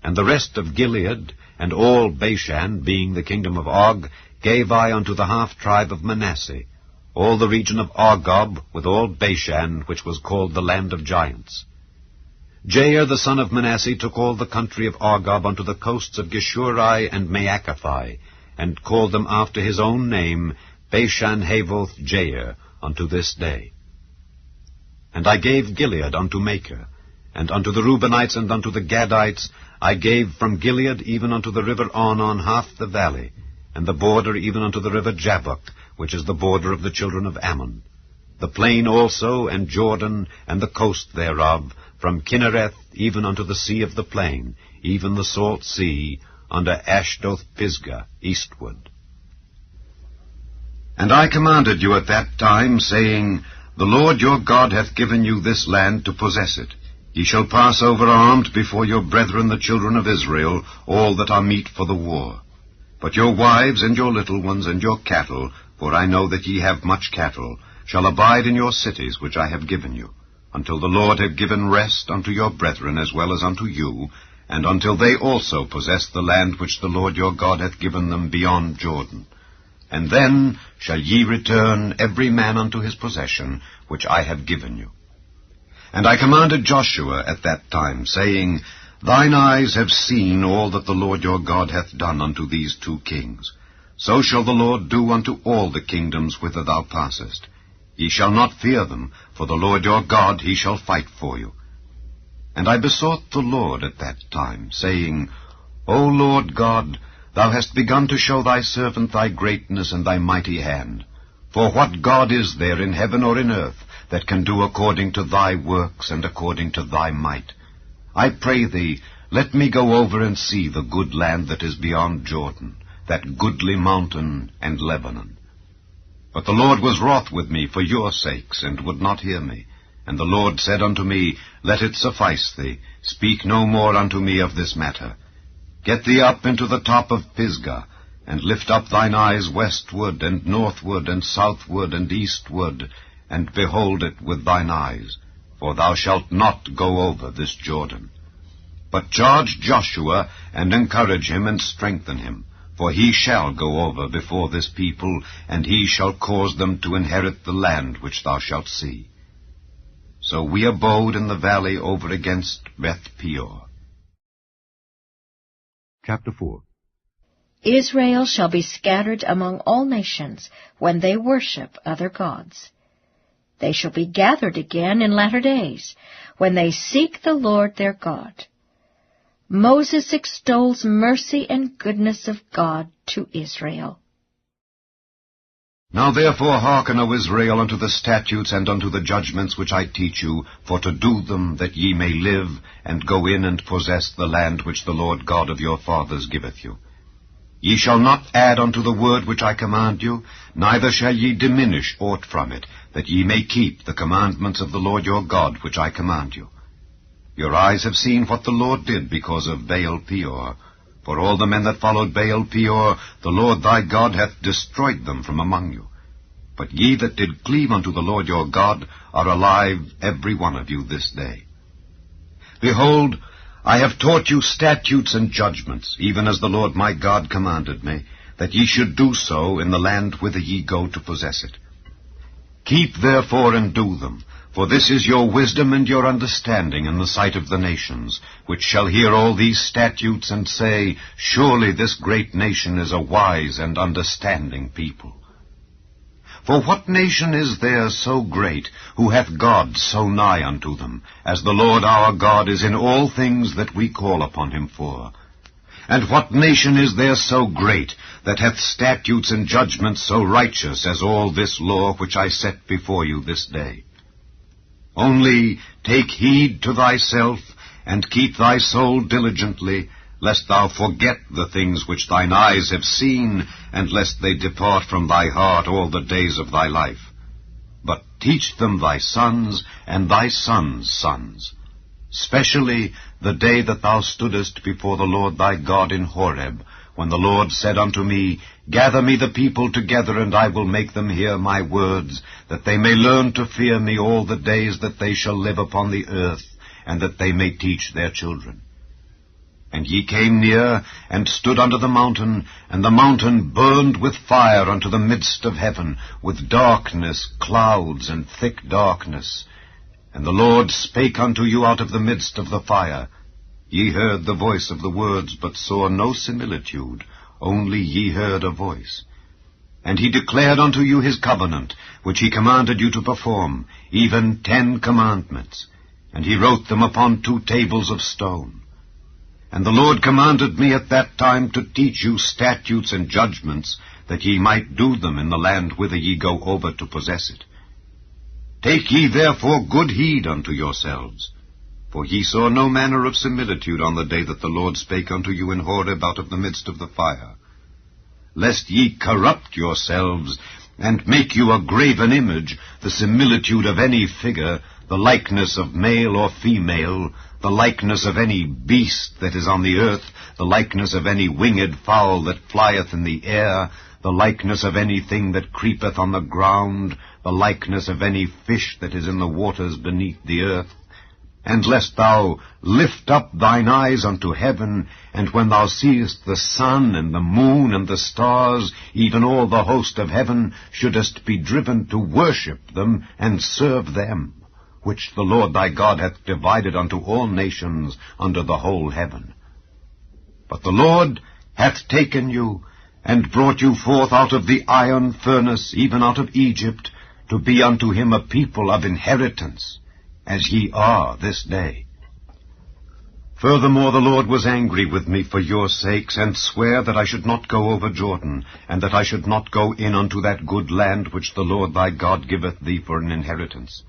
And the rest of Gilead, and all Bashan, being the kingdom of Og, gave I unto the half-tribe of Manasseh, all the region of Argob, with all Bashan, which was called the land of giants. Jair the son of Manasseh took all the country of Argob unto the coasts of Geshuri and Maacathai, and called them after his own name, Bashan Havoth Jair, unto this day. And I gave Gilead unto Machir, and unto the Reubenites and unto the Gadites I gave from Gilead even unto the river Arnon half the valley, and the border even unto the river Jabbok, which is the border of the children of Ammon. The plain also, and Jordan, and the coast thereof, from Kinnereth even unto the sea of the plain, even the salt sea, under Ashdoth-Pisgah, eastward. And I commanded you at that time, saying, The Lord your God hath given you this land to possess it. Ye shall pass over armed before your brethren the children of Israel, all that are meet for the war. But your wives and your little ones and your cattle, for I know that ye have much cattle, shall abide in your cities which I have given you, until the Lord have given rest unto your brethren as well as unto you, and until they also possess the land which the Lord your God hath given them beyond Jordan. And then shall ye return every man unto his possession, which I have given you. And I commanded Joshua at that time, saying, Thine eyes have seen all that the Lord your God hath done unto these 2 kings. So shall the Lord do unto all the kingdoms whither thou passest. Ye shall not fear them, for the Lord your God, he shall fight for you. And I besought the Lord at that time, saying, O Lord God, thou hast begun to show thy servant thy greatness and thy mighty hand. For what God is there in heaven or in earth that can do according to thy works and according to thy might? I pray thee, let me go over and see the good land that is beyond Jordan, that goodly mountain and Lebanon. But the Lord was wroth with me for your sakes, and would not hear me. And the Lord said unto me, Let it suffice thee, speak no more unto me of this matter. Get thee up into the top of Pisgah, and lift up thine eyes westward, and northward, and southward, and eastward, and behold it with thine eyes, for thou shalt not go over this Jordan. But charge Joshua, and encourage him, and strengthen him, For he shall go over before this people, and he shall cause them to inherit the land which thou shalt see. So we abode in the valley over against Beth Peor. Chapter 4. Israel shall be scattered among all nations when they worship other gods. They shall be gathered again in latter days, when they seek the Lord their God. Moses extols mercy and goodness of God to Israel. Now therefore hearken, O Israel, unto the statutes and unto the judgments which I teach you, for to do them, that ye may live, and go in and possess the land which the Lord God of your fathers giveth you. Ye shall not add unto the word which I command you, neither shall ye diminish aught from it, that ye may keep the commandments of the Lord your God which I command you. Your eyes have seen what the Lord did because of Baal Peor. For all the men that followed Baal Peor, the Lord thy God hath destroyed them from among you. But ye that did cleave unto the Lord your God are alive, every one of you, this day. Behold, I have taught you statutes and judgments, even as the Lord my God commanded me, that ye should do so in the land whither ye go to possess it. Keep therefore and do them, for this is your wisdom and your understanding in the sight of the nations, which shall hear all these statutes and say, Surely this great nation is a wise and understanding people. For what nation is there so great, who hath God so nigh unto them, as the Lord our God is in all things that we call upon him for? And what nation is there so great, that hath statutes and judgments so righteous as all this law which I set before you this day? Only take heed to thyself, and keep thy soul diligently, lest thou forget the things which thine eyes have seen, and lest they depart from thy heart all the days of thy life. But teach them thy sons, and thy sons' sons, specially the day that thou stoodest before the Lord thy God in Horeb, when the Lord said unto me, Gather me the people together, and I will make them hear my words, that they may learn to fear me all the days that they shall live upon the earth, and that they may teach their children. And ye came near, and stood under the mountain, and the mountain burned with fire unto the midst of heaven, with darkness, clouds, and thick darkness. And the Lord spake unto you out of the midst of the fire. Ye heard the voice of the words, but saw no similitude, only ye heard a voice. And he declared unto you his covenant, which he commanded you to perform, even 10 commandments. And he wrote them upon 2 tables of stone. And the Lord commanded me at that time to teach you statutes and judgments, that ye might do them in the land whither ye go over to possess it. Take ye therefore good heed unto yourselves, for ye saw no manner of similitude on the day that the Lord spake unto you in Horeb out of the midst of the fire, lest ye corrupt yourselves, and make you a graven image, the similitude of any figure, the likeness of male or female, the likeness of any beast that is on the earth, the likeness of any winged fowl that flieth in the air, the likeness of anything that creepeth on the ground, the likeness of any fish that is in the waters beneath the earth. And lest thou lift up thine eyes unto heaven, and when thou seest the sun and the moon and the stars, even all the host of heaven, shouldest be driven to worship them and serve them, which the Lord thy God hath divided unto all nations under the whole heaven. But the Lord hath taken you, and brought you forth out of the iron furnace, even out of Egypt, to be unto him a people of inheritance, as ye are this day. Furthermore, the Lord was angry with me for your sakes, and sware that I should not go over Jordan, and that I should not go in unto that good land which the Lord thy God giveth thee for an inheritance.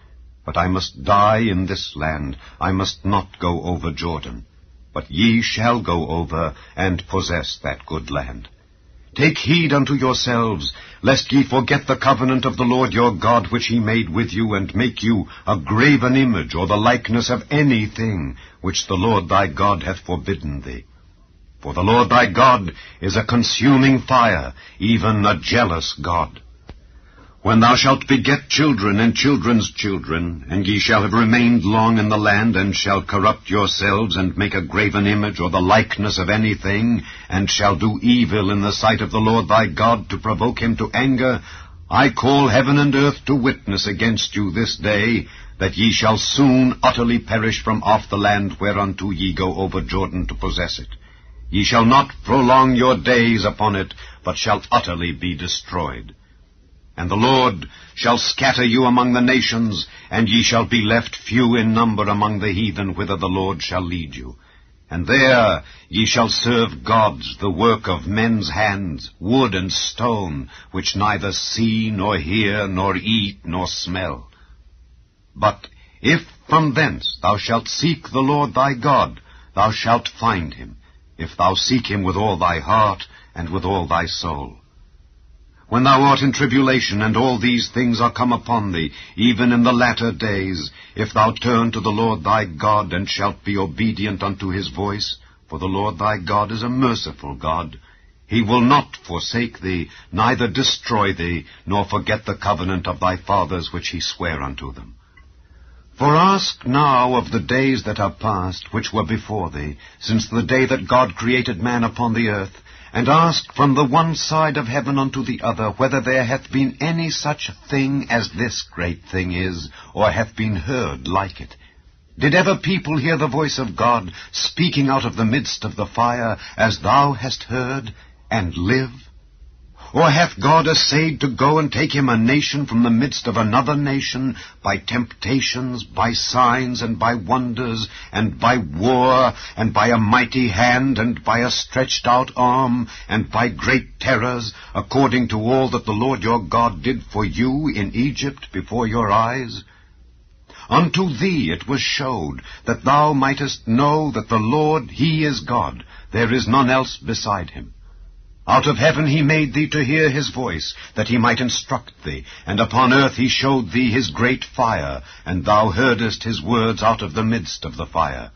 But I must die in this land, I must not go over Jordan. But ye shall go over, and possess that good land. Take heed unto yourselves, lest ye forget the covenant of the Lord your God which he made with you, and make you a graven image, or the likeness of anything which the Lord thy God hath forbidden thee. For the Lord thy God is a consuming fire, even a jealous God. When thou shalt beget children and children's children, and ye shall have remained long in the land, and shall corrupt yourselves, and make a graven image or the likeness of anything, and shall do evil in the sight of the Lord thy God to provoke him to anger, I call heaven and earth to witness against you this day, that ye shall soon utterly perish from off the land whereunto ye go over Jordan to possess it. Ye shall not prolong your days upon it, but shall utterly be destroyed. And the Lord shall scatter you among the nations, and ye shall be left few in number among the heathen whither the Lord shall lead you. And there ye shall serve gods, the work of men's hands, wood and stone, which neither see, nor hear, nor eat, nor smell. But if from thence thou shalt seek the Lord thy God, thou shalt find him, if thou seek him with all thy heart and with all thy soul. When thou art in tribulation, and all these things are come upon thee, even in the latter days, if thou turn to the Lord thy God, and shalt be obedient unto his voice, for the Lord thy God is a merciful God, he will not forsake thee, neither destroy thee, nor forget the covenant of thy fathers which he sware unto them. For ask now of the days that are past, which were before thee, since the day that God created man upon the earth, and ask from the one side of heaven unto the other, whether there hath been any such thing as this great thing is, or hath been heard like it. Did ever people hear the voice of God, speaking out of the midst of the fire, as thou hast heard, and live? Or hath God essayed to go and take him a nation from the midst of another nation, by temptations, by signs, and by wonders, and by war, and by a mighty hand, and by a stretched out arm, and by great terrors, according to all that the Lord your God did for you in Egypt before your eyes? Unto thee it was showed, that thou mightest know that the Lord, he is God, there is none else beside him. Out of heaven he made thee to hear his voice, that he might instruct thee, and upon earth he showed thee his great fire, and thou heardest his words out of the midst of the fire.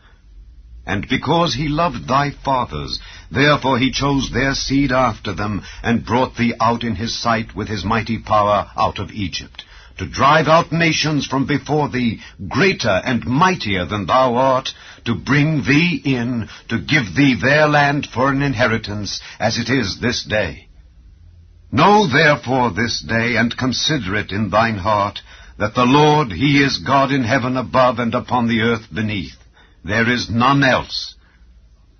And because he loved thy fathers, therefore he chose their seed after them, and brought thee out in his sight with his mighty power out of Egypt, to drive out nations from before thee, greater and mightier than thou art, to bring thee in, to give thee their land for an inheritance, as it is this day. Know therefore this day, and consider it in thine heart, that the Lord, he is God in heaven above and upon the earth beneath. There is none else.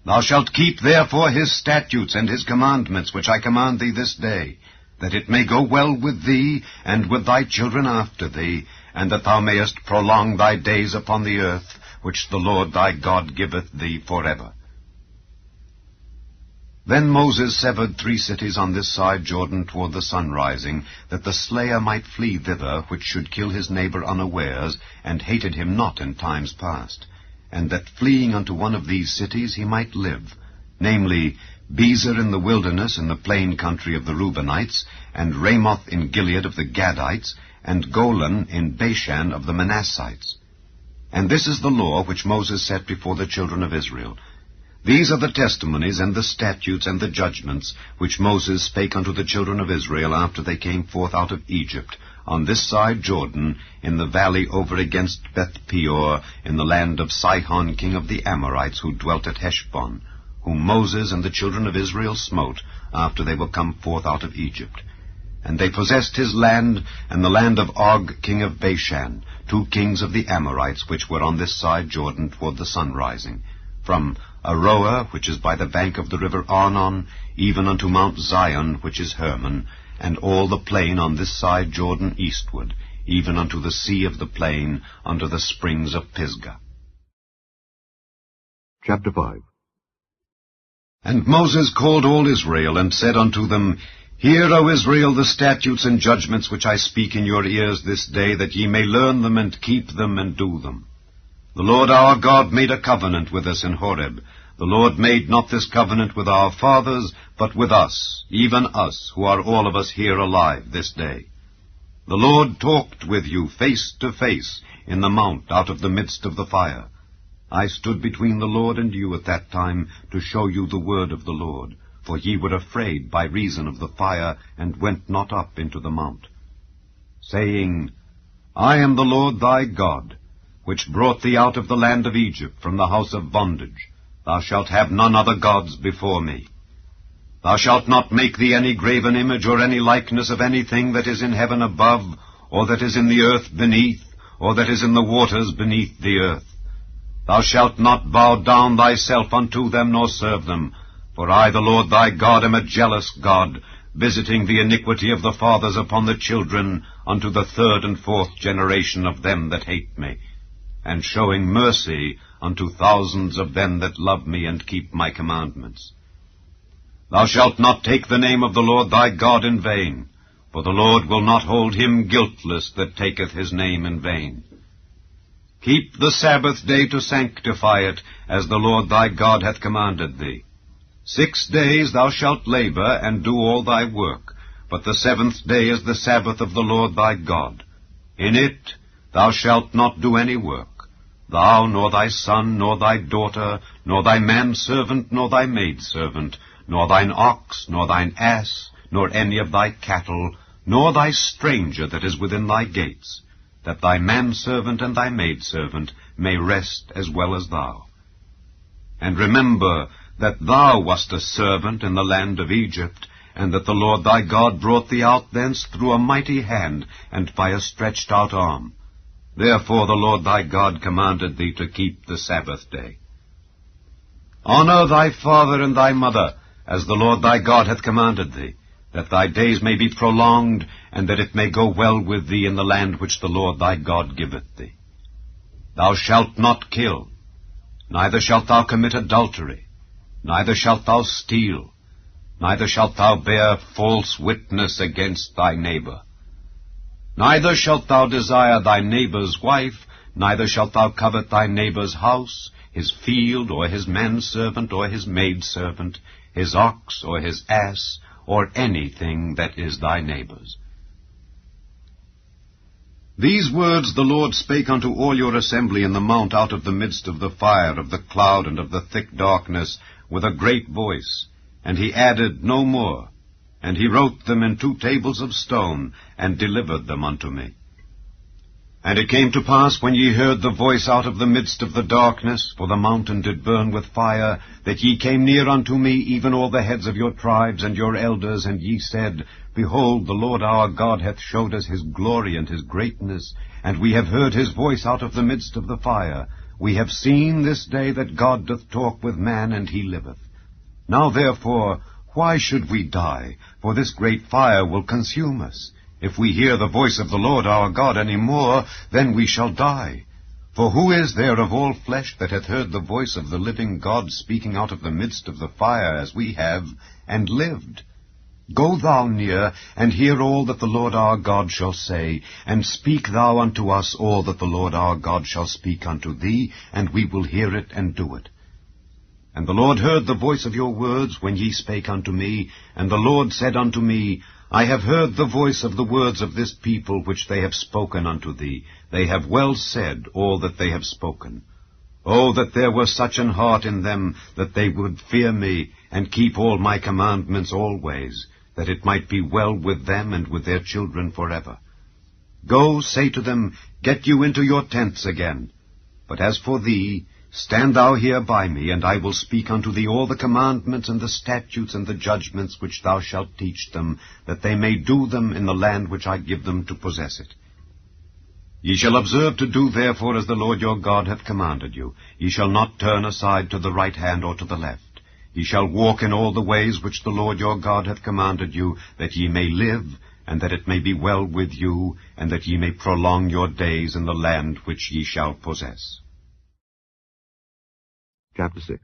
Thou shalt keep therefore his statutes and his commandments, which I command thee this day, that it may go well with thee, and with thy children after thee, and that thou mayest prolong thy days upon the earth, which the Lord thy God giveth thee forever. Then Moses severed 3 cities on this side Jordan toward the sunrising, that the slayer might flee thither, which should kill his neighbor unawares, and hated him not in times past, and that fleeing unto one of these cities he might live, namely, Bezer in the wilderness in the plain country of the Reubenites, and Ramoth in Gilead of the Gadites, and Golan in Bashan of the Manassites. And this is the law which Moses set before the children of Israel. These are the testimonies and the statutes and the judgments which Moses spake unto the children of Israel after they came forth out of Egypt, on this side Jordan, in the valley over against Beth-peor, in the land of Sihon king of the Amorites, who dwelt at Heshbon, whom Moses and the children of Israel smote after they were come forth out of Egypt. And they possessed his land, and the land of Og king of Bashan, 2 kings of the Amorites, which were on this side Jordan toward the sunrising, from Aroer, which is by the bank of the river Arnon, even unto Mount Zion, which is Hermon, and all the plain on this side Jordan eastward, even unto the sea of the plain, unto the springs of Pisgah. Chapter 5. And Moses called all Israel, and said unto them, Hear, O Israel, the statutes and judgments which I speak in your ears this day, that ye may learn them, and keep them, and do them. The Lord our God made a covenant with us in Horeb. The Lord made not this covenant with our fathers, but with us, even us, who are all of us here alive this day. The Lord talked with you face to face in the mount out of the midst of the fire. I stood between the Lord and you at that time to show you the word of the Lord, for ye were afraid by reason of the fire, and went not up into the mount. saying, I am the Lord thy God, which brought thee out of the land of Egypt from the house of bondage. Thou shalt have none other gods before me. Thou shalt not make thee any graven image or any likeness of anything that is in heaven above, or that is in the earth beneath, or that is in the waters beneath the earth. Thou shalt not bow down thyself unto them, nor serve them. For I, the Lord thy God, am a jealous God, visiting the iniquity of the fathers upon the children, unto the third and fourth generation of them that hate me, and showing mercy unto thousands of them that love me and keep my commandments. Thou shalt not take the name of the Lord thy God in vain, for the Lord will not hold him guiltless that taketh his name in vain. Keep the Sabbath day to sanctify it, as the Lord thy God hath commanded thee. 6 days thou shalt labor, and do all thy work, but the 7th day is the Sabbath of the Lord thy God. In it thou shalt not do any work, thou, nor thy son, nor thy daughter, nor thy manservant, nor thy maidservant, nor thine ox, nor thine ass, nor any of thy cattle, nor thy stranger that is within thy gates, that thy manservant and thy maidservant may rest as well as thou. And remember that thou wast a servant in the land of Egypt, and that the Lord thy God brought thee out thence through a mighty hand, and by a stretched out arm. Therefore the Lord thy God commanded thee to keep the Sabbath day. Honor thy father and thy mother, as the Lord thy God hath commanded thee, that thy days may be prolonged, and that it may go well with thee in the land which the Lord thy God giveth thee. Thou shalt not kill, neither shalt thou commit adultery, neither shalt thou steal, neither shalt thou bear false witness against thy neighbor. Neither shalt thou desire thy neighbor's wife, neither shalt thou covet thy neighbor's house, his field, or his manservant, or his maidservant, his ox, or his ass, or anything that is thy neighbor's. These words the Lord spake unto all your assembly in the mount out of the midst of the fire, of the cloud, and of the thick darkness, with a great voice, and he added no more. And he wrote them in 2 tables of stone, and delivered them unto me. And it came to pass, when ye heard the voice out of the midst of the darkness, for the mountain did burn with fire, that ye came near unto me, even all the heads of your tribes and your elders, and ye said, Behold, the Lord our God hath showed us his glory and his greatness, and we have heard his voice out of the midst of the fire. We have seen this day that God doth talk with man, and he liveth. Now therefore, why should we die? For this great fire will consume us. If we hear the voice of the Lord our God any more, then we shall die. For who is there of all flesh that hath heard the voice of the living God speaking out of the midst of the fire, as we have, and lived? Go thou near, and hear all that the Lord our God shall say, and speak thou unto us all that the Lord our God shall speak unto thee, and we will hear it and do it. And the Lord heard the voice of your words when ye spake unto me, and the Lord said unto me, I have heard the voice of the words of this people which they have spoken unto thee. They have well said all that they have spoken. Oh, that there were such an heart in them, that they would fear me, and keep all my commandments always, that it might be well with them and with their children forever. Go, say to them, Get you into your tents again. But as for thee, stand thou here by me, and I will speak unto thee all the commandments and the statutes and the judgments which thou shalt teach them, that they may do them in the land which I give them to possess it. Ye shall observe to do therefore as the Lord your God hath commanded you. Ye shall not turn aside to the right hand or to the left. Ye shall walk in all the ways which the Lord your God hath commanded you, that ye may live, and that it may be well with you, and that ye may prolong your days in the land which ye shall possess. Chapter 6.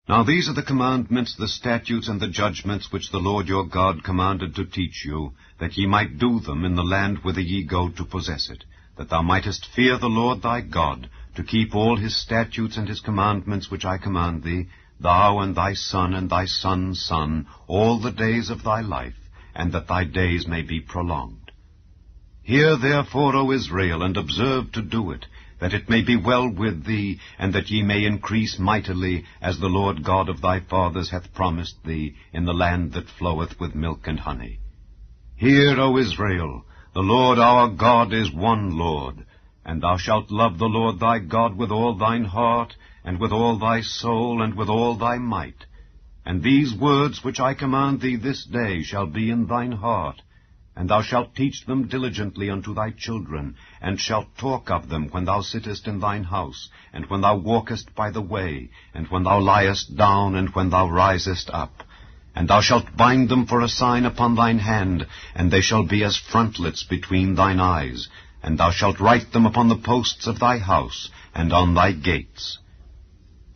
Now these are the commandments, the statutes, and the judgments which the Lord your God commanded to teach you, that ye might do them in the land whither ye go to possess it, that thou mightest fear the Lord thy God, to keep all his statutes and his commandments which I command thee, thou and thy son and thy son's son, all the days of thy life, and that thy days may be prolonged. Hear therefore, O Israel, and observe to do it, that it may be well with thee, and that ye may increase mightily, as the Lord God of thy fathers hath promised thee, in the land that floweth with milk and honey. Hear, O Israel, The Lord our God is one Lord, and thou shalt love the Lord thy God with all thine heart, and with all thy soul, and with all thy might. And these words which I command thee this day shall be in thine heart, and thou shalt teach them diligently unto thy children, and shalt talk of them when thou sittest in thine house, and when thou walkest by the way, and when thou liest down, and when thou risest up. And thou shalt bind them for a sign upon thine hand, and they shall be as frontlets between thine eyes, and thou shalt write them upon the posts of thy house, and on thy gates.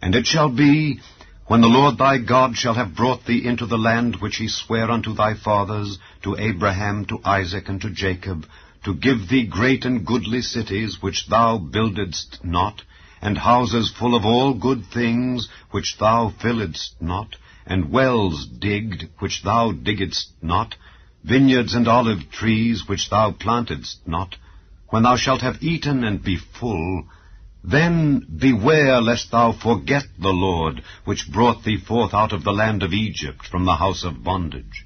And it shall be, when the Lord thy God shall have brought thee into the land which he sware unto thy fathers, to Abraham, to Isaac, and to Jacob, to give thee great and goodly cities which thou buildedst not, and houses full of all good things which thou filledst not, and wells digged which thou diggedst not, vineyards and olive trees which thou plantedst not, when thou shalt have eaten and be full, then beware lest thou forget the Lord, which brought thee forth out of the land of Egypt from the house of bondage.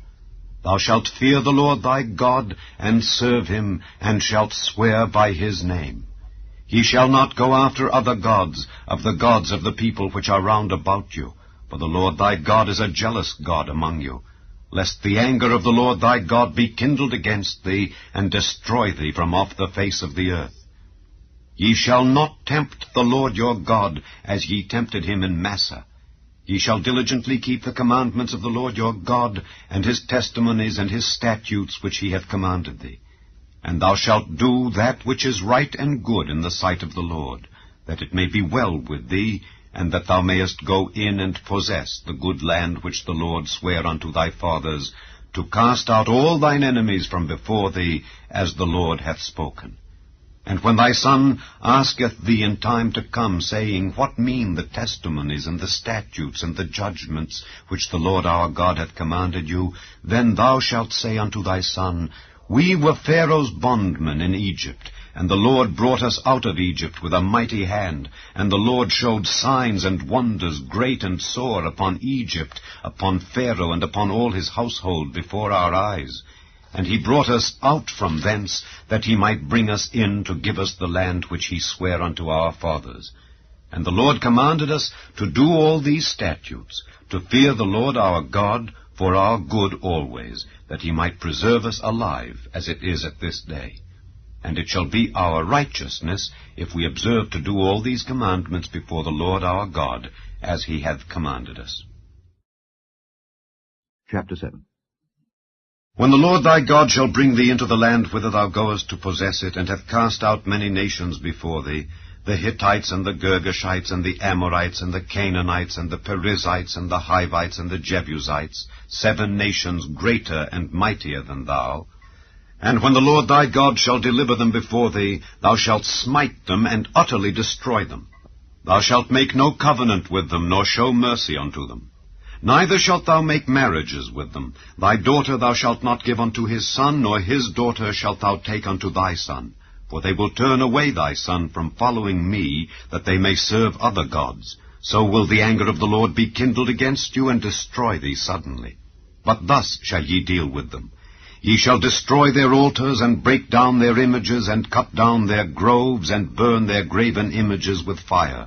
Thou shalt fear the Lord thy God, and serve him, and shalt swear by his name. Ye shall not go after other gods, of the people which are round about you, for the Lord thy God is a jealous God among you, lest the anger of the Lord thy God be kindled against thee, and destroy thee from off the face of the earth. Ye shall not tempt the Lord your God, as ye tempted him in Massah. Ye shall diligently keep the commandments of the Lord your God, and his testimonies and his statutes which he hath commanded thee. And thou shalt do that which is right and good in the sight of the Lord, that it may be well with thee, and that thou mayest go in and possess the good land which the Lord sware unto thy fathers, to cast out all thine enemies from before thee, as the Lord hath spoken. And when thy son asketh thee in time to come, saying, What mean the testimonies and the statutes and the judgments which the Lord our God hath commanded you? Then thou shalt say unto thy son, We were Pharaoh's bondmen in Egypt, and the Lord brought us out of Egypt with a mighty hand, and the Lord showed signs and wonders great and sore upon Egypt, upon Pharaoh, and upon all his household before our eyes. And he brought us out from thence, that he might bring us in to give us the land which he sware unto our fathers. And the Lord commanded us to do all these statutes, to fear the Lord our God for our good always, that he might preserve us alive, as it is at this day. And it shall be our righteousness, if we observe to do all these commandments before the Lord our God, as he hath commanded us. Chapter 7. When the Lord thy God shall bring thee into the land whither thou goest to possess it, and hath cast out many nations before thee, the Hittites, and the Girgashites, and the Amorites, and the Canaanites, and the Perizzites, and the Hivites, and the Jebusites, 7 nations greater and mightier than thou. And when the Lord thy God shall deliver them before thee, thou shalt smite them, and utterly destroy them. Thou shalt make no covenant with them, nor show mercy unto them. Neither shalt thou make marriages with them. Thy daughter thou shalt not give unto his son, nor his daughter shalt thou take unto thy son. For they will turn away thy son from following me, that they may serve other gods. So will the anger of the Lord be kindled against you, and destroy thee suddenly. But thus shall ye deal with them. Ye shall destroy their altars, and break down their images, and cut down their groves, and burn their graven images with fire.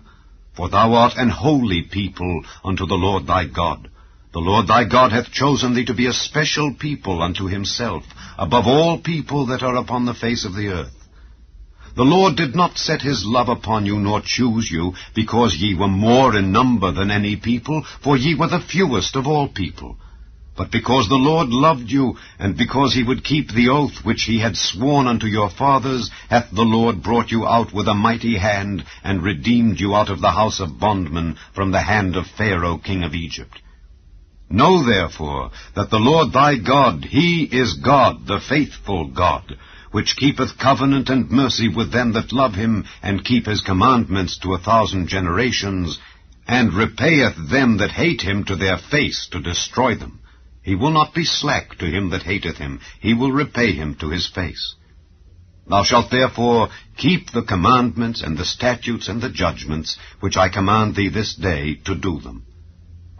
For thou art an holy people unto the Lord thy God. The Lord thy God hath chosen thee to be a special people unto himself, above all people that are upon the face of the earth. The Lord did not set his love upon you, nor choose you, because ye were more in number than any people, for ye were the fewest of all people. But because the Lord loved you, and because he would keep the oath which he had sworn unto your fathers, hath the Lord brought you out with a mighty hand, and redeemed you out of the house of bondmen, from the hand of Pharaoh king of Egypt. Know therefore that the Lord thy God, he is God, the faithful God, which keepeth covenant and mercy with them that love him, and keep his commandments to 1,000 generations, and repayeth them that hate him to their face, to destroy them. He will not be slack to him that hateth him. He will repay him to his face. Thou shalt therefore keep the commandments and the statutes and the judgments which I command thee this day to do them.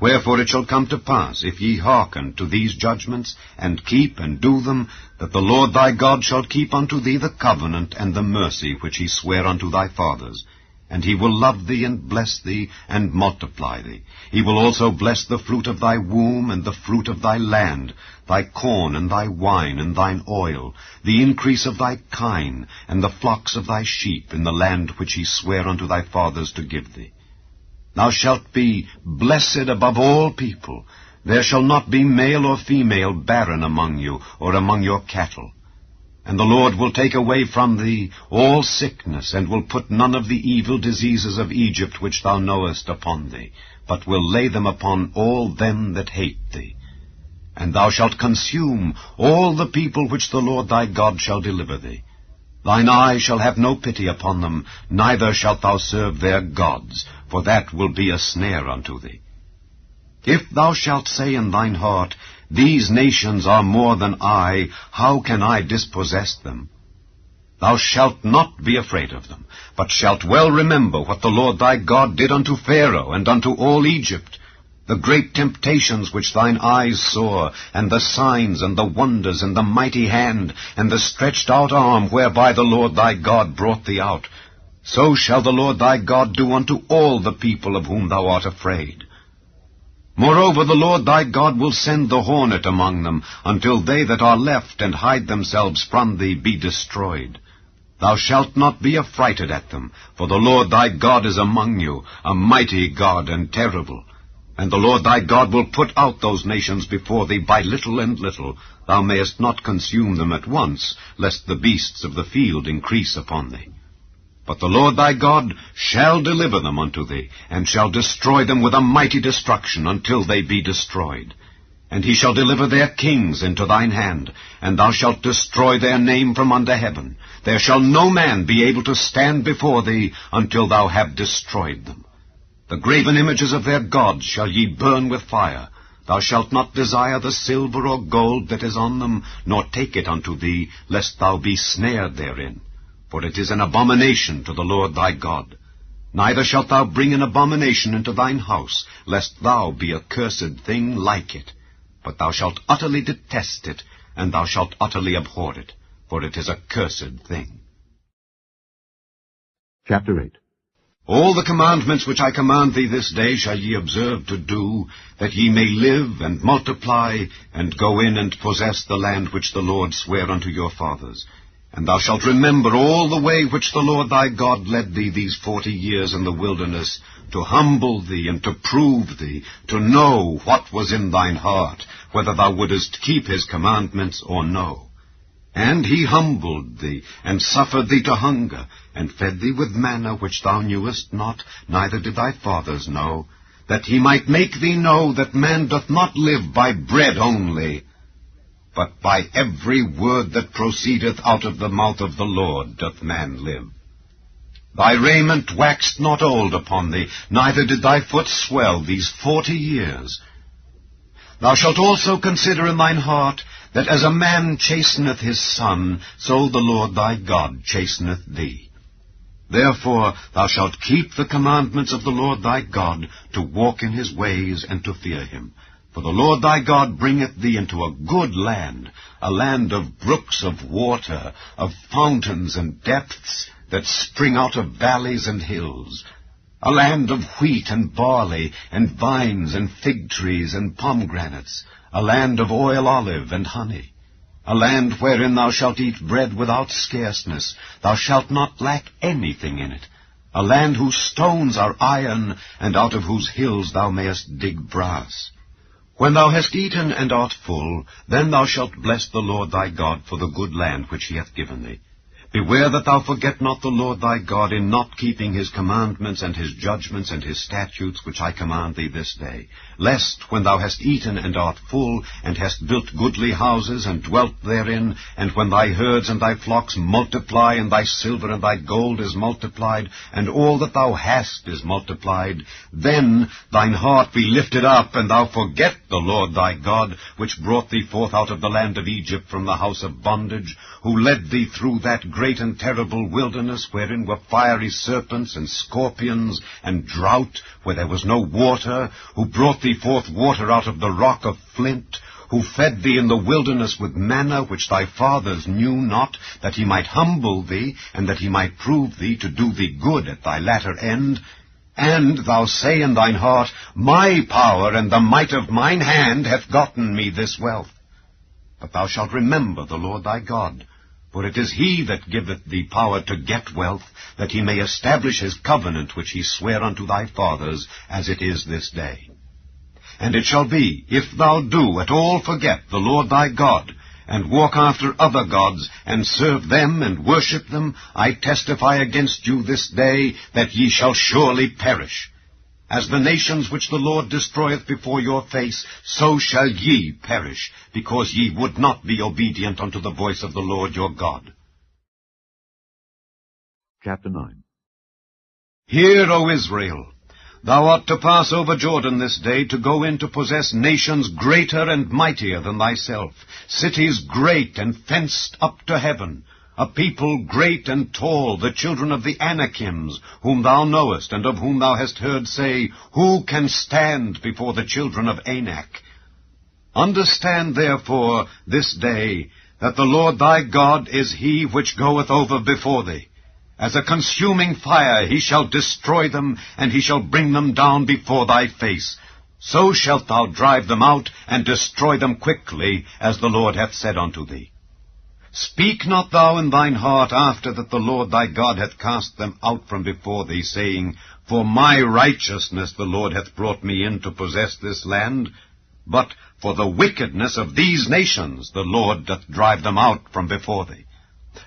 Wherefore it shall come to pass, if ye hearken to these judgments, and keep and do them, that the Lord thy God shall keep unto thee the covenant and the mercy which he sware unto thy fathers. And he will love thee, and bless thee, and multiply thee. He will also bless the fruit of thy womb, and the fruit of thy land, thy corn, and thy wine, and thine oil, the increase of thy kine, and the flocks of thy sheep, in the land which he sware unto thy fathers to give thee. Thou shalt be blessed above all people. There shall not be male or female barren among you, or among your cattle. And the Lord will take away from thee all sickness, and will put none of the evil diseases of Egypt which thou knowest upon thee, but will lay them upon all them that hate thee. And thou shalt consume all the people which the Lord thy God shall deliver thee. Thine eye shall have no pity upon them, neither shalt thou serve their gods, for that will be a snare unto thee. If thou shalt say in thine heart, These nations are more than I, how can I dispossess them? Thou shalt not be afraid of them, but shalt well remember what the Lord thy God did unto Pharaoh and unto all Egypt, the great temptations which thine eyes saw, and the signs and the wonders, and the mighty hand, and the stretched out arm whereby the Lord thy God brought thee out. So shall the Lord thy God do unto all the people of whom thou art afraid. Moreover, the Lord thy God will send the hornet among them, until they that are left and hide themselves from thee be destroyed. Thou shalt not be affrighted at them, for the Lord thy God is among you, a mighty God and terrible. And the Lord thy God will put out those nations before thee by little and little. Thou mayest not consume them at once, lest the beasts of the field increase upon thee. But the Lord thy God shall deliver them unto thee, and shall destroy them with a mighty destruction until they be destroyed. And he shall deliver their kings into thine hand, and thou shalt destroy their name from under heaven. There shall no man be able to stand before thee until thou have destroyed them. The graven images of their gods shall ye burn with fire. Thou shalt not desire the silver or gold that is on them, nor take it unto thee, lest thou be snared therein. For it is an abomination to the Lord thy God. Neither shalt thou bring an abomination into thine house, lest thou be a cursed thing like it. But thou shalt utterly detest it, and thou shalt utterly abhor it, for it is a cursed thing. Chapter 8. All the commandments which I command thee this day shall ye observe to do, that ye may live and multiply, and go in and possess the land which the Lord sware unto your fathers. And thou shalt remember all the way which the Lord thy God led thee these 40 years in the wilderness, to humble thee and to prove thee, to know what was in thine heart, whether thou wouldest keep his commandments or no. And he humbled thee, and suffered thee to hunger, and fed thee with manna which thou knewest not, neither did thy fathers know, that he might make thee know that man doth not live by bread only, but by every word that proceedeth out of the mouth of the Lord doth man live. Thy raiment waxed not old upon thee, neither did thy foot swell these 40 years. Thou shalt also consider in thine heart, that as a man chasteneth his son, so the Lord thy God chasteneth thee. Therefore thou shalt keep the commandments of the Lord thy God, to walk in his ways and to fear him. For the Lord thy God bringeth thee into a good land, a land of brooks of water, of fountains and depths, that spring out of valleys and hills, a land of wheat and barley, and vines and fig trees and pomegranates, a land of oil olive and honey, a land wherein thou shalt eat bread without scarceness, thou shalt not lack anything in it, a land whose stones are iron, and out of whose hills thou mayest dig brass. When thou hast eaten and art full, then thou shalt bless the Lord thy God for the good land which he hath given thee. Beware that thou forget not the Lord thy God in not keeping his commandments and his judgments and his statutes which I command thee this day, lest, when thou hast eaten and art full, and hast built goodly houses and dwelt therein, and when thy herds and thy flocks multiply, and thy silver and thy gold is multiplied, and all that thou hast is multiplied, then thine heart be lifted up, and thou forget the Lord thy God, which brought thee forth out of the land of Egypt from the house of bondage, who led thee through that great and terrible wilderness, wherein were fiery serpents and scorpions and drought, where there was no water, who brought thee forth water out of the rock of flint, who fed thee in the wilderness with manna, which thy fathers knew not, that he might humble thee, and that he might prove thee to do thee good at thy latter end. And thou say in thine heart, My power and the might of mine hand hath gotten me this wealth. But thou shalt remember the Lord thy God, for it is he that giveth thee power to get wealth, that he may establish his covenant which he sware unto thy fathers, as it is this day. And it shall be, if thou do at all forget the Lord thy God, and walk after other gods, and serve them and worship them, I testify against you this day, that ye shall surely perish. As the nations which the Lord destroyeth before your face, so shall ye perish, because ye would not be obedient unto the voice of the Lord your God. Chapter 9. Hear, O Israel, thou art to pass over Jordan this day, to go in to possess nations greater and mightier than thyself, cities great and fenced up to heaven, a people great and tall, the children of the Anakims, whom thou knowest, and of whom thou hast heard say, Who can stand before the children of Anak? Understand therefore this day, that the Lord thy God is he which goeth over before thee. As a consuming fire he shall destroy them, and he shall bring them down before thy face. So shalt thou drive them out, and destroy them quickly, as the Lord hath said unto thee. Speak not thou in thine heart after that the Lord thy God hath cast them out from before thee, saying, For my righteousness the Lord hath brought me in to possess this land. But for the wickedness of these nations the Lord doth drive them out from before thee.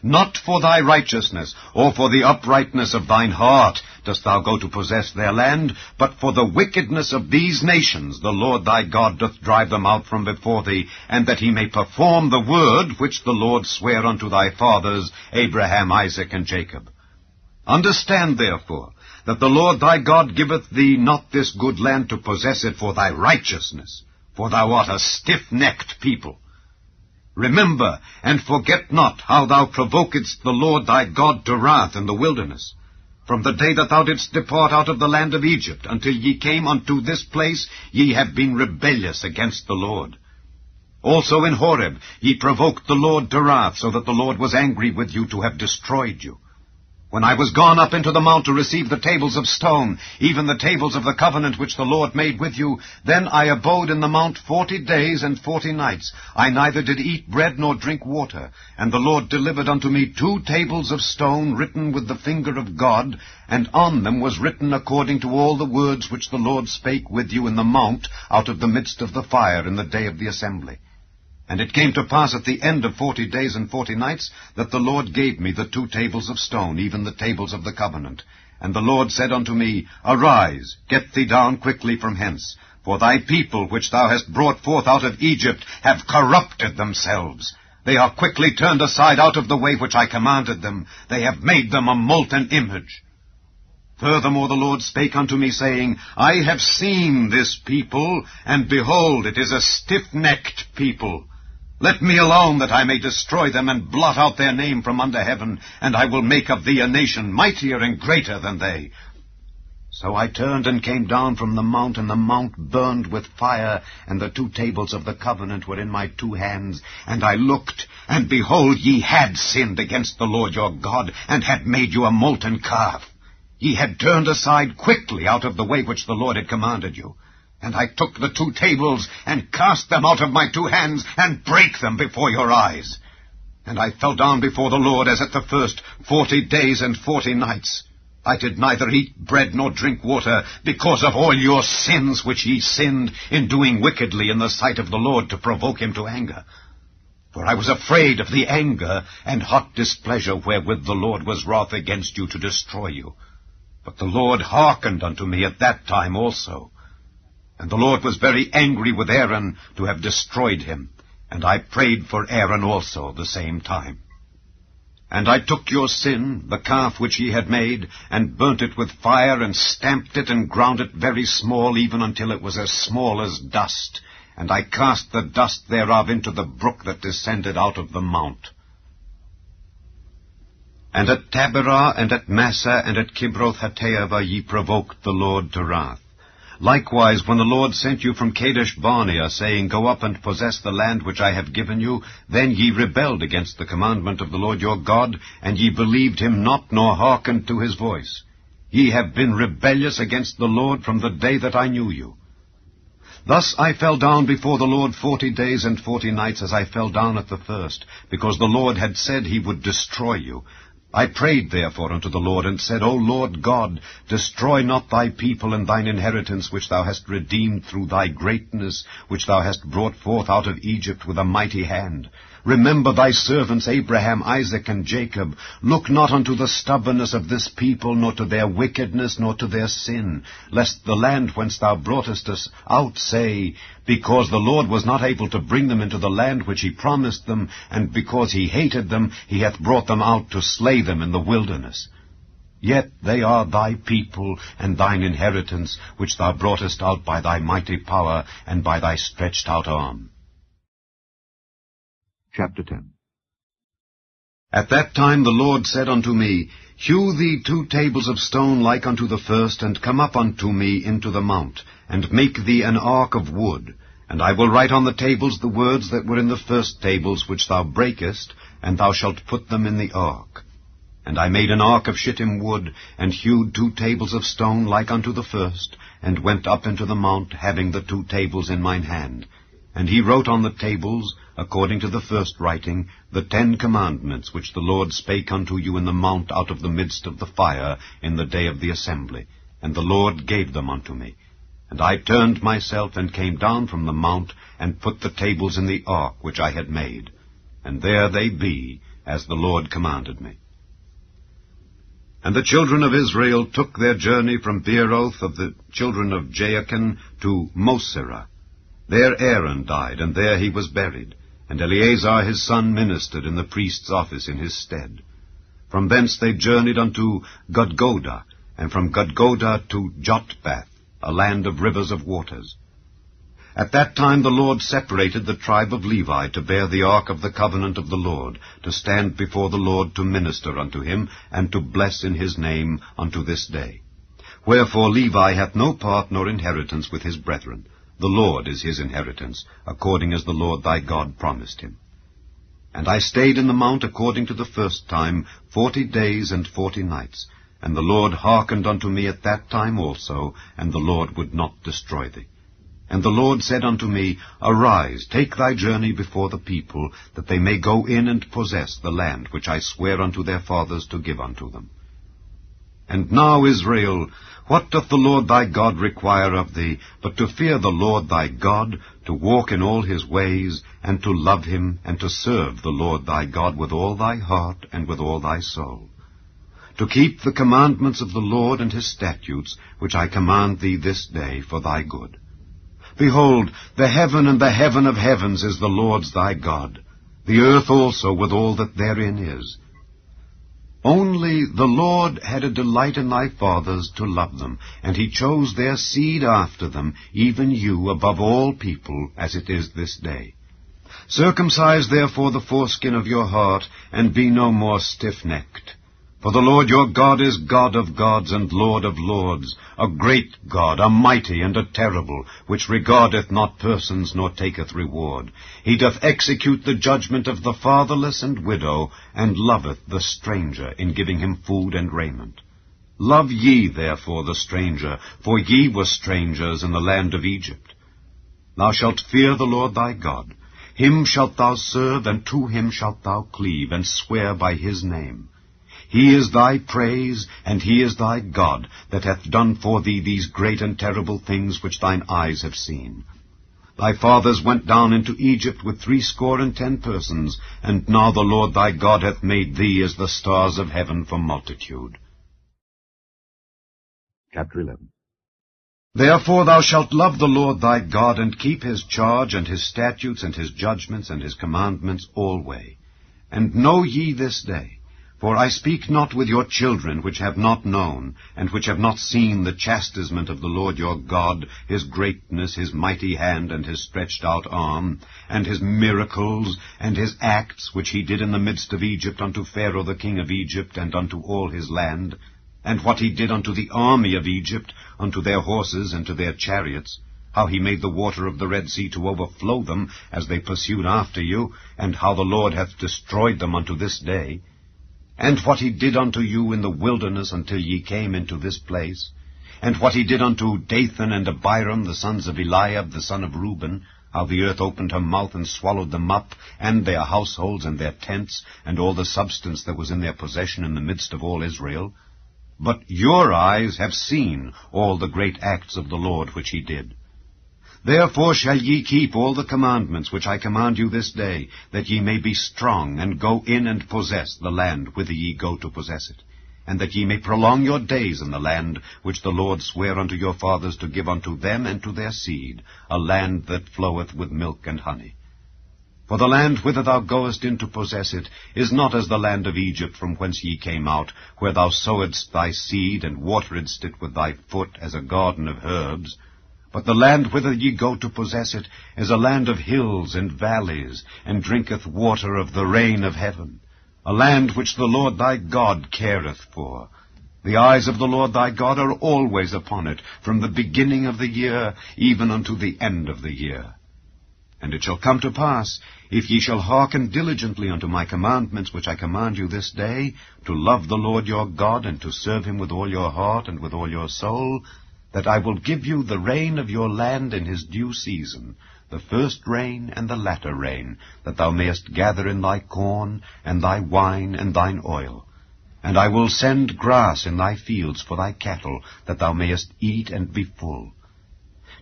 Not for thy righteousness, or for the uprightness of thine heart dost thou go to possess their land, but for the wickedness of these nations the Lord thy God doth drive them out from before thee, and that he may perform the word which the Lord sware unto thy fathers, Abraham, Isaac, and Jacob. Understand therefore that the Lord thy God giveth thee not this good land to possess it for thy righteousness, for thou art a stiff-necked people. Remember, and forget not how thou provokedst the Lord thy God to wrath in the wilderness. From the day that thou didst depart out of the land of Egypt, until ye came unto this place, ye have been rebellious against the Lord. Also in Horeb ye provoked the Lord to wrath, so that the Lord was angry with you to have destroyed you. When I was gone up into the mount to receive the tables of stone, even the tables of the covenant which the Lord made with you, then I abode in the mount 40 days and 40 nights. I neither did eat bread nor drink water. And the Lord delivered unto me 2 tables of stone written with the finger of God, and on them was written according to all the words which the Lord spake with you in the mount out of the midst of the fire in the day of the assembly. And it came to pass at the end of 40 days and 40 nights, that the Lord gave me the 2 tables of stone, even the tables of the covenant. And the Lord said unto me, Arise, get thee down quickly from hence, for thy people which thou hast brought forth out of Egypt have corrupted themselves. They are quickly turned aside out of the way which I commanded them. They have made them a molten image. Furthermore the Lord spake unto me, saying, I have seen this people, and behold, it is a stiff-necked people. Let me alone, that I may destroy them, and blot out their name from under heaven, and I will make of thee a nation mightier and greater than they. So I turned and came down from the mount, and the mount burned with fire, and the 2 tables of the covenant were in my 2 hands. And I looked, and behold, ye had sinned against the Lord your God, and had made you a molten calf. Ye had turned aside quickly out of the way which the Lord had commanded you. And I took the 2 tables, and cast them out of my 2 hands, and brake them before your eyes. And I fell down before the Lord as at the first 40 days and 40 nights. I did neither eat bread nor drink water, because of all your sins which ye sinned in doing wickedly in the sight of the Lord to provoke him to anger. For I was afraid of the anger and hot displeasure wherewith the Lord was wroth against you to destroy you. But the Lord hearkened unto me at that time also. And the Lord was very angry with Aaron to have destroyed him, and I prayed for Aaron also the same time. And I took your sin, the calf which ye had made, and burnt it with fire, and stamped it, and ground it very small, even until it was as small as dust. And I cast the dust thereof into the brook that descended out of the mount. And at Taberah, and at Massa, and at Kibroth-Hattaavah ye provoked the Lord to wrath. Likewise, when the Lord sent you from Kadesh-Barnea, saying, Go up and possess the land which I have given you, then ye rebelled against the commandment of the Lord your God, and ye believed him not, nor hearkened to his voice. Ye have been rebellious against the Lord from the day that I knew you. Thus I fell down before the Lord 40 days and 40 nights, as I fell down at the first, because the Lord had said he would destroy you. I prayed therefore unto the Lord, and said, O Lord God, destroy not thy people and thine inheritance, which thou hast redeemed through thy greatness, which thou hast brought forth out of Egypt with a mighty hand. Remember thy servants Abraham, Isaac, and Jacob. Look not unto the stubbornness of this people, nor to their wickedness, nor to their sin, lest the land whence thou broughtest us out say, Because the Lord was not able to bring them into the land which he promised them, and because he hated them, he hath brought them out to slay them in the wilderness. Yet they are thy people, and thine inheritance, which thou broughtest out by thy mighty power, and by thy stretched out arm. Chapter 10. At that time the Lord said unto me, Hew thee 2 tables of stone like unto the first, and come up unto me into the mount, and make thee an ark of wood. And I will write on the tables the words that were in the first tables which thou breakest, and thou shalt put them in the ark. And I made an ark of shittim wood, and hewed 2 tables of stone like unto the first, and went up into the mount, having the 2 tables in mine hand. And he wrote on the tables, according to the first writing, the 10 commandments which the Lord spake unto you in the mount out of the midst of the fire in the day of the assembly. And the Lord gave them unto me. And I turned myself and came down from the mount, and put the tables in the ark which I had made. And there they be, as the Lord commanded me. And the children of Israel took their journey from Beeroth of the children of Jaachan to Mosera. There Aaron died, and there he was buried, and Eleazar his son ministered in the priest's office in his stead. From thence they journeyed unto Gudgodah, and from Gudgodah to Jotbath, a land of rivers of waters. At that time the Lord separated the tribe of Levi to bear the ark of the covenant of the Lord, to stand before the Lord to minister unto him, and to bless in his name unto this day. Wherefore Levi hath no part nor inheritance with his brethren. The Lord is his inheritance, according as the Lord thy God promised him. And I stayed in the mount according to the first time 40 days and 40 nights. And the Lord hearkened unto me at that time also, and the Lord would not destroy thee. And the Lord said unto me, Arise, take thy journey before the people, that they may go in and possess the land which I swear unto their fathers to give unto them. And now, Israel, what doth the Lord thy God require of thee, but to fear the Lord thy God, to walk in all his ways, and to love him, and to serve the Lord thy God with all thy heart and with all thy soul, to keep the commandments of the Lord and his statutes, which I command thee this day for thy good. Behold, the heaven and the heaven of heavens is the Lord's thy God, the earth also with all that therein is. Only the Lord had a delight in thy fathers to love them, and he chose their seed after them, even you above all people, as it is this day. Circumcise therefore the foreskin of your heart, and be no more stiff-necked. For the Lord your God is God of gods and Lord of lords, a great God, a mighty and a terrible, which regardeth not persons nor taketh reward. He doth execute the judgment of the fatherless and widow, and loveth the stranger in giving him food and raiment. Love ye therefore the stranger, for ye were strangers in the land of Egypt. Thou shalt fear the Lord thy God. Him shalt thou serve, and to him shalt thou cleave, and swear by his name. He is thy praise, and he is thy God, that hath done for thee these great and terrible things which thine eyes have seen. Thy fathers went down into Egypt with 70 persons, and now the Lord thy God hath made thee as the stars of heaven for multitude. Chapter 11. Therefore thou shalt love the Lord thy God, and keep his charge, and his statutes, and his judgments, and his commandments alway. And know ye this day, For I speak not with your children, which have not known, and which have not seen the chastisement of the Lord your God, his greatness, his mighty hand, and his stretched out arm, and his miracles, and his acts, which he did in the midst of Egypt unto Pharaoh the king of Egypt, and unto all his land, and what he did unto the army of Egypt, unto their horses, and to their chariots, how he made the water of the Red Sea to overflow them, as they pursued after you, and how the Lord hath destroyed them unto this day, and what he did unto you in the wilderness until ye came into this place, and what he did unto Dathan and Abiram, the sons of Eliab, the son of Reuben, how the earth opened her mouth and swallowed them up, and their households and their tents, and all the substance that was in their possession in the midst of all Israel. But your eyes have seen all the great acts of the Lord which he did. Therefore shall ye keep all the commandments which I command you this day, that ye may be strong, and go in and possess the land whither ye go to possess it, and that ye may prolong your days in the land which the Lord sware unto your fathers to give unto them and to their seed, a land that floweth with milk and honey. For the land whither thou goest in to possess it is not as the land of Egypt from whence ye came out, where thou sowedst thy seed, and wateredst it with thy foot as a garden of herbs. But the land whither ye go to possess it is a land of hills and valleys, and drinketh water of the rain of heaven, a land which the Lord thy God careth for. The eyes of the Lord thy God are always upon it, from the beginning of the year even unto the end of the year. And it shall come to pass, if ye shall hearken diligently unto my commandments which I command you this day, to love the Lord your God, and to serve him with all your heart and with all your soul, that I will give you the rain of your land in his due season, the first rain and the latter rain, that thou mayest gather in thy corn, and thy wine, and thine oil. And I will send grass in thy fields for thy cattle, that thou mayest eat and be full.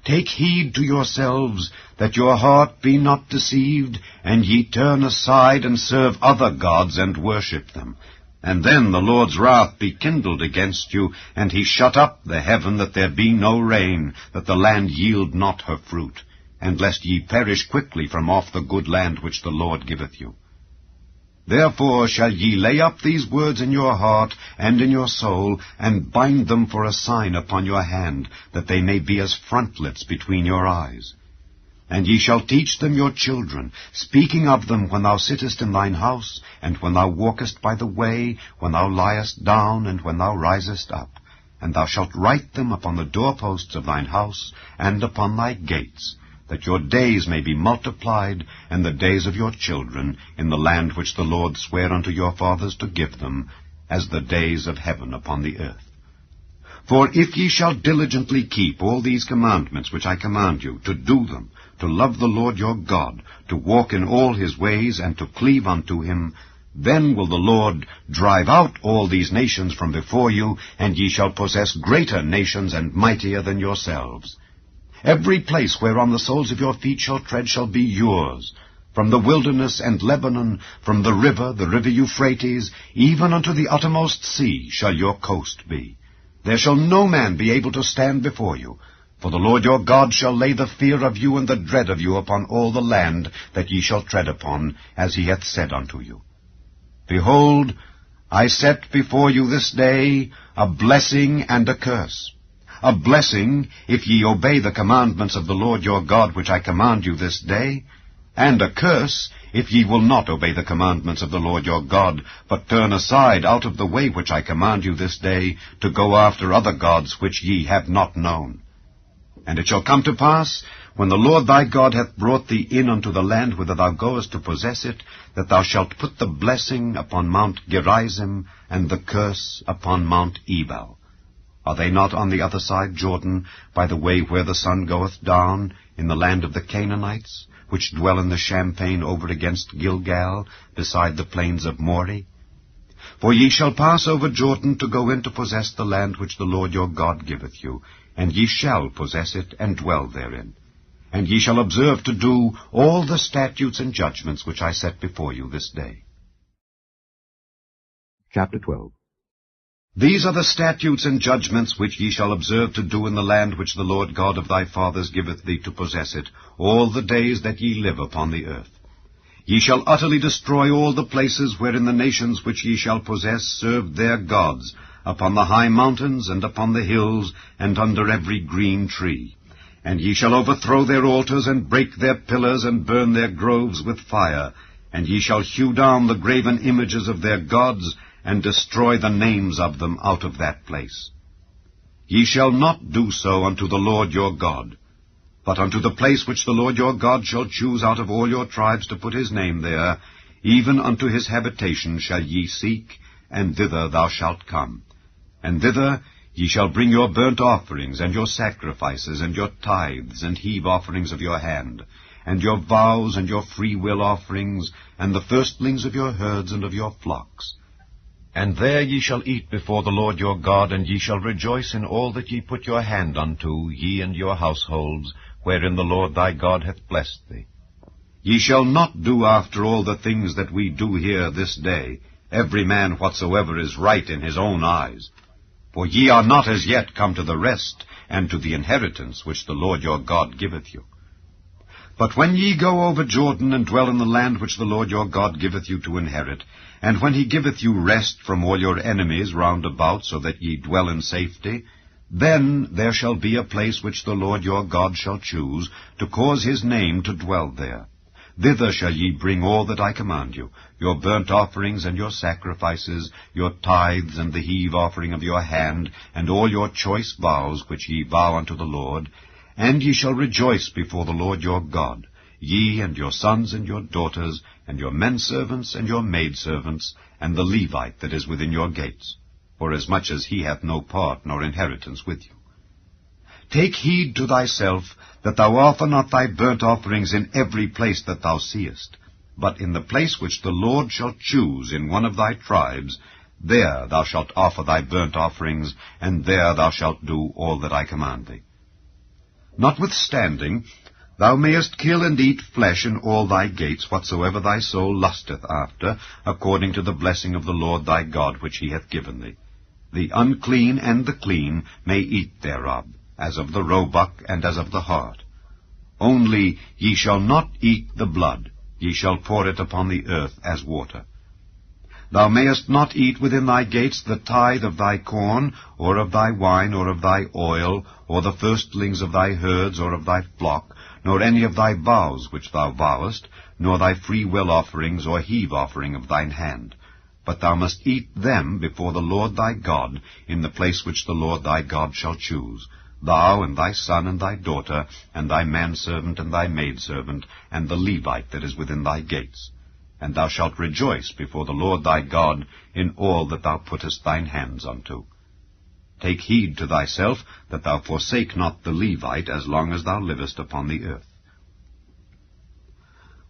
Take heed to yourselves, that your heart be not deceived, and ye turn aside and serve other gods and worship them. And then the Lord's wrath be kindled against you, and he shut up the heaven, that there be no rain, that the land yield not her fruit, and lest ye perish quickly from off the good land which the Lord giveth you. Therefore shall ye lay up these words in your heart and in your soul, and bind them for a sign upon your hand, that they may be as frontlets between your eyes. And ye shall teach them your children, speaking of them when thou sittest in thine house, and when thou walkest by the way, when thou liest down, and when thou risest up. And thou shalt write them upon the doorposts of thine house, and upon thy gates, that your days may be multiplied, and the days of your children, in the land which the Lord sware unto your fathers to give them, as the days of heaven upon the earth. For if ye shall diligently keep all these commandments which I command you, to do them, to love the Lord your God, to walk in all his ways, and to cleave unto him, then will the Lord drive out all these nations from before you, and ye shall possess greater nations and mightier than yourselves. Every place whereon the soles of your feet shall tread shall be yours. From the wilderness and Lebanon, from the river Euphrates, even unto the uttermost sea shall your coast be. There shall no man be able to stand before you. For the Lord your God shall lay the fear of you and the dread of you upon all the land that ye shall tread upon, as he hath said unto you. Behold, I set before you this day a blessing and a curse. A blessing, if ye obey the commandments of the Lord your God which I command you this day, and a curse, if ye will not obey the commandments of the Lord your God, but turn aside out of the way which I command you this day, to go after other gods which ye have not known. And it shall come to pass, when the Lord thy God hath brought thee in unto the land whither thou goest to possess it, that thou shalt put the blessing upon Mount Gerizim, and the curse upon Mount Ebal. Are they not on the other side Jordan, by the way where the sun goeth down, in the land of the Canaanites, which dwell in the champaign over against Gilgal, beside the plains of Moreh? For ye shall pass over Jordan to go in to possess the land which the Lord your God giveth you, and ye shall possess it, and dwell therein. And ye shall observe to do all the statutes and judgments which I set before you this day. Chapter 12. These are the statutes and judgments which ye shall observe to do in the land which the Lord God of thy fathers giveth thee to possess it, all the days that ye live upon the earth. Ye shall utterly destroy all the places wherein the nations which ye shall possess served their gods, upon the high mountains, and upon the hills, and under every green tree. And ye shall overthrow their altars, and break their pillars, and burn their groves with fire. And ye shall hew down the graven images of their gods, and destroy the names of them out of that place. Ye shall not do so unto the Lord your God, but unto the place which the Lord your God shall choose out of all your tribes to put his name there, even unto his habitation shall ye seek, and thither thou shalt come. And thither ye shall bring your burnt offerings, and your sacrifices, and your tithes, and heave offerings of your hand, and your vows, and your freewill offerings, and the firstlings of your herds and of your flocks. And there ye shall eat before the Lord your God, and ye shall rejoice in all that ye put your hand unto, ye and your households, wherein the Lord thy God hath blessed thee. Ye shall not do after all the things that we do here this day, every man whatsoever is right in his own eyes. For ye are not as yet come to the rest, and to the inheritance which the Lord your God giveth you. But when ye go over Jordan, and dwell in the land which the Lord your God giveth you to inherit, and when he giveth you rest from all your enemies round about, so that ye dwell in safety, then there shall be a place which the Lord your God shall choose, to cause his name to dwell there. Thither shall ye bring all that I command you, your burnt offerings and your sacrifices, your tithes and the heave offering of your hand, and all your choice vows which ye vow unto the Lord, and ye shall rejoice before the Lord your God, ye and your sons and your daughters, and your menservants and your maidservants, and the Levite that is within your gates, forasmuch as he hath no part nor inheritance with you. Take heed to thyself, that thou offer not thy burnt offerings in every place that thou seest, but in the place which the Lord shall choose in one of thy tribes, there thou shalt offer thy burnt offerings, and there thou shalt do all that I command thee. Notwithstanding, thou mayest kill and eat flesh in all thy gates, whatsoever thy soul lusteth after, according to the blessing of the Lord thy God which he hath given thee. The unclean and the clean may eat thereof, as of the roebuck and as of the hart. Only ye shall not eat the blood, ye shall pour it upon the earth as water. Thou mayest not eat within thy gates the tithe of thy corn, or of thy wine, or of thy oil, or the firstlings of thy herds, or of thy flock, nor any of thy vows which thou vowest, nor thy freewill offerings, or heave offering of thine hand. But thou must eat them before the Lord thy God, in the place which the Lord thy God shall choose, thou and thy son and thy daughter, and thy manservant and thy maidservant, and the Levite that is within thy gates. And thou shalt rejoice before the Lord thy God in all that thou puttest thine hands unto. Take heed to thyself that thou forsake not the Levite as long as thou livest upon the earth.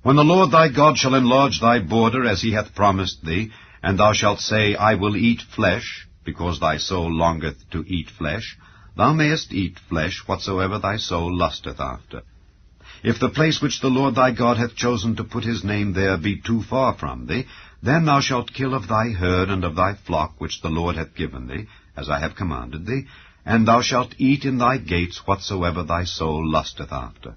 When the Lord thy God shall enlarge thy border as he hath promised thee, and thou shalt say, I will eat flesh, because thy soul longeth to eat flesh, thou mayest eat flesh whatsoever thy soul lusteth after. If the place which the Lord thy God hath chosen to put his name there be too far from thee, then thou shalt kill of thy herd and of thy flock which the Lord hath given thee, as I have commanded thee, and thou shalt eat in thy gates whatsoever thy soul lusteth after.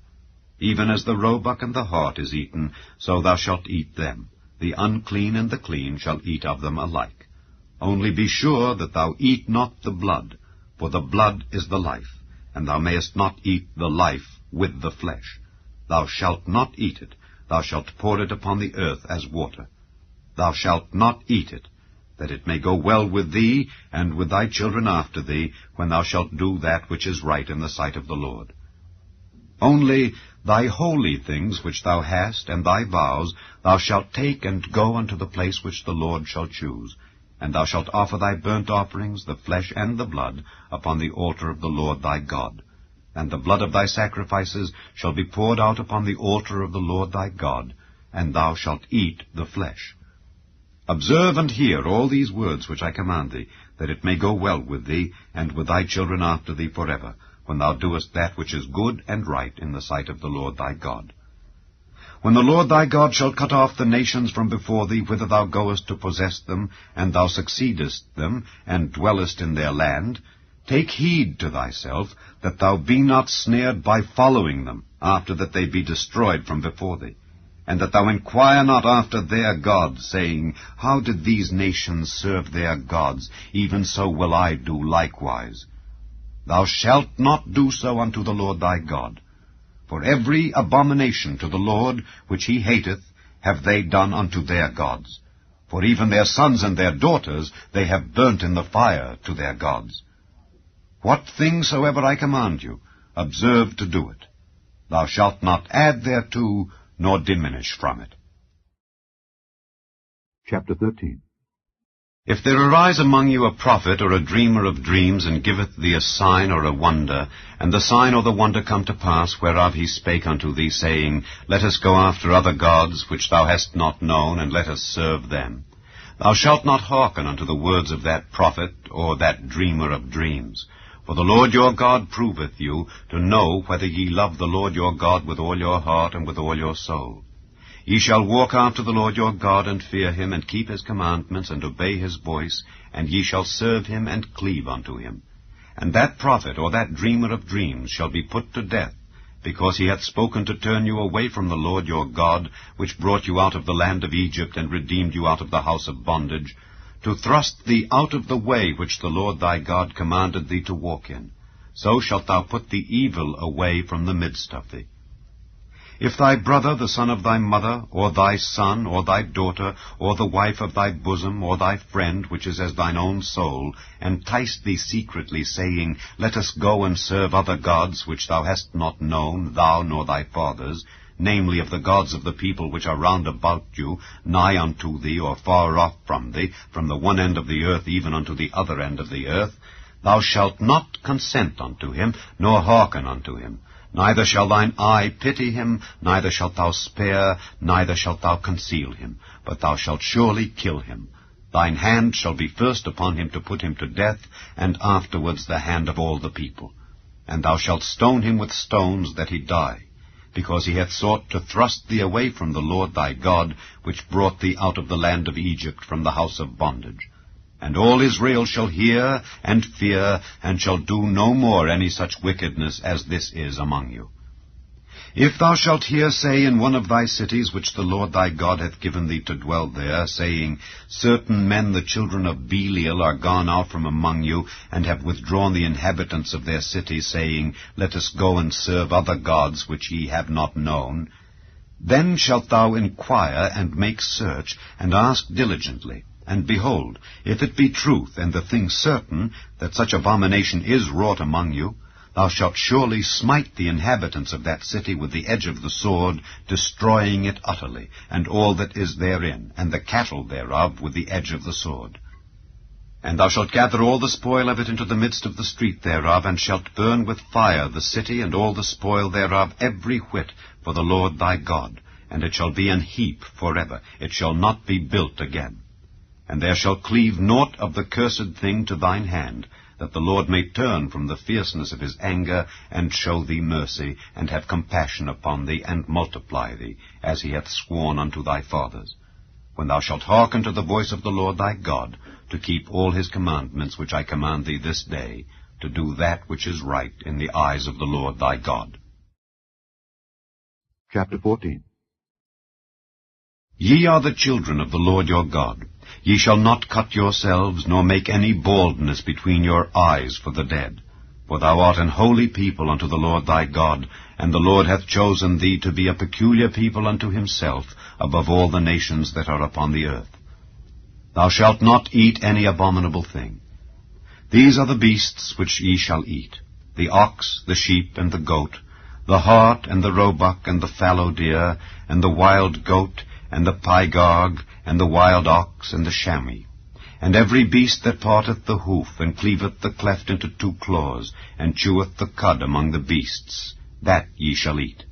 Even as the roebuck and the hart is eaten, so thou shalt eat them. The unclean and the clean shall eat of them alike. Only be sure that thou eat not the blood, for the blood is the life, and thou mayest not eat the life with the flesh. Thou shalt not eat it, thou shalt pour it upon the earth as water. Thou shalt not eat it, that it may go well with thee, and with thy children after thee, when thou shalt do that which is right in the sight of the Lord. Only thy holy things which thou hast, and thy vows, thou shalt take and go unto the place which the Lord shall choose, and thou shalt offer thy burnt offerings, the flesh and the blood, upon the altar of the Lord thy God. And the blood of thy sacrifices shall be poured out upon the altar of the Lord thy God, and thou shalt eat the flesh. Observe and hear all these words which I command thee, that it may go well with thee, and with thy children after thee forever, when thou doest that which is good and right in the sight of the Lord thy God. When the Lord thy God shall cut off the nations from before thee, whither thou goest to possess them, and thou succeedest them, and dwellest in their land, take heed to thyself, that thou be not snared by following them, after that they be destroyed from before thee. and that thou inquire not after their gods, saying, How did these nations serve their gods? Even so will I do likewise. Thou shalt not do so unto the Lord thy God. For every abomination to the Lord which he hateth have they done unto their gods. For even their sons and their daughters they have burnt in the fire to their gods. What thing soever I command you, observe to do it. Thou shalt not add thereto, nor diminish from it. Chapter 13. If there arise among you a prophet or a dreamer of dreams, and giveth thee a sign or a wonder, and the sign or the wonder come to pass, whereof he spake unto thee, saying, Let us go after other gods, which thou hast not known, and let us serve them, thou shalt not hearken unto the words of that prophet or that dreamer of dreams. For the Lord your God proveth you, to know whether ye love the Lord your God with all your heart and with all your soul. Ye shall walk after the Lord your God, and fear him, and keep his commandments, and obey his voice, and ye shall serve him, and cleave unto him. And that prophet or that dreamer of dreams shall be put to death, because he hath spoken to turn you away from the Lord your God, which brought you out of the land of Egypt, and redeemed you out of the house of bondage, to thrust thee out of the way which the Lord thy God commanded thee to walk in. So shalt thou put the evil away from the midst of thee. If thy brother, the son of thy mother, or thy son, or thy daughter, or the wife of thy bosom, or thy friend, which is as thine own soul, entice thee secretly, saying, Let us go and serve other gods, which thou hast not known, thou nor thy fathers, namely of the gods of the people which are round about you, nigh unto thee, or far off from thee, from the one end of the earth even unto the other end of the earth, thou shalt not consent unto him, nor hearken unto him. Neither shall thine eye pity him, neither shalt thou spare, neither shalt thou conceal him, but thou shalt surely kill him. Thine hand shall be first upon him to put him to death, and afterwards the hand of all the people. And thou shalt stone him with stones, that he die, because he hath sought to thrust thee away from the Lord thy God, which brought thee out of the land of Egypt from the house of bondage. And all Israel shall hear and fear, and shall do no more any such wickedness as this is among you. If thou shalt hear say in one of thy cities, which the Lord thy God hath given thee to dwell there, saying, Certain men, the children of Belial, are gone out from among you, and have withdrawn the inhabitants of their cities, saying, Let us go and serve other gods which ye have not known, then shalt thou inquire and make search, and ask diligently. And behold, if it be truth, and the thing certain, that such abomination is wrought among you, thou shalt surely smite the inhabitants of that city with the edge of the sword, destroying it utterly, and all that is therein, and the cattle thereof with the edge of the sword. And thou shalt gather all the spoil of it into the midst of the street thereof, and shalt burn with fire the city, and all the spoil thereof, every whit, for the Lord thy God. And it shall be an heap forever, it shall not be built again. And there shall cleave naught of the cursed thing to thine hand, that the Lord may turn from the fierceness of his anger, and show thee mercy, and have compassion upon thee, and multiply thee, as he hath sworn unto thy fathers. When thou shalt hearken to the voice of the Lord thy God, to keep all his commandments which I command thee this day, to do that which is right in the eyes of the Lord thy God. Chapter 14. Ye are the children of the Lord your God. Ye shall not cut yourselves, nor make any baldness between your eyes for the dead. For thou art an holy people unto the Lord thy God, and the Lord hath chosen thee to be a peculiar people unto himself, above all the nations that are upon the earth. Thou shalt not eat any abominable thing. These are the beasts which ye shall eat, the ox, the sheep, and the goat, the hart, and the roebuck, and the fallow deer, and the wild goat, and the pygarg, and the wild ox, and the chamois, and every beast that parteth the hoof, and cleaveth the cleft into 2 claws, and cheweth the cud among the beasts, that ye shall eat.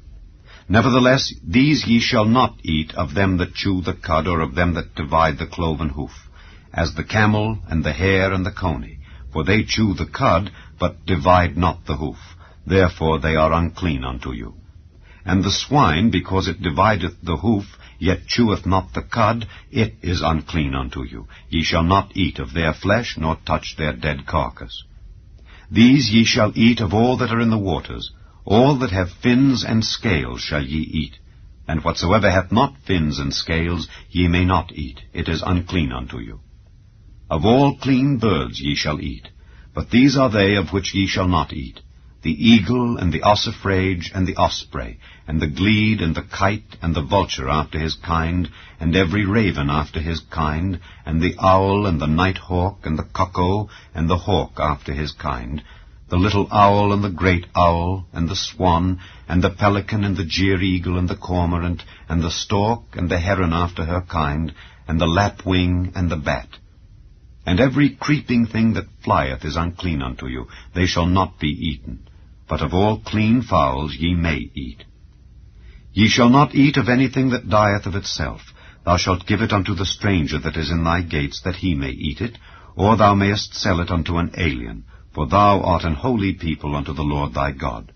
Nevertheless, these ye shall not eat of them that chew the cud, or of them that divide the cloven hoof, as the camel, and the hare, and the coney, for they chew the cud, but divide not the hoof, therefore they are unclean unto you. And the swine, because it divideth the hoof, yet cheweth not the cud, it is unclean unto you. Ye shall not eat of their flesh, nor touch their dead carcass. These ye shall eat of all that are in the waters. All that have fins and scales shall ye eat. And whatsoever hath not fins and scales ye may not eat, it is unclean unto you. Of all clean birds ye shall eat, but these are they of which ye shall not eat, the eagle, and the ossifrage, and the osprey, and the glede, and the kite, and the vulture after his kind, and every raven after his kind, and the owl, and the night hawk, and the cuckoo, and the hawk after his kind, the little owl, and the great owl, and the swan, and the pelican, and the jeer-eagle, and the cormorant, and the stork, and the heron after her kind, and the lapwing, and the bat. And every creeping thing that flieth is unclean unto you, they shall not be eaten. But of all clean fowls ye may eat. Ye shall not eat of anything that dieth of itself. Thou shalt give it unto the stranger that is in thy gates, that he may eat it, or thou mayest sell it unto an alien, for thou art an holy people unto the Lord thy God.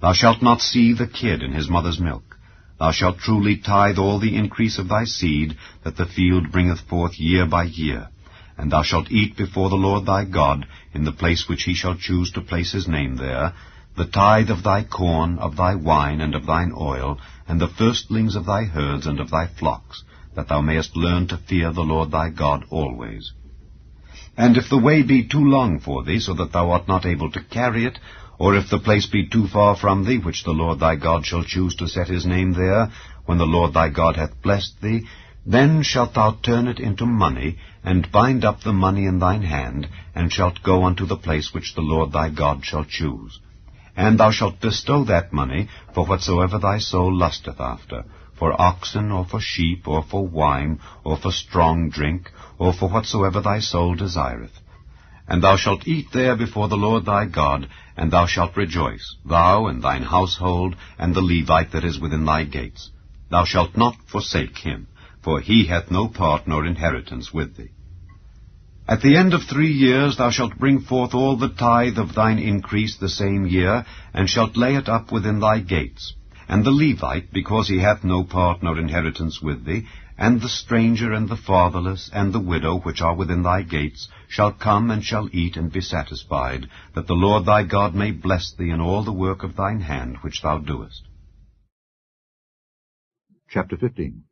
Thou shalt not see the kid in his mother's milk. Thou shalt truly tithe all the increase of thy seed, that the field bringeth forth year by year. And thou shalt eat before the Lord thy God, in the place which he shall choose to place his name there, the tithe of thy corn, of thy wine, and of thine oil, and the firstlings of thy herds and of thy flocks, that thou mayest learn to fear the Lord thy God always. And if the way be too long for thee, so that thou art not able to carry it, or if the place be too far from thee, which the Lord thy God shall choose to set his name there, when the Lord thy God hath blessed thee, then shalt thou turn it into money, and bind up the money in thine hand, and shalt go unto the place which the Lord thy God shall choose. And thou shalt bestow that money for whatsoever thy soul lusteth after, for oxen, or for sheep, or for wine, or for strong drink, or for whatsoever thy soul desireth. And thou shalt eat there before the Lord thy God, and thou shalt rejoice, thou and thine household, and the Levite that is within thy gates. Thou shalt not forsake him, for he hath no part nor inheritance with thee. At the end of 3 years thou shalt bring forth all the tithe of thine increase the same year, and shalt lay it up within thy gates. And the Levite, because he hath no part nor inheritance with thee, and the stranger, and the fatherless, and the widow, which are within thy gates, shall come and shall eat and be satisfied, that the Lord thy God may bless thee in all the work of thine hand which thou doest. Chapter 15.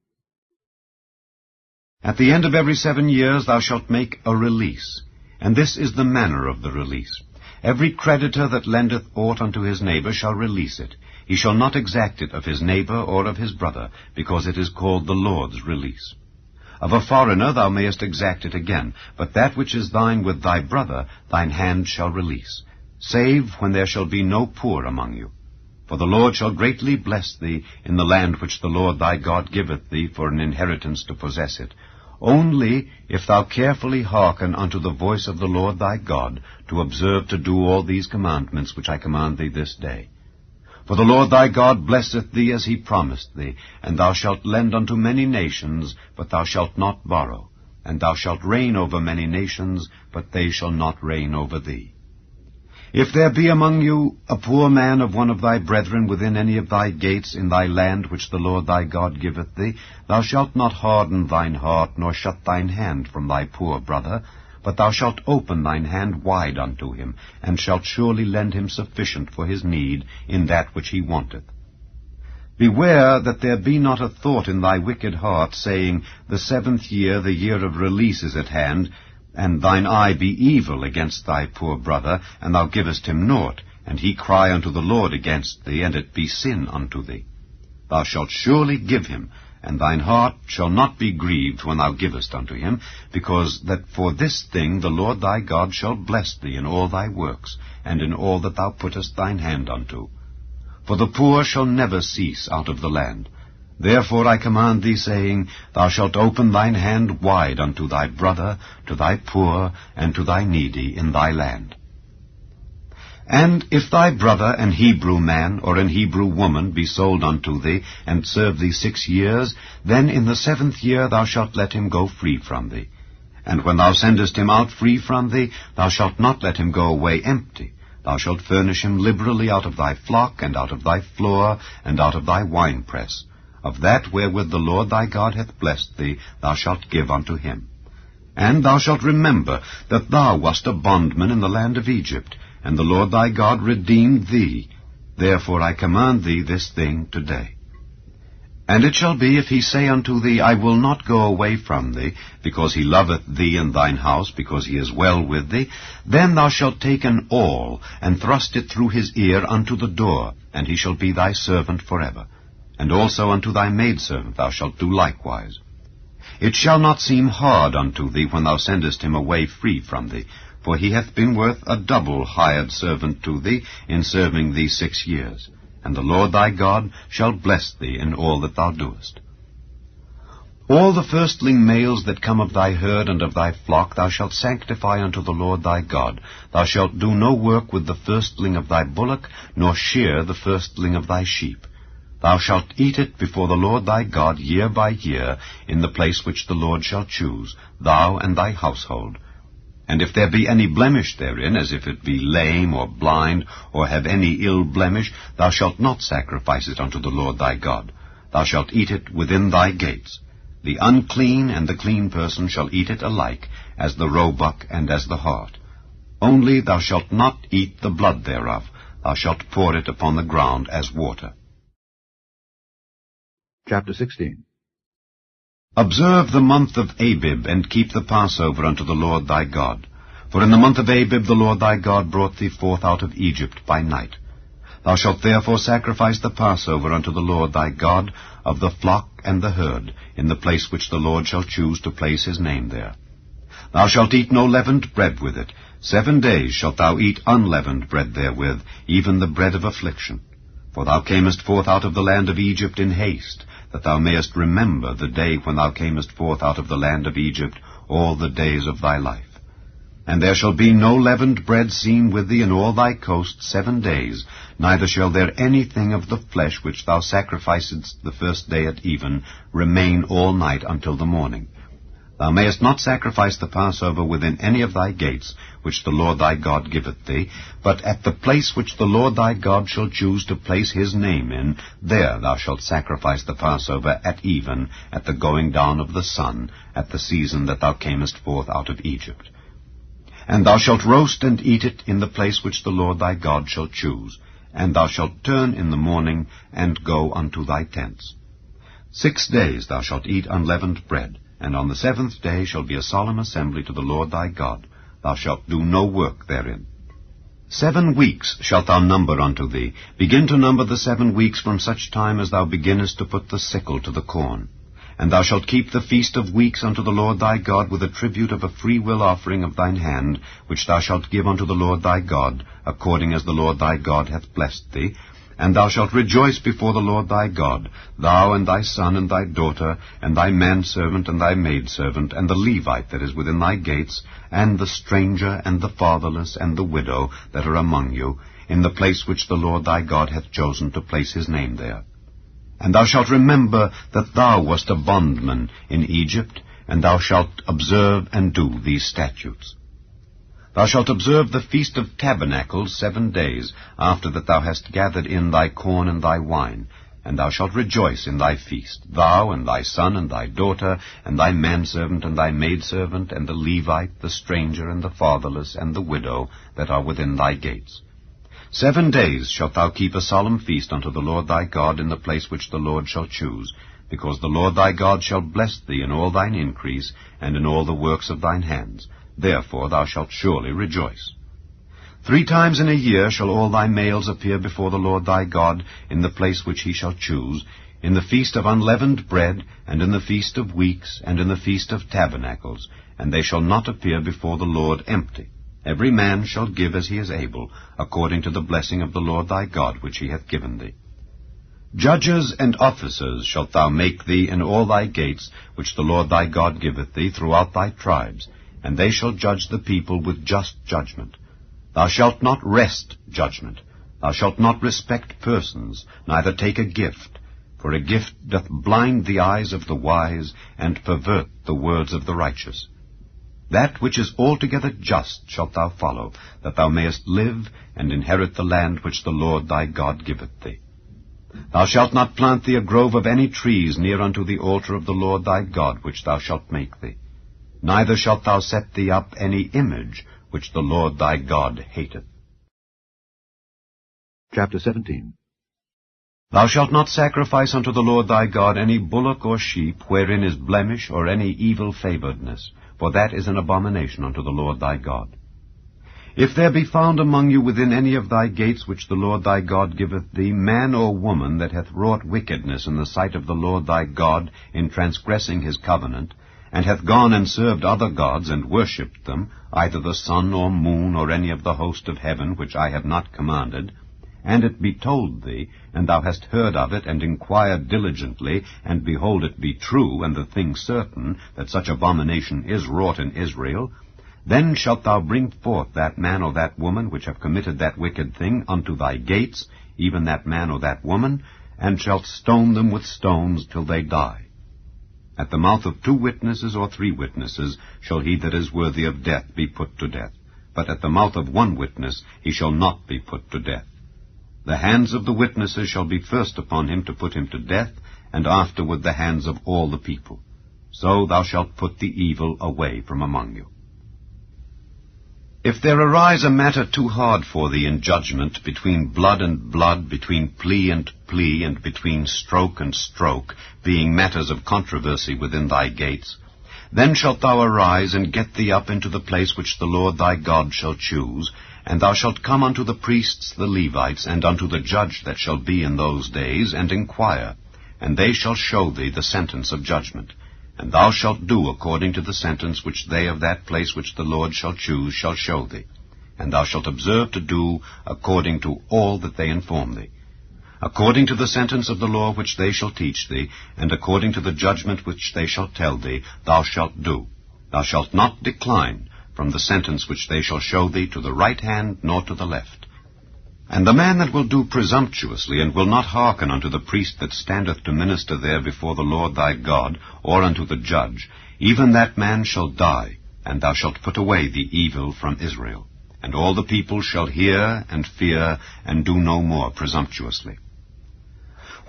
At the end of every 7 years thou shalt make a release, and this is the manner of the release. Every creditor that lendeth aught unto his neighbor shall release it. He shall not exact it of his neighbor or of his brother, because it is called the Lord's release. Of a foreigner thou mayest exact it again, but that which is thine with thy brother thine hand shall release, save when there shall be no poor among you. For the Lord shall greatly bless thee in the land which the Lord thy God giveth thee for an inheritance to possess it, only if thou carefully hearken unto the voice of the Lord thy God, to observe to do all these commandments which I command thee this day. For the Lord thy God blesseth thee as he promised thee, and thou shalt lend unto many nations, but thou shalt not borrow, and thou shalt reign over many nations, but they shall not reign over thee. If there be among you a poor man of one of thy brethren within any of thy gates in thy land which the Lord thy God giveth thee, thou shalt not harden thine heart, nor shut thine hand from thy poor brother, but thou shalt open thine hand wide unto him, and shalt surely lend him sufficient for his need in that which he wanteth. Beware that there be not a thought in thy wicked heart, saying, The 7th year, the year of release, is at hand, and thine eye be evil against thy poor brother, and thou givest him naught, and he cry unto the Lord against thee, and it be sin unto thee. Thou shalt surely give him, and thine heart shall not be grieved when thou givest unto him, because that for this thing the Lord thy God shall bless thee in all thy works, and in all that thou puttest thine hand unto. For the poor shall never cease out of the land. Therefore I command thee, saying, Thou shalt open thine hand wide unto thy brother, to thy poor, and to thy needy in thy land. And if thy brother, an Hebrew man, or an Hebrew woman, be sold unto thee, and serve thee 6 years, then in the 7th year thou shalt let him go free from thee. And when thou sendest him out free from thee, thou shalt not let him go away empty. Thou shalt furnish him liberally out of thy flock, and out of thy floor, and out of thy winepress. Of that wherewith the Lord thy God hath blessed thee, thou shalt give unto him. And thou shalt remember that thou wast a bondman in the land of Egypt, and the Lord thy God redeemed thee. Therefore I command thee this thing today. And it shall be, if he say unto thee, I will not go away from thee, because he loveth thee and thine house, because he is well with thee, then thou shalt take an awl, and thrust it through his ear unto the door, and he shall be thy servant forever. And also unto thy maidservant thou shalt do likewise. It shall not seem hard unto thee when thou sendest him away free from thee, for he hath been worth a double hired servant to thee in serving thee 6 years. And the Lord thy God shall bless thee in all that thou doest. All the firstling males that come of thy herd and of thy flock thou shalt sanctify unto the Lord thy God. Thou shalt do no work with the firstling of thy bullock, nor shear the firstling of thy sheep. Thou shalt eat it before the Lord thy God year by year, in the place which the Lord shall choose, thou and thy household. And if there be any blemish therein, as if it be lame or blind, or have any ill blemish, thou shalt not sacrifice it unto the Lord thy God. Thou shalt eat it within thy gates. The unclean and the clean person shall eat it alike, as the roebuck and as the hart. Only thou shalt not eat the blood thereof. Thou shalt pour it upon the ground as water. Chapter 16. Observe the month of Abib, and keep the Passover unto the Lord thy God. For in the month of Abib the Lord thy God brought thee forth out of Egypt by night. Thou shalt therefore sacrifice the Passover unto the Lord thy God of the flock and the herd, in the place which the Lord shall choose to place his name there. Thou shalt eat no leavened bread with it. 7 days shalt thou eat unleavened bread therewith, even the bread of affliction. For thou camest forth out of the land of Egypt in haste, that thou mayest remember the day when thou camest forth out of the land of Egypt all the days of thy life. And there shall be no leavened bread seen with thee in all thy coast 7 days, neither shall there anything of the flesh which thou sacrificedst the first day at even remain all night until the morning. Thou mayest not sacrifice the Passover within any of thy gates, which the Lord thy God giveth thee, but at the place which the Lord thy God shall choose to place his name in, there thou shalt sacrifice the Passover at even, at the going down of the sun, at the season that thou camest forth out of Egypt. And thou shalt roast and eat it in the place which the Lord thy God shall choose, and thou shalt turn in the morning, and go unto thy tents. 6 days thou shalt eat unleavened bread, and on the 7th day shall be a solemn assembly to the Lord thy God. Thou shalt do no work therein. 7 weeks shalt thou number unto thee. Begin to number the 7 weeks from such time as thou beginnest to put the sickle to the corn. And thou shalt keep the feast of weeks unto the Lord thy God with a tribute of a freewill offering of thine hand, which thou shalt give unto the Lord thy God, according as the Lord thy God hath blessed thee. And thou shalt rejoice before the Lord thy God, thou and thy son and thy daughter, and thy manservant and thy maidservant, and the Levite that is within thy gates, and the stranger and the fatherless and the widow that are among you, in the place which the Lord thy God hath chosen to place his name there. And thou shalt remember that thou wast a bondman in Egypt, and thou shalt observe and do these statutes. Thou shalt observe the Feast of Tabernacles 7 days, after that thou hast gathered in thy corn and thy wine. And thou shalt rejoice in thy feast, thou and thy son and thy daughter, and thy manservant and thy maidservant, and the Levite, the stranger, and the fatherless, and the widow, that are within thy gates. 7 days shalt thou keep a solemn feast unto the Lord thy God in the place which the Lord shall choose, because the Lord thy God shall bless thee in all thine increase, and in all the works of thine hands. Therefore thou shalt surely rejoice. 3 times in a year shall all thy males appear before the Lord thy God in the place which he shall choose, in the feast of unleavened bread, and in the feast of weeks, and in the feast of tabernacles, and they shall not appear before the Lord empty. Every man shall give as he is able, according to the blessing of the Lord thy God which he hath given thee. Judges and officers shalt thou make thee in all thy gates, which the Lord thy God giveth thee throughout thy tribes, and they shall judge the people with just judgment. Thou shalt not wrest judgment. Thou shalt not respect persons, neither take a gift, for a gift doth blind the eyes of the wise, and pervert the words of the righteous. That which is altogether just shalt thou follow, that thou mayest live, and inherit the land which the Lord thy God giveth thee. Thou shalt not plant thee a grove of any trees near unto the altar of the Lord thy God, which thou shalt make thee. Neither shalt thou set thee up any image, which the Lord thy God hateth. Chapter 17. Thou shalt not sacrifice unto the Lord thy God any bullock or sheep, wherein is blemish or any evil favouredness, for that is an abomination unto the Lord thy God. If there be found among you within any of thy gates which the Lord thy God giveth thee, man or woman that hath wrought wickedness in the sight of the Lord thy God in transgressing his covenant, and hath gone and served other gods and worshipped them, either the sun or moon or any of the host of heaven which I have not commanded, and it be told thee, and thou hast heard of it, and inquired diligently, and behold it be true, and the thing certain, that such abomination is wrought in Israel, then shalt thou bring forth that man or that woman which have committed that wicked thing unto thy gates, even that man or that woman, and shalt stone them with stones till they die. At the mouth of 2 witnesses or 3 witnesses shall he that is worthy of death be put to death, but at the mouth of 1 witness he shall not be put to death. The hands of the witnesses shall be first upon him to put him to death, and afterward the hands of all the people. So thou shalt put the evil away from among you. If there arise a matter too hard for thee in judgment, between blood and blood, between plea, and between stroke and stroke, being matters of controversy within thy gates, then shalt thou arise and get thee up into the place which the Lord thy God shall choose, and thou shalt come unto the priests the Levites, and unto the judge that shall be in those days, and inquire, and they shall show thee the sentence of judgment. And thou shalt do according to the sentence which they of that place which the Lord shall choose shall show thee. And thou shalt observe to do according to all that they inform thee. According to the sentence of the law which they shall teach thee, and according to the judgment which they shall tell thee, thou shalt do. Thou shalt not decline from the sentence which they shall show thee to the right hand nor to the left. And the man that will do presumptuously, and will not hearken unto the priest that standeth to minister there before the Lord thy God, or unto the judge, even that man shall die, and thou shalt put away the evil from Israel. And all the people shall hear and fear, and do no more presumptuously.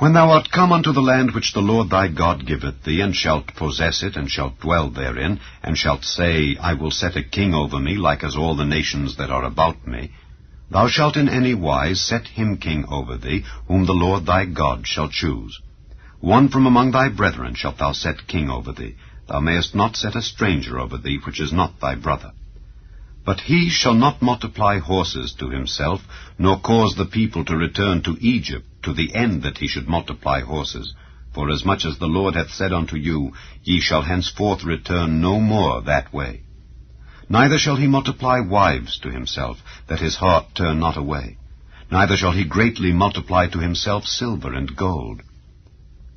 When thou art come unto the land which the Lord thy God giveth thee, and shalt possess it, and shalt dwell therein, and shalt say, I will set a king over me, like as all the nations that are about me, thou shalt in any wise set him king over thee, whom the Lord thy God shall choose. 1 from among thy brethren shalt thou set king over thee. Thou mayest not set a stranger over thee, which is not thy brother. But he shall not multiply horses to himself, nor cause the people to return to Egypt, to the end that he should multiply horses. For as much as the Lord hath said unto you, ye shall henceforth return no more that way. Neither shall he multiply wives to himself, that his heart turn not away. Neither shall he greatly multiply to himself silver and gold.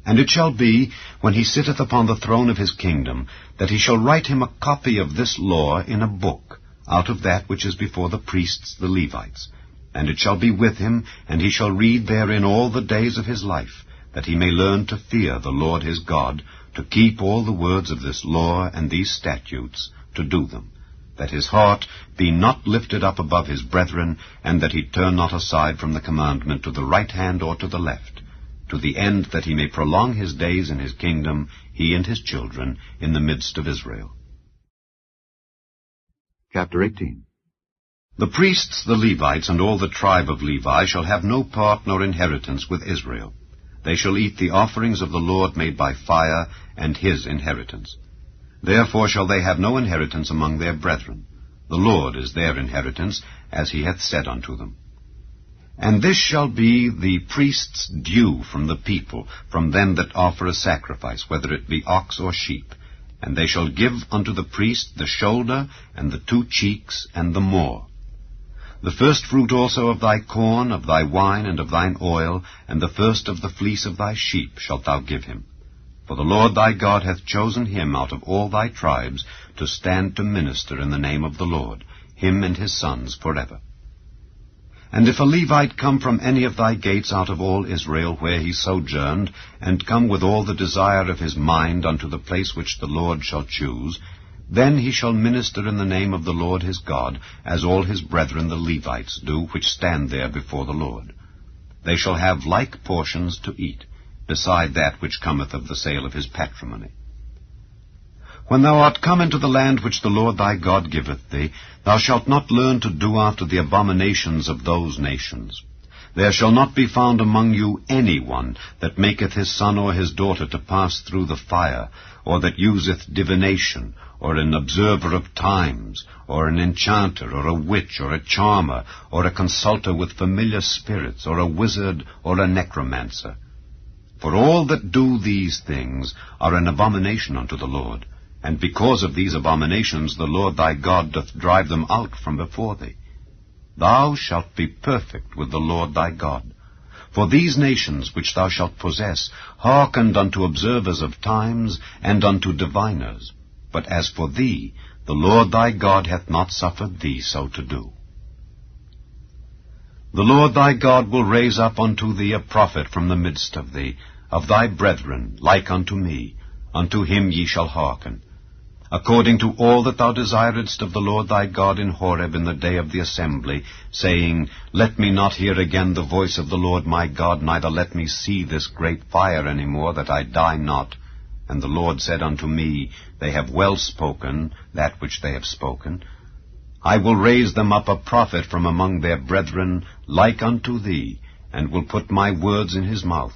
And it shall be, when he sitteth upon the throne of his kingdom, that he shall write him a copy of this law in a book, out of that which is before the priests the Levites. And it shall be with him, and he shall read therein all the days of his life, that he may learn to fear the Lord his God, to keep all the words of this law and these statutes, to do them, that his heart be not lifted up above his brethren, and that he turn not aside from the commandment to the right hand or to the left, to the end that he may prolong his days in his kingdom, he and his children, in the midst of Israel. Chapter 18. The priests, the Levites, and all the tribe of Levi shall have no part nor inheritance with Israel. They shall eat the offerings of the Lord made by fire, and his inheritance. Therefore shall they have no inheritance among their brethren. The Lord is their inheritance, as he hath said unto them. And this shall be the priest's due from the people, from them that offer a sacrifice, whether it be ox or sheep. And they shall give unto the priest the shoulder, and the 2 cheeks, and the maw. The first fruit also of thy corn, of thy wine, and of thine oil, and the first of the fleece of thy sheep shalt thou give him. For the Lord thy God hath chosen him out of all thy tribes to stand to minister in the name of the Lord, him and his sons forever. And if a Levite come from any of thy gates out of all Israel where he sojourned, and come with all the desire of his mind unto the place which the Lord shall choose, then he shall minister in the name of the Lord his God, as all his brethren the Levites do, which stand there before the Lord. They shall have like portions to eat, beside that which cometh of the sale of his patrimony. When thou art come into the land which the Lord thy God giveth thee, thou shalt not learn to do after the abominations of those nations. there shall not be found among you any one that maketh his son or his daughter to pass through the fire, or that useth divination, or an observer of times, or an enchanter, or a witch, or a charmer, or a consulter with familiar spirits, or a wizard, or a necromancer. For all that do these things are an abomination unto the Lord, and because of these abominations the Lord thy God doth drive them out from before thee. Thou shalt be perfect with the Lord thy God. For these nations which thou shalt possess hearkened unto observers of times, and unto diviners. But as for thee, the Lord thy God hath not suffered thee so to do. The Lord thy God will raise up unto thee a prophet from the midst of thee, of thy brethren, like unto me. Unto him ye shall hearken. According to all that thou desiredst of the Lord thy God in Horeb in the day of the assembly, saying, Let me not hear again the voice of the Lord my God, neither let me see this great fire any more, that I die not. And the Lord said unto me, They have well spoken that which they have spoken. I will raise them up a prophet from among their brethren, like unto thee, and will put my words in his mouth,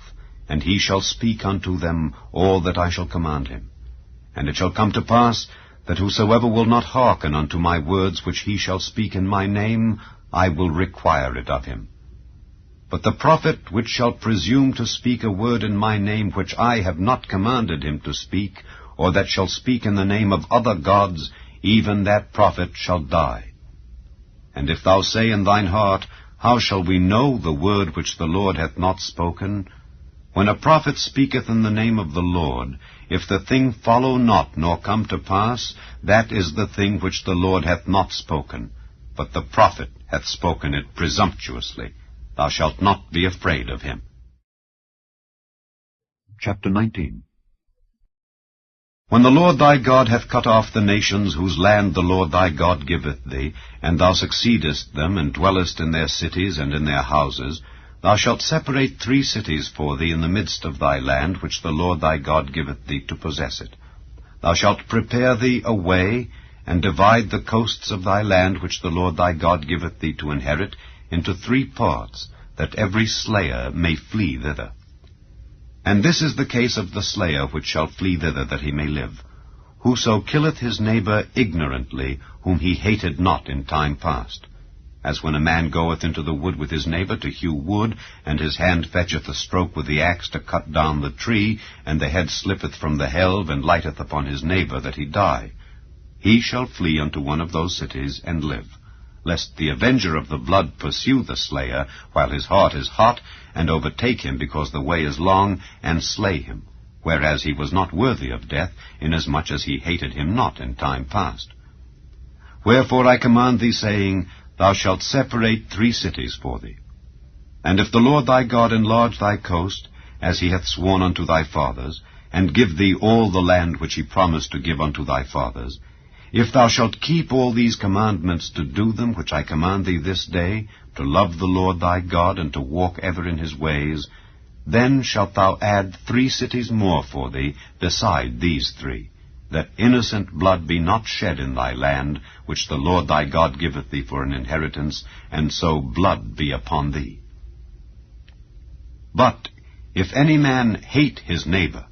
and he shall speak unto them all that I shall command him. And it shall come to pass, that whosoever will not hearken unto my words which he shall speak in my name, I will require it of him. But the prophet which shall presume to speak a word in my name which I have not commanded him to speak, or that shall speak in the name of other gods, even that prophet shall die. And if thou say in thine heart, How shall we know the word which the Lord hath not spoken? When a prophet speaketh in the name of the Lord, if the thing follow not, nor come to pass, that is the thing which the Lord hath not spoken, but the prophet hath spoken it presumptuously. Thou shalt not be afraid of him. Chapter 19. When the Lord thy God hath cut off the nations whose land the Lord thy God giveth thee, and thou succeedest them, and dwellest in their cities and in their houses, thou shalt separate 3 cities for thee in the midst of thy land, which the Lord thy God giveth thee to possess it. Thou shalt prepare thee a way, and divide the coasts of thy land, which the Lord thy God giveth thee to inherit, into 3 parts, that every slayer may flee thither. And this is the case of the slayer which shall flee thither, that he may live. Whoso killeth his neighbor ignorantly, whom he hated not in time past. As when a man goeth into the wood with his neighbor to hew wood, and his hand fetcheth a stroke with the axe to cut down the tree, and the head slippeth from the helve, and lighteth upon his neighbor, that he die. He shall flee unto one of those cities, and live, lest the avenger of the blood pursue the slayer, while his heart is hot, and overtake him, because the way is long, and slay him, whereas he was not worthy of death, inasmuch as he hated him not in time past. Wherefore I command thee, saying, Thou shalt separate 3 cities for thee. And if the Lord thy God enlarge thy coast, as he hath sworn unto thy fathers, and give thee all the land which he promised to give unto thy fathers, if thou shalt keep all these commandments to do them, which I command thee this day, to love the Lord thy God, and to walk ever in his ways, then shalt thou add 3 cities more for thee, beside these 3, that innocent blood be not shed in thy land, which the Lord thy God giveth thee for an inheritance, and so blood be upon thee. But if any man hate his neighbor,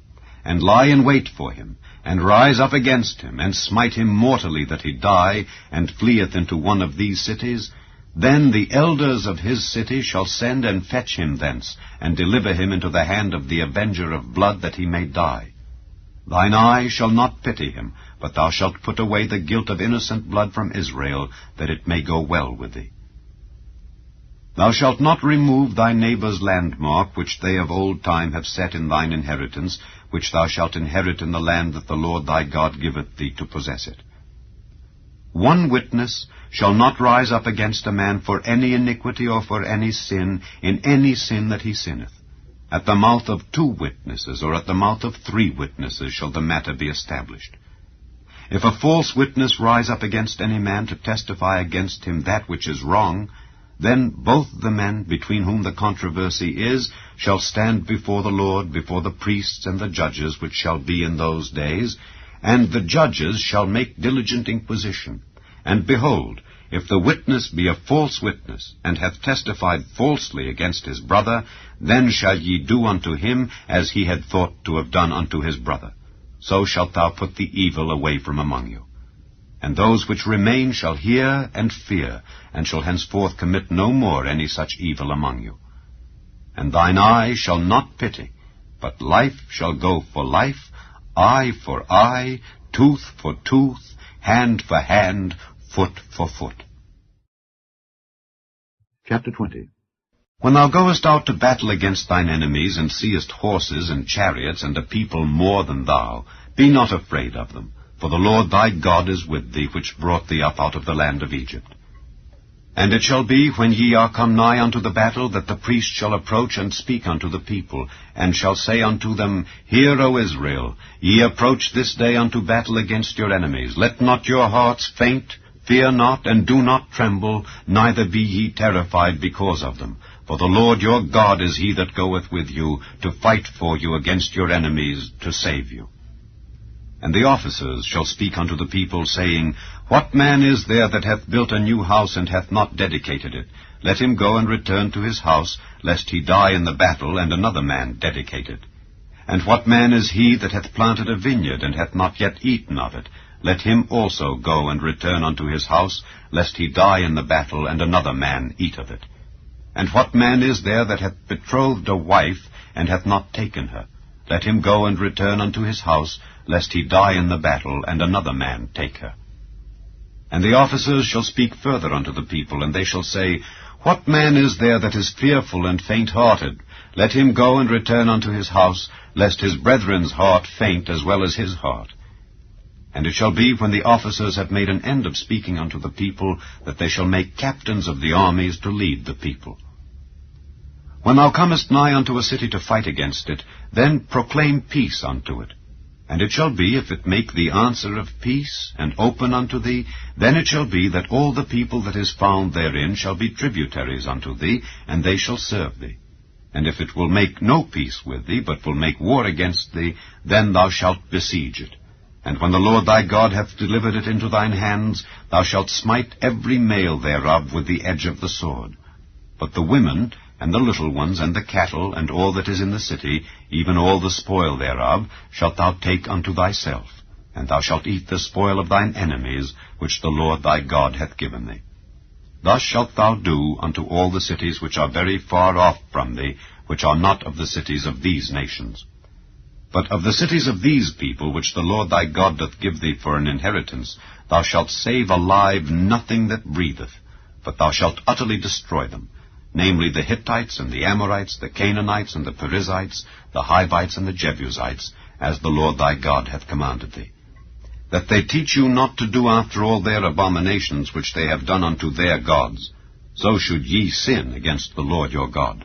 and lie in wait for him, and rise up against him, and smite him mortally that he die, and fleeth into one of these cities, then the elders of his city shall send and fetch him thence, and deliver him into the hand of the avenger of blood, that he may die. Thine eye shall not pity him, but thou shalt put away the guilt of innocent blood from Israel, that it may go well with thee. Thou shalt not remove thy neighbour's landmark, which they of old time have set in thine inheritance, which thou shalt inherit in the land that the Lord thy God giveth thee to possess it. 1 witness shall not rise up against a man for any iniquity or for any sin, in any sin that he sinneth. At the mouth of 2 witnesses, or at the mouth of 3 witnesses, shall the matter be established. If a false witness rise up against any man to testify against him that which is wrong, then both the men between whom the controversy is shall stand before the Lord, before the priests and the judges which shall be in those days, and the judges shall make diligent inquisition. And behold, if the witness be a false witness, and hath testified falsely against his brother, then shall ye do unto him as he had thought to have done unto his brother. So shalt thou put the evil away from among you. And those which remain shall hear and fear, and shall henceforth commit no more any such evil among you. And thine eye shall not pity, but life shall go for life, eye for eye, tooth for tooth, hand for hand, foot for foot. Chapter 20. When thou goest out to battle against thine enemies, and seest horses and chariots, and a people more than thou, be not afraid of them, for the Lord thy God is with thee, which brought thee up out of the land of Egypt. And it shall be, when ye are come nigh unto the battle, that the priest shall approach and speak unto the people, and shall say unto them, Hear, O Israel, ye approach this day unto battle against your enemies. Let not your hearts faint, fear not, and do not tremble, neither be ye terrified because of them. For the Lord your God is he that goeth with you, to fight for you against your enemies, to save you. And the officers shall speak unto the people, saying, What man is there that hath built a new house, and hath not dedicated it? Let him go and return to his house, lest he die in the battle, and another man dedicate it. And what man is he that hath planted a vineyard, and hath not yet eaten of it? Let him also go and return unto his house, lest he die in the battle, and another man eat of it. And what man is there that hath betrothed a wife, and hath not taken her? Let him go and return unto his house, lest he die in the battle, and another man take her. And the officers shall speak further unto the people, and they shall say, What man is there that is fearful and faint-hearted? Let him go and return unto his house, lest his brethren's heart faint as well as his heart. And it shall be, when the officers have made an end of speaking unto the people, that they shall make captains of the armies to lead the people. When thou comest nigh unto a city to fight against it, then proclaim peace unto it. And it shall be, if it make thee answer of peace, and open unto thee, then it shall be that all the people that is found therein shall be tributaries unto thee, and they shall serve thee. And if it will make no peace with thee, but will make war against thee, then thou shalt besiege it. And when the Lord thy God hath delivered it into thine hands, thou shalt smite every male thereof with the edge of the sword. But the women, and the little ones, and the cattle, and all that is in the city, even all the spoil thereof, shalt thou take unto thyself, and thou shalt eat the spoil of thine enemies, which the Lord thy God hath given thee. Thus shalt thou do unto all the cities which are very far off from thee, which are not of the cities of these nations. But of the cities of these people, which the Lord thy God doth give thee for an inheritance, thou shalt save alive nothing that breatheth, but thou shalt utterly destroy them, namely the Hittites, and the Amorites, the Canaanites, and the Perizzites, the Hivites, and the Jebusites, as the Lord thy God hath commanded thee. That they teach you not to do after all their abominations which they have done unto their gods, so should ye sin against the Lord your God.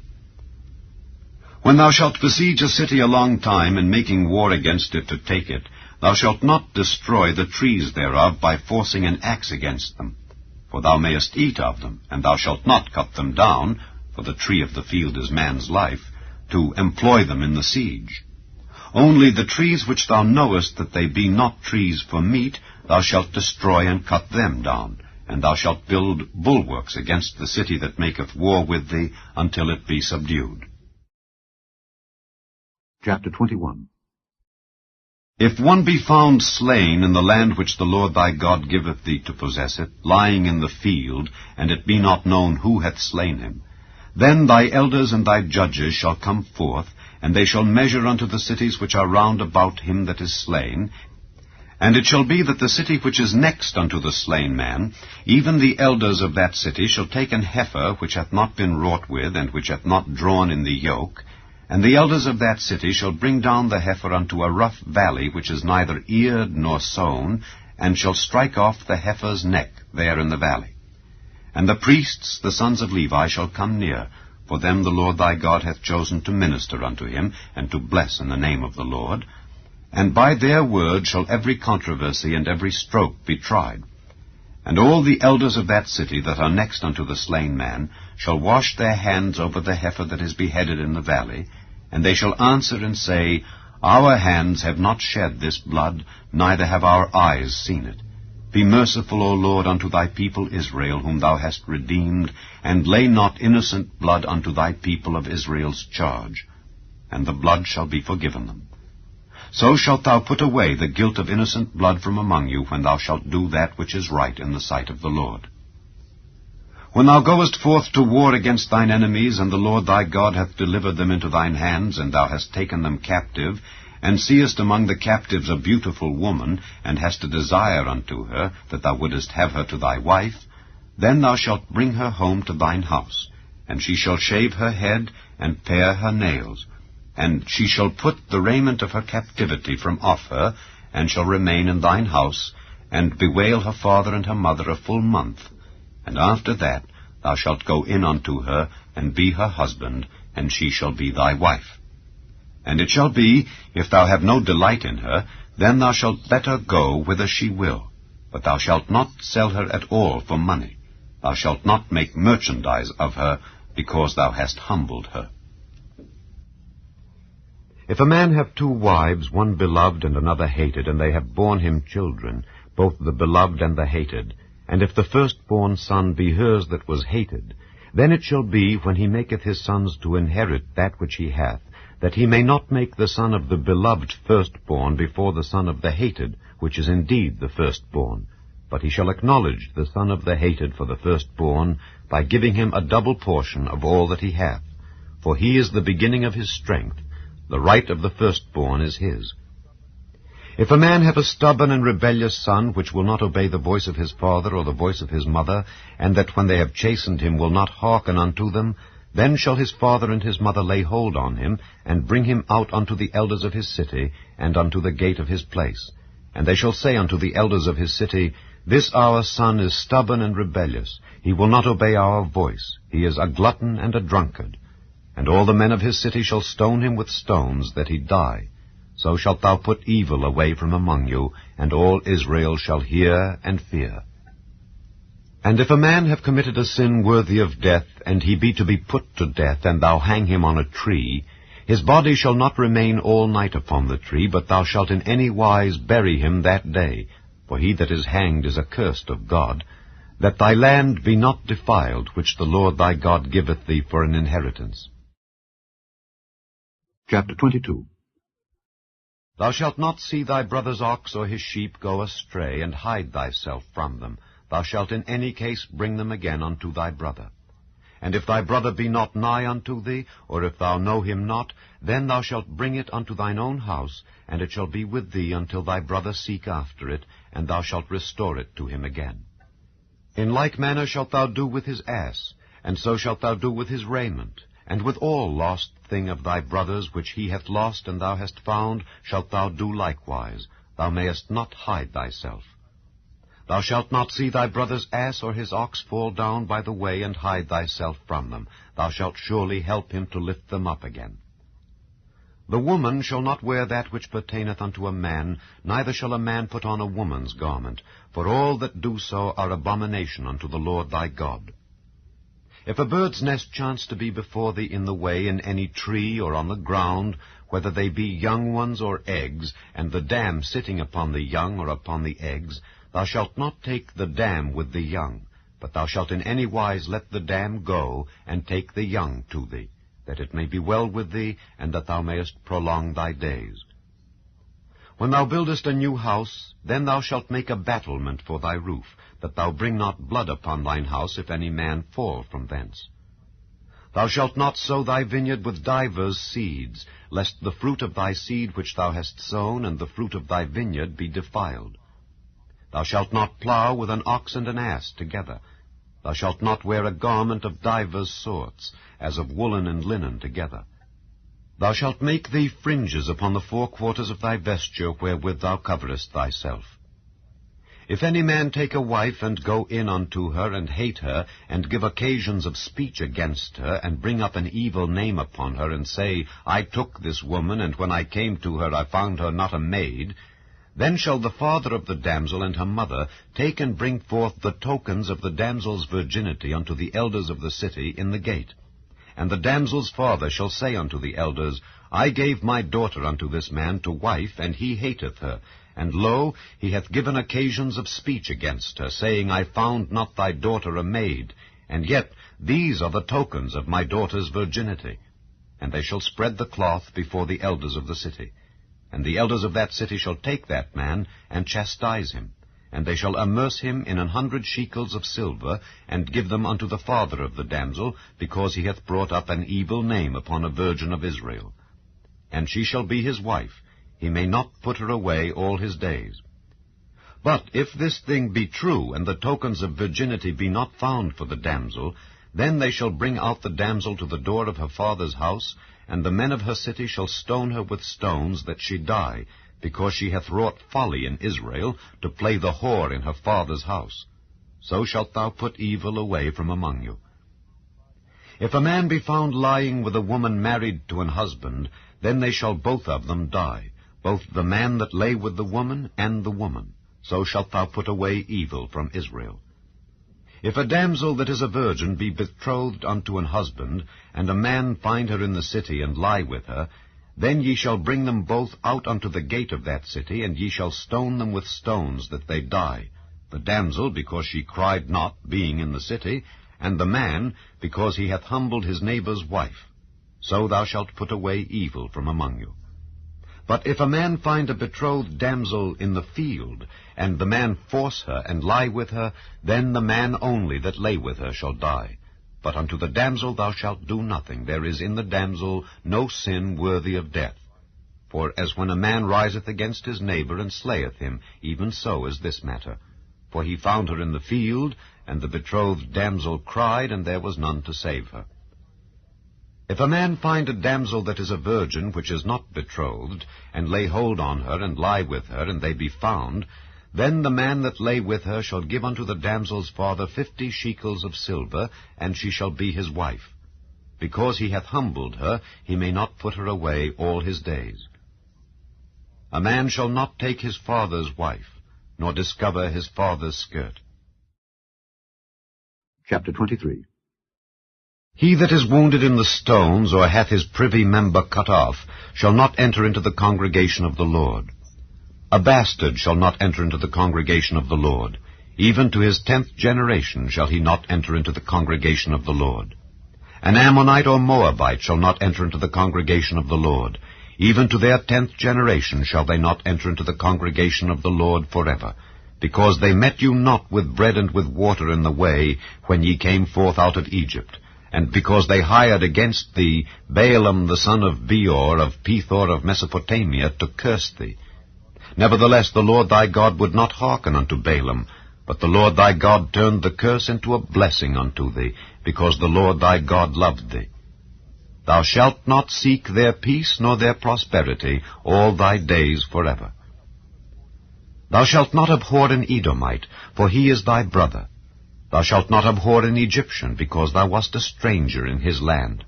When thou shalt besiege a city a long time, in making war against it to take it, thou shalt not destroy the trees thereof by forcing an axe against them. For thou mayest eat of them, and thou shalt not cut them down, for the tree of the field is man's life, to employ them in the siege. Only the trees which thou knowest that they be not trees for meat, thou shalt destroy and cut them down, and thou shalt build bulwarks against the city that maketh war with thee, until it be subdued. Chapter 21. If one be found slain in the land which the Lord thy God giveth thee to possess it, lying in the field, and it be not known who hath slain him, then thy elders and thy judges shall come forth, and they shall measure unto the cities which are round about him that is slain. And it shall be that the city which is next unto the slain man, even the elders of that city shall take an heifer which hath not been wrought with, and which hath not drawn in the yoke, and the elders of that city shall bring down the heifer unto a rough valley, which is neither eared nor sown, and shall strike off the heifer's neck there in the valley. And the priests, the sons of Levi, shall come near, for them the Lord thy God hath chosen to minister unto him, and to bless in the name of the Lord. And by their word shall every controversy and every stroke be tried. And all the elders of that city that are next unto the slain man shall wash their hands over the heifer that is beheaded in the valley, and they shall answer and say, Our hands have not shed this blood, neither have our eyes seen it. Be merciful, O Lord, unto thy people Israel, whom thou hast redeemed, and lay not innocent blood unto thy people of Israel's charge, and the blood shall be forgiven them. So shalt thou put away the guilt of innocent blood from among you, when thou shalt do that which is right in the sight of the Lord. When thou goest forth to war against thine enemies, and the Lord thy God hath delivered them into thine hands, and thou hast taken them captive, and seest among the captives a beautiful woman, and hast a desire unto her, that thou wouldest have her to thy wife, then thou shalt bring her home to thine house, and she shall shave her head, and pare her nails, and she shall put the raiment of her captivity from off her, and shall remain in thine house, and bewail her father and her mother a full month. And after that thou shalt go in unto her, and be her husband, and she shall be thy wife. And it shall be, if thou have no delight in her, then thou shalt let her go whither she will. But thou shalt not sell her at all for money. Thou shalt not make merchandise of her, because thou hast humbled her. If a man have 2 wives, one beloved and another hated, and they have borne him children, both the beloved and the hated, and if the firstborn son be hers that was hated, then it shall be, when he maketh his sons to inherit that which he hath, that he may not make the son of the beloved firstborn before the son of the hated, which is indeed the firstborn. But he shall acknowledge the son of the hated for the firstborn, by giving him a double portion of all that he hath. For he is the beginning of his strength, the right of the firstborn is his. If a man have a stubborn and rebellious son, which will not obey the voice of his father or the voice of his mother, and that when they have chastened him will not hearken unto them, then shall his father and his mother lay hold on him, and bring him out unto the elders of his city, and unto the gate of his place. And they shall say unto the elders of his city, This our son is stubborn and rebellious. He will not obey our voice. He is a glutton and a drunkard. And all the men of his city shall stone him with stones, that he die. So shalt thou put evil away from among you, and all Israel shall hear and fear. And if a man have committed a sin worthy of death, and he be to be put to death, and thou hang him on a tree, his body shall not remain all night upon the tree, but thou shalt in any wise bury him that day, for he that is hanged is accursed of God, that thy land be not defiled, which the Lord thy God giveth thee for an inheritance. Chapter 22. Thou shalt not see thy brother's ox or his sheep go astray, and hide thyself from them. Thou shalt in any case bring them again unto thy brother. And if thy brother be not nigh unto thee, or if thou know him not, then thou shalt bring it unto thine own house, and it shall be with thee until thy brother seek after it, and thou shalt restore it to him again. In like manner shalt thou do with his ass, and so shalt thou do with his raiment. And with all lost thing of thy brother's, which he hath lost and thou hast found, shalt thou do likewise. Thou mayest not hide thyself. Thou shalt not see thy brother's ass or his ox fall down by the way, and hide thyself from them. Thou shalt surely help him to lift them up again. The woman shall not wear that which pertaineth unto a man, neither shall a man put on a woman's garment, for all that do so are abomination unto the Lord thy God. If a bird's nest chance to be before thee in the way, in any tree or on the ground, whether they be young ones or eggs, and the dam sitting upon the young or upon the eggs, thou shalt not take the dam with the young, but thou shalt in any wise let the dam go, and take the young to thee, that it may be well with thee, and that thou mayest prolong thy days. When thou buildest a new house, then thou shalt make a battlement for thy roof, that thou bring not blood upon thine house, if any man fall from thence. Thou shalt not sow thy vineyard with divers seeds, lest the fruit of thy seed which thou hast sown and the fruit of thy vineyard be defiled. Thou shalt not plow with an ox and an ass together. Thou shalt not wear a garment of divers sorts, as of woolen and linen together. Thou shalt make thee fringes upon the 4 quarters of thy vesture, wherewith thou coverest thyself. If any man take a wife, and go in unto her, and hate her, and give occasions of speech against her, and bring up an evil name upon her, and say, I took this woman, and when I came to her I found her not a maid, then shall the father of the damsel and her mother take and bring forth the tokens of the damsel's virginity unto the elders of the city in the gate. And the damsel's father shall say unto the elders, I gave my daughter unto this man to wife, and he hateth her, And lo, he hath given occasions of speech against her, saying, I found not thy daughter a maid, and yet these are the tokens of my daughter's virginity. And they shall spread the cloth before the elders of the city. And the elders of that city shall take that man, and chastise him. And they shall amerce him in 100 shekels of silver, and give them unto the father of the damsel, because he hath brought up an evil name upon a virgin of Israel. And she shall be his wife. He may not put her away all his days. But if this thing be true, and the tokens of virginity be not found for the damsel, then they shall bring out the damsel to the door of her father's house, and the men of her city shall stone her with stones, that she die, because she hath wrought folly in Israel, to play the whore in her father's house. So shalt thou put evil away from among you. If a man be found lying with a woman married to an husband, then they shall both of them die, both the man that lay with the woman and the woman. So shalt thou put away evil from Israel. If a damsel that is a virgin be betrothed unto an husband, and a man find her in the city, and lie with her, then ye shall bring them both out unto the gate of that city, and ye shall stone them with stones, that they die, the damsel because she cried not, being in the city, and the man because he hath humbled his neighbour's wife. So thou shalt put away evil from among you. But if a man find a betrothed damsel in the field, and the man force her, and lie with her, then the man only that lay with her shall die. But unto the damsel thou shalt do nothing. There is in the damsel no sin worthy of death. For as when a man riseth against his neighbour, and slayeth him, even so is this matter. For he found her in the field, and the betrothed damsel cried, and there was none to save her. If a man find a damsel that is a virgin, which is not betrothed, and lay hold on her, and lie with her, and they be found, then the man that lay with her shall give unto the damsel's father 50 shekels of silver, and she shall be his wife. Because he hath humbled her, he may not put her away all his days. A man shall not take his father's wife, nor discover his father's skirt. Chapter 23. He that is wounded in the stones, or hath his privy member cut off, shall not enter into the congregation of the Lord. A bastard shall not enter into the congregation of the Lord. Even to his 10th generation shall he not enter into the congregation of the Lord. An Ammonite or Moabite shall not enter into the congregation of the Lord. Even to their 10th generation shall they not enter into the congregation of the Lord forever, because they met you not with bread and with water in the way, when ye came forth out of Egypt, and because they hired against thee Balaam the son of Beor of Pethor of Mesopotamia to curse thee. Nevertheless the Lord thy God would not hearken unto Balaam, but the Lord thy God turned the curse into a blessing unto thee, because the Lord thy God loved thee. Thou shalt not seek their peace nor their prosperity all thy days forever. Thou shalt not abhor an Edomite, for he is thy brother. Thou shalt not abhor an Egyptian, because thou wast a stranger in his land.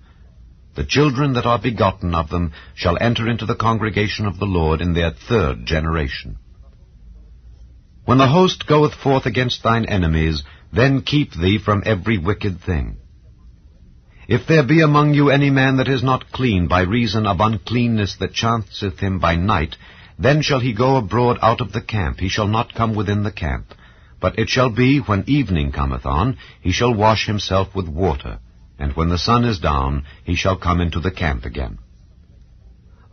The children that are begotten of them shall enter into the congregation of the Lord in their 3rd generation. When the host goeth forth against thine enemies, then keep thee from every wicked thing. If there be among you any man that is not clean by reason of uncleanness that chanceth him by night, then shall he go abroad out of the camp, he shall not come within the camp. But it shall be, when evening cometh on, he shall wash himself with water, and when the sun is down, he shall come into the camp again.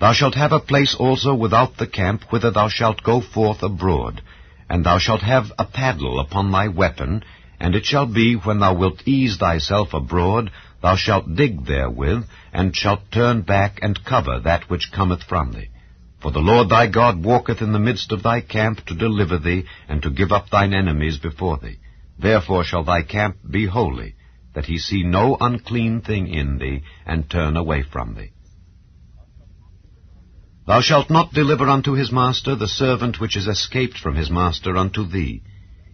Thou shalt have a place also without the camp, whither thou shalt go forth abroad, and thou shalt have a paddle upon thy weapon, and it shall be, when thou wilt ease thyself abroad, thou shalt dig therewith, and shalt turn back and cover that which cometh from thee. For the Lord thy God walketh in the midst of thy camp to deliver thee, and to give up thine enemies before thee. Therefore shall thy camp be holy, that he see no unclean thing in thee, and turn away from thee. Thou shalt not deliver unto his master the servant which is escaped from his master unto thee.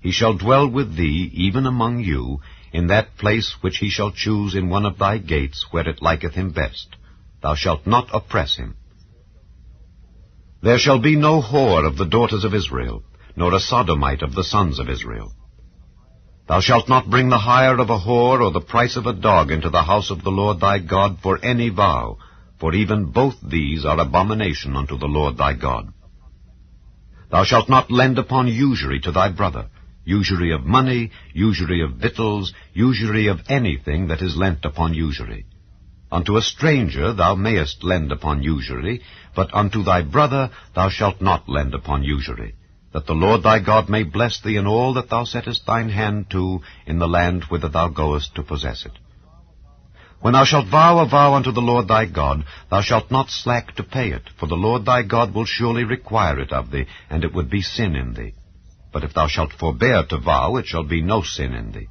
He shall dwell with thee, even among you, in that place which he shall choose in one of thy gates, where it liketh him best. Thou shalt not oppress him. There shall be no whore of the daughters of Israel, nor a sodomite of the sons of Israel. Thou shalt not bring the hire of a whore or the price of a dog into the house of the Lord thy God for any vow, for even both these are abomination unto the Lord thy God. Thou shalt not lend upon usury to thy brother, usury of money, usury of victuals, usury of anything that is lent upon usury. Unto a stranger thou mayest lend upon usury, but unto thy brother thou shalt not lend upon usury, that the Lord thy God may bless thee in all that thou settest thine hand to in the land whither thou goest to possess it. When thou shalt vow a vow unto the Lord thy God, thou shalt not slack to pay it, for the Lord thy God will surely require it of thee, and it would be sin in thee. But if thou shalt forbear to vow, it shall be no sin in thee.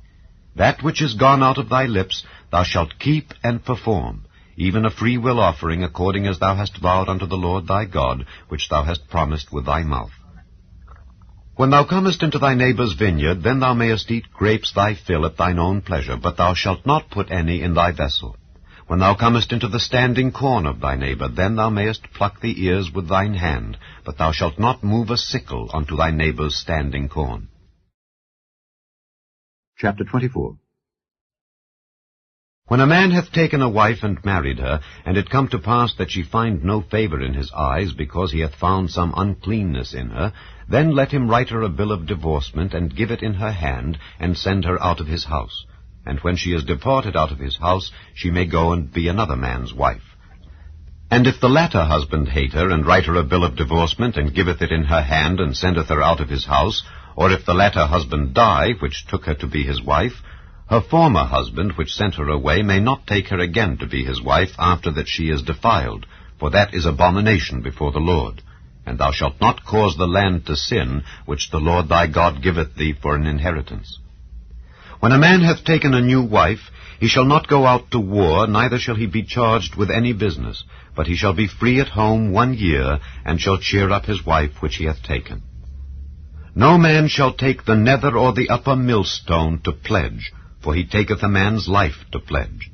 That which is gone out of thy lips thou shalt keep and perform, even a freewill offering, according as thou hast vowed unto the Lord thy God, which thou hast promised with thy mouth. When thou comest into thy neighbour's vineyard, then thou mayest eat grapes thy fill at thine own pleasure, but thou shalt not put any in thy vessel. When thou comest into the standing corn of thy neighbour, then thou mayest pluck the ears with thine hand, but thou shalt not move a sickle unto thy neighbour's standing corn. Chapter 24. When a man hath taken a wife and married her, and it come to pass that she find no favour in his eyes, because he hath found some uncleanness in her, then let him write her a bill of divorcement, and give it in her hand, and send her out of his house. And when she is departed out of his house, she may go and be another man's wife. And if the latter husband hate her, and write her a bill of divorcement, and giveth it in her hand, and sendeth her out of his house, or if the latter husband die, which took her to be his wife, her former husband, which sent her away, may not take her again to be his wife after that she is defiled, for that is abomination before the Lord. And thou shalt not cause the land to sin, which the Lord thy God giveth thee for an inheritance. When a man hath taken a new wife, he shall not go out to war, neither shall he be charged with any business, but he shall be free at home 1 year, and shall cheer up his wife which he hath taken. No man shall take the nether or the upper millstone to pledge, for he taketh a man's life to pledge.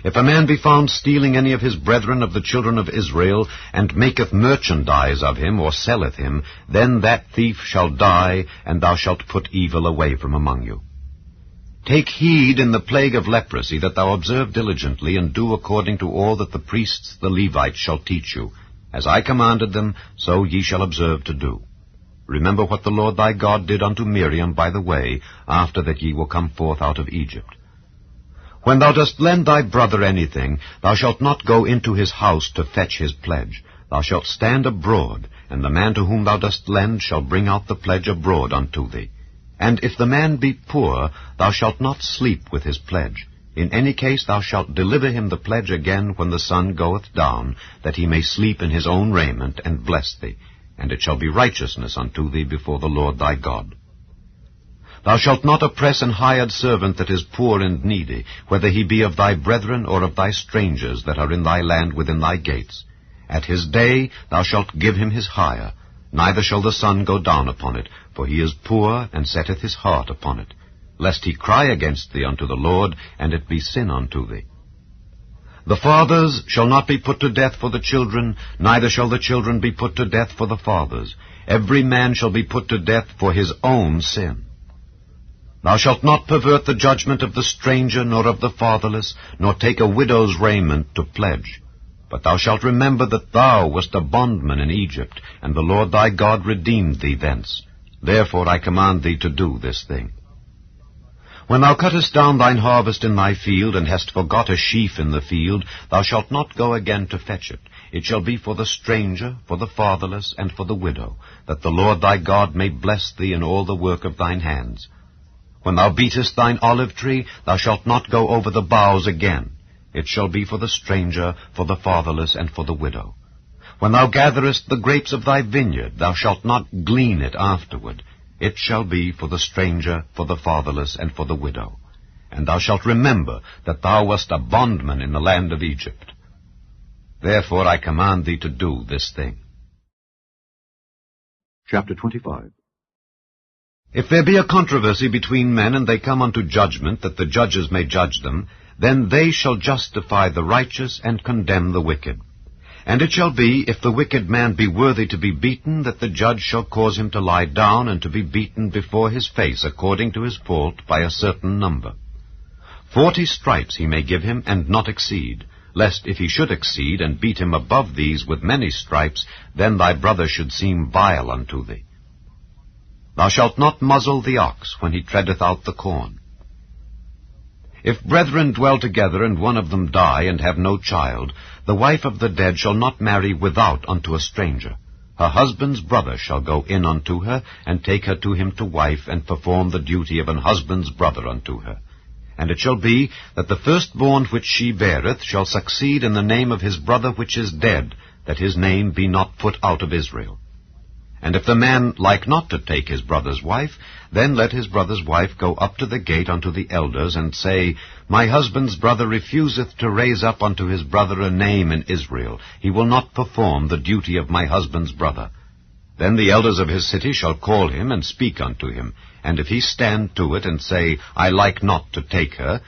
If a man be found stealing any of his brethren of the children of Israel, and maketh merchandise of him, or selleth him, then that thief shall die, and thou shalt put evil away from among you. Take heed in the plague of leprosy, that thou observe diligently, and do according to all that the priests the Levites shall teach you. As I commanded them, so ye shall observe to do. Remember what the Lord thy God did unto Miriam by the way, after that ye were come forth out of Egypt. When thou dost lend thy brother anything, thou shalt not go into his house to fetch his pledge. Thou shalt stand abroad, and the man to whom thou dost lend shall bring out the pledge abroad unto thee. And if the man be poor, thou shalt not sleep with his pledge. In any case thou shalt deliver him the pledge again when the sun goeth down, that he may sleep in his own raiment, and bless thee. And it shall be righteousness unto thee before the Lord thy God. Thou shalt not oppress an hired servant that is poor and needy, whether he be of thy brethren or of thy strangers that are in thy land within thy gates. At his day thou shalt give him his hire, neither shall the sun go down upon it, for he is poor, and setteth his heart upon it, lest he cry against thee unto the Lord, and it be sin unto thee. The fathers shall not be put to death for the children, neither shall the children be put to death for the fathers. Every man shall be put to death for his own sin. Thou shalt not pervert the judgment of the stranger, nor of the fatherless, nor take a widow's raiment to pledge. But thou shalt remember that thou wast a bondman in Egypt, and the Lord thy God redeemed thee thence. Therefore I command thee to do this thing. When thou cuttest down thine harvest in thy field, and hast forgot a sheaf in the field, thou shalt not go again to fetch it. It shall be for the stranger, for the fatherless, and for the widow, that the Lord thy God may bless thee in all the work of thine hands. When thou beatest thine olive tree, thou shalt not go over the boughs again. It shall be for the stranger, for the fatherless, and for the widow. When thou gatherest the grapes of thy vineyard, thou shalt not glean it afterward. It shall be for the stranger, for the fatherless, and for the widow. And thou shalt remember that thou wast a bondman in the land of Egypt. Therefore I command thee to do this thing. Chapter 25. If there be a controversy between men, and they come unto judgment, that the judges may judge them, then they shall justify the righteous, and condemn the wicked. And it shall be, if the wicked man be worthy to be beaten, that the judge shall cause him to lie down, and to be beaten before his face, according to his fault, by a certain number. 40 stripes he may give him, and not exceed. lest if he should exceed, and beat him above these with many stripes, then thy brother should seem vile unto thee. Thou shalt not muzzle the ox when he treadeth out the corn. If brethren dwell together, and one of them die, and have no child, the wife of the dead shall not marry without unto a stranger. Her husband's brother shall go in unto her, and take her to him to wife, and perform the duty of an husband's brother unto her. And it shall be that the firstborn which she beareth shall succeed in the name of his brother which is dead, that his name be not put out of Israel. And if the man like not to take his brother's wife, then let his brother's wife go up to the gate unto the elders, and say, My husband's brother refuseth to raise up unto his brother a name in Israel. He will not perform the duty of my husband's brother. Then the elders of his city shall call him, and speak unto him. And if he stand to it, and say, I like not to take her,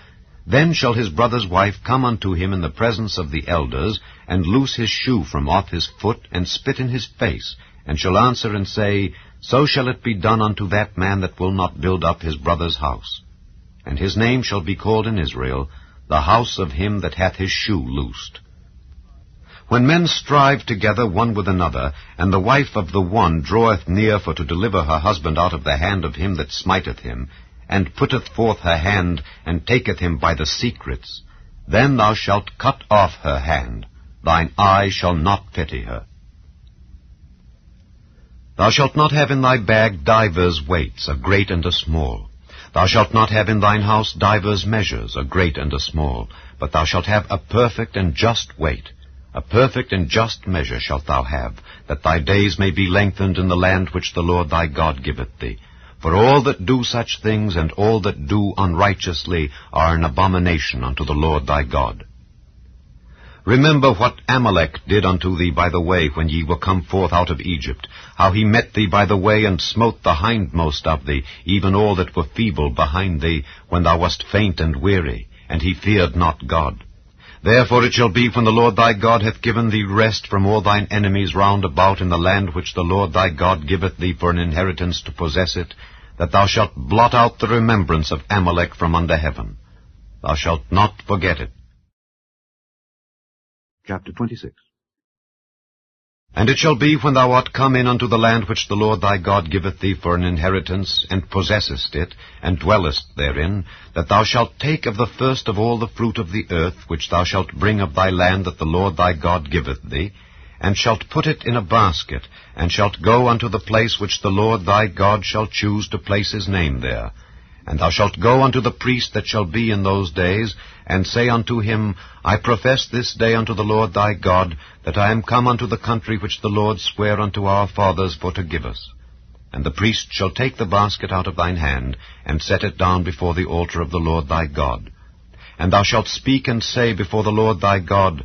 then shall his brother's wife come unto him in the presence of the elders, and loose his shoe from off his foot, and spit in his face, and shall answer and say, So shall it be done unto that man that will not build up his brother's house. And his name shall be called in Israel, the house of him that hath his shoe loosed. When men strive together one with another, and the wife of the one draweth near for to deliver her husband out of the hand of him that smiteth him, and putteth forth her hand, and taketh him by the secrets, then thou shalt cut off her hand, thine eye shall not pity her. Thou shalt not have in thy bag divers weights, a great and a small. Thou shalt not have in thine house divers measures, a great and a small, but thou shalt have a perfect and just weight. A perfect and just measure shalt thou have, that thy days may be lengthened in the land which the Lord thy God giveth thee. For all that do such things, and all that do unrighteously, are an abomination unto the Lord thy God. Remember what Amalek did unto thee by the way when ye were come forth out of Egypt, how he met thee by the way, and smote the hindmost of thee, even all that were feeble behind thee, when thou wast faint and weary, and he feared not God. Therefore it shall be, when the Lord thy God hath given thee rest from all thine enemies round about in the land which the Lord thy God giveth thee for an inheritance to possess it, that thou shalt blot out the remembrance of Amalek from under heaven. Thou shalt not forget it. Chapter 26. And it shall be, when thou art come in unto the land which the Lord thy God giveth thee for an inheritance, and possessest it, and dwellest therein, that thou shalt take of the first of all the fruit of the earth, which thou shalt bring of thy land that the Lord thy God giveth thee, and shalt put it in a basket, and shalt go unto the place which the Lord thy God shall choose to place his name there. And thou shalt go unto the priest that shall be in those days, and say unto him, I profess this day unto the Lord thy God, that I am come unto the country which the Lord sware unto our fathers for to give us. And the priest shall take the basket out of thine hand, and set it down before the altar of the Lord thy God. And thou shalt speak and say before the Lord thy God,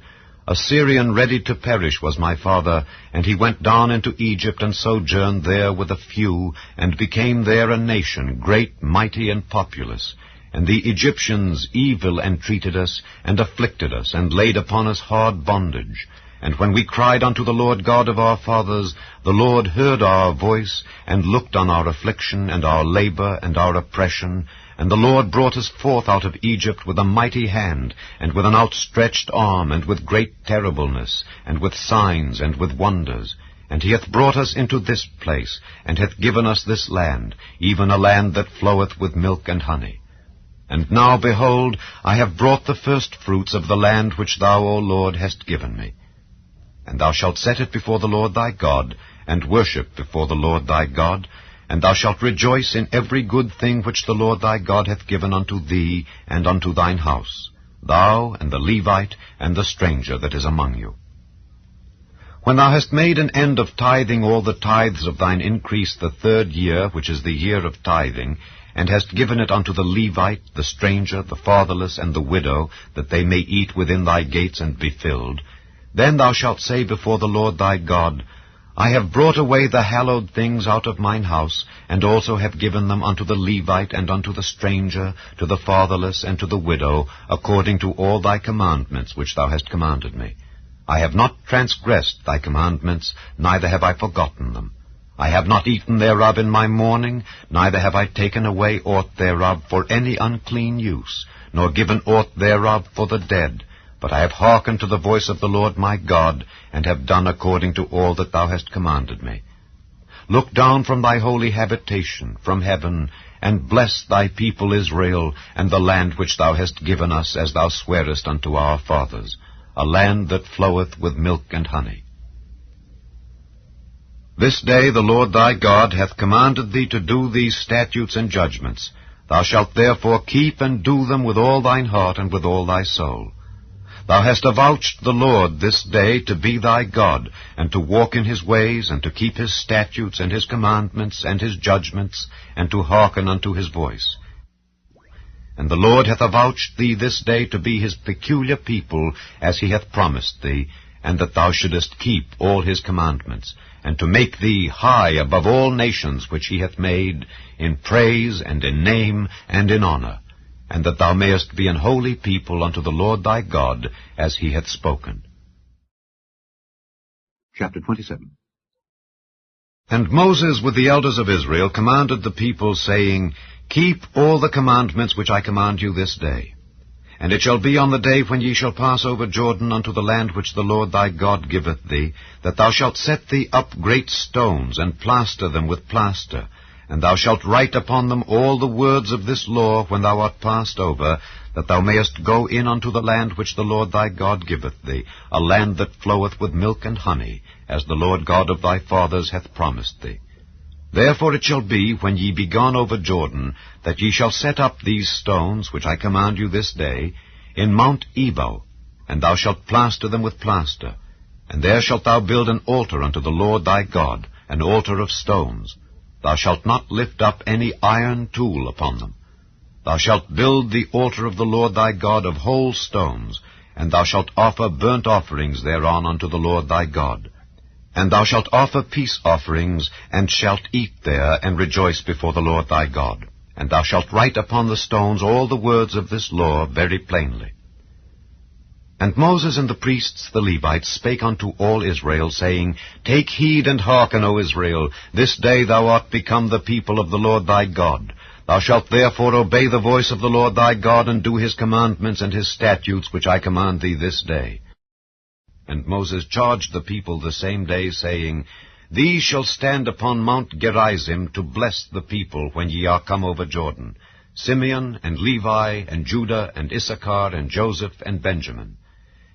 A Syrian ready to perish was my father, and he went down into Egypt, and sojourned there with a few, and became there a nation, great, mighty, and populous. And the Egyptians evil entreated us, and afflicted us, and laid upon us hard bondage. And when we cried unto the Lord God of our fathers, the Lord heard our voice, and looked on our affliction, and our labor, and our oppression. And the Lord brought us forth out of Egypt with a mighty hand, and with an outstretched arm, and with great terribleness, and with signs, and with wonders. And he hath brought us into this place, and hath given us this land, even a land that floweth with milk and honey. And now, behold, I have brought the first fruits of the land which thou, O Lord, hast given me. And thou shalt set it before the Lord thy God, and worship before the Lord thy God, and thou shalt rejoice in every good thing which the Lord thy God hath given unto thee, and unto thine house, thou, and the Levite, and the stranger that is among you. When thou hast made an end of tithing all the tithes of thine increase the 3rd year, which is the year of tithing, and hast given it unto the Levite, the stranger, the fatherless, and the widow, that they may eat within thy gates and be filled, then thou shalt say before the Lord thy God, I have brought away the hallowed things out of mine house, and also have given them unto the Levite, and unto the stranger, to the fatherless, and to the widow, according to all thy commandments which thou hast commanded me. I have not transgressed thy commandments, neither have I forgotten them. I have not eaten thereof in my mourning, neither have I taken away aught thereof for any unclean use, nor given aught thereof for the dead, but I have hearkened to the voice of the Lord my God, and have done according to all that thou hast commanded me. Look down from thy holy habitation, from heaven, and bless thy people Israel, and the land which thou hast given us, as thou swarest unto our fathers, a land that floweth with milk and honey. This day the Lord thy God hath commanded thee to do these statutes and judgments. Thou shalt therefore keep and do them with all thine heart and with all thy soul. Thou hast avouched the Lord this day to be thy God, and to walk in his ways, and to keep his statutes, and his commandments, and his judgments, and to hearken unto his voice. And the Lord hath avouched thee this day to be his peculiar people, as he hath promised thee, and that thou shouldest keep all his commandments, and to make thee high above all nations which he hath made, in praise, and in name, and in honor, and that thou mayest be an holy people unto the Lord thy God, as he hath spoken. Chapter 27. And Moses with the elders of Israel commanded the people, saying, Keep all the commandments which I command you this day. And it shall be on the day when ye shall pass over Jordan unto the land which the Lord thy God giveth thee, that thou shalt set thee up great stones, and plaster them with plaster, and thou shalt write upon them all the words of this law when thou art passed over, that thou mayest go in unto the land which the Lord thy God giveth thee, a land that floweth with milk and honey, as the Lord God of thy fathers hath promised thee. Therefore it shall be, when ye be gone over Jordan, that ye shall set up these stones, which I command you this day, in Mount Ebal, and thou shalt plaster them with plaster. And there shalt thou build an altar unto the Lord thy God, an altar of stones. Thou shalt not lift up any iron tool upon them. Thou shalt build the altar of the Lord thy God of whole stones, and thou shalt offer burnt offerings thereon unto the Lord thy God. And thou shalt offer peace offerings, and shalt eat there, and rejoice before the Lord thy God. And thou shalt write upon the stones all the words of this law very plainly. And Moses and the priests the Levites spake unto all Israel, saying, Take heed and hearken, O Israel, this day thou art become the people of the Lord thy God. Thou shalt therefore obey the voice of the Lord thy God, and do his commandments and his statutes, which I command thee this day. And Moses charged the people the same day, saying, These shall stand upon Mount Gerizim to bless the people when ye are come over Jordan, Simeon and Levi and Judah and Issachar and Joseph and Benjamin.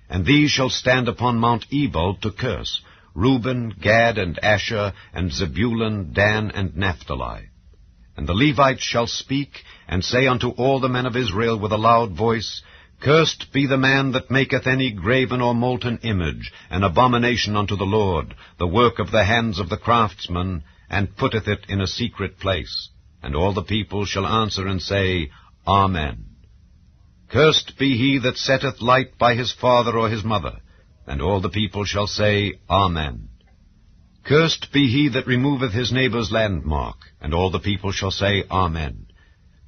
And these shall stand upon Mount Ebal to curse, Reuben, Gad, and Asher, and Zebulun, Dan, and Naphtali. And the Levites shall speak, and say unto all the men of Israel with a loud voice, Cursed be the man that maketh any graven or molten image, an abomination unto the Lord, the work of the hands of the craftsman, and putteth it in a secret place. And all the people shall answer and say, Amen. Cursed be he that setteth light by his father or his mother. And all the people shall say, Amen. Cursed be he that removeth his neighbour's landmark. And all the people shall say, Amen.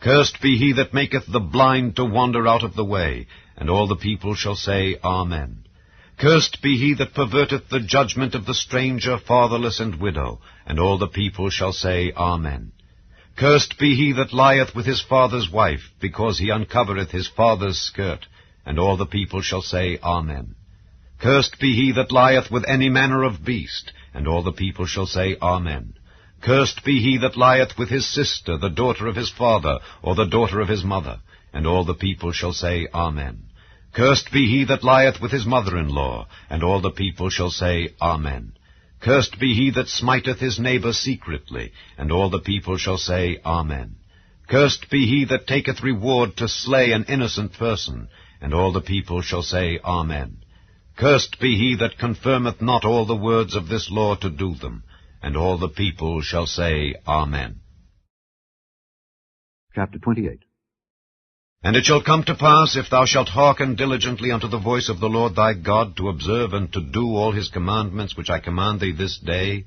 Cursed be he that maketh the blind to wander out of the way. And all the people shall say, Amen. Cursed be he that perverteth the judgment of the stranger, fatherless, and widow. And all the people shall say, Amen. Cursed be he that lieth with his father's wife, because he uncovereth his father's skirt. And all the people shall say, Amen. Cursed be he that lieth with any manner of beast. And all the people shall say, Amen. Cursed be he that lieth with his sister, the daughter of his father, or the daughter of his mother. And all the people shall say, Amen. Cursed be he that lieth with his mother-in-law. And all the people shall say, Amen. Cursed be he that smiteth his neighbour secretly. And all the people shall say, Amen. Cursed be he that taketh reward to slay an innocent person. And all the people shall say, Amen. Cursed be he that confirmeth not all the words of this law to do them. And all the people shall say, Amen. Chapter 28. And it shall come to pass, if thou shalt hearken diligently unto the voice of the Lord thy God, to observe and to do all his commandments which I command thee this day,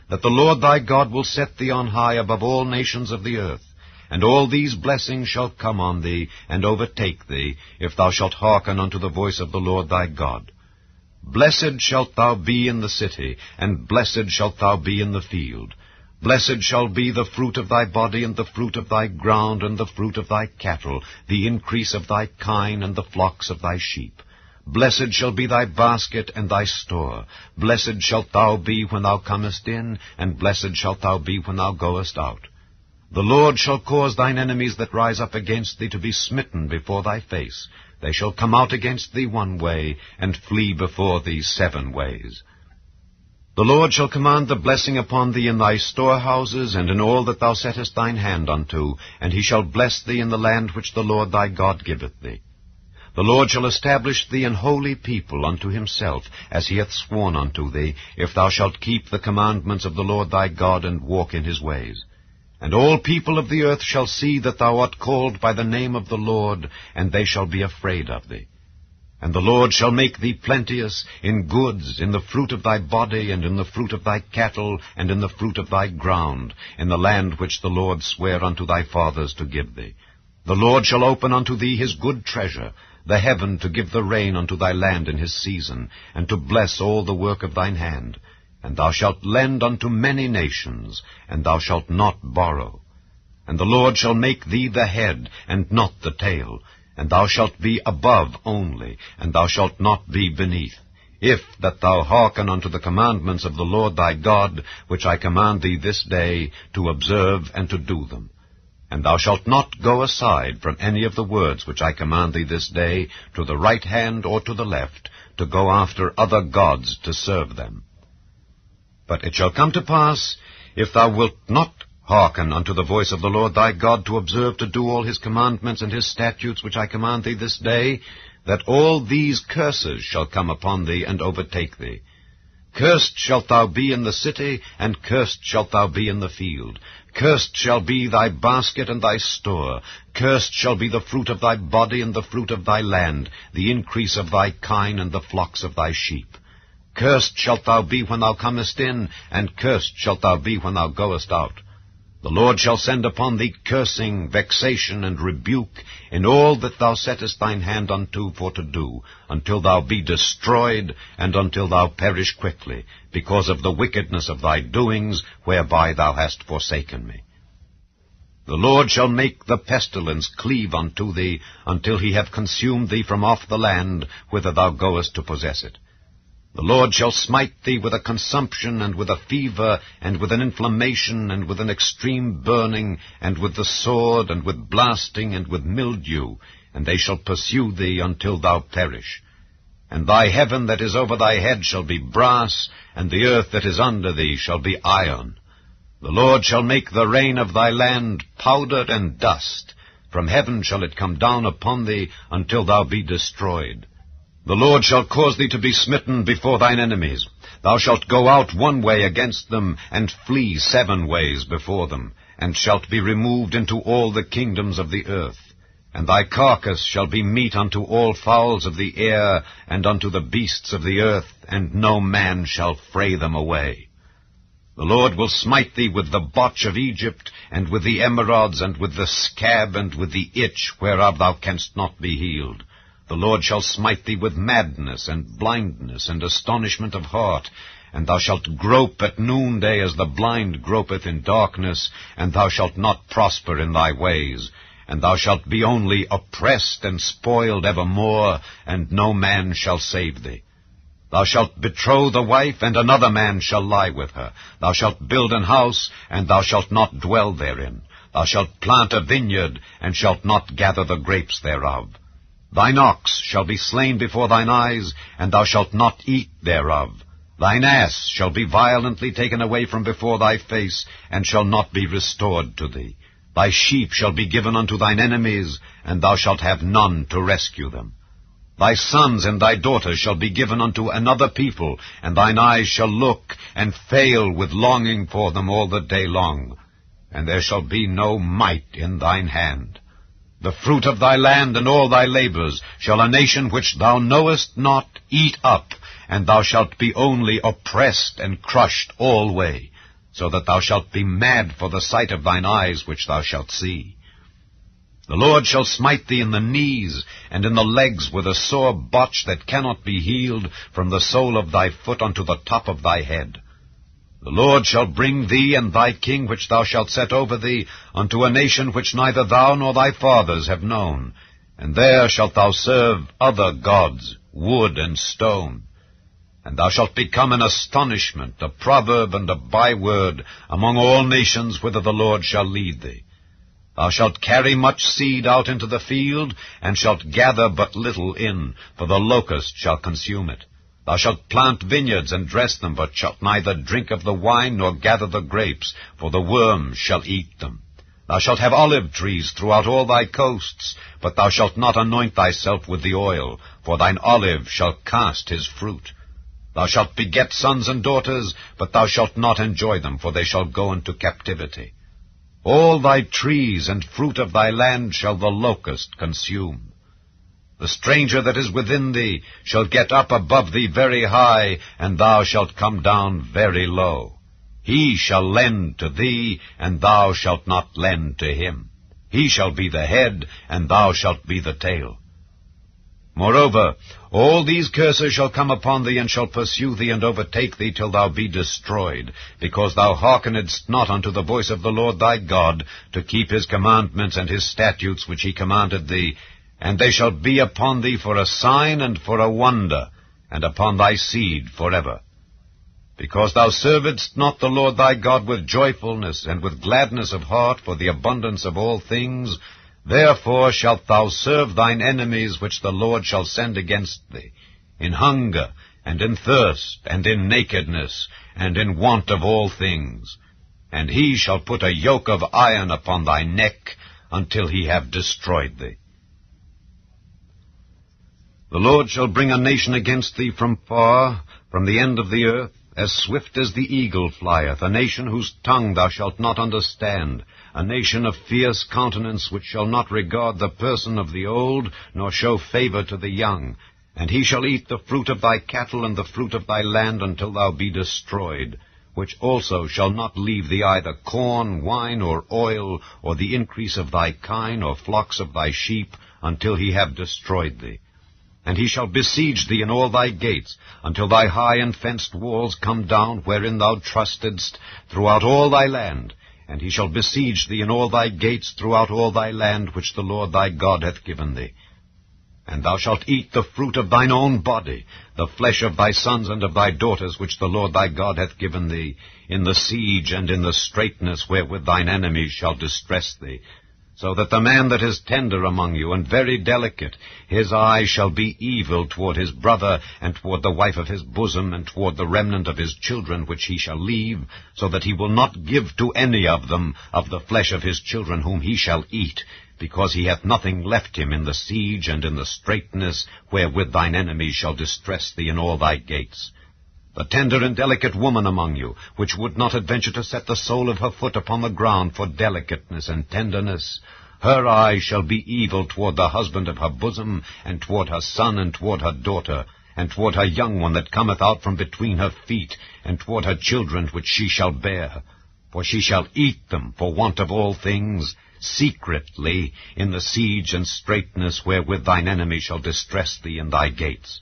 that the Lord thy God will set thee on high above all nations of the earth. And all these blessings shall come on thee, and overtake thee, if thou shalt hearken unto the voice of the Lord thy God. Blessed shalt thou be in the city, and blessed shalt thou be in the field. Blessed shall be the fruit of thy body, and the fruit of thy ground, and the fruit of thy cattle, the increase of thy kine, and the flocks of thy sheep. Blessed shall be thy basket and thy store. Blessed shalt thou be when thou comest in, and blessed shalt thou be when thou goest out. The Lord shall cause thine enemies that rise up against thee to be smitten before thy face. They shall come out against thee one way, and flee before thee 7 ways. The Lord shall command the blessing upon thee in thy storehouses, and in all that thou settest thine hand unto, and he shall bless thee in the land which the Lord thy God giveth thee. The Lord shall establish thee an holy people unto himself, as he hath sworn unto thee, if thou shalt keep the commandments of the Lord thy God, and walk in his ways. And all people of the earth shall see that thou art called by the name of the Lord, and they shall be afraid of thee. And the Lord shall make thee plenteous in goods, in the fruit of thy body, and in the fruit of thy cattle, and in the fruit of thy ground, in the land which the Lord sware unto thy fathers to give thee. The Lord shall open unto thee his good treasure, the heaven to give the rain unto thy land in his season, and to bless all the work of thine hand. And thou shalt lend unto many nations, and thou shalt not borrow. And the Lord shall make thee the head, and not the tail, and thou shalt be above only, and thou shalt not be beneath, if that thou hearken unto the commandments of the Lord thy God, which I command thee this day, to observe and to do them. And thou shalt not go aside from any of the words which I command thee this day, to the right hand or to the left, to go after other gods to serve them. But it shall come to pass, if thou wilt not hearken unto the voice of the Lord thy God, to observe to do all his commandments and his statutes which I command thee this day, that all these curses shall come upon thee and overtake thee. Cursed shalt thou be in the city, and cursed shalt thou be in the field. Cursed shall be thy basket and thy store. Cursed shall be the fruit of thy body and the fruit of thy land, the increase of thy kine and the flocks of thy sheep. Cursed shalt thou be when thou comest in, and cursed shalt thou be when thou goest out. The Lord shall send upon thee cursing, vexation, and rebuke in all that thou settest thine hand unto for to do, until thou be destroyed, and until thou perish quickly, because of the wickedness of thy doings, whereby thou hast forsaken me. The Lord shall make the pestilence cleave unto thee, until he have consumed thee from off the land, whither thou goest to possess it. The Lord shall smite thee with a consumption, and with a fever, and with an inflammation, and with an extreme burning, and with the sword, and with blasting, and with mildew, and they shall pursue thee until thou perish. And thy heaven that is over thy head shall be brass, and the earth that is under thee shall be iron. The Lord shall make the rain of thy land powder and dust. From heaven shall it come down upon thee, until thou be destroyed. The Lord shall cause thee to be smitten before thine enemies. Thou shalt go out one way against them, and flee 7 ways before them, and shalt be removed into all the kingdoms of the earth. And thy carcass shall be meat unto all fowls of the air, and unto the beasts of the earth, and no man shall fray them away. The Lord will smite thee with the botch of Egypt, and with the emerods, and with the scab, and with the itch, whereof thou canst not be healed. The Lord shall smite thee with madness, and blindness, and astonishment of heart, and thou shalt grope at noonday as the blind gropeth in darkness, and thou shalt not prosper in thy ways, and thou shalt be only oppressed and spoiled evermore, and no man shall save thee. Thou shalt betroth a wife, and another man shall lie with her. Thou shalt build an house, and thou shalt not dwell therein. Thou shalt plant a vineyard, and shalt not gather the grapes thereof. Thine ox shall be slain before thine eyes, and thou shalt not eat thereof. Thine ass shall be violently taken away from before thy face, and shall not be restored to thee. Thy sheep shall be given unto thine enemies, and thou shalt have none to rescue them. Thy sons and thy daughters shall be given unto another people, and thine eyes shall look, and fail with longing for them all the day long. And there shall be no might in thine hand. The fruit of thy land and all thy labors shall a nation which thou knowest not eat up, and thou shalt be only oppressed and crushed alway, so that thou shalt be mad for the sight of thine eyes which thou shalt see. The Lord shall smite thee in the knees and in the legs with a sore botch that cannot be healed from the sole of thy foot unto the top of thy head. The Lord shall bring thee and thy king which thou shalt set over thee unto a nation which neither thou nor thy fathers have known, and there shalt thou serve other gods wood and stone. And thou shalt become an astonishment, a proverb and a byword among all nations whither the Lord shall lead thee. Thou shalt carry much seed out into the field, and shalt gather but little in, for the locust shall consume it. Thou shalt plant vineyards and dress them, but shalt neither drink of the wine nor gather the grapes, for the worms shall eat them. Thou shalt have olive trees throughout all thy coasts, but thou shalt not anoint thyself with the oil, for thine olive shall cast his fruit. Thou shalt beget sons and daughters, but thou shalt not enjoy them, for they shall go into captivity. All thy trees and fruit of thy land shall the locust consume. The stranger that is within thee shall get up above thee very high, and thou shalt come down very low. He shall lend to thee, and thou shalt not lend to him. He shall be the head, and thou shalt be the tail. Moreover, all these curses shall come upon thee, and shall pursue thee, and overtake thee, till thou be destroyed, because thou hearkenedst not unto the voice of the Lord thy God, to keep his commandments and his statutes which he commanded thee. And they shall be upon thee for a sign and for a wonder, and upon thy seed forever. Because thou servedst not the Lord thy God with joyfulness and with gladness of heart for the abundance of all things, therefore shalt thou serve thine enemies which the Lord shall send against thee, in hunger, and in thirst, and in nakedness, and in want of all things. And he shall put a yoke of iron upon thy neck, until he have destroyed thee. The Lord shall bring a nation against thee from far, from the end of the earth, as swift as the eagle flieth, a nation whose tongue thou shalt not understand, a nation of fierce countenance, which shall not regard the person of the old, nor show favor to the young. And he shall eat the fruit of thy cattle and the fruit of thy land until thou be destroyed, which also shall not leave thee either corn, wine, or oil, or the increase of thy kine, or flocks of thy sheep, until he have destroyed thee. And he shall besiege thee in all thy gates, until thy high and fenced walls come down, wherein thou trustedst, throughout all thy land. And he shall besiege thee in all thy gates throughout all thy land, which the Lord thy God hath given thee. And thou shalt eat the fruit of thine own body, the flesh of thy sons and of thy daughters, which the Lord thy God hath given thee, in the siege and in the straitness wherewith thine enemies shall distress thee. So that the man that is tender among you, and very delicate, his eye shall be evil toward his brother, and toward the wife of his bosom, and toward the remnant of his children which he shall leave, so that he will not give to any of them of the flesh of his children whom he shall eat, because he hath nothing left him in the siege and in the straitness wherewith thine enemies shall distress thee in all thy gates. The tender and delicate woman among you, which would not adventure to set the sole of her foot upon the ground for delicateness and tenderness, her eye shall be evil toward the husband of her bosom, and toward her son, and toward her daughter, and toward her young one that cometh out from between her feet, and toward her children which she shall bear. For she shall eat them for want of all things, secretly, in the siege and straitness wherewith thine enemy shall distress thee in thy gates.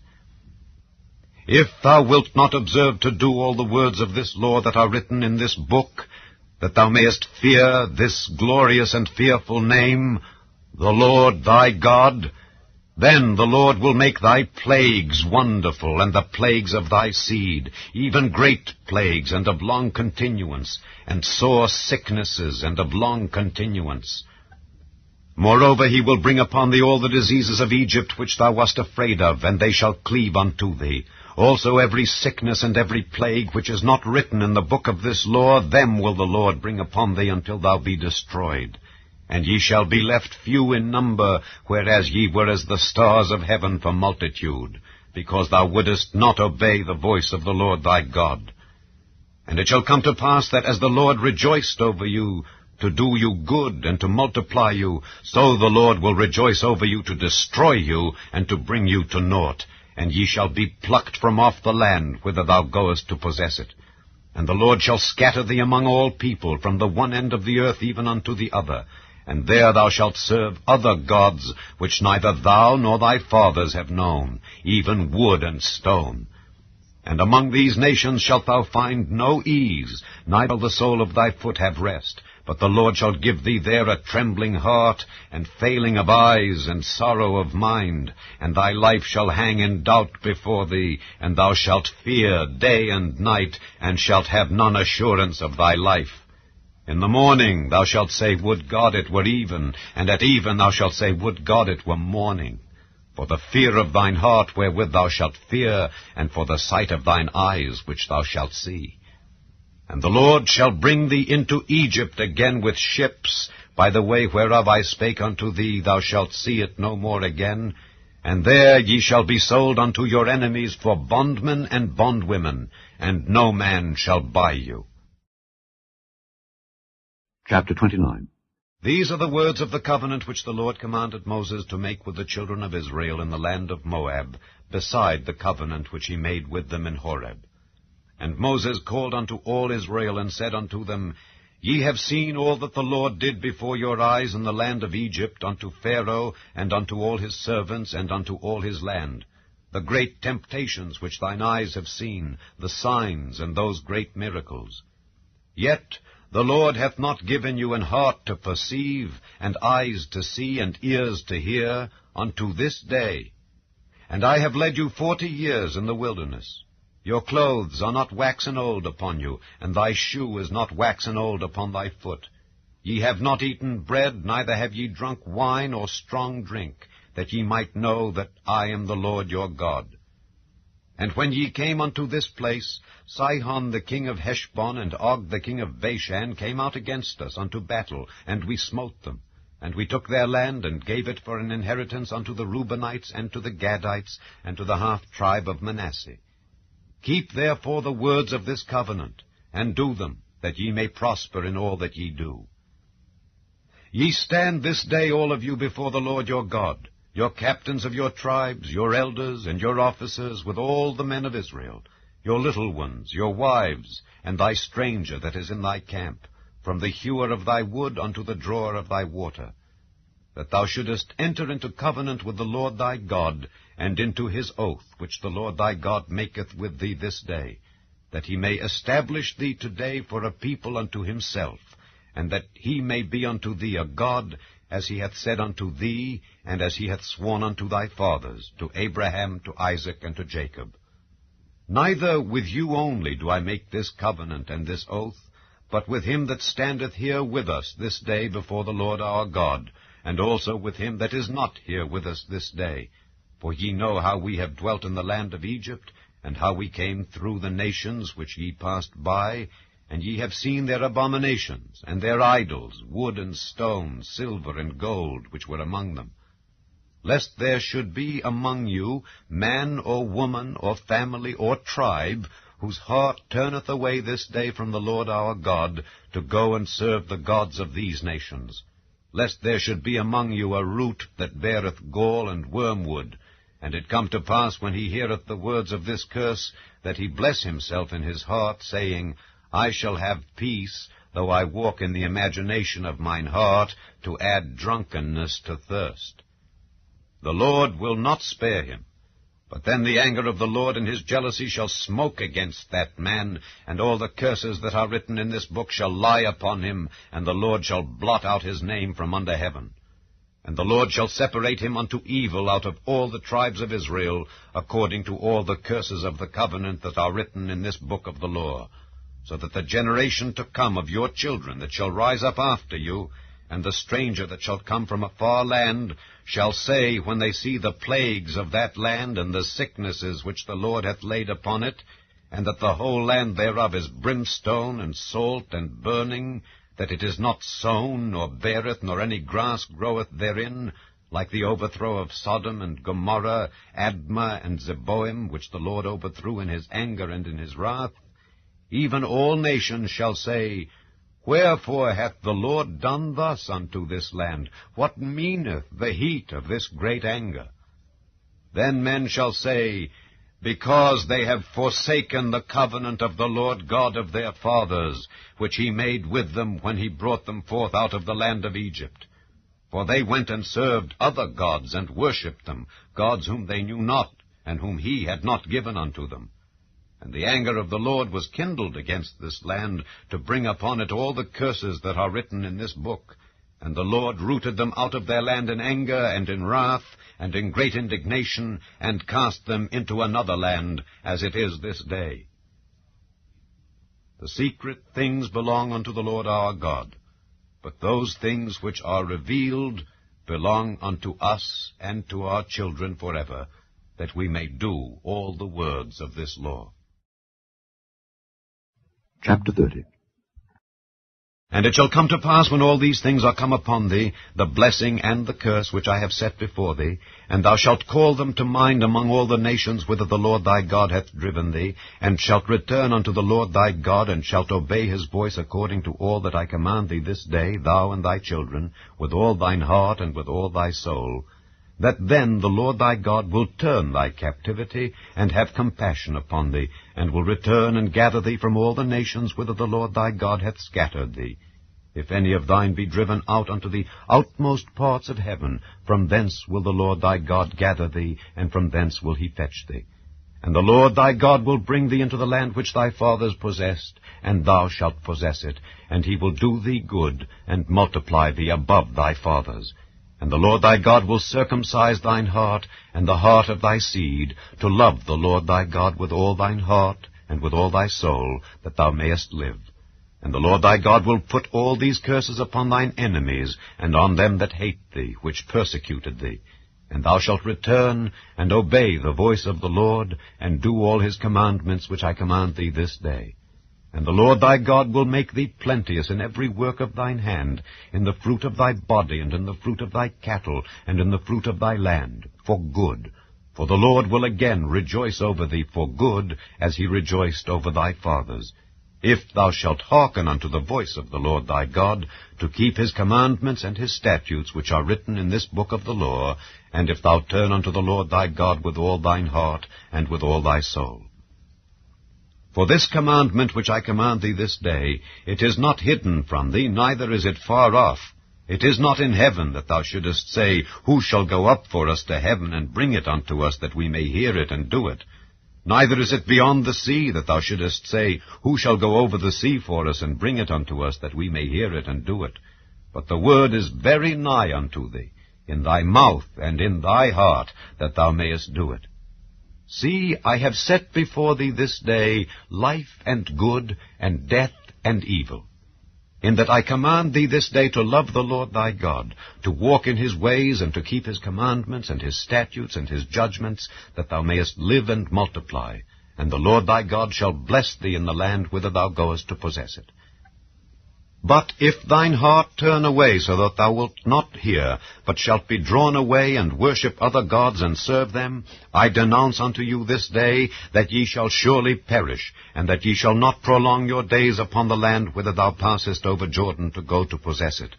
If thou wilt not observe to do all the words of this law that are written in this book, that thou mayest fear this glorious and fearful name, the Lord thy God, then the Lord will make thy plagues wonderful, and the plagues of thy seed, even great plagues, and of long continuance, and sore sicknesses, and of long continuance. Moreover, he will bring upon thee all the diseases of Egypt which thou wast afraid of, and they shall cleave unto thee. Also every sickness and every plague which is not written in the book of this law, them will the Lord bring upon thee until thou be destroyed. And ye shall be left few in number, whereas ye were as the stars of heaven for multitude, because thou wouldest not obey the voice of the Lord thy God. And it shall come to pass that as the Lord rejoiced over you, to do you good and to multiply you, so the Lord will rejoice over you to destroy you and to bring you to naught. And ye shall be plucked from off the land whither thou goest to possess it. And the Lord shall scatter thee among all people, from the one end of the earth even unto the other. And there thou shalt serve other gods, which neither thou nor thy fathers have known, even wood and stone. And among these nations shalt thou find no ease, neither the sole of thy foot have rest, But the Lord shall give thee there a trembling heart, and failing of eyes, and sorrow of mind, and thy life shall hang in doubt before thee, and thou shalt fear day and night, and shalt have none assurance of thy life. In the morning thou shalt say, Would God it were even, and at even thou shalt say, Would God it were morning. For the fear of thine heart wherewith thou shalt fear, and for the sight of thine eyes which thou shalt see. And the Lord shall bring thee into Egypt again with ships, by the way whereof I spake unto thee, thou shalt see it no more again. And there ye shall be sold unto your enemies for bondmen and bondwomen, and no man shall buy you. Chapter 29. These are the words of the covenant which the Lord commanded Moses to make with the children of Israel in the land of Moab, beside the covenant which he made with them in Horeb. And Moses called unto all Israel, and said unto them, Ye have seen all that the Lord did before your eyes in the land of Egypt, unto Pharaoh, and unto all his servants, and unto all his land, the great temptations which thine eyes have seen, the signs, and those great miracles. Yet the Lord hath not given you an heart to perceive, and eyes to see, and ears to hear, unto this day. And I have led you 40 years in the wilderness. Your clothes are not waxen old upon you, and thy shoe is not waxen old upon thy foot. Ye have not eaten bread, neither have ye drunk wine or strong drink, that ye might know that I am the Lord your God. And when ye came unto this place, Sihon the king of Heshbon and Og the king of Bashan came out against us unto battle, and we smote them. And we took their land, and gave it for an inheritance unto the Reubenites, and to the Gadites, and to the half-tribe of Manasseh. Keep therefore the words of this covenant, and do them, that ye may prosper in all that ye do. Ye stand this day all of you before the Lord your God, your captains of your tribes, your elders, and your officers, with all the men of Israel, your little ones, your wives, and thy stranger that is in thy camp, from the hewer of thy wood unto the drawer of thy water, that thou shouldest enter into covenant with the Lord thy God, and into his oath, which the Lord thy God maketh with thee this day, that he may establish thee today for a people unto himself, and that he may be unto thee a God, as he hath said unto thee, and as he hath sworn unto thy fathers, to Abraham, to Isaac, and to Jacob. Neither with you only do I make this covenant and this oath, but with him that standeth here with us this day before the Lord our God, and also with him that is not here with us this day. For ye know how we have dwelt in the land of Egypt, and how we came through the nations which ye passed by, and ye have seen their abominations, and their idols, wood and stone, silver and gold, which were among them. Lest there should be among you man or woman or family or tribe, whose heart turneth away this day from the Lord our God, to go and serve the gods of these nations. Lest there should be among you a root that beareth gall and wormwood, and it come to pass, when he heareth the words of this curse, that he bless himself in his heart, saying, I shall have peace, though I walk in the imagination of mine heart, to add drunkenness to thirst. The Lord will not spare him. But then the anger of the Lord and his jealousy shall smoke against that man, and all the curses that are written in this book shall lie upon him, and the Lord shall blot out his name from under heaven. And the Lord shall separate him unto evil out of all the tribes of Israel, according to all the curses of the covenant that are written in this book of the law, so that the generation to come of your children that shall rise up after you, and the stranger that shall come from a far land, shall say, when they see the plagues of that land, and the sicknesses which the Lord hath laid upon it, and that the whole land thereof is brimstone, and salt, and burning, that it is not sown, nor beareth, nor any grass groweth therein, like the overthrow of Sodom and Gomorrah, Admah and Zeboim, which the Lord overthrew in his anger and in his wrath, even all nations shall say, Wherefore hath the Lord done thus unto this land? What meaneth the heat of this great anger? Then men shall say, Because they have forsaken the covenant of the Lord God of their fathers, which he made with them when he brought them forth out of the land of Egypt. For they went and served other gods, and worshipped them, gods whom they knew not, and whom he had not given unto them. And the anger of the Lord was kindled against this land, to bring upon it all the curses that are written in this book. And the Lord rooted them out of their land in anger and in wrath and in great indignation, and cast them into another land, as it is this day. The secret things belong unto the Lord our God, but those things which are revealed belong unto us and to our children forever, that we may do all the words of this law. Chapter 30. And it shall come to pass, when all these things are come upon thee, the blessing and the curse which I have set before thee, and thou shalt call them to mind among all the nations whither the Lord thy God hath driven thee, and shalt return unto the Lord thy God, and shalt obey his voice according to all that I command thee this day, thou and thy children, with all thine heart and with all thy soul, that then the Lord thy God will turn thy captivity, and have compassion upon thee, and will return and gather thee from all the nations whither the Lord thy God hath scattered thee. If any of thine be driven out unto the outmost parts of heaven, from thence will the Lord thy God gather thee, and from thence will he fetch thee. And the Lord thy God will bring thee into the land which thy fathers possessed, and thou shalt possess it, and he will do thee good, and multiply thee above thy fathers. And the Lord thy God will circumcise thine heart, and the heart of thy seed, to love the Lord thy God with all thine heart, and with all thy soul, that thou mayest live. And the Lord thy God will put all these curses upon thine enemies, and on them that hate thee, which persecuted thee. And thou shalt return, and obey the voice of the Lord, and do all his commandments which I command thee this day. And the Lord thy God will make thee plenteous in every work of thine hand, in the fruit of thy body, and in the fruit of thy cattle, and in the fruit of thy land, for good. For the Lord will again rejoice over thee for good, as he rejoiced over thy fathers. If thou shalt hearken unto the voice of the Lord thy God, to keep his commandments and his statutes which are written in this book of the law, and if thou turn unto the Lord thy God with all thine heart, and with all thy soul. For this commandment which I command thee this day, it is not hidden from thee, neither is it far off. It is not in heaven, that thou shouldest say, Who shall go up for us to heaven, and bring it unto us, that we may hear it and do it? Neither is it beyond the sea, that thou shouldest say, Who shall go over the sea for us, and bring it unto us, that we may hear it and do it? But the word is very nigh unto thee, in thy mouth and in thy heart, that thou mayest do it. See, I have set before thee this day life and good, and death and evil. In that I command thee this day to love the Lord thy God, to walk in his ways, and to keep his commandments, and his statutes, and his judgments, that thou mayest live and multiply. And the Lord thy God shall bless thee in the land whither thou goest to possess it. But if thine heart turn away, so that thou wilt not hear, but shalt be drawn away, and worship other gods, and serve them, I denounce unto you this day that ye shall surely perish, and that ye shall not prolong your days upon the land whither thou passest over Jordan to go to possess it.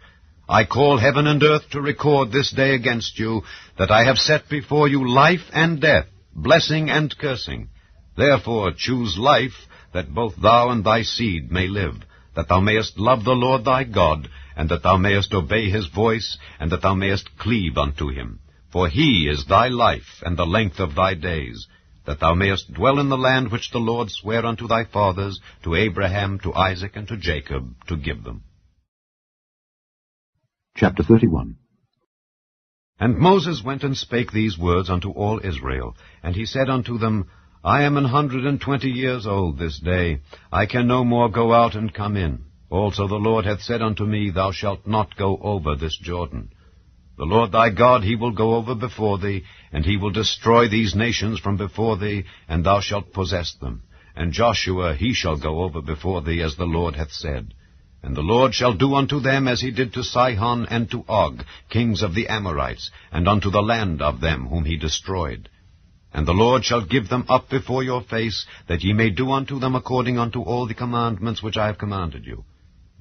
I call heaven and earth to record this day against you, that I have set before you life and death, blessing and cursing. Therefore choose life, that both thou and thy seed may live, that thou mayest love the Lord thy God, and that thou mayest obey his voice, and that thou mayest cleave unto him. For he is thy life, and the length of thy days, that thou mayest dwell in the land which the Lord sware unto thy fathers, to Abraham, to Isaac, and to Jacob, to give them. Chapter 31. And Moses went and spake these words unto all Israel, and he said unto them, I am 120 years old this day. I can no more go out and come in. Also the Lord hath said unto me, Thou shalt not go over this Jordan. The Lord thy God, he will go over before thee, and he will destroy these nations from before thee, and thou shalt possess them. And Joshua, he shall go over before thee, as the Lord hath said. And the Lord shall do unto them as he did to Sihon and to Og, kings of the Amorites, and unto the land of them whom he destroyed. And the Lord shall give them up before your face, that ye may do unto them according unto all the commandments which I have commanded you.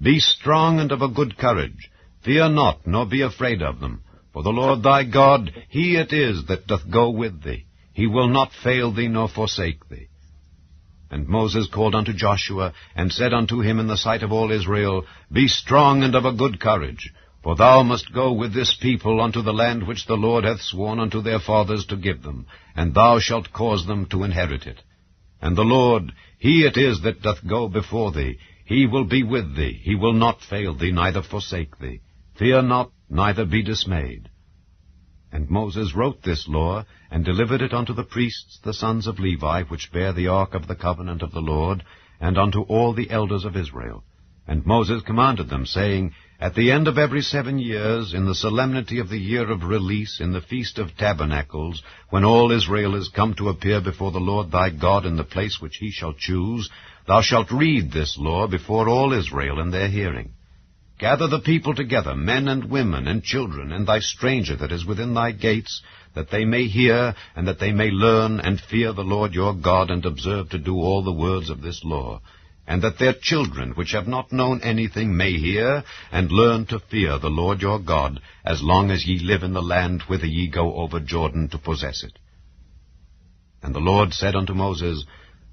Be strong and of a good courage. Fear not, nor be afraid of them. For the Lord thy God, he it is that doth go with thee. He will not fail thee nor forsake thee. And Moses called unto Joshua, and said unto him in the sight of all Israel, Be strong and of a good courage. For thou must go with this people unto the land which the Lord hath sworn unto their fathers to give them, and thou shalt cause them to inherit it. And the Lord, he it is that doth go before thee. He will be with thee. He will not fail thee, neither forsake thee. Fear not, neither be dismayed. And Moses wrote this law, and delivered it unto the priests, the sons of Levi, which bear the ark of the covenant of the Lord, and unto all the elders of Israel. And Moses commanded them, saying, At the end of every 7 years, in the solemnity of the year of release, in the feast of tabernacles, when all Israel is come to appear before the Lord thy God in the place which he shall choose, thou shalt read this law before all Israel in their hearing. Gather the people together, men and women and children, and thy stranger that is within thy gates, that they may hear, and that they may learn, and fear the Lord your God, and observe to do all the words of this law. And that their children, which have not known anything, may hear, and learn to fear the Lord your God, as long as ye live in the land whither ye go over Jordan to possess it. And the Lord said unto Moses,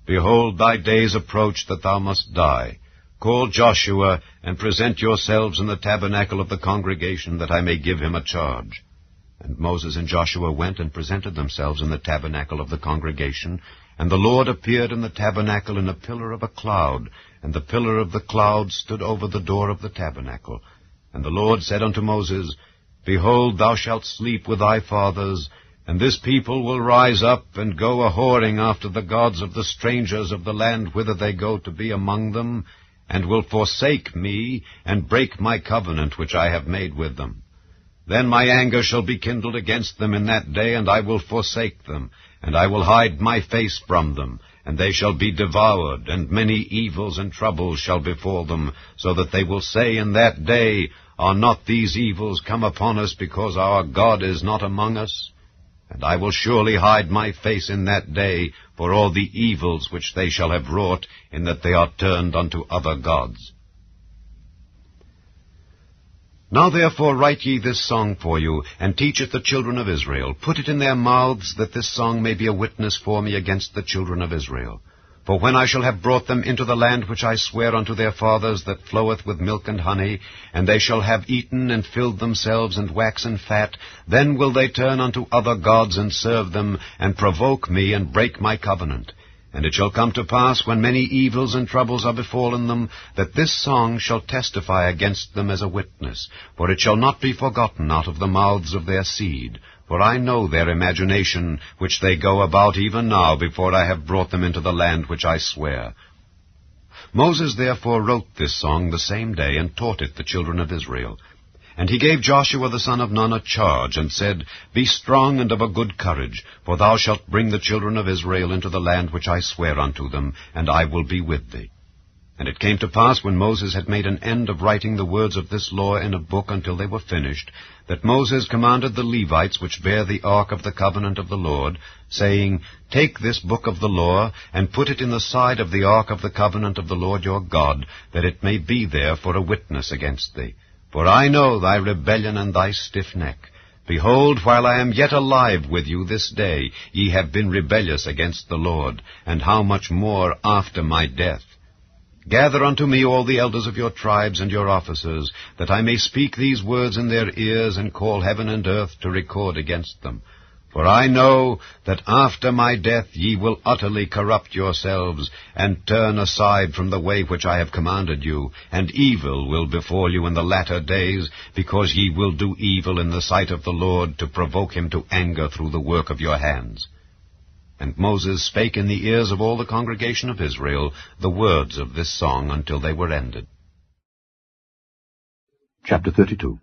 Behold, thy days approach that thou must die. Call Joshua, and present yourselves in the tabernacle of the congregation, that I may give him a charge. And Moses and Joshua went and presented themselves in the tabernacle of the congregation, and the Lord appeared in the tabernacle in a pillar of a cloud, and the pillar of the cloud stood over the door of the tabernacle. And the Lord said unto Moses, Behold, thou shalt sleep with thy fathers, and this people will rise up and go a-whoring after the gods of the strangers of the land whither they go to be among them, and will forsake me, and break my covenant which I have made with them. Then my anger shall be kindled against them in that day, and I will forsake them, and I will hide my face from them, and they shall be devoured, and many evils and troubles shall befall them, so that they will say in that day, Are not these evils come upon us, because our God is not among us? And I will surely hide my face in that day for all the evils which they shall have wrought, in that they are turned unto other gods. Now therefore write ye this song for you, and teach it the children of Israel. Put it in their mouths, that this song may be a witness for me against the children of Israel. For when I shall have brought them into the land which I swear unto their fathers, that floweth with milk and honey, and they shall have eaten and filled themselves and waxen fat, then will they turn unto other gods and serve them, and provoke me, and break my covenant. And it shall come to pass, when many evils and troubles are befallen them, that this song shall testify against them as a witness, for it shall not be forgotten out of the mouths of their seed. For I know their imagination, which they go about even now, before I have brought them into the land which I swear. Moses therefore wrote this song the same day, and taught it the children of Israel. And he gave Joshua the son of Nun a charge, and said, Be strong and of a good courage, for thou shalt bring the children of Israel into the land which I swear unto them, and I will be with thee. And it came to pass, when Moses had made an end of writing the words of this law in a book until they were finished, that Moses commanded the Levites which bear the ark of the covenant of the Lord, saying, Take this book of the law, and put it in the side of the ark of the covenant of the Lord your God, that it may be there for a witness against thee. For I know thy rebellion and thy stiff neck. Behold, while I am yet alive with you this day, ye have been rebellious against the Lord, and how much more after my death. Gather unto me all the elders of your tribes and your officers, that I may speak these words in their ears, and call heaven and earth to record against them. For I know that after my death ye will utterly corrupt yourselves, and turn aside from the way which I have commanded you, and evil will befall you in the latter days, because ye will do evil in the sight of the Lord, to provoke him to anger through the work of your hands. And Moses spake in the ears of all the congregation of Israel the words of this song until they were ended. Chapter 32.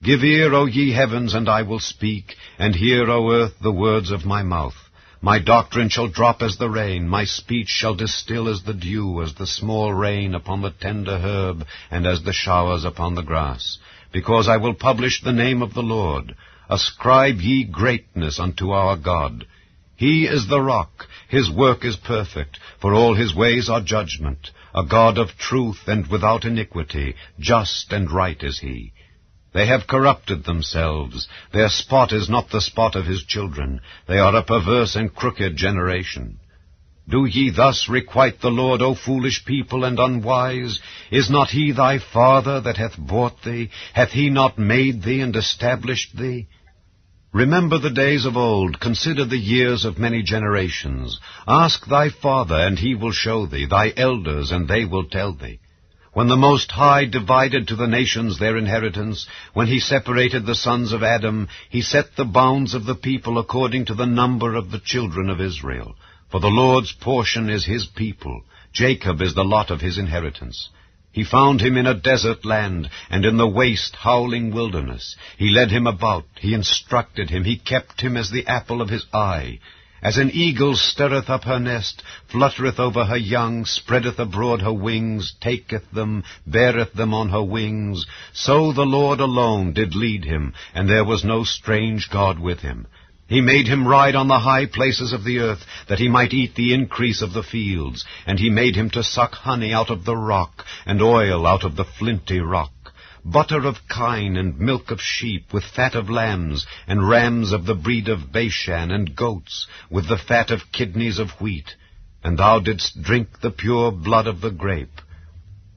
Give ear, O ye heavens, and I will speak, and hear, O earth, the words of my mouth. My doctrine shall drop as the rain, my speech shall distill as the dew, as the small rain upon the tender herb, and as the showers upon the grass. Because I will publish the name of the Lord. Ascribe ye greatness unto our God. He is the rock, his work is perfect, for all his ways are judgment. A God of truth and without iniquity, just and right is he. They have corrupted themselves. Their spot is not the spot of his children. They are a perverse and crooked generation. Do ye thus requite the Lord, O foolish people and unwise? Is not he thy father that hath bought thee? Hath he not made thee and established thee? Remember the days of old, consider the years of many generations. Ask thy father, and he will show thee, thy elders, and they will tell thee. When the Most High divided to the nations their inheritance, when he separated the sons of Adam, he set the bounds of the people according to the number of the children of Israel. For the Lord's portion is his people, Jacob is the lot of his inheritance. He found him in a desert land, and in the waste, howling wilderness. He led him about, he instructed him, he kept him as the apple of his eye. As an eagle stirreth up her nest, fluttereth over her young, spreadeth abroad her wings, taketh them, beareth them on her wings, so the Lord alone did lead him, and there was no strange God with him. He made him ride on the high places of the earth, that he might eat the increase of the fields, and he made him to suck honey out of the rock, and oil out of the flinty rock, butter of kine, and milk of sheep, with fat of lambs, and rams of the breed of Bashan, and goats, with the fat of kidneys of wheat. And thou didst drink the pure blood of the grape.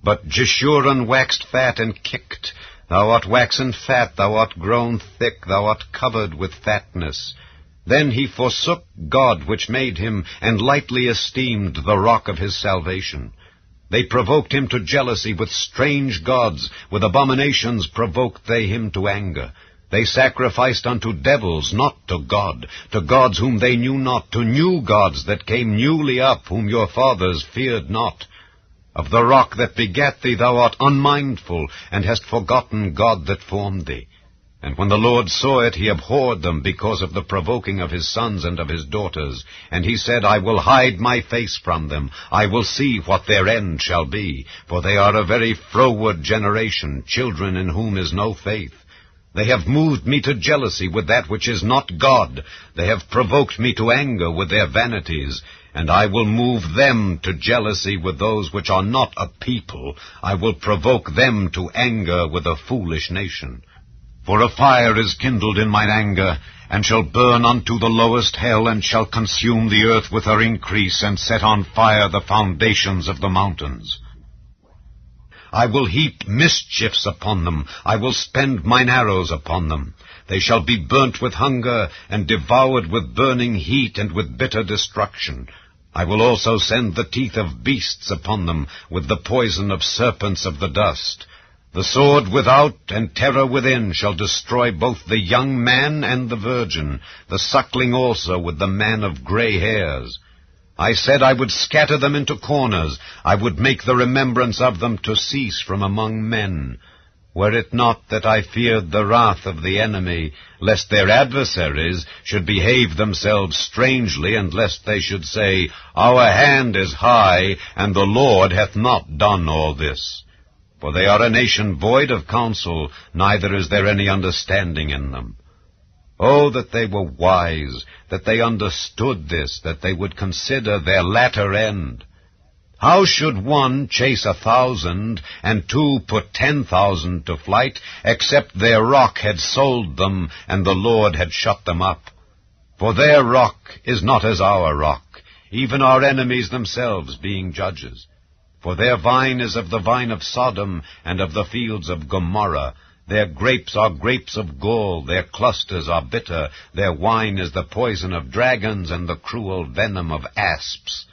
But Jeshurun waxed fat and kicked. Thou art waxen fat, thou art grown thick, thou art covered with fatness. Then he forsook God which made him, and lightly esteemed the rock of his salvation. They provoked him to jealousy with strange gods, with abominations provoked they him to anger. They sacrificed unto devils, not to gods whom they knew not, to new gods that came newly up, whom your fathers feared not. Of the rock that begat thee thou art unmindful, and hast forgotten God that formed thee. And when the Lord saw it, he abhorred them because of the provoking of his sons and of his daughters. And he said, I will hide my face from them. I will see what their end shall be. For they are a very froward generation, children in whom is no faith. They have moved me to jealousy with that which is not God. They have provoked me to anger with their vanities. And I will move them to jealousy with those which are not a people. I will provoke them to anger with a foolish nation. For a fire is kindled in mine anger, and shall burn unto the lowest hell, and shall consume the earth with her increase, and set on fire the foundations of the mountains. I will heap mischiefs upon them, I will spend mine arrows upon them. They shall be burnt with hunger, and devoured with burning heat, and with bitter destruction. I will also send the teeth of beasts upon them, with the poison of serpents of the dust. The sword without and terror within shall destroy both the young man and the virgin, the suckling also with the man of gray hairs. I said I would scatter them into corners, I would make the remembrance of them to cease from among men. Were it not that I feared the wrath of the enemy, lest their adversaries should behave themselves strangely, and lest they should say, Our hand is high, and the Lord hath not done all this. For they are a nation void of counsel, neither is there any understanding in them. Oh, that they were wise, that they understood this, that they would consider their latter end. How should one chase 1,000, and 2 put 10,000 to flight, except their rock had sold them, and the Lord had shut them up? For their rock is not as our rock, even our enemies themselves being judges. For their vine is of the vine of Sodom, and of the fields of Gomorrah. Their grapes are grapes of gall, their clusters are bitter, their wine is the poison of dragons, and the cruel venom of asps.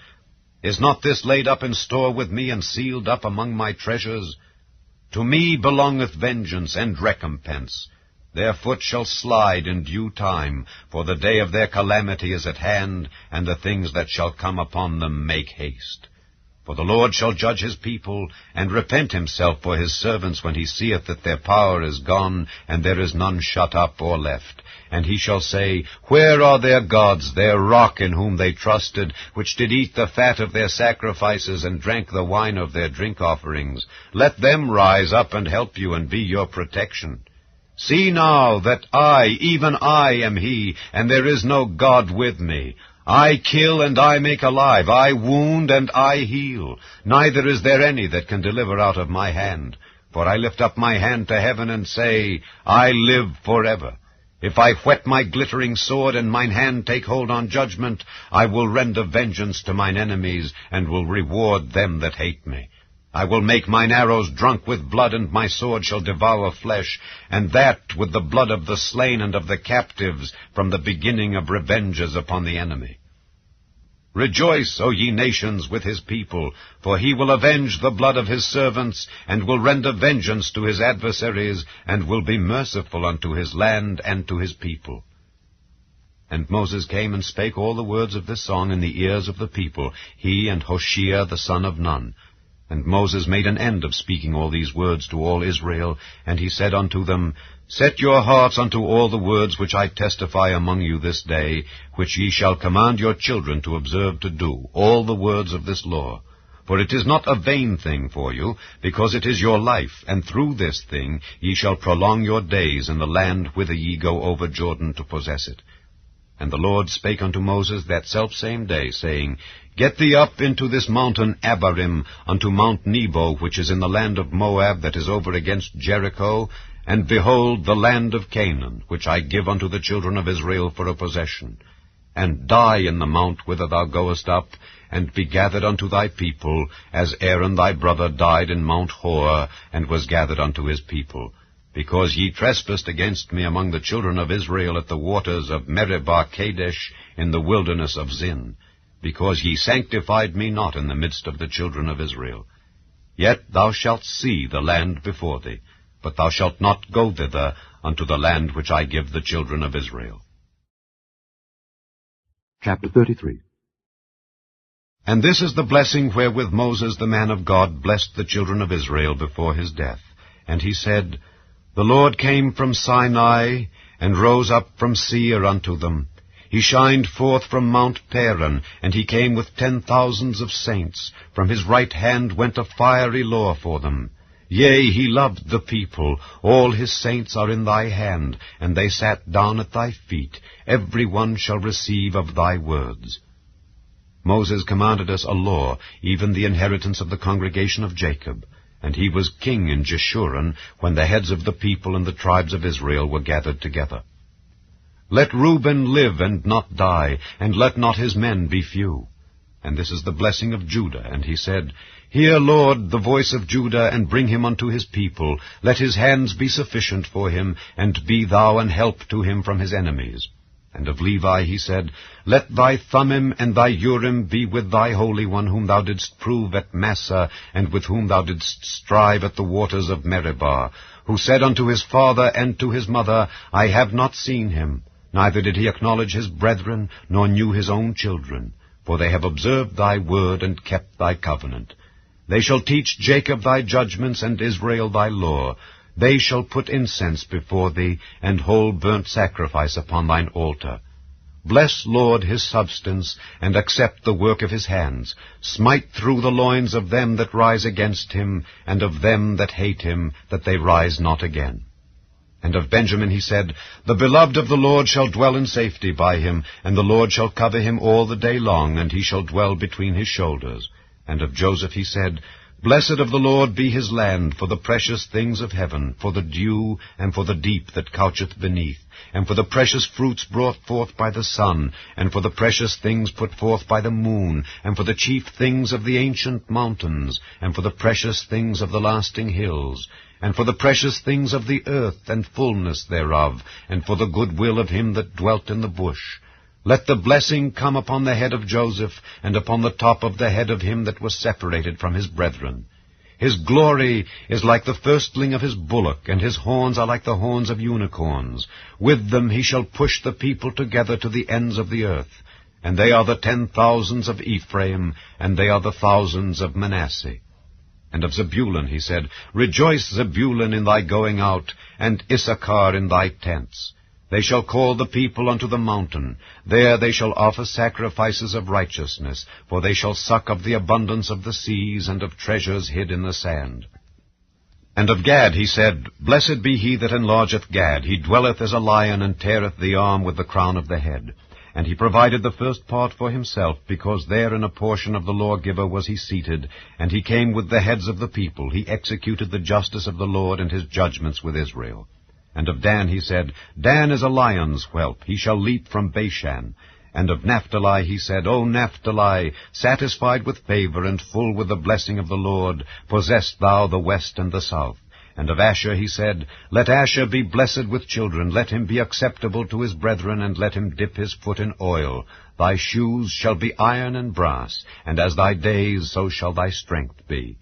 Is not this laid up in store with me, and sealed up among my treasures? To me belongeth vengeance and recompense. Their foot shall slide in due time, for the day of their calamity is at hand, and the things that shall come upon them make haste. For the Lord shall judge his people, and repent himself for his servants when he seeth that their power is gone, and there is none shut up or left. And he shall say, Where are their gods, their rock in whom they trusted, which did eat the fat of their sacrifices, and drank the wine of their drink offerings? Let them rise up and help you, and be your protection. See now that I, even I, am he, and there is no God with me. I kill and I make alive, I wound and I heal. Neither is there any that can deliver out of my hand. For I lift up my hand to heaven and say, I live forever. If I whet my glittering sword, and mine hand take hold on judgment, I will render vengeance to mine enemies, and will reward them that hate me. I will make mine arrows drunk with blood, and my sword shall devour flesh, and that with the blood of the slain and of the captives, from the beginning of revenges upon the enemy. Rejoice, O ye nations, with his people, for he will avenge the blood of his servants, and will render vengeance to his adversaries, and will be merciful unto his land and to his people. And Moses came and spake all the words of this song in the ears of the people, he and Hoshea the son of Nun. And Moses made an end of speaking all these words to all Israel, and he said unto them, Set your hearts unto all the words which I testify among you this day, which ye shall command your children to observe to do, all the words of this law. For it is not a vain thing for you, because it is your life, and through this thing ye shall prolong your days in the land whither ye go over Jordan to possess it. And the Lord spake unto Moses that selfsame day, saying, Get thee up into this mountain Abarim, unto Mount Nebo, which is in the land of Moab, that is over against Jericho, and behold the land of Canaan, which I give unto the children of Israel for a possession. And die in the mount whither thou goest up, and be gathered unto thy people, as Aaron thy brother died in Mount Hor, and was gathered unto his people. Because ye trespassed against me among the children of Israel at the waters of Meribah Kadesh in the wilderness of Zin, because ye sanctified me not in the midst of the children of Israel. Yet thou shalt see the land before thee, but thou shalt not go thither unto the land which I give the children of Israel. Chapter 33. And this is the blessing wherewith Moses the man of God blessed the children of Israel before his death. And he said, The Lord came from Sinai, and rose up from Seir unto them. He shined forth from Mount Paran, and he came with 10,000s of saints. From his right hand went a fiery law for them. Yea, he loved the people. All his saints are in thy hand, and they sat down at thy feet. Every one shall receive of thy words. Moses commanded us a law, even the inheritance of the congregation of Jacob. And he was king in Jeshurun, when the heads of the people and the tribes of Israel were gathered together. Let Reuben live and not die, and let not his men be few. And this is the blessing of Judah. And he said, Hear, Lord, the voice of Judah, and bring him unto his people. Let his hands be sufficient for him, and be thou an help to him from his enemies. And of Levi he said, Let thy Thummim and thy Urim be with thy Holy One, whom thou didst prove at Massah, and with whom thou didst strive at the waters of Meribah, who said unto his father and to his mother, I have not seen him, neither did he acknowledge his brethren, nor knew his own children. For they have observed thy word, and kept thy covenant. They shall teach Jacob thy judgments, and Israel thy law. They shall put incense before thee, and hold burnt sacrifice upon thine altar. Bless, Lord, his substance, and accept the work of his hands. Smite through the loins of them that rise against him, and of them that hate him, that they rise not again. And of Benjamin he said, The beloved of the Lord shall dwell in safety by him, and the Lord shall cover him all the day long, and he shall dwell between his shoulders. And of Joseph he said, Blessed of the Lord be his land, for the precious things of heaven, for the dew, and for the deep that coucheth beneath, and for the precious fruits brought forth by the sun, and for the precious things put forth by the moon, and for the chief things of the ancient mountains, and for the precious things of the lasting hills, and for the precious things of the earth, and fullness thereof, and for the good will of him that dwelt in the bush. Let the blessing come upon the head of Joseph, and upon the top of the head of him that was separated from his brethren. His glory is like the firstling of his bullock, and his horns are like the horns of unicorns. With them he shall push the people together to the ends of the earth. And they are the 10,000s of Ephraim, and they are the thousands of Manasseh. And of Zebulun he said, Rejoice, Zebulun, in thy going out, and Issachar in thy tents. They shall call the people unto the mountain. There they shall offer sacrifices of righteousness, for they shall suck of the abundance of the seas, and of treasures hid in the sand. And of Gad he said, Blessed be he that enlargeth Gad. He dwelleth as a lion, and teareth the arm with the crown of the head. And he provided the first part for himself, because there in a portion of the lawgiver was he seated, and he came with the heads of the people. He executed the justice of the Lord, and his judgments with Israel. And of Dan he said, Dan is a lion's whelp, he shall leap from Bashan. And of Naphtali he said, O Naphtali, satisfied with favor and full with the blessing of the Lord, possess thou the west and the south. And of Asher he said, Let Asher be blessed with children, let him be acceptable to his brethren, and let him dip his foot in oil. Thy shoes shall be iron and brass, and as thy days, so shall thy strength be.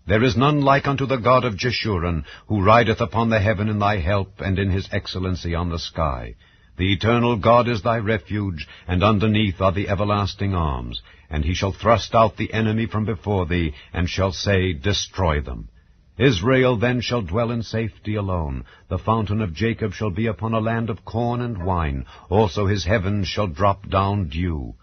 There is none like unto the God of Jeshurun, who rideth upon the heaven in thy help, and in his excellency on the sky. The eternal God is thy refuge, and underneath are the everlasting arms. And he shall thrust out the enemy from before thee, and shall say, Destroy them. Israel then shall dwell in safety alone. The fountain of Jacob shall be upon a land of corn and wine. Also his heavens shall drop down dew.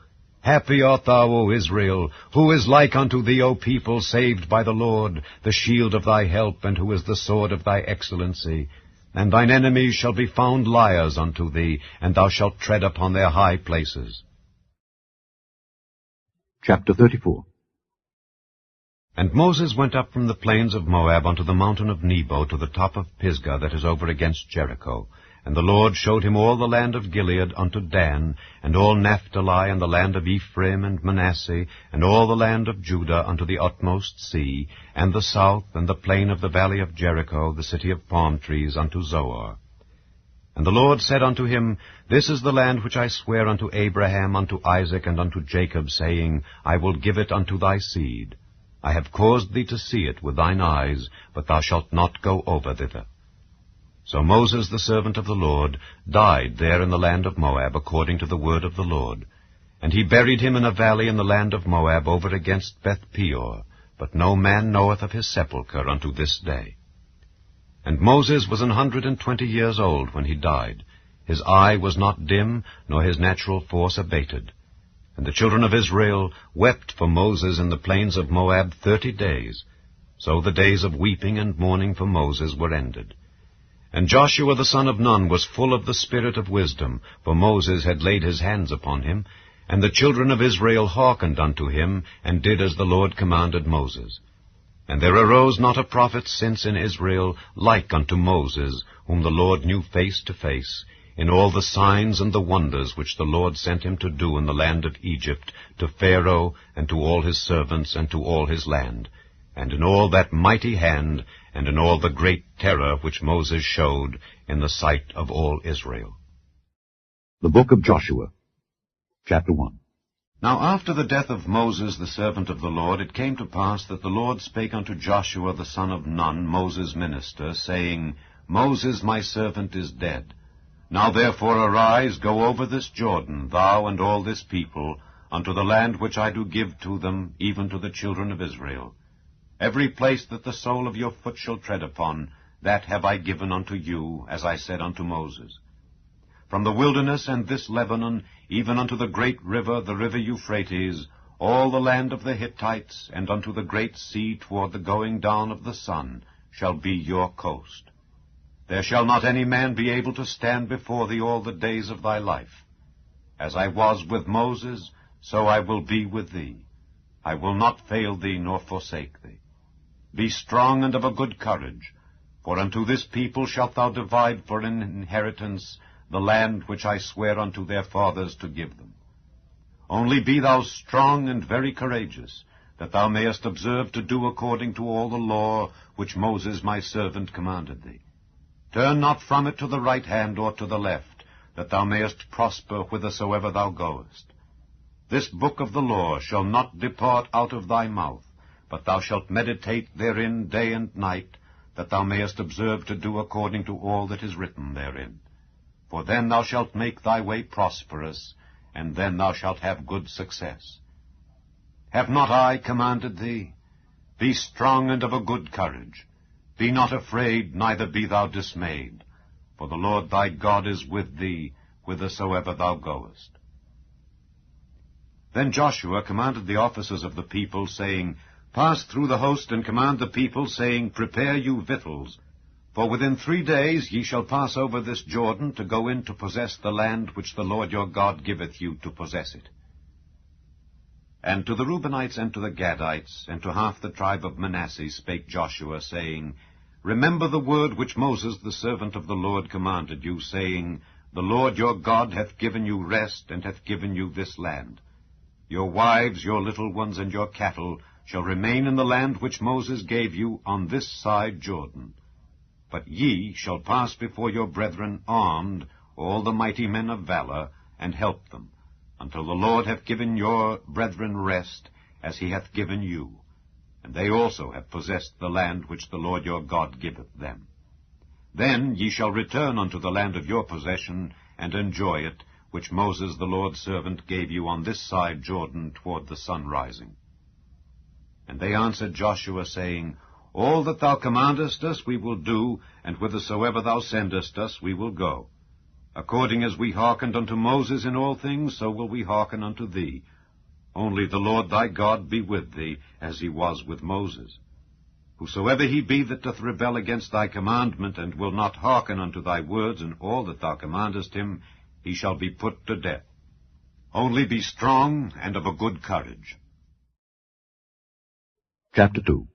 Happy art thou, O Israel! Who is like unto thee, O people, saved by the Lord, the shield of thy help, and who is the sword of thy excellency? And thine enemies shall be found liars unto thee, and thou shalt tread upon their high places. Chapter 34. And Moses went up from the plains of Moab unto the mountain of Nebo to the top of Pisgah that is over against Jericho. And the Lord showed him all the land of Gilead unto Dan, and all Naphtali, and the land of Ephraim and Manasseh, and all the land of Judah unto the utmost sea, and the south, and the plain of the valley of Jericho, the city of palm trees, unto Zoar. And the Lord said unto him, This is the land which I swear unto Abraham, unto Isaac, and unto Jacob, saying, I will give it unto thy seed. I have caused thee to see it with thine eyes, but thou shalt not go over thither. So Moses, the servant of the Lord, died there in the land of Moab, according to the word of the Lord. And he buried him in a valley in the land of Moab, over against Beth-peor. But no man knoweth of his sepulchre unto this day. And Moses was 120 years old when he died. His eye was not dim, nor his natural force abated. And the children of Israel wept for Moses in the plains of Moab 30 days. So the days of weeping and mourning for Moses were ended. And Joshua the son of Nun was full of the spirit of wisdom, for Moses had laid his hands upon him. And the children of Israel hearkened unto him, and did as the Lord commanded Moses. And there arose not a prophet since in Israel like unto Moses, whom the Lord knew face to face, in all the signs and the wonders which the Lord sent him to do in the land of Egypt, to Pharaoh, and to all his servants, and to all his land, and in all that mighty hand, and in all the great terror which Moses showed in the sight of all Israel. The Book of Joshua, Chapter 1. Now after the death of Moses the servant of the Lord, it came to pass that the Lord spake unto Joshua the son of Nun, Moses' minister, saying, Moses my servant is dead. Now therefore arise, go over this Jordan, thou and all this people, unto the land which I do give to them, even to the children of Israel. Every place that the sole of your foot shall tread upon, that have I given unto you, as I said unto Moses. From the wilderness and this Lebanon, even unto the great river, the river Euphrates, all the land of the Hittites, and unto the great sea toward the going down of the sun, shall be your coast. There shall not any man be able to stand before thee all the days of thy life. As I was with Moses, so I will be with thee. I will not fail thee nor forsake thee. Be strong and of a good courage, for unto this people shalt thou divide for an inheritance the land which I swear unto their fathers to give them. Only be thou strong and very courageous, that thou mayest observe to do according to all the law which Moses my servant commanded thee. Turn not from it to the right hand or to the left, that thou mayest prosper whithersoever thou goest. This book of the law shall not depart out of thy mouth, but thou shalt meditate therein day and night, that thou mayest observe to do according to all that is written therein. For then thou shalt make thy way prosperous, and then thou shalt have good success. Have not I commanded thee? Be strong and of a good courage. Be not afraid, neither be thou dismayed, for the Lord thy God is with thee, whithersoever thou goest. Then Joshua commanded the officers of the people, saying, Pass through the host, and command the people, saying, Prepare you victuals, for within 3 days ye shall pass over this Jordan, to go in to possess the land which the Lord your God giveth you to possess it. And to the Reubenites, and to the Gadites, and to half the tribe of Manasseh spake Joshua, saying, Remember the word which Moses the servant of the Lord commanded you, saying, The Lord your God hath given you rest, and hath given you this land. Your wives, your little ones, and your cattle shall remain in the land which Moses gave you on this side Jordan. But ye shall pass before your brethren armed, all the mighty men of valor, and help them, until the Lord hath given your brethren rest, as he hath given you. And they also have possessed the land which the Lord your God giveth them. Then ye shall return unto the land of your possession, and enjoy it, which Moses the Lord's servant gave you on this side Jordan toward the sun rising. And they answered Joshua, saying, All that thou commandest us we will do, and whithersoever thou sendest us we will go. According as we hearkened unto Moses in all things, so will we hearken unto thee. Only the Lord thy God be with thee, as he was with Moses. Whosoever he be that doth rebel against thy commandment, and will not hearken unto thy words and all that thou commandest him, he shall be put to death. Only be strong and of a good courage. Chapter 2.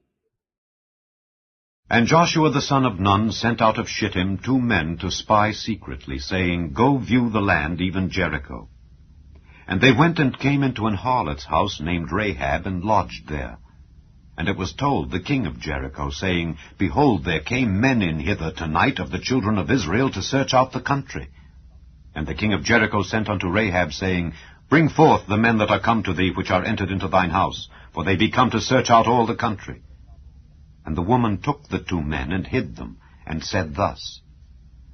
And Joshua the son of Nun sent out of Shittim 2 men to spy secretly, saying, Go view the land, even Jericho. And they went and came into an harlot's house named Rahab, and lodged there. And it was told the king of Jericho, saying, Behold, there came men in hither tonight of the children of Israel to search out the country. And the king of Jericho sent unto Rahab, saying, Bring forth the men that are come to thee, which are entered into thine house, for they be come to search out all the country. And the woman took the 2 men, and hid them, and said thus,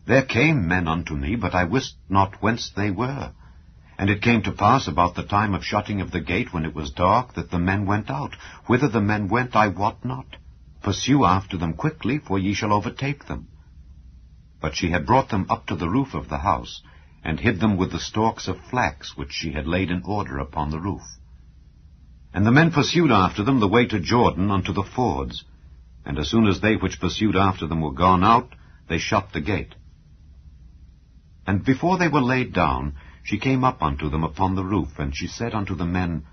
There came men unto me, but I wist not whence they were. And it came to pass about the time of shutting of the gate, when it was dark, that the men went out. Whither the men went I wot not. Pursue after them quickly, for ye shall overtake them. But she had brought them up to the roof of the house, and hid them with the stalks of flax, which she had laid in order upon the roof. And the men pursued after them the way to Jordan unto the fords. And as soon as they which pursued after them were gone out, they shut the gate. And before they were laid down, she came up unto them upon the roof, and she said unto the men,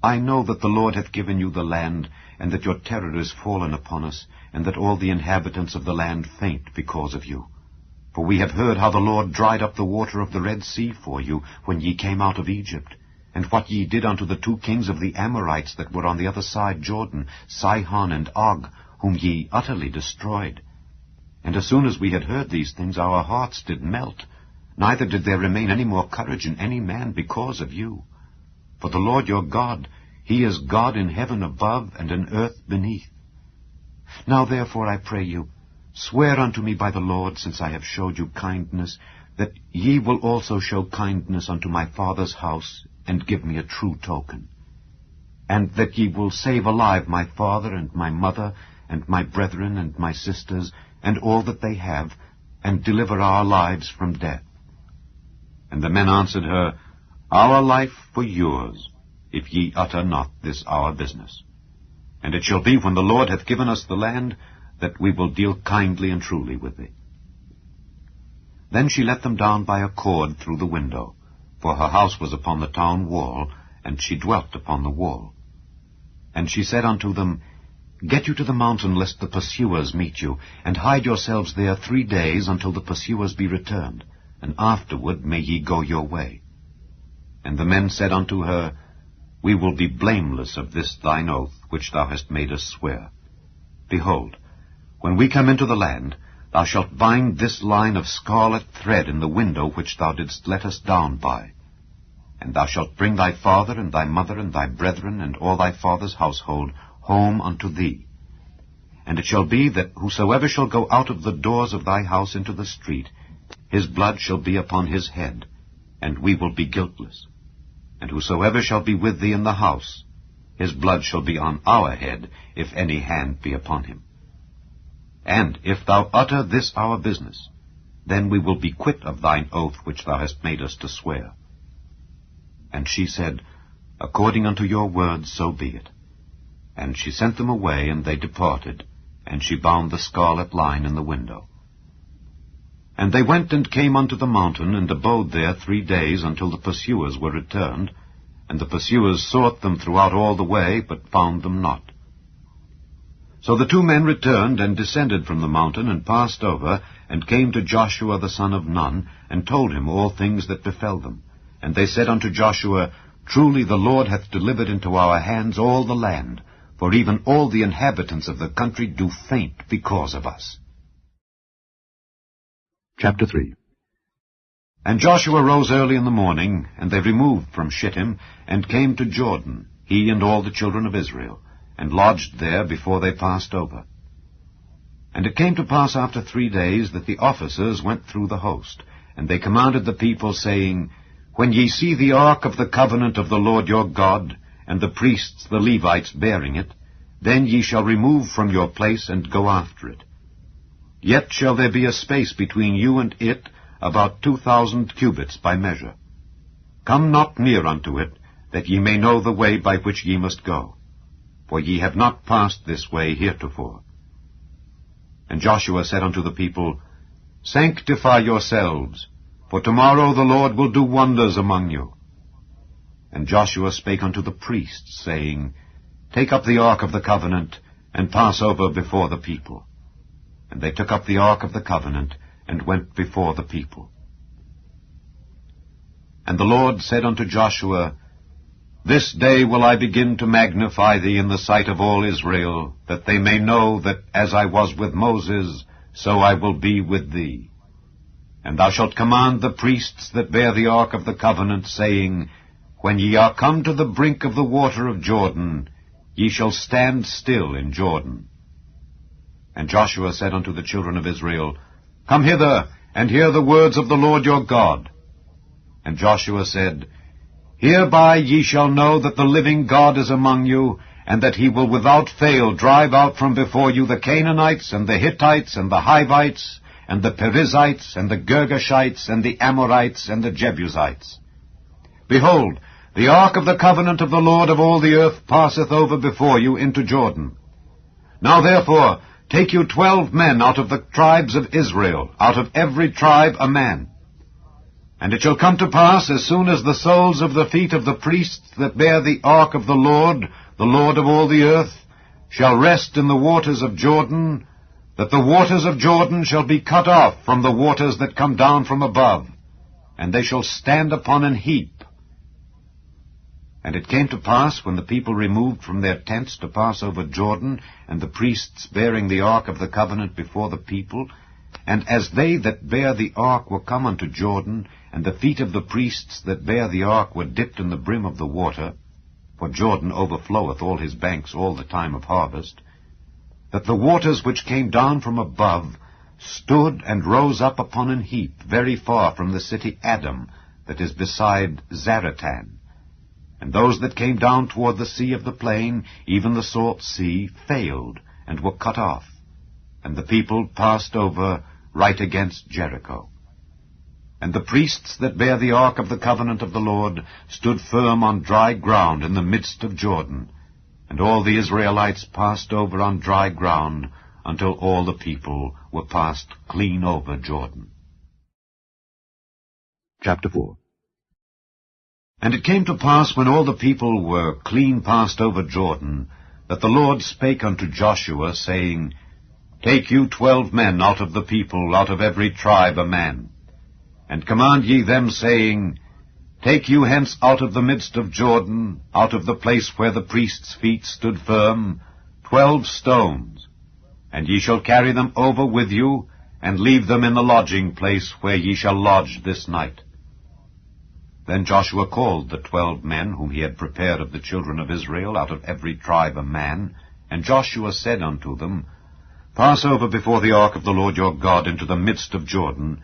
I know that the Lord hath given you the land, and that your terror is fallen upon us, and that all the inhabitants of the land faint because of you. For we have heard how the Lord dried up the water of the Red Sea for you, when ye came out of Egypt, and what ye did unto the 2 kings of the Amorites that were on the other side Jordan, Sihon and Og, whom ye utterly destroyed. And as soon as we had heard these things, our hearts did melt, neither did there remain any more courage in any man because of you. For the Lord your God, he is God in heaven above and in earth beneath. Now therefore I pray you, swear unto me by the Lord, since I have showed you kindness, that ye will also show kindness unto my father's house, and give me a true token. And that ye will save alive my father and my mother, and my brethren and my sisters, and all that they have, and deliver our lives from death. And the men answered her, Our life for yours, if ye utter not this our business. And it shall be, when the Lord hath given us the land, that we will deal kindly and truly with thee. Then she let them down by a cord through the window, for her house was upon the town wall, and she dwelt upon the wall. And she said unto them, Get you to the mountain, lest the pursuers meet you, and hide yourselves there 3 days, until the pursuers be returned, and afterward may ye go your way. And the men said unto her, We will be blameless of this thine oath, which thou hast made us swear. Behold, when we come into the land, thou shalt bind this line of scarlet thread in the window which thou didst let us down by. And thou shalt bring thy father and thy mother and thy brethren and all thy father's household home unto thee. And it shall be that whosoever shall go out of the doors of thy house into the street, his blood shall be upon his head, and we will be guiltless. And whosoever shall be with thee in the house, his blood shall be on our head, if any hand be upon him. And if thou utter this our business, then we will be quit of thine oath which thou hast made us to swear. And she said, According unto your words, so be it. And she sent them away, and they departed, and she bound the scarlet line in the window. And they went and came unto the mountain, and abode there 3 days, until the pursuers were returned. And the pursuers sought them throughout all the way, but found them not. So the 2 men returned and descended from the mountain and passed over, and came to Joshua the son of Nun, and told him all things that befell them. And they said unto Joshua, Truly the Lord hath delivered into our hands all the land, for even all the inhabitants of the country do faint because of us. Chapter 3. And Joshua rose early in the morning, and they removed from Shittim, and came to Jordan, he and all the children of Israel, and lodged there before they passed over. And it came to pass after 3 days that the officers went through the host, and they commanded the people, saying, When ye see the ark of the covenant of the Lord your God, and the priests the Levites bearing it, then ye shall remove from your place and go after it. Yet shall there be a space between you and it, about 2,000 cubits by measure. Come not near unto it, that ye may know the way by which ye must go. For ye have not passed this way heretofore. And Joshua said unto the people, Sanctify yourselves, for tomorrow the Lord will do wonders among you. And Joshua spake unto the priests, saying, Take up the ark of the covenant, and pass over before the people. And they took up the ark of the covenant, and went before the people. And the Lord said unto Joshua, This day will I begin to magnify thee in the sight of all Israel, that they may know that as I was with Moses, so I will be with thee. And thou shalt command the priests that bear the ark of the covenant, saying, When ye are come to the brink of the water of Jordan, ye shall stand still in Jordan. And Joshua said unto the children of Israel, Come hither, and hear the words of the Lord your God. And Joshua said, Hereby ye shall know that the living God is among you, and that he will without fail drive out from before you the Canaanites, and the Hittites, and the Hivites, and the Perizzites, and the Girgashites, and the Amorites, and the Jebusites. Behold, the ark of the covenant of the Lord of all the earth passeth over before you into Jordan. Now therefore, take you 12 men out of the tribes of Israel, out of every tribe a man. And it shall come to pass, as soon as the soles of the feet of the priests that bear the ark of the Lord of all the earth, shall rest in the waters of Jordan, that the waters of Jordan shall be cut off from the waters that come down from above, and they shall stand upon an heap. And it came to pass, when the people removed from their tents to pass over Jordan, and the priests bearing the ark of the covenant before the people, and as they that bear the ark were come unto Jordan, and the feet of the priests that bear the ark were dipped in the brim of the water, for Jordan overfloweth all his banks all the time of harvest, that the waters which came down from above stood and rose up upon an heap very far from the city Adam, that is beside Zaratan. And those that came down toward the sea of the plain, even the salt sea, failed, and were cut off. And the people passed over right against Jericho. And the priests that bear the ark of the covenant of the Lord stood firm on dry ground in the midst of Jordan, and all the Israelites passed over on dry ground, until all the people were passed clean over Jordan. Chapter 4. And it came to pass, when all the people were clean passed over Jordan, that the Lord spake unto Joshua, saying, Take you 12 men out of the people, out of every tribe a man, and command ye them, saying, Take you hence out of the midst of Jordan, out of the place where the priests' feet stood firm, 12 stones, and ye shall carry them over with you, and leave them in the lodging place where ye shall lodge this night. Then Joshua called the 12 men whom he had prepared of the children of Israel, out of every tribe a man, and Joshua said unto them, Pass over before the ark of the Lord your God into the midst of Jordan,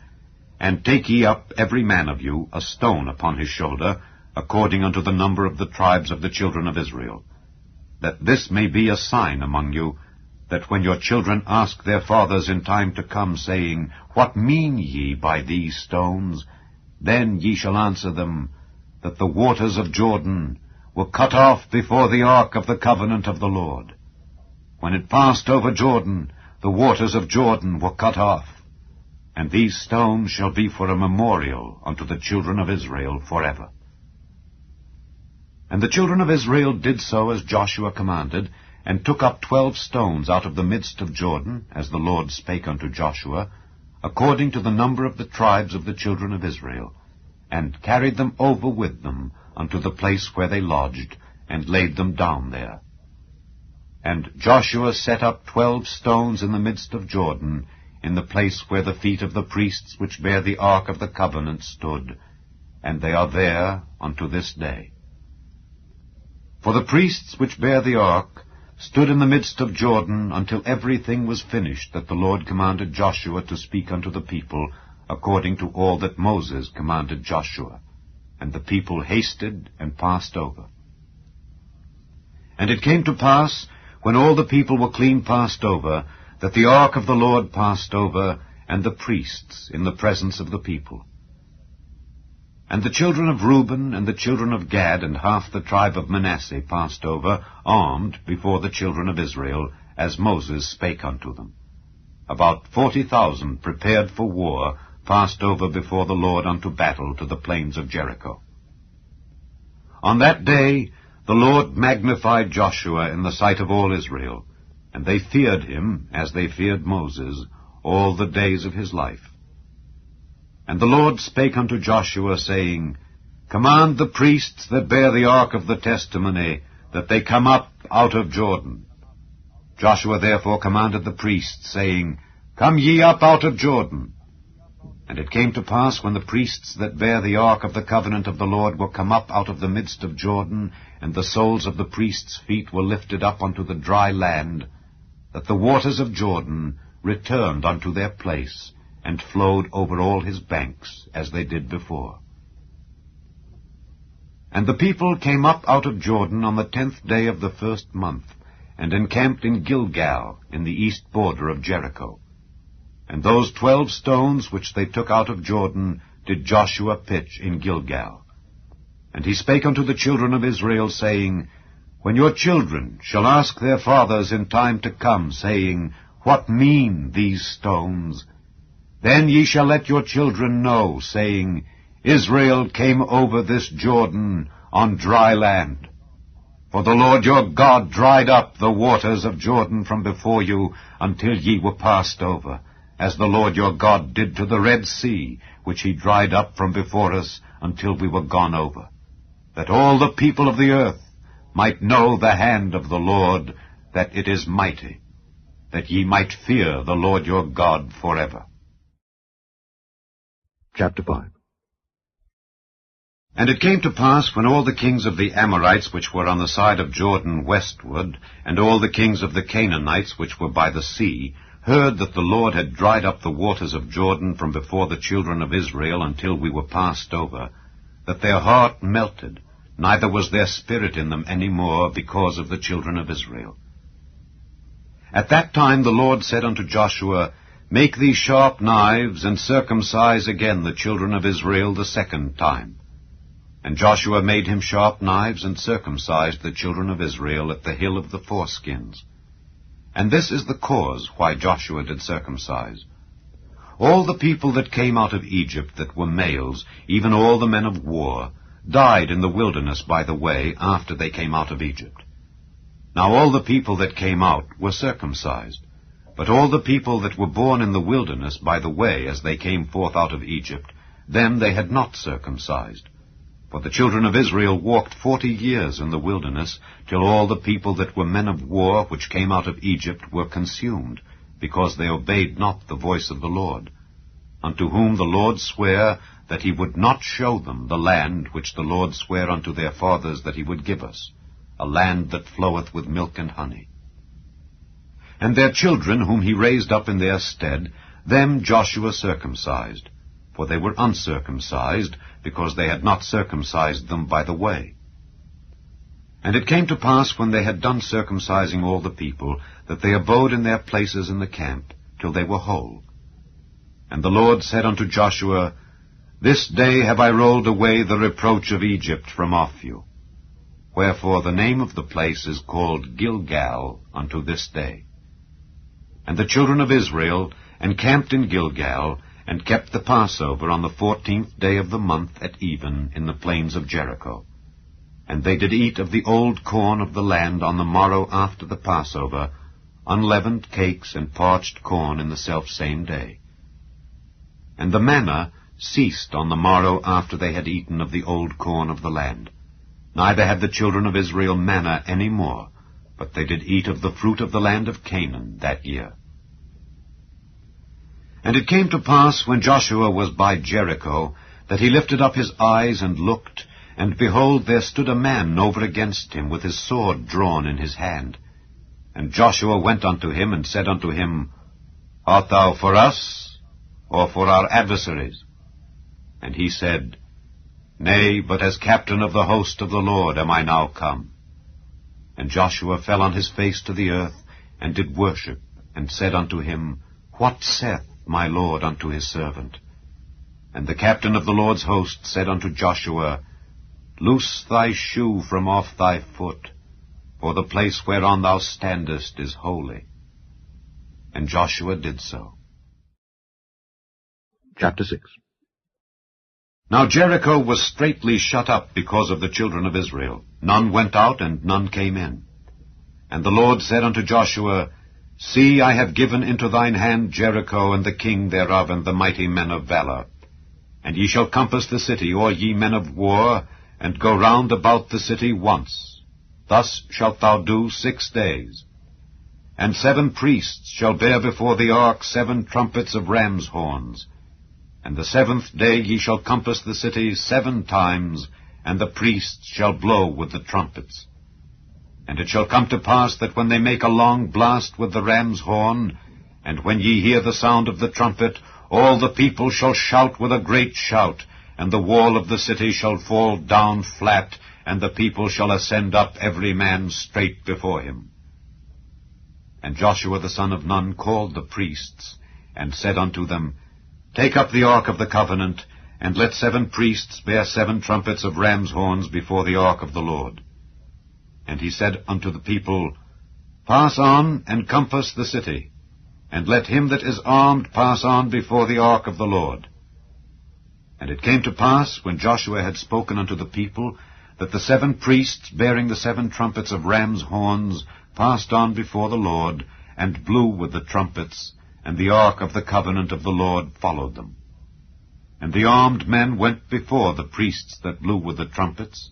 and take ye up every man of you a stone upon his shoulder, according unto the number of the tribes of the children of Israel, that this may be a sign among you, that when your children ask their fathers in time to come, saying, What mean ye by these stones? Then ye shall answer them, that the waters of Jordan were cut off before the ark of the covenant of the Lord. When it passed over Jordan, the waters of Jordan were cut off. And these stones shall be for a memorial unto the children of Israel forever. And the children of Israel did so as Joshua commanded, and took up 12 stones out of the midst of Jordan, as the Lord spake unto Joshua, according to the number of the tribes of the children of Israel, and carried them over with them unto the place where they lodged, and laid them down there. And Joshua set up 12 stones in the midst of Jordan, in the place where the feet of the priests which bear the ark of the covenant stood, and they are there unto this day. For the priests which bear the ark stood in the midst of Jordan until everything was finished that the Lord commanded Joshua to speak unto the people, according to all that Moses commanded Joshua. And the people hasted and passed over. And it came to pass, when all the people were clean passed over, that the ark of the Lord passed over, and the priests in the presence of the people. And the children of Reuben and the children of Gad and half the tribe of Manasseh passed over, armed before the children of Israel, as Moses spake unto them. About 40,000 prepared for war passed over before the Lord unto battle to the plains of Jericho. On that day the Lord magnified Joshua in the sight of all Israel, and they feared him as they feared Moses all the days of his life. And the Lord spake unto Joshua, saying, Command the priests that bear the ark of the testimony, that they come up out of Jordan. Joshua therefore commanded the priests, saying, Come ye up out of Jordan. And it came to pass, when the priests that bear the ark of the covenant of the Lord were come up out of the midst of Jordan, and the soles of the priests' feet were lifted up unto the dry land, that the waters of Jordan returned unto their place, and flowed over all his banks, as they did before. And the people came up out of Jordan on the 10th day of the first month, and encamped in Gilgal, in the east border of Jericho. And those 12 stones which they took out of Jordan did Joshua pitch in Gilgal. And he spake unto the children of Israel, saying, When your children shall ask their fathers in time to come, saying, What mean these stones? Then ye shall let your children know, saying, Israel came over this Jordan on dry land. For the Lord your God dried up the waters of Jordan from before you until ye were passed over, as the Lord your God did to the Red Sea, which he dried up from before us until we were gone over, that all the people of the earth might know the hand of the Lord, that it is mighty, that ye might fear the Lord your God forever. Chapter 5. And it came to pass, when all the kings of the Amorites which were on the side of Jordan westward, and all the kings of the Canaanites which were by the sea, heard that the Lord had dried up the waters of Jordan from before the children of Israel until we were passed over, that their heart melted, neither was there spirit in them any more because of the children of Israel. At that time the Lord said unto Joshua, Make thee sharp knives, and circumcise again the children of Israel the second time. And Joshua made him sharp knives, and circumcised the children of Israel at the hill of the foreskins. And this is the cause why Joshua did circumcise. All the people that came out of Egypt that were males, even all the men of war, died in the wilderness by the way after they came out of Egypt. Now all the people that came out were circumcised, but all the people that were born in the wilderness by the way as they came forth out of Egypt, them they had not circumcised. For the children of Israel walked 40 years in the wilderness, till all the people that were men of war which came out of Egypt were consumed, because they obeyed not the voice of the Lord, unto whom the Lord sware that he would not show them the land which the Lord sware unto their fathers that he would give us, a land that floweth with milk and honey. And their children, whom he raised up in their stead, them Joshua circumcised, for they were uncircumcised, because they had not circumcised them by the way. And it came to pass, when they had done circumcising all the people, that they abode in their places in the camp, till they were whole. And the Lord said unto Joshua, This day have I rolled away the reproach of Egypt from off you. Wherefore the name of the place is called Gilgal unto this day. And the children of Israel encamped in Gilgal, and kept the Passover on the 14th day of the month at even in the plains of Jericho. And they did eat of the old corn of the land on the morrow after the Passover, unleavened cakes and parched corn in the selfsame day. And the manna ceased on the morrow after they had eaten of the old corn of the land. Neither had the children of Israel manna any more, but they did eat of the fruit of the land of Canaan that year. And it came to pass, when Joshua was by Jericho, that he lifted up his eyes and looked, and behold, there stood a man over against him, with his sword drawn in his hand. And Joshua went unto him, and said unto him, Art thou for us, or for our adversaries? And he said, Nay, but as captain of the host of the Lord am I now come. And Joshua fell on his face to the earth, and did worship, and said unto him, What saith my Lord unto his servant? And the captain of the Lord's host said unto Joshua, Loose thy shoe from off thy foot, for the place whereon thou standest is holy. And Joshua did so. Chapter 6. Now Jericho was straitly shut up because of the children of Israel. None went out, and none came in. And the Lord said unto Joshua, See, I have given into thine hand Jericho, and the king thereof, and the mighty men of valor. And ye shall compass the city, or ye men of war, and go round about the city once. Thus shalt thou do 6 days. And 7 priests shall bear before the ark 7 trumpets of ram's horns. And the 7th day ye shall compass the city 7 times, and the priests shall blow with the trumpets. And it shall come to pass that when they make a long blast with the ram's horn, and when ye hear the sound of the trumpet, all the people shall shout with a great shout, and the wall of the city shall fall down flat, and the people shall ascend up every man straight before him. And Joshua the son of Nun called the priests, and said unto them, Take up the ark of the covenant, and let 7 priests bear 7 trumpets of ram's horns before the ark of the Lord. And he said unto the people, Pass on, and compass the city, and let him that is armed pass on before the ark of the Lord. And it came to pass, when Joshua had spoken unto the people, that the 7 priests bearing the 7 trumpets of ram's horns passed on before the Lord, and blew with the trumpets, and the ark of the covenant of the Lord followed them. And the armed men went before the priests that blew with the trumpets,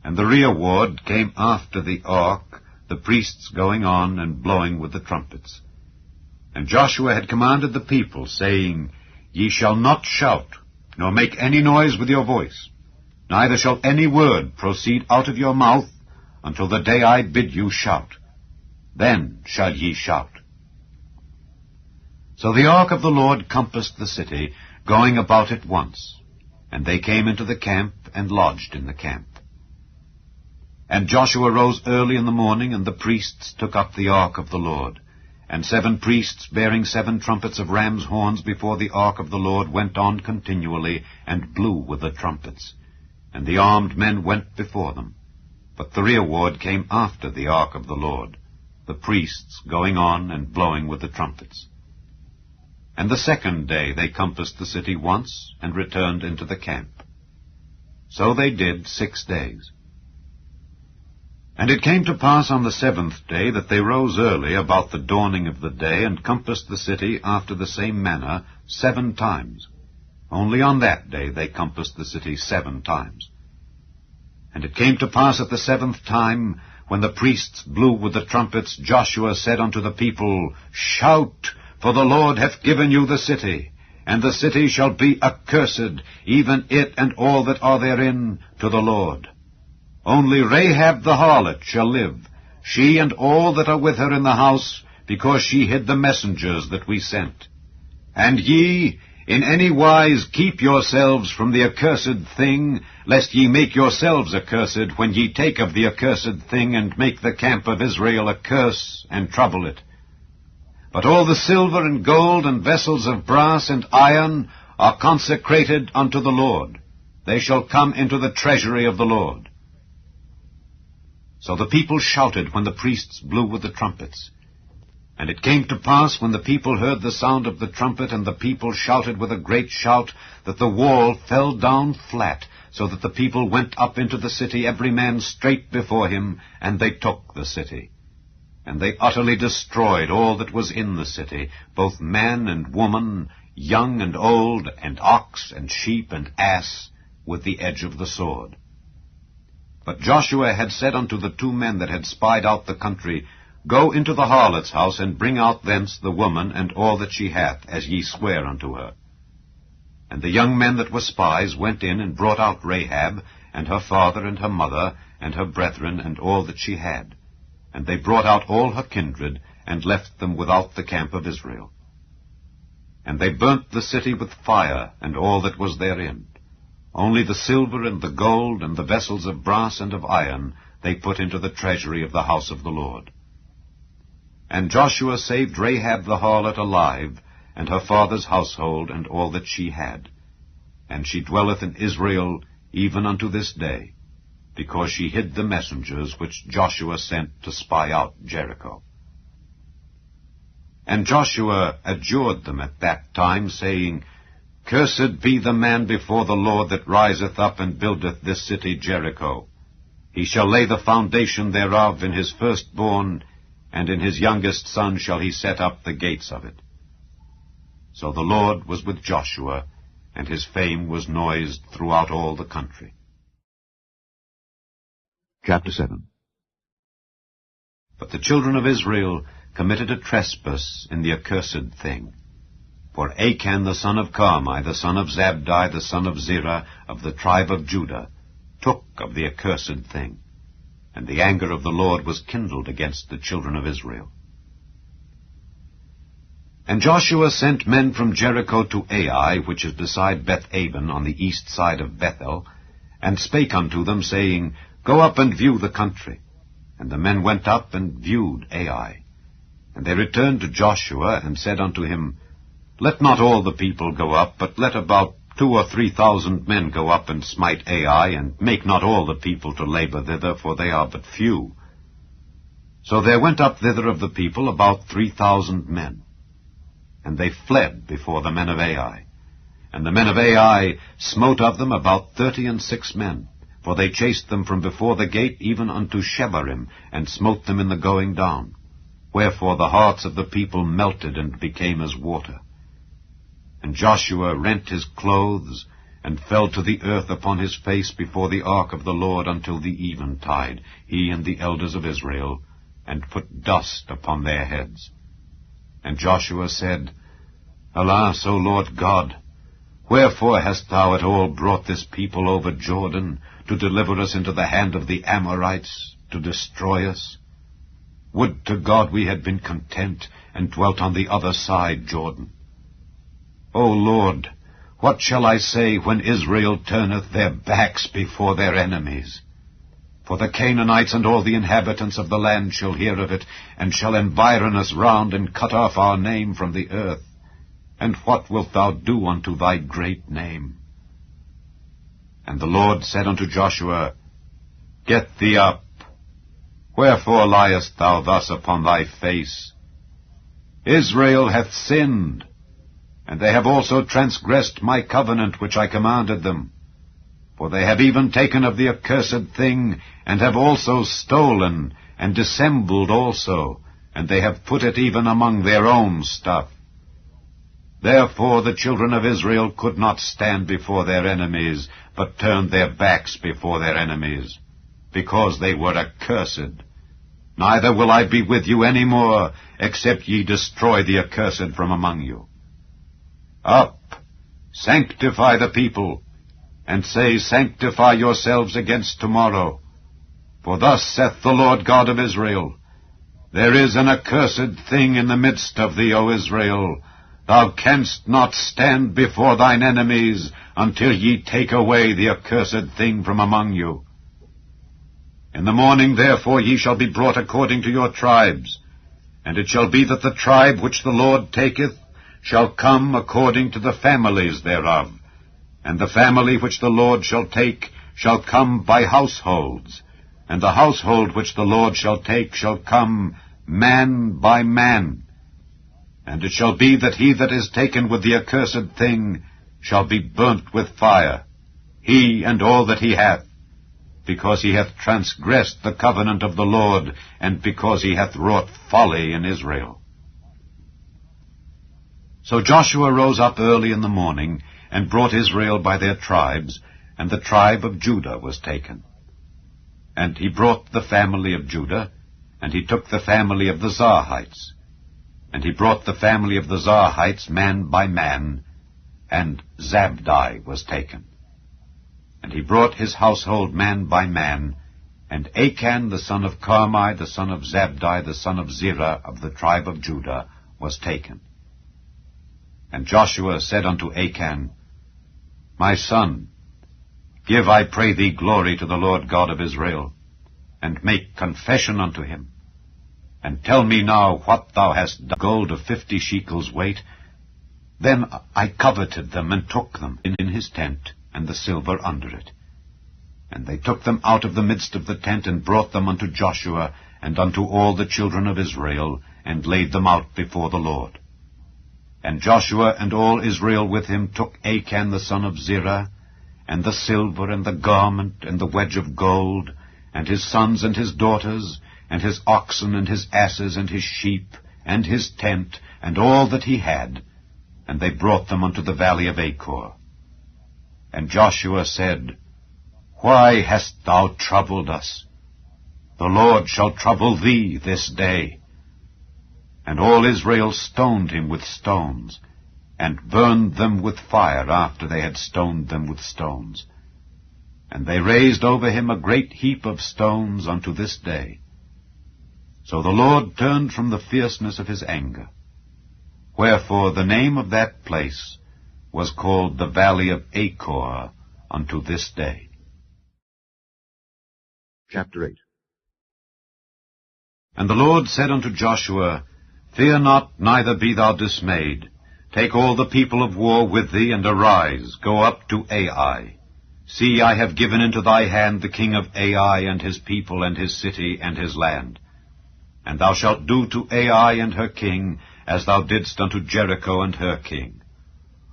and the rearward came after the ark, the priests going on and blowing with the trumpets. And Joshua had commanded the people, saying, Ye shall not shout, nor make any noise with your voice, neither shall any word proceed out of your mouth until the day I bid you shout. Then shall ye shout. So the ark of the Lord compassed the city, going about it once. And they came into the camp, and lodged in the camp. And Joshua rose early in the morning, and the priests took up the ark of the Lord. And 7 priests bearing 7 trumpets of ram's horns before the ark of the Lord went on continually, and blew with the trumpets. And the armed men went before them. But the rearward came after the ark of the Lord, the priests going on and blowing with the trumpets. And the 2nd day they compassed the city once, and returned into the camp. So they did 6 days. And it came to pass on the 7th day that they rose early about the dawning of the day, and compassed the city after the same manner 7 times. Only on that day they compassed the city 7 times. And it came to pass at the 7th time, when the priests blew with the trumpets, Joshua said unto the people, Shout, for the Lord hath given you the city, and the city shall be accursed, even it and all that are therein, to the Lord. Only Rahab the harlot shall live, she and all that are with her in the house, because she hid the messengers that we sent. And ye, in any wise keep yourselves from the accursed thing, lest ye make yourselves accursed when ye take of the accursed thing, and make the camp of Israel a curse, and trouble it. But all the silver and gold and vessels of brass and iron are consecrated unto the Lord. They shall come into the treasury of the Lord. So the people shouted when the priests blew with the trumpets. And it came to pass, when the people heard the sound of the trumpet, and the people shouted with a great shout, that the wall fell down flat, so that the people went up into the city, every man straight before him, and they took the city. And they utterly destroyed all that was in the city, both man and woman, young and old, and ox and sheep and ass, with the edge of the sword. But Joshua had said unto the 2 men that had spied out the country, Go into the harlot's house, and bring out thence the woman and all that she hath, as ye swear unto her. And the young men that were spies went in and brought out Rahab, and her father and her mother, and her brethren, and all that she had. And they brought out all her kindred, and left them without the camp of Israel. And they burnt the city with fire, and all that was therein. Only the silver and the gold, and the vessels of brass and of iron, they put into the treasury of the house of the Lord. And Joshua saved Rahab the harlot alive, and her father's household, and all that she had. And she dwelleth in Israel even unto this day, because she hid the messengers which Joshua sent to spy out Jericho. And Joshua adjured them at that time, saying, Cursed be the man before the Lord that riseth up and buildeth this city Jericho. He shall lay the foundation thereof in his firstborn, and in his youngest son shall he set up the gates of it. So the Lord was with Joshua, and his fame was noised throughout all the country. Chapter 7. But the children of Israel committed a trespass in the accursed thing. For Achan the son of Carmi, the son of Zabdi, the son of Zerah, of the tribe of Judah, took of the accursed thing, and the anger of the Lord was kindled against the children of Israel. And Joshua sent men from Jericho to Ai, which is beside Beth-aven on the east side of Bethel, and spake unto them, saying, Go up and view the country. And the men went up and viewed Ai. And they returned to Joshua, and said unto him, Let not all the people go up, but let about 2,000 or 3,000 men go up and smite Ai, and make not all the people to labor thither, for they are but few. So there went up thither of the people about 3,000 men. And they fled before the men of Ai. And the men of Ai smote of them about 36 men, for they chased them from before the gate even unto Shebarim, and smote them in the going down. Wherefore the hearts of the people melted and became as water. And Joshua rent his clothes, and fell to the earth upon his face before the ark of the Lord until the eventide, he and the elders of Israel, and put dust upon their heads. And Joshua said, Alas, O Lord God, wherefore hast thou at all brought this people over Jordan, to deliver us into the hand of the Amorites, to destroy us? Would to God we had been content, and dwelt on the other side Jordan. O Lord, what shall I say when Israel turneth their backs before their enemies? For the Canaanites and all the inhabitants of the land shall hear of it, and shall environ us round, and cut off our name from the earth. And what wilt thou do unto thy great name? And the Lord said unto Joshua, Get thee up. Wherefore liest thou thus upon thy face? Israel hath sinned, and they have also transgressed my covenant which I commanded them. For they have even taken of the accursed thing, and have also stolen, and dissembled also, and they have put it even among their own stuff. Therefore the children of Israel could not stand before their enemies, but turned their backs before their enemies, because they were accursed. Neither will I be with you any more, except ye destroy the accursed from among you. Up, sanctify the people, and say, Sanctify yourselves against tomorrow. For thus saith the Lord God of Israel, There is an accursed thing in the midst of thee, O Israel. Thou canst not stand before thine enemies, until ye take away the accursed thing from among you. In the morning therefore ye shall be brought according to your tribes, and it shall be that the tribe which the Lord taketh shall come according to the families thereof, and the family which the Lord shall take shall come by households, and the household which the Lord shall take shall come man by man. And it shall be that he that is taken with the accursed thing shall be burnt with fire, he and all that he hath, because he hath transgressed the covenant of the Lord, and because he hath wrought folly in Israel. So Joshua rose up early in the morning, and brought Israel by their tribes, and the tribe of Judah was taken. And he brought the family of Judah, and he took the family of the Zarhites. And he brought the family of the Zarhites man by man, and Zabdi was taken. And he brought his household man by man, and Achan the son of Carmi, the son of Zabdi, the son of Zerah, of the tribe of Judah, was taken. And Joshua said unto Achan, My son, give, I pray thee, glory to the Lord God of Israel, and make confession unto him. And tell me now what thou hast done. Gold of 50 shekels weight. Then I coveted them, and took them in his tent, and the silver under it. And they took them out of the midst of the tent, and brought them unto Joshua, and unto all the children of Israel, and laid them out before the Lord. And Joshua and all Israel with him took Achan the son of Zerah, and the silver, and the garment, and the wedge of gold, and his sons and his daughters, and his oxen, and his asses, and his sheep, and his tent, and all that he had, and they brought them unto the valley of Achor. And Joshua said, Why hast thou troubled us? The Lord shall trouble thee this day. And all Israel stoned him with stones, and burned them with fire after they had stoned them with stones. And they raised over him a great heap of stones unto this day. So the Lord turned from the fierceness of his anger. Wherefore the name of that place was called the Valley of Achor unto this day. Chapter 8. And the Lord said unto Joshua, Fear not, neither be thou dismayed. Take all the people of war with thee, and arise, go up to Ai. See, I have given into thy hand the king of Ai, and his people, and his city, and his land. And thou shalt do to Ai and her king, as thou didst unto Jericho and her king.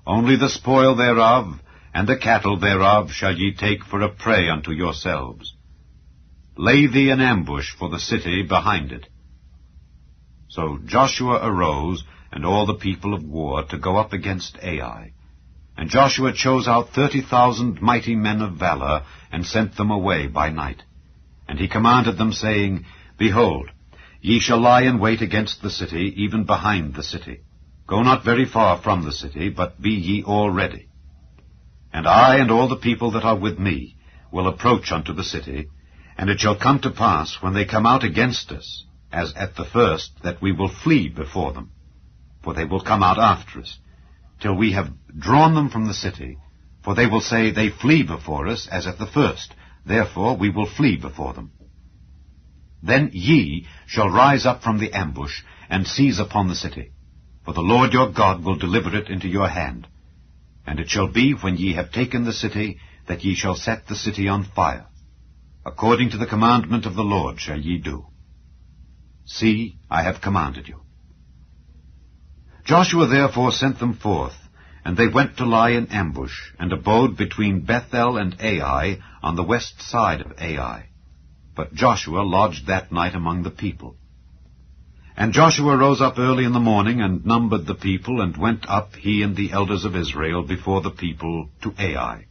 Only the spoil thereof, and the cattle thereof, shall ye take for a prey unto yourselves. Lay thee an ambush for the city behind it. So Joshua arose, and all the people of war, to go up against Ai. And Joshua chose out 30,000 mighty men of valor, and sent them away by night. And he commanded them, saying, Behold, ye shall lie in wait against the city, even behind the city. Go not very far from the city, but be ye all ready. And I and all the people that are with me will approach unto the city, and it shall come to pass, when they come out against us, as at the first, that we will flee before them. For they will come out after us, till we have drawn them from the city. For they will say, They flee before us, as at the first. Therefore we will flee before them. Then ye shall rise up from the ambush, and seize upon the city. For the Lord your God will deliver it into your hand. And it shall be, when ye have taken the city, that ye shall set the city on fire. According to the commandment of the Lord shall ye do. See, I have commanded you. Joshua therefore sent them forth, and they went to lie in ambush, and abode between Bethel and Ai, on the west side of Ai. But Joshua lodged that night among the people. And Joshua rose up early in the morning, and numbered the people, and went up, he and the elders of Israel, before the people, to Ai.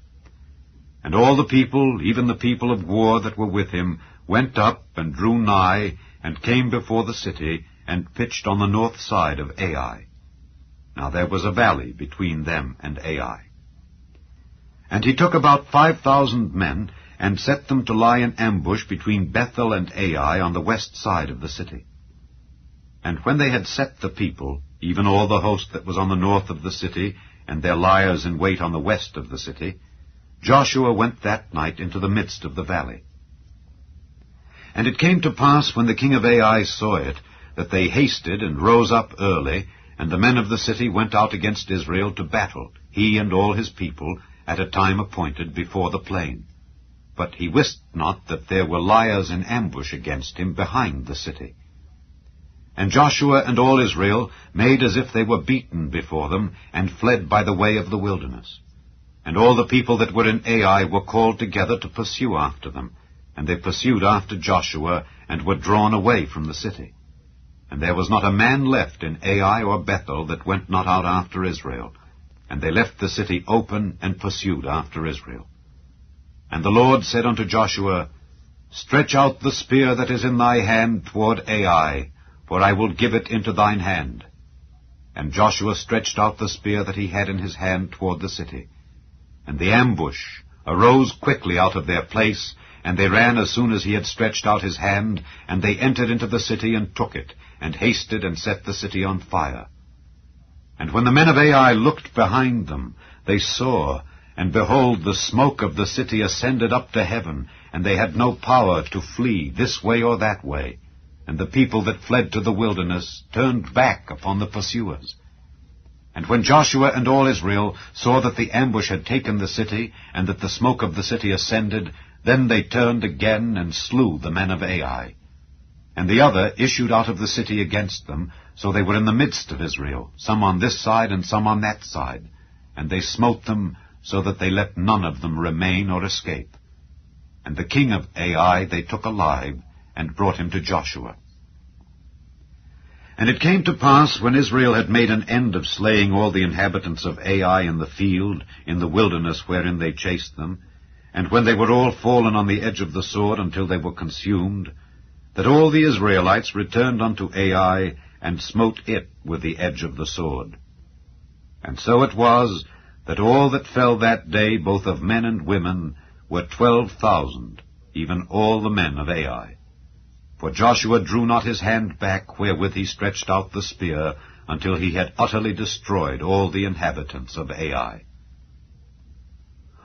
And all the people, even the people of war that were with him, went up, and drew nigh, and came before the city, and pitched on the north side of Ai. Now there was a valley between them and Ai. And he took about 5,000 men, and set them to lie in ambush between Bethel and Ai on the west side of the city. And when they had set the people, even all the host that was on the north of the city, and their liers in wait on the west of the city, Joshua went that night into the midst of the valley. And it came to pass, when the king of Ai saw it, that they hasted and rose up early, and the men of the city went out against Israel to battle, he and all his people, at a time appointed before the plain. But he wist not that there were liers in ambush against him behind the city. And Joshua and all Israel made as if they were beaten before them, and fled by the way of the wilderness. And all the people that were in Ai were called together to pursue after them. And they pursued after Joshua, and were drawn away from the city. And there was not a man left in Ai or Bethel that went not out after Israel. And they left the city open, and pursued after Israel. And the Lord said unto Joshua, Stretch out the spear that is in thy hand toward Ai, for I will give it into thine hand. And Joshua stretched out the spear that he had in his hand toward the city. And the ambush arose quickly out of their place, and they ran as soon as he had stretched out his hand, and they entered into the city and took it, and hasted and set the city on fire. And when the men of Ai looked behind them, they saw, and behold, the smoke of the city ascended up to heaven, and they had no power to flee this way or that way. And the people that fled to the wilderness turned back upon the pursuers. And when Joshua and all Israel saw that the ambush had taken the city, and that the smoke of the city ascended, then they turned again and slew the men of Ai. And the other issued out of the city against them, so they were in the midst of Israel, some on this side and some on that side. And they smote them, so that they let none of them remain or escape. And the king of Ai they took alive, and brought him to Joshua. And it came to pass, when Israel had made an end of slaying all the inhabitants of Ai in the field, in the wilderness wherein they chased them, and when they were all fallen on the edge of the sword until they were consumed, that all the Israelites returned unto Ai, and smote it with the edge of the sword. And so it was, that all that fell that day, both of men and women, were 12,000, even all the men of Ai. For Joshua drew not his hand back wherewith he stretched out the spear, until he had utterly destroyed all the inhabitants of Ai.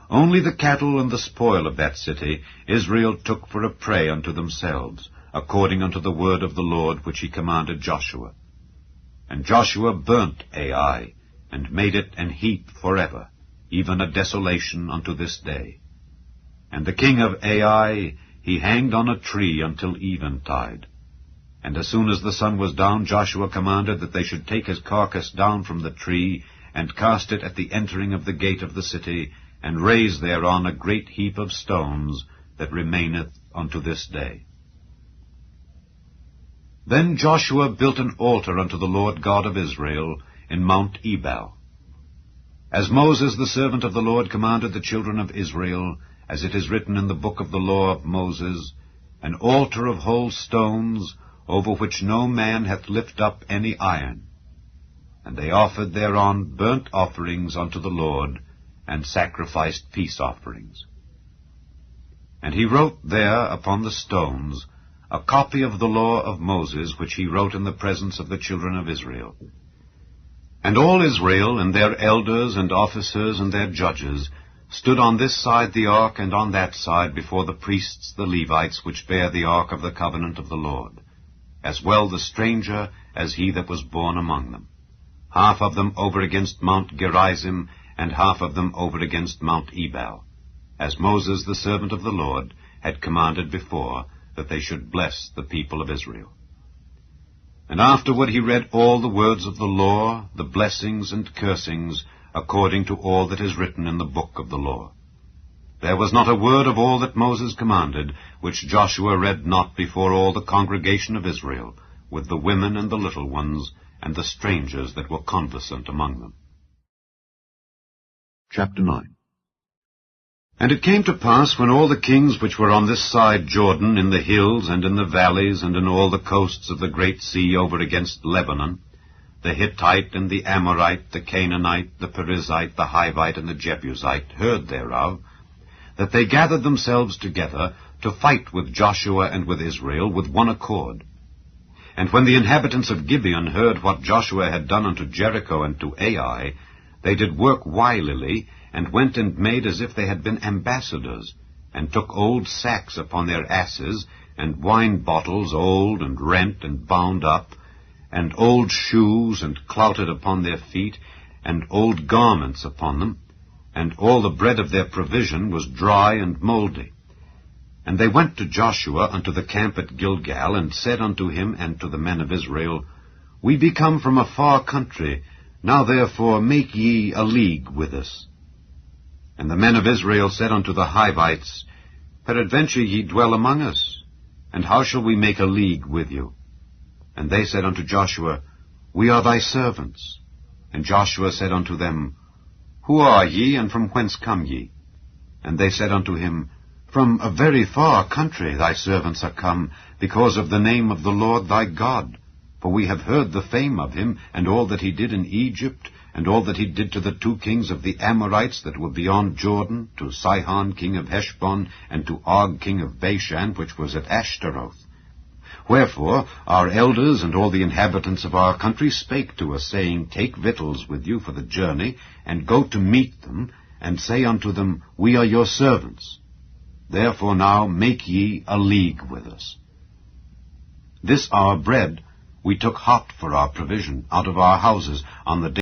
Only the cattle and the spoil of that city Israel took for a prey unto themselves, according unto the word of the Lord which he commanded Joshua. And Joshua burnt Ai, and made it an heap forever, even a desolation unto this day. And the king of Ai he hanged on a tree until eventide. And as soon as the sun was down, Joshua commanded that they should take his carcass down from the tree, and cast it at the entering of the gate of the city, and raise thereon a great heap of stones, that remaineth unto this day. Then Joshua built an altar unto the Lord God of Israel in Mount Ebal. As Moses the servant of the Lord commanded the children of Israel, as it is written in the book of the law of Moses, an altar of whole stones, over which no man hath lift up any iron. And they offered thereon burnt offerings unto the Lord, and sacrificed peace offerings. And he wrote there upon the stones a copy of the law of Moses, which he wrote in the presence of the children of Israel. And all Israel, and their elders and officers and their judges, stood on this side the ark and on that side before the priests the Levites, which bear the ark of the covenant of the Lord, as well the stranger as he that was born among them, half of them over against Mount Gerizim, and half of them over against Mount Ebal, as Moses the servant of the Lord had commanded before, that they should bless the people of Israel. And afterward he read all the words of the law, the blessings and cursings, according to all that is written in the book of the law. There was not a word of all that Moses commanded, which Joshua read not before all the congregation of Israel, with the women and the little ones, and the strangers that were conversant among them. Chapter 9. And it came to pass, when all the kings which were on this side Jordan, in the hills and in the valleys, and in all the coasts of the great sea over against Lebanon, the Hittite and the Amorite, the Canaanite, the Perizzite, the Hivite, and the Jebusite, heard thereof, that they gathered themselves together to fight with Joshua and with Israel with one accord. And when the inhabitants of Gibeon heard what Joshua had done unto Jericho and to Ai, they did work wilily, and went and made as if they had been ambassadors, and took old sacks upon their asses, and wine bottles old and rent and bound up, and old shoes and clouted upon their feet, and old garments upon them, and all the bread of their provision was dry and mouldy. And they went to Joshua unto the camp at Gilgal, and said unto him and to the men of Israel, We be come from a far country, now therefore make ye a league with us. And the men of Israel said unto the Hivites, Peradventure ye dwell among us, and how shall we make a league with you? And they said unto Joshua, We are thy servants. And Joshua said unto them, Who are ye, and from whence come ye? And they said unto him, From a very far country thy servants are come, because of the name of the Lord thy God. For we have heard the fame of him, and all that he did in Egypt, and all that he did to the 2 kings of the Amorites that were beyond Jordan, to Sihon king of Heshbon, and to Og king of Bashan, which was at Ashtaroth. Wherefore our elders and all the inhabitants of our country spake to us, saying, Take victuals with you for the journey, and go to meet them, and say unto them, We are your servants. Therefore now make ye a league with us. This our bread we took hot for our provision out of our houses on the day